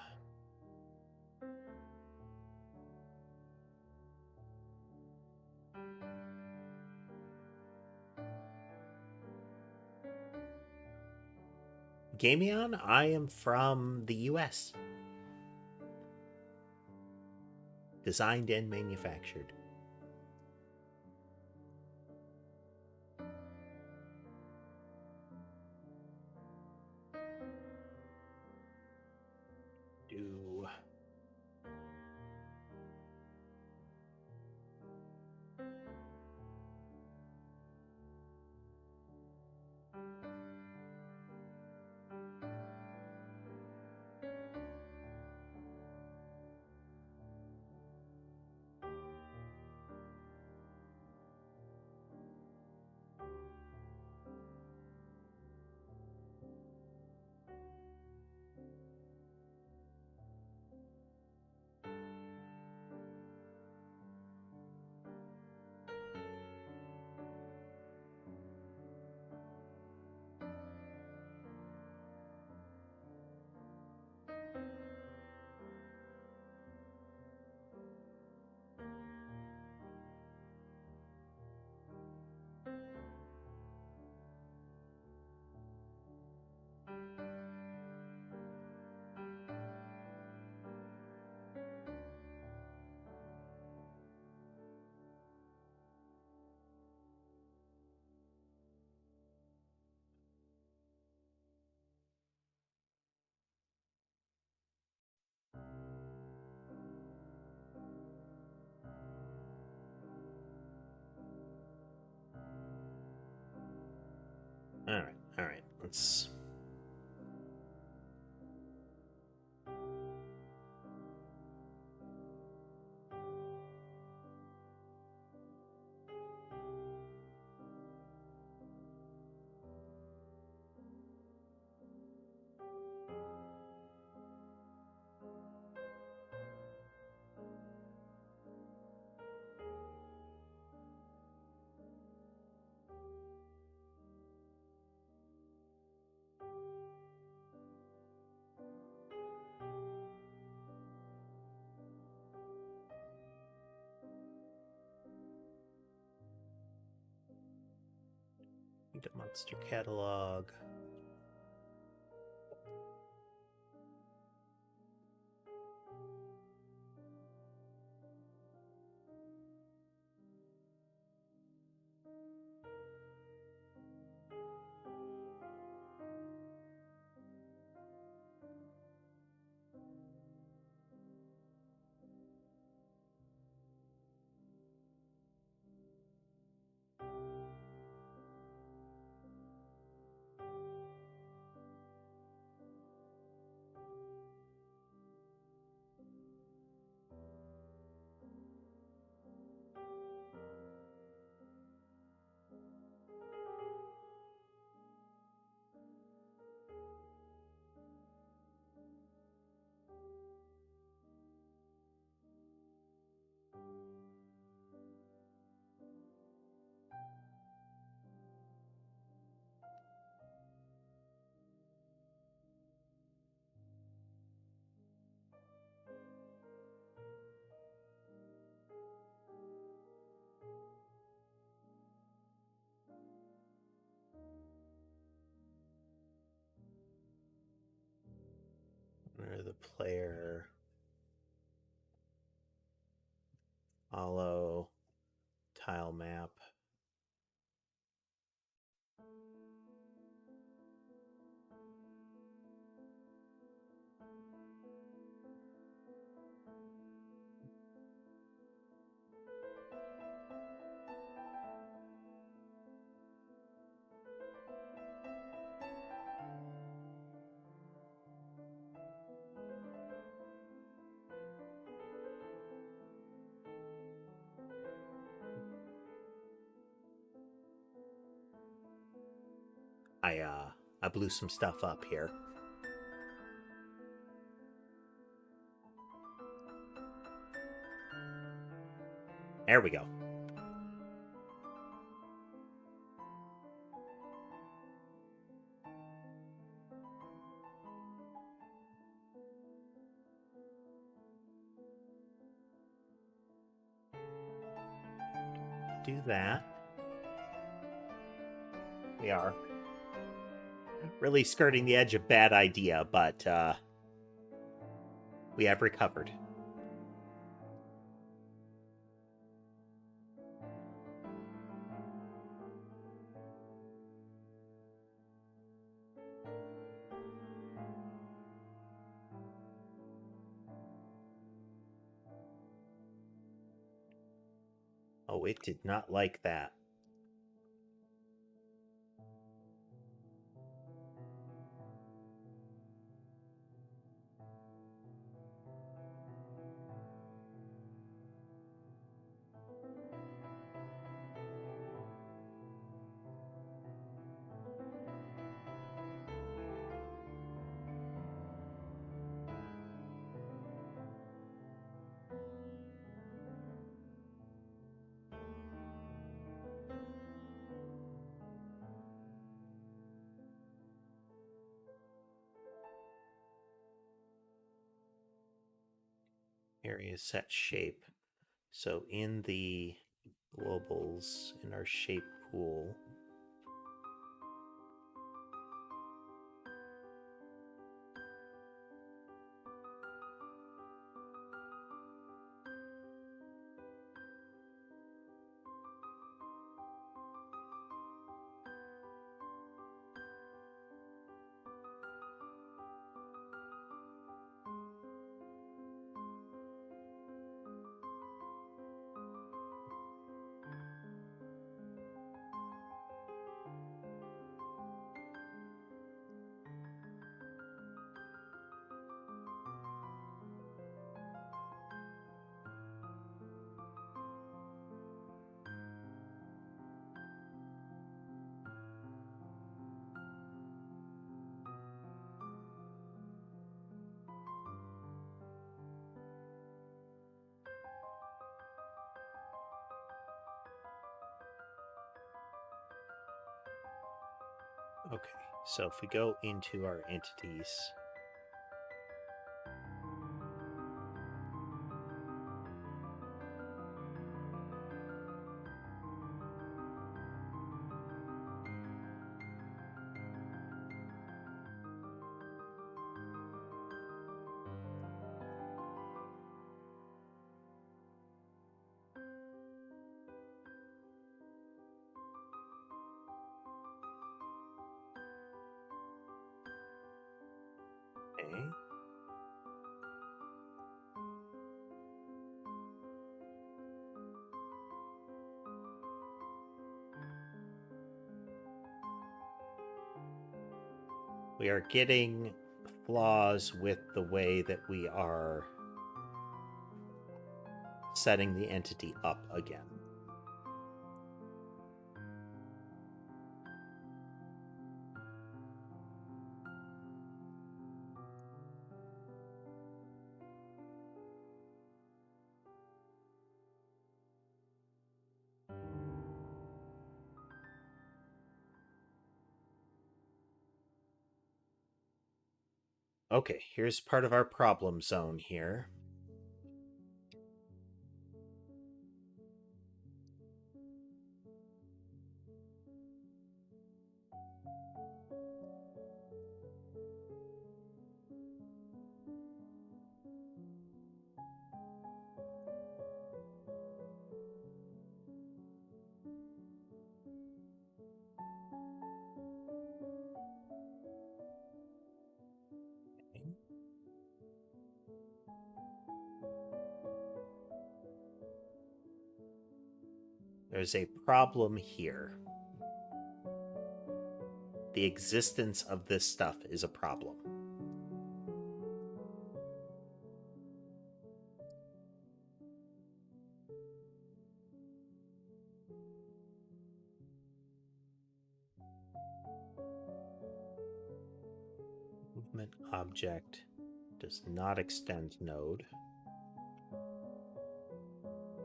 Gameon, I am from the US. Designed and manufactured. Do all right. Let's. Need a monster catalog. Where the player follow tile map. I blew some stuff up here. There we go. Do that. We are really skirting the edge of bad idea, but we have recovered. Oh, it did not like that. Area set shape. So in the globals, in our shape pool, okay, so if we go into our entities, okay. We are getting flaws with the way that we are setting the entity up again. Okay, here's part of our problem zone here. There's a problem here. The existence of this stuff is a problem. movement object does not extend node.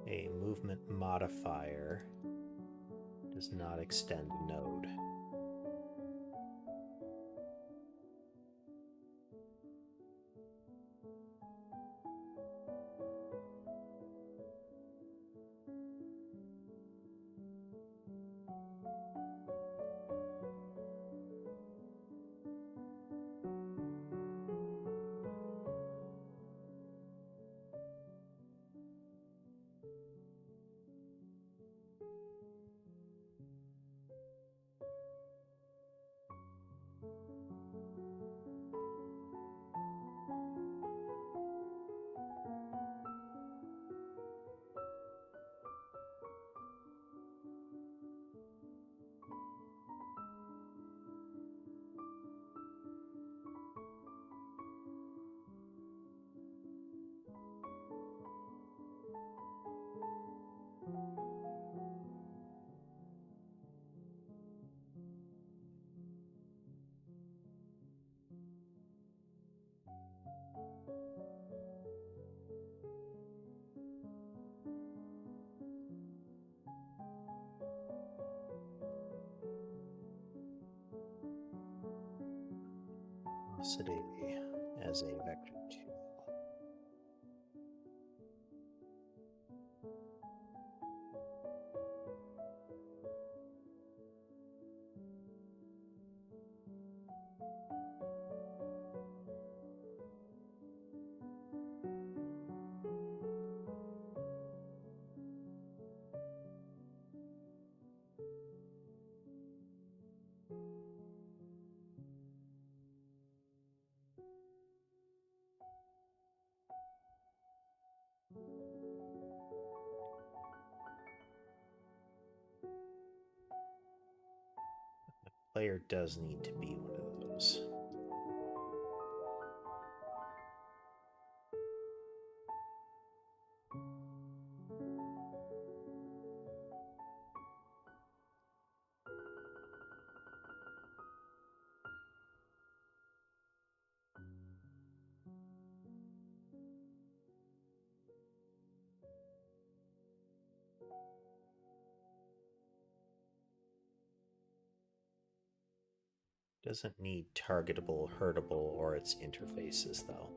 A movement modifier does not extend node. Velocity as a vector 2. Player does need to be one of those. Doesn't need targetable, herdable, or its interfaces, though.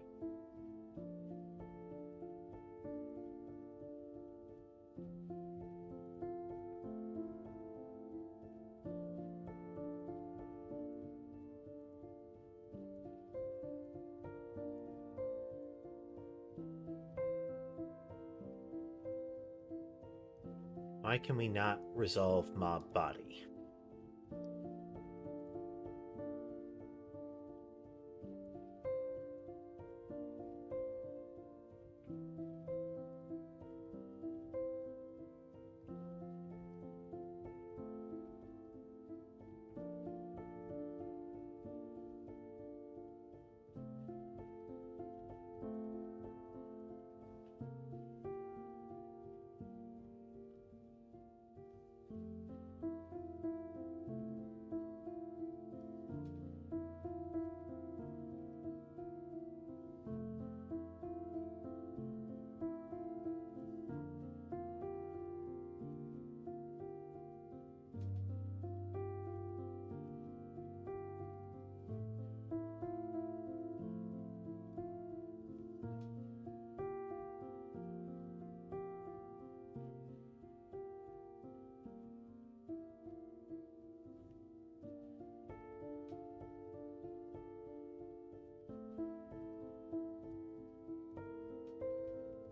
Why can we not resolve mob body?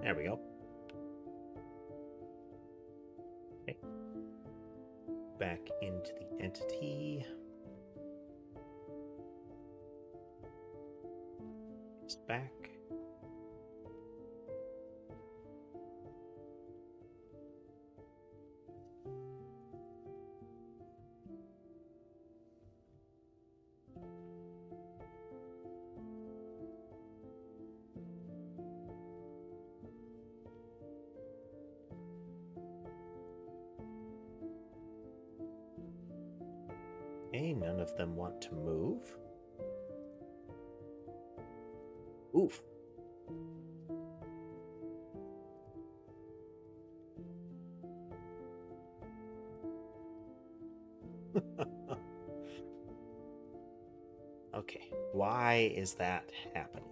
There we go. Okay. Back into the entity. It's back. Okay, none of them want to move. Oof. Okay, why is that happening?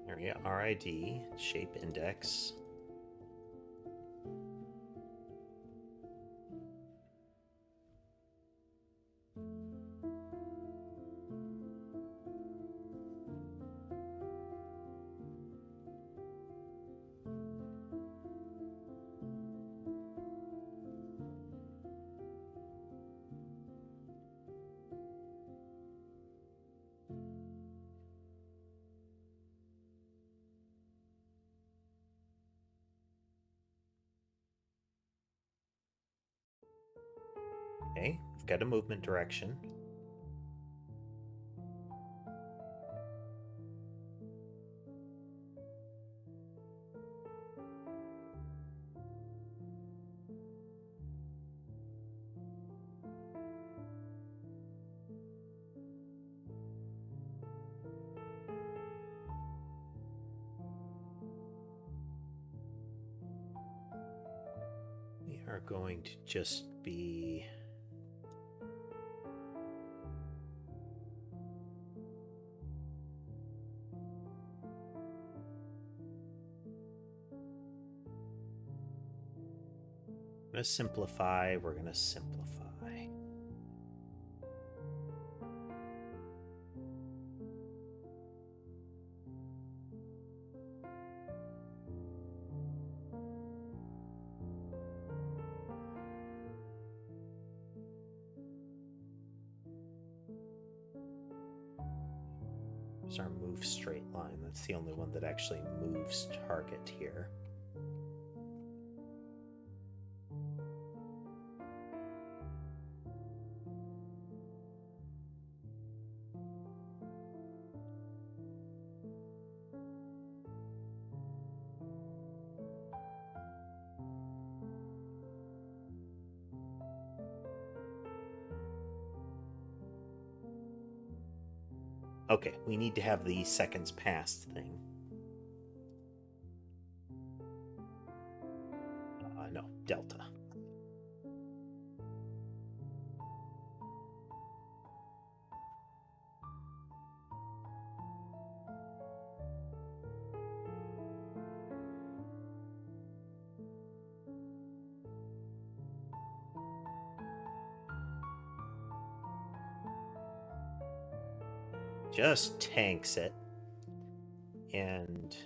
Area RID, shape index. Okay, we've got a movement direction. We are going to just be going to simplify. We're going to simplify. There's our move straight line. That's the only one that actually moves target here. Okay, we need to have the seconds passed thing. No, delta. Just tanks it. And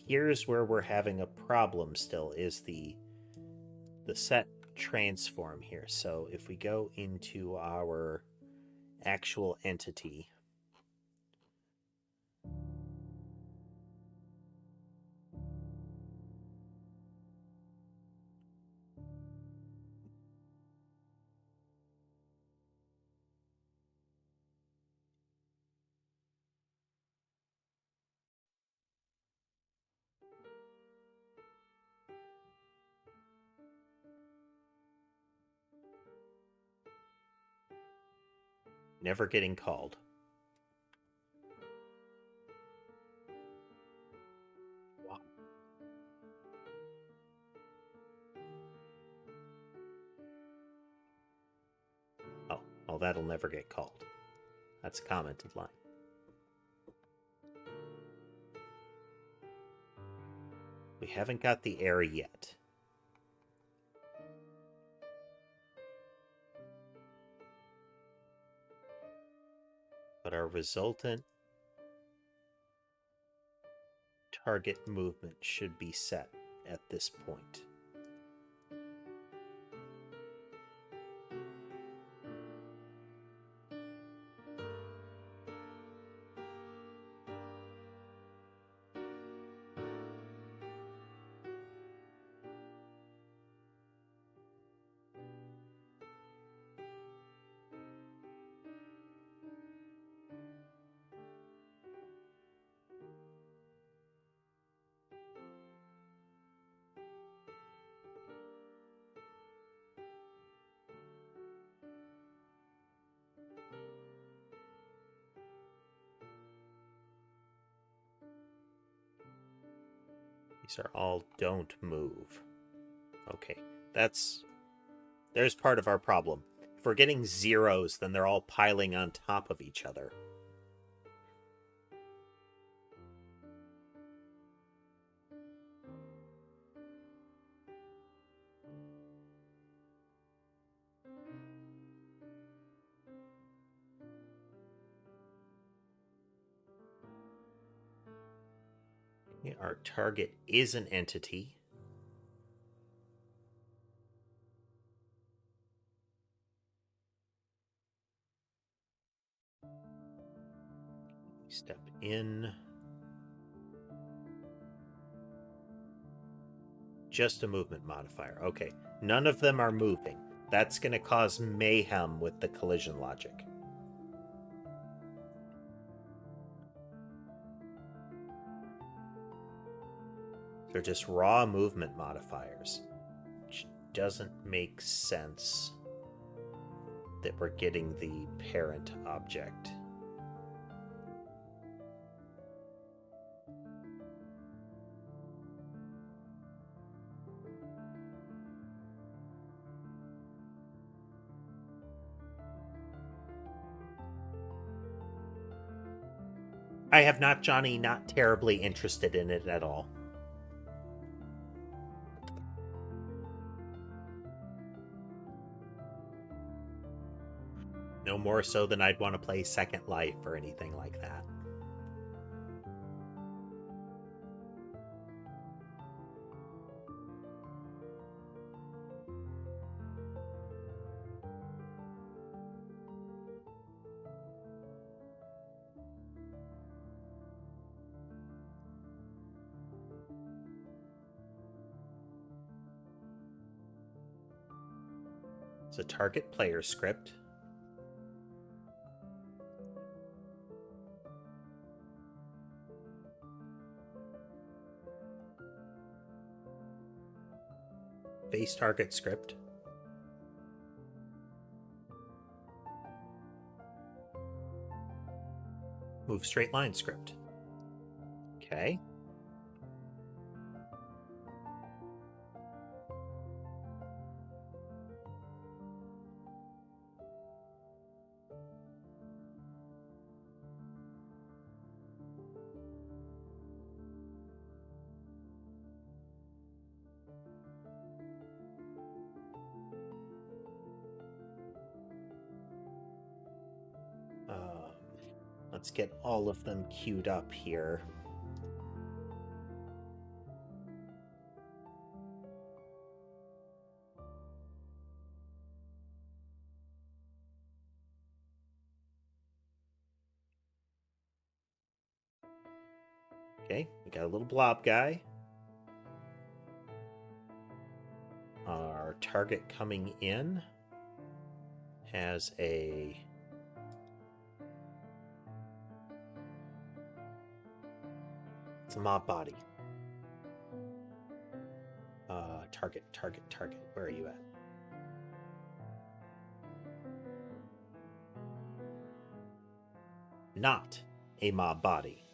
here's where we're having a problem still, is the set transform here. So if we go into our actual entity, never getting called. Wow. Oh, well, that'll never get called. That's a commented line. We haven't got the error yet. But our resultant target movement should be set at this point. These are all don't move. Okay, there's part of our problem. If we're getting zeros, then they're all piling on top of each other. Okay, our target is an entity. Step in. Just a movement modifier. Okay, none of them are moving. That's going to cause mayhem with the collision logic. They're just raw movement modifiers, which doesn't make sense that we're getting the parent object. I have not, Johnny, not terribly interested in it at all. No more so than I'd want to play Second Life or anything like that. It's a target player script. Base target script. Move straight line script. Okay. Let's get all of them queued up here. Okay, we got a little blob guy. Our target coming in has a it's a mob body. Target. Where are you at? Not a mob body.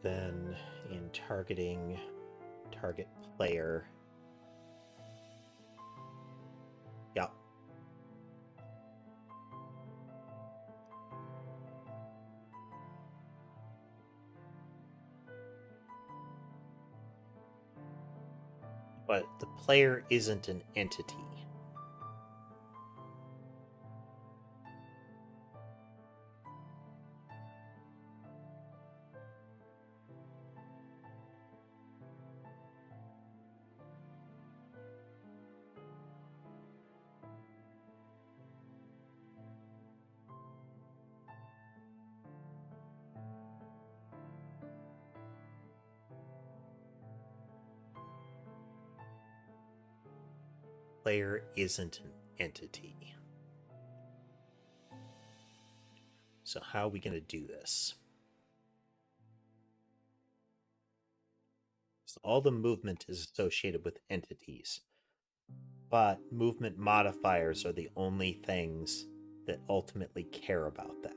Then in targeting target player. Yep. But the player isn't an entity. Player isn't an entity. So how are we going to do this? So all the movement is associated with entities, but movement modifiers are the only things that ultimately care about that.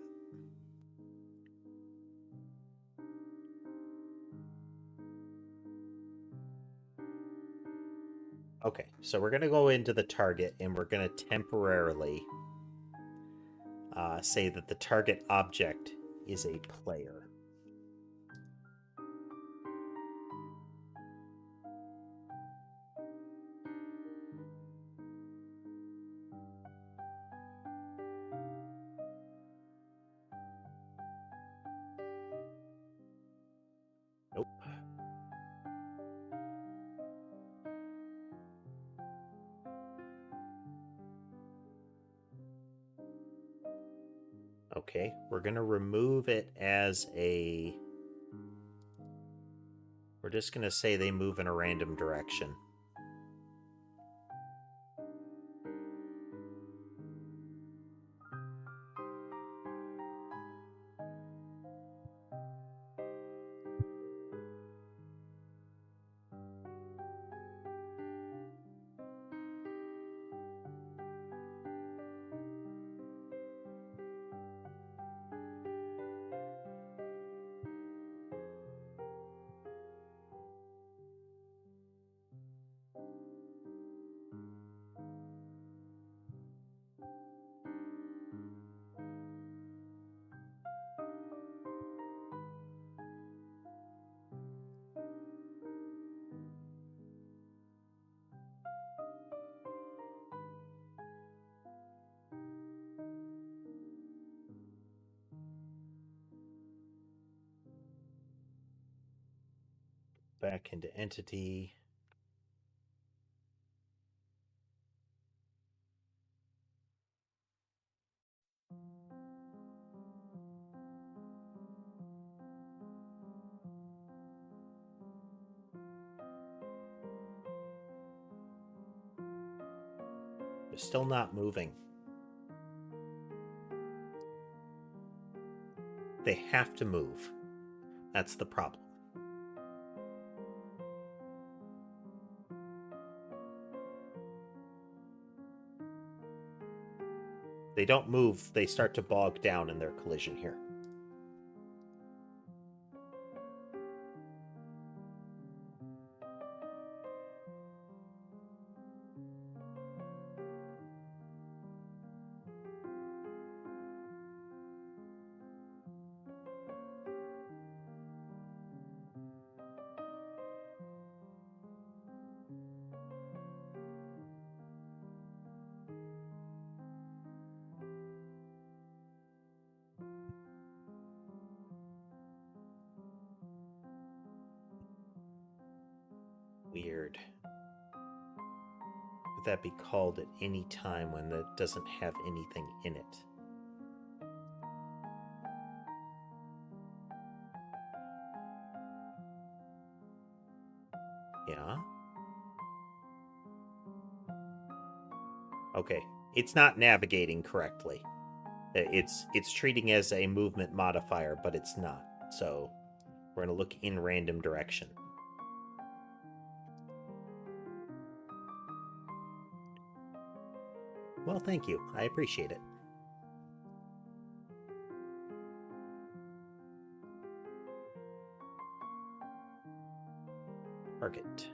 Okay, so we're going to go into the target and we're going to temporarily say that the target object is a player. Nope. Okay, we're going to remove it as a... We're just going to say they move in a random direction. Back into entity. They're still not moving. They have to move. That's the problem. They don't move, they start to bog down in their collision here. Weird. Would that be called at any time when that doesn't have anything in it? Yeah. Okay. It's not navigating correctly. It's treating as a movement modifier, but it's not. So we're going to look in random direction. Well, thank you. I appreciate it. Target.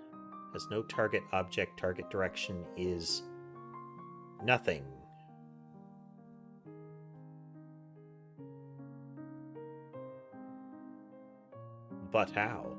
Has no target object. Target direction is nothing. But how?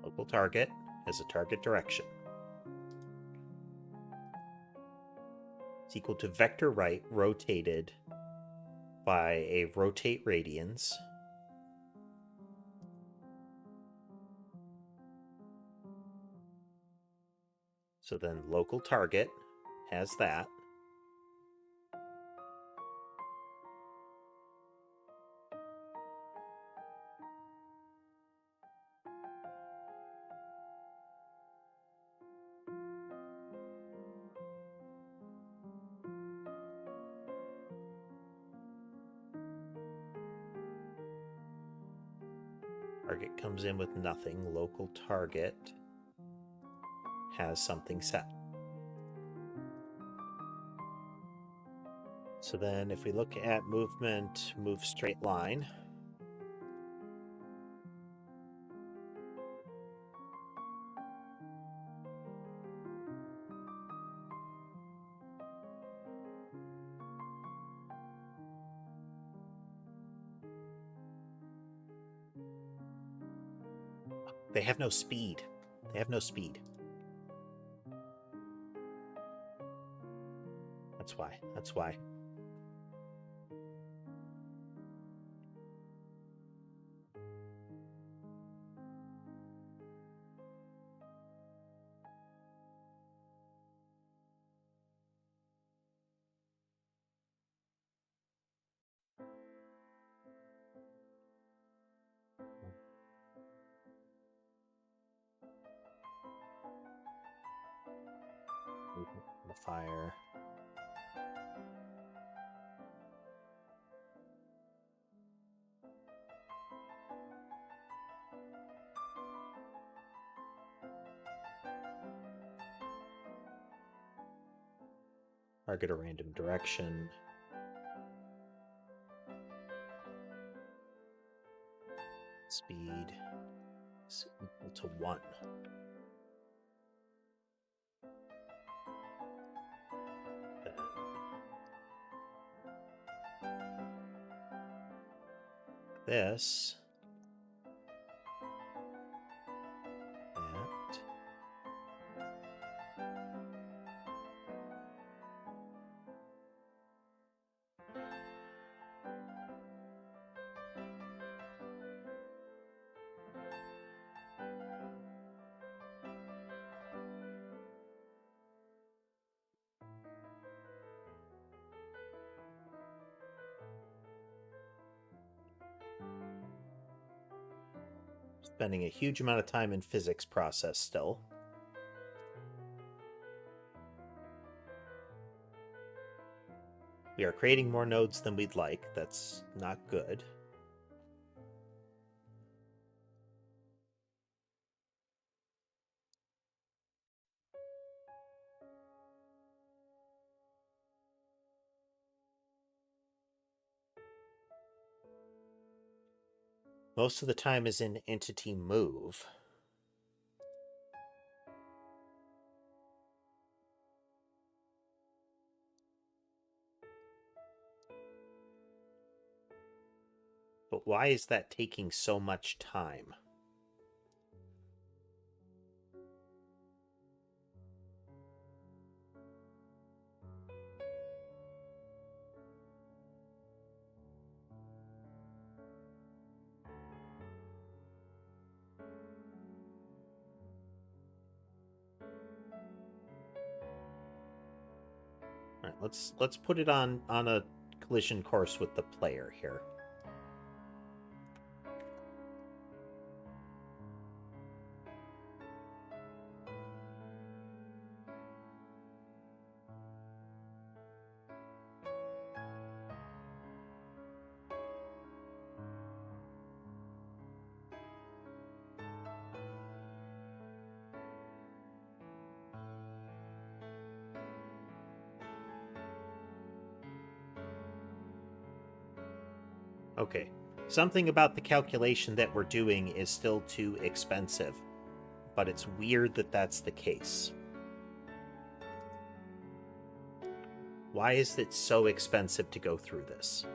Local target has a target direction. It's equal to vector right rotated by a rotate radians So then local target has that. Target comes in with nothing. Local target has something set. So then if we look at movement, move straight line. They have no speed. They have no speed. That's why. That's why. Modifier. Target a random direction. Speed is equal to 1. This. That. Spending a huge amount of time in physics process still. We are creating more nodes than we'd like. That's not good. Most of the time is in entity move. But why is that taking so much time? All right, let's put it on a collision course with the player here. Okay, something about the calculation that we're doing is still too expensive, but it's weird that that's the case. Why is it so expensive to go through this?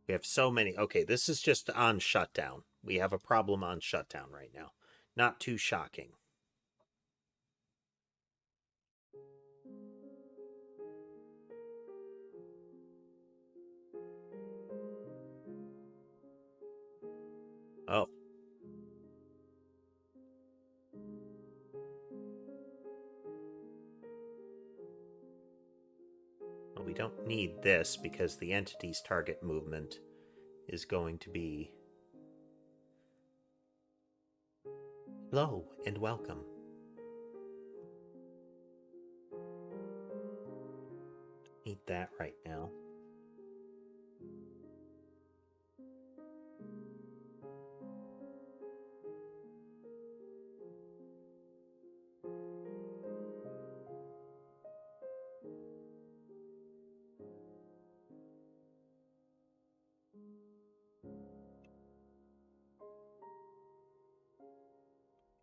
We have so many. Okay, this is just on shutdown. We have a problem on shutdown right now. Not too shocking. Oh. Well, we don't need this because the entity's target movement is going to be... Hello and welcome. Need that right now.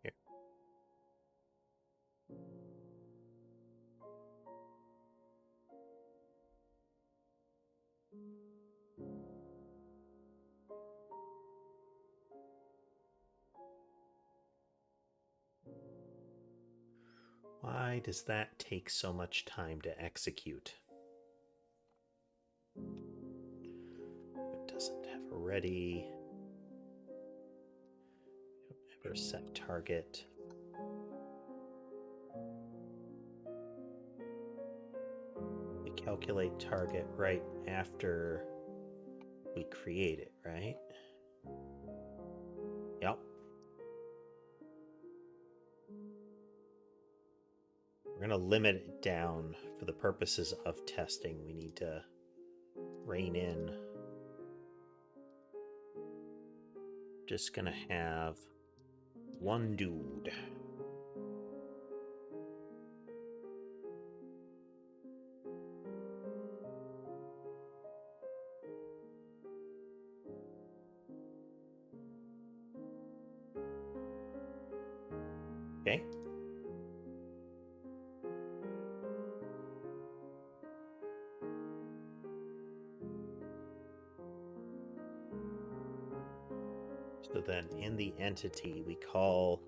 Here. Why does that take so much time to execute? It doesn't have a ready. Never set target. We calculate target right after we create it, right? Yep. We're going to limit it down for the purposes of testing. We need to rein in. Just going to have one dude. Okay. So then in the entity, we call,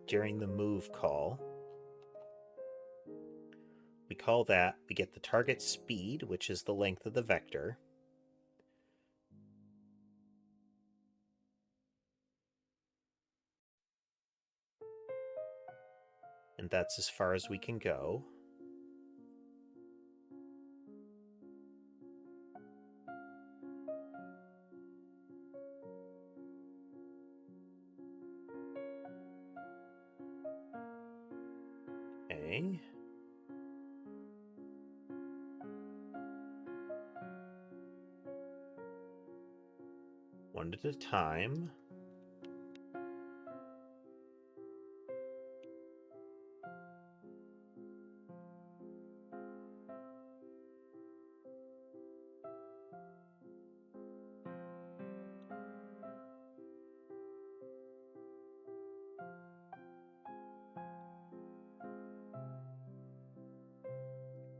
during the move call, we call that, we get the target speed, which is the length of the vector. And that's as far as we can go. Okay. One at a time.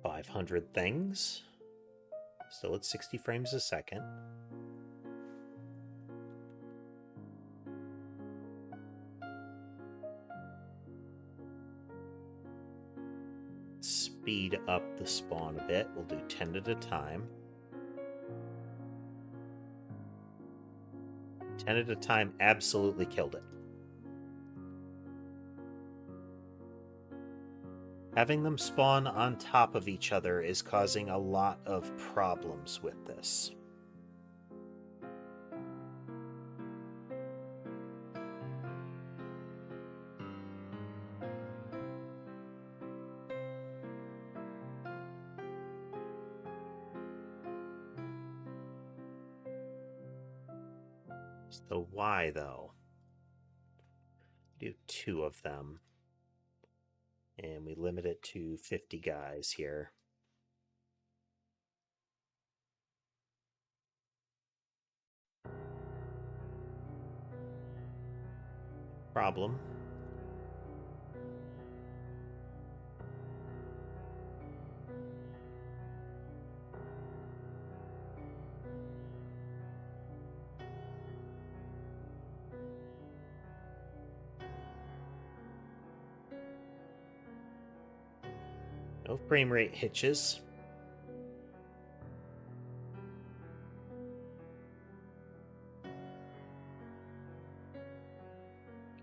$500 things. Still at 60 frames a second. Speed up the spawn a bit. We'll do 10 at a time. 10 at a time absolutely killed it. Having them spawn on top of each other is causing a lot of problems with this. So why, though? Do 2 of them. And we limit it to 50 guys here. Problem. No frame rate hitches.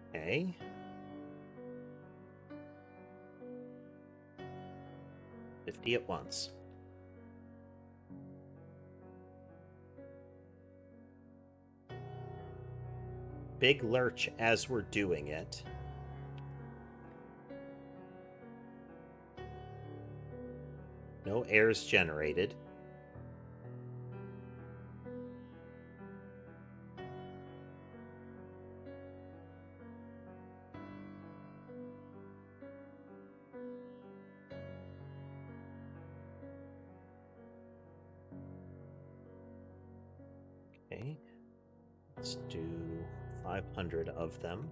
Okay. $50 at once. Big lurch as we're doing it. No errors generated. Okay. Let's do 500 of them.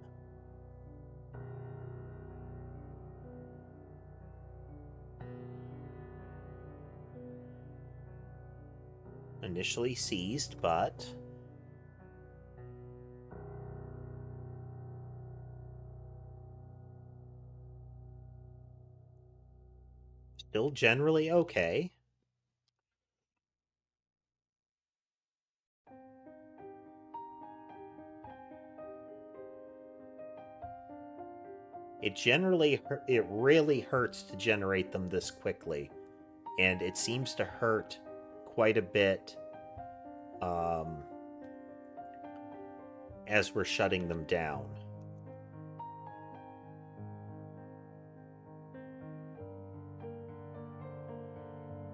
Initially seized, but still generally okay. It really hurts to generate them this quickly, and it seems to hurt quite a bit as we're shutting them down.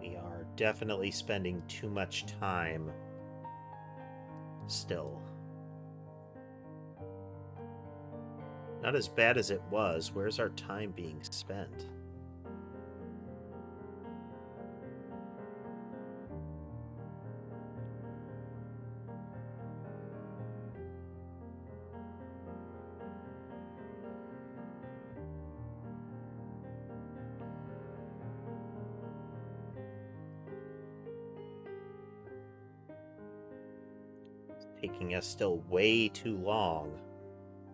We are definitely spending too much time still. Not as bad as it was. Where's our time being spent? It's taking us still way too long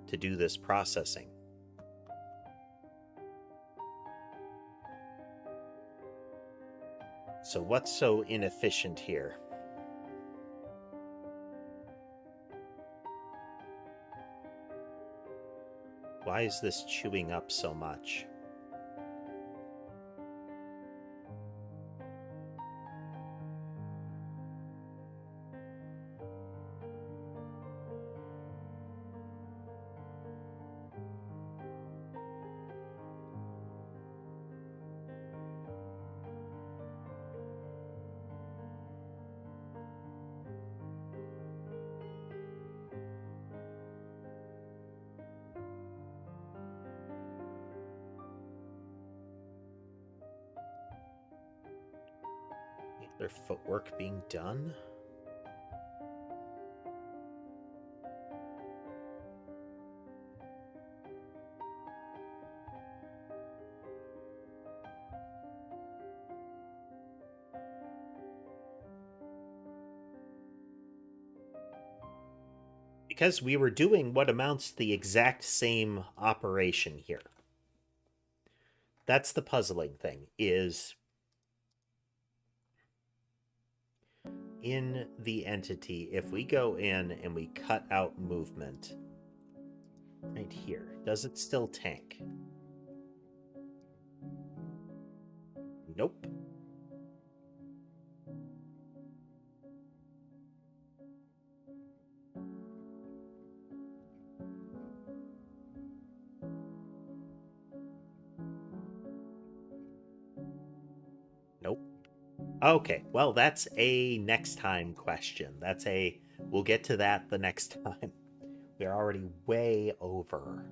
to do this processing. So what's so inefficient here? Why is this chewing up so much? Their footwork being done? Because we were doing what amounts to the exact same operation here. That's the puzzling thing, is in the entity, if we go in and we cut out movement right here, does it still tank? Nope. Nope. Okay, well, that's a next time question. We'll get to that the next time. We're already way over.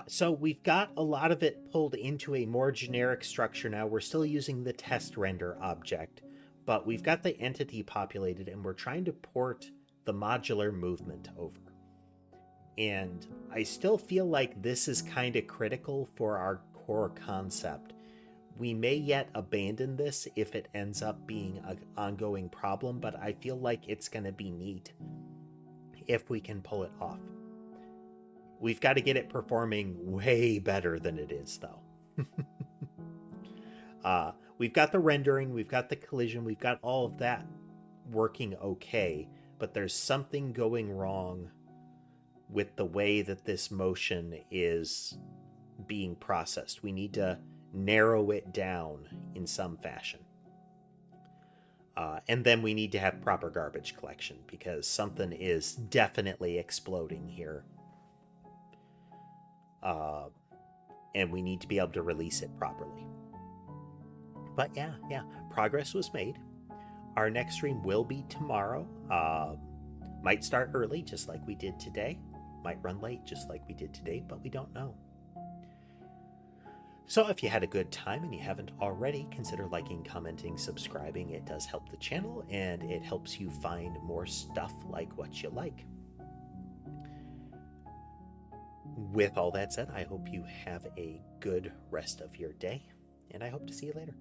So we've got a lot of it pulled into a more generic structure now. We're still using the test render object, but we've got the entity populated and we're trying to port the modular movement over. And I still feel like this is kind of critical for our core concept. We may yet abandon this if it ends up being an ongoing problem, but I feel like it's going to be neat if we can pull it off. We've got to get it performing way better than it is, though. We've got the rendering, we've got the collision, we've got all of that working okay, but there's something going wrong with the way that this motion is being processed. We need to narrow it down in some fashion. And then we need to have proper garbage collection, because something is definitely exploding here. And we need to be able to release it properly. But yeah, progress was made. Our next stream will be tomorrow. Might start early, just like we did today. Might run late, just like we did today, but we don't know. So if you had a good time and you haven't already, consider liking, commenting, subscribing. It does help the channel, and it helps you find more stuff like what you like. With all that said, I hope you have a good rest of your day, and I hope to see you later.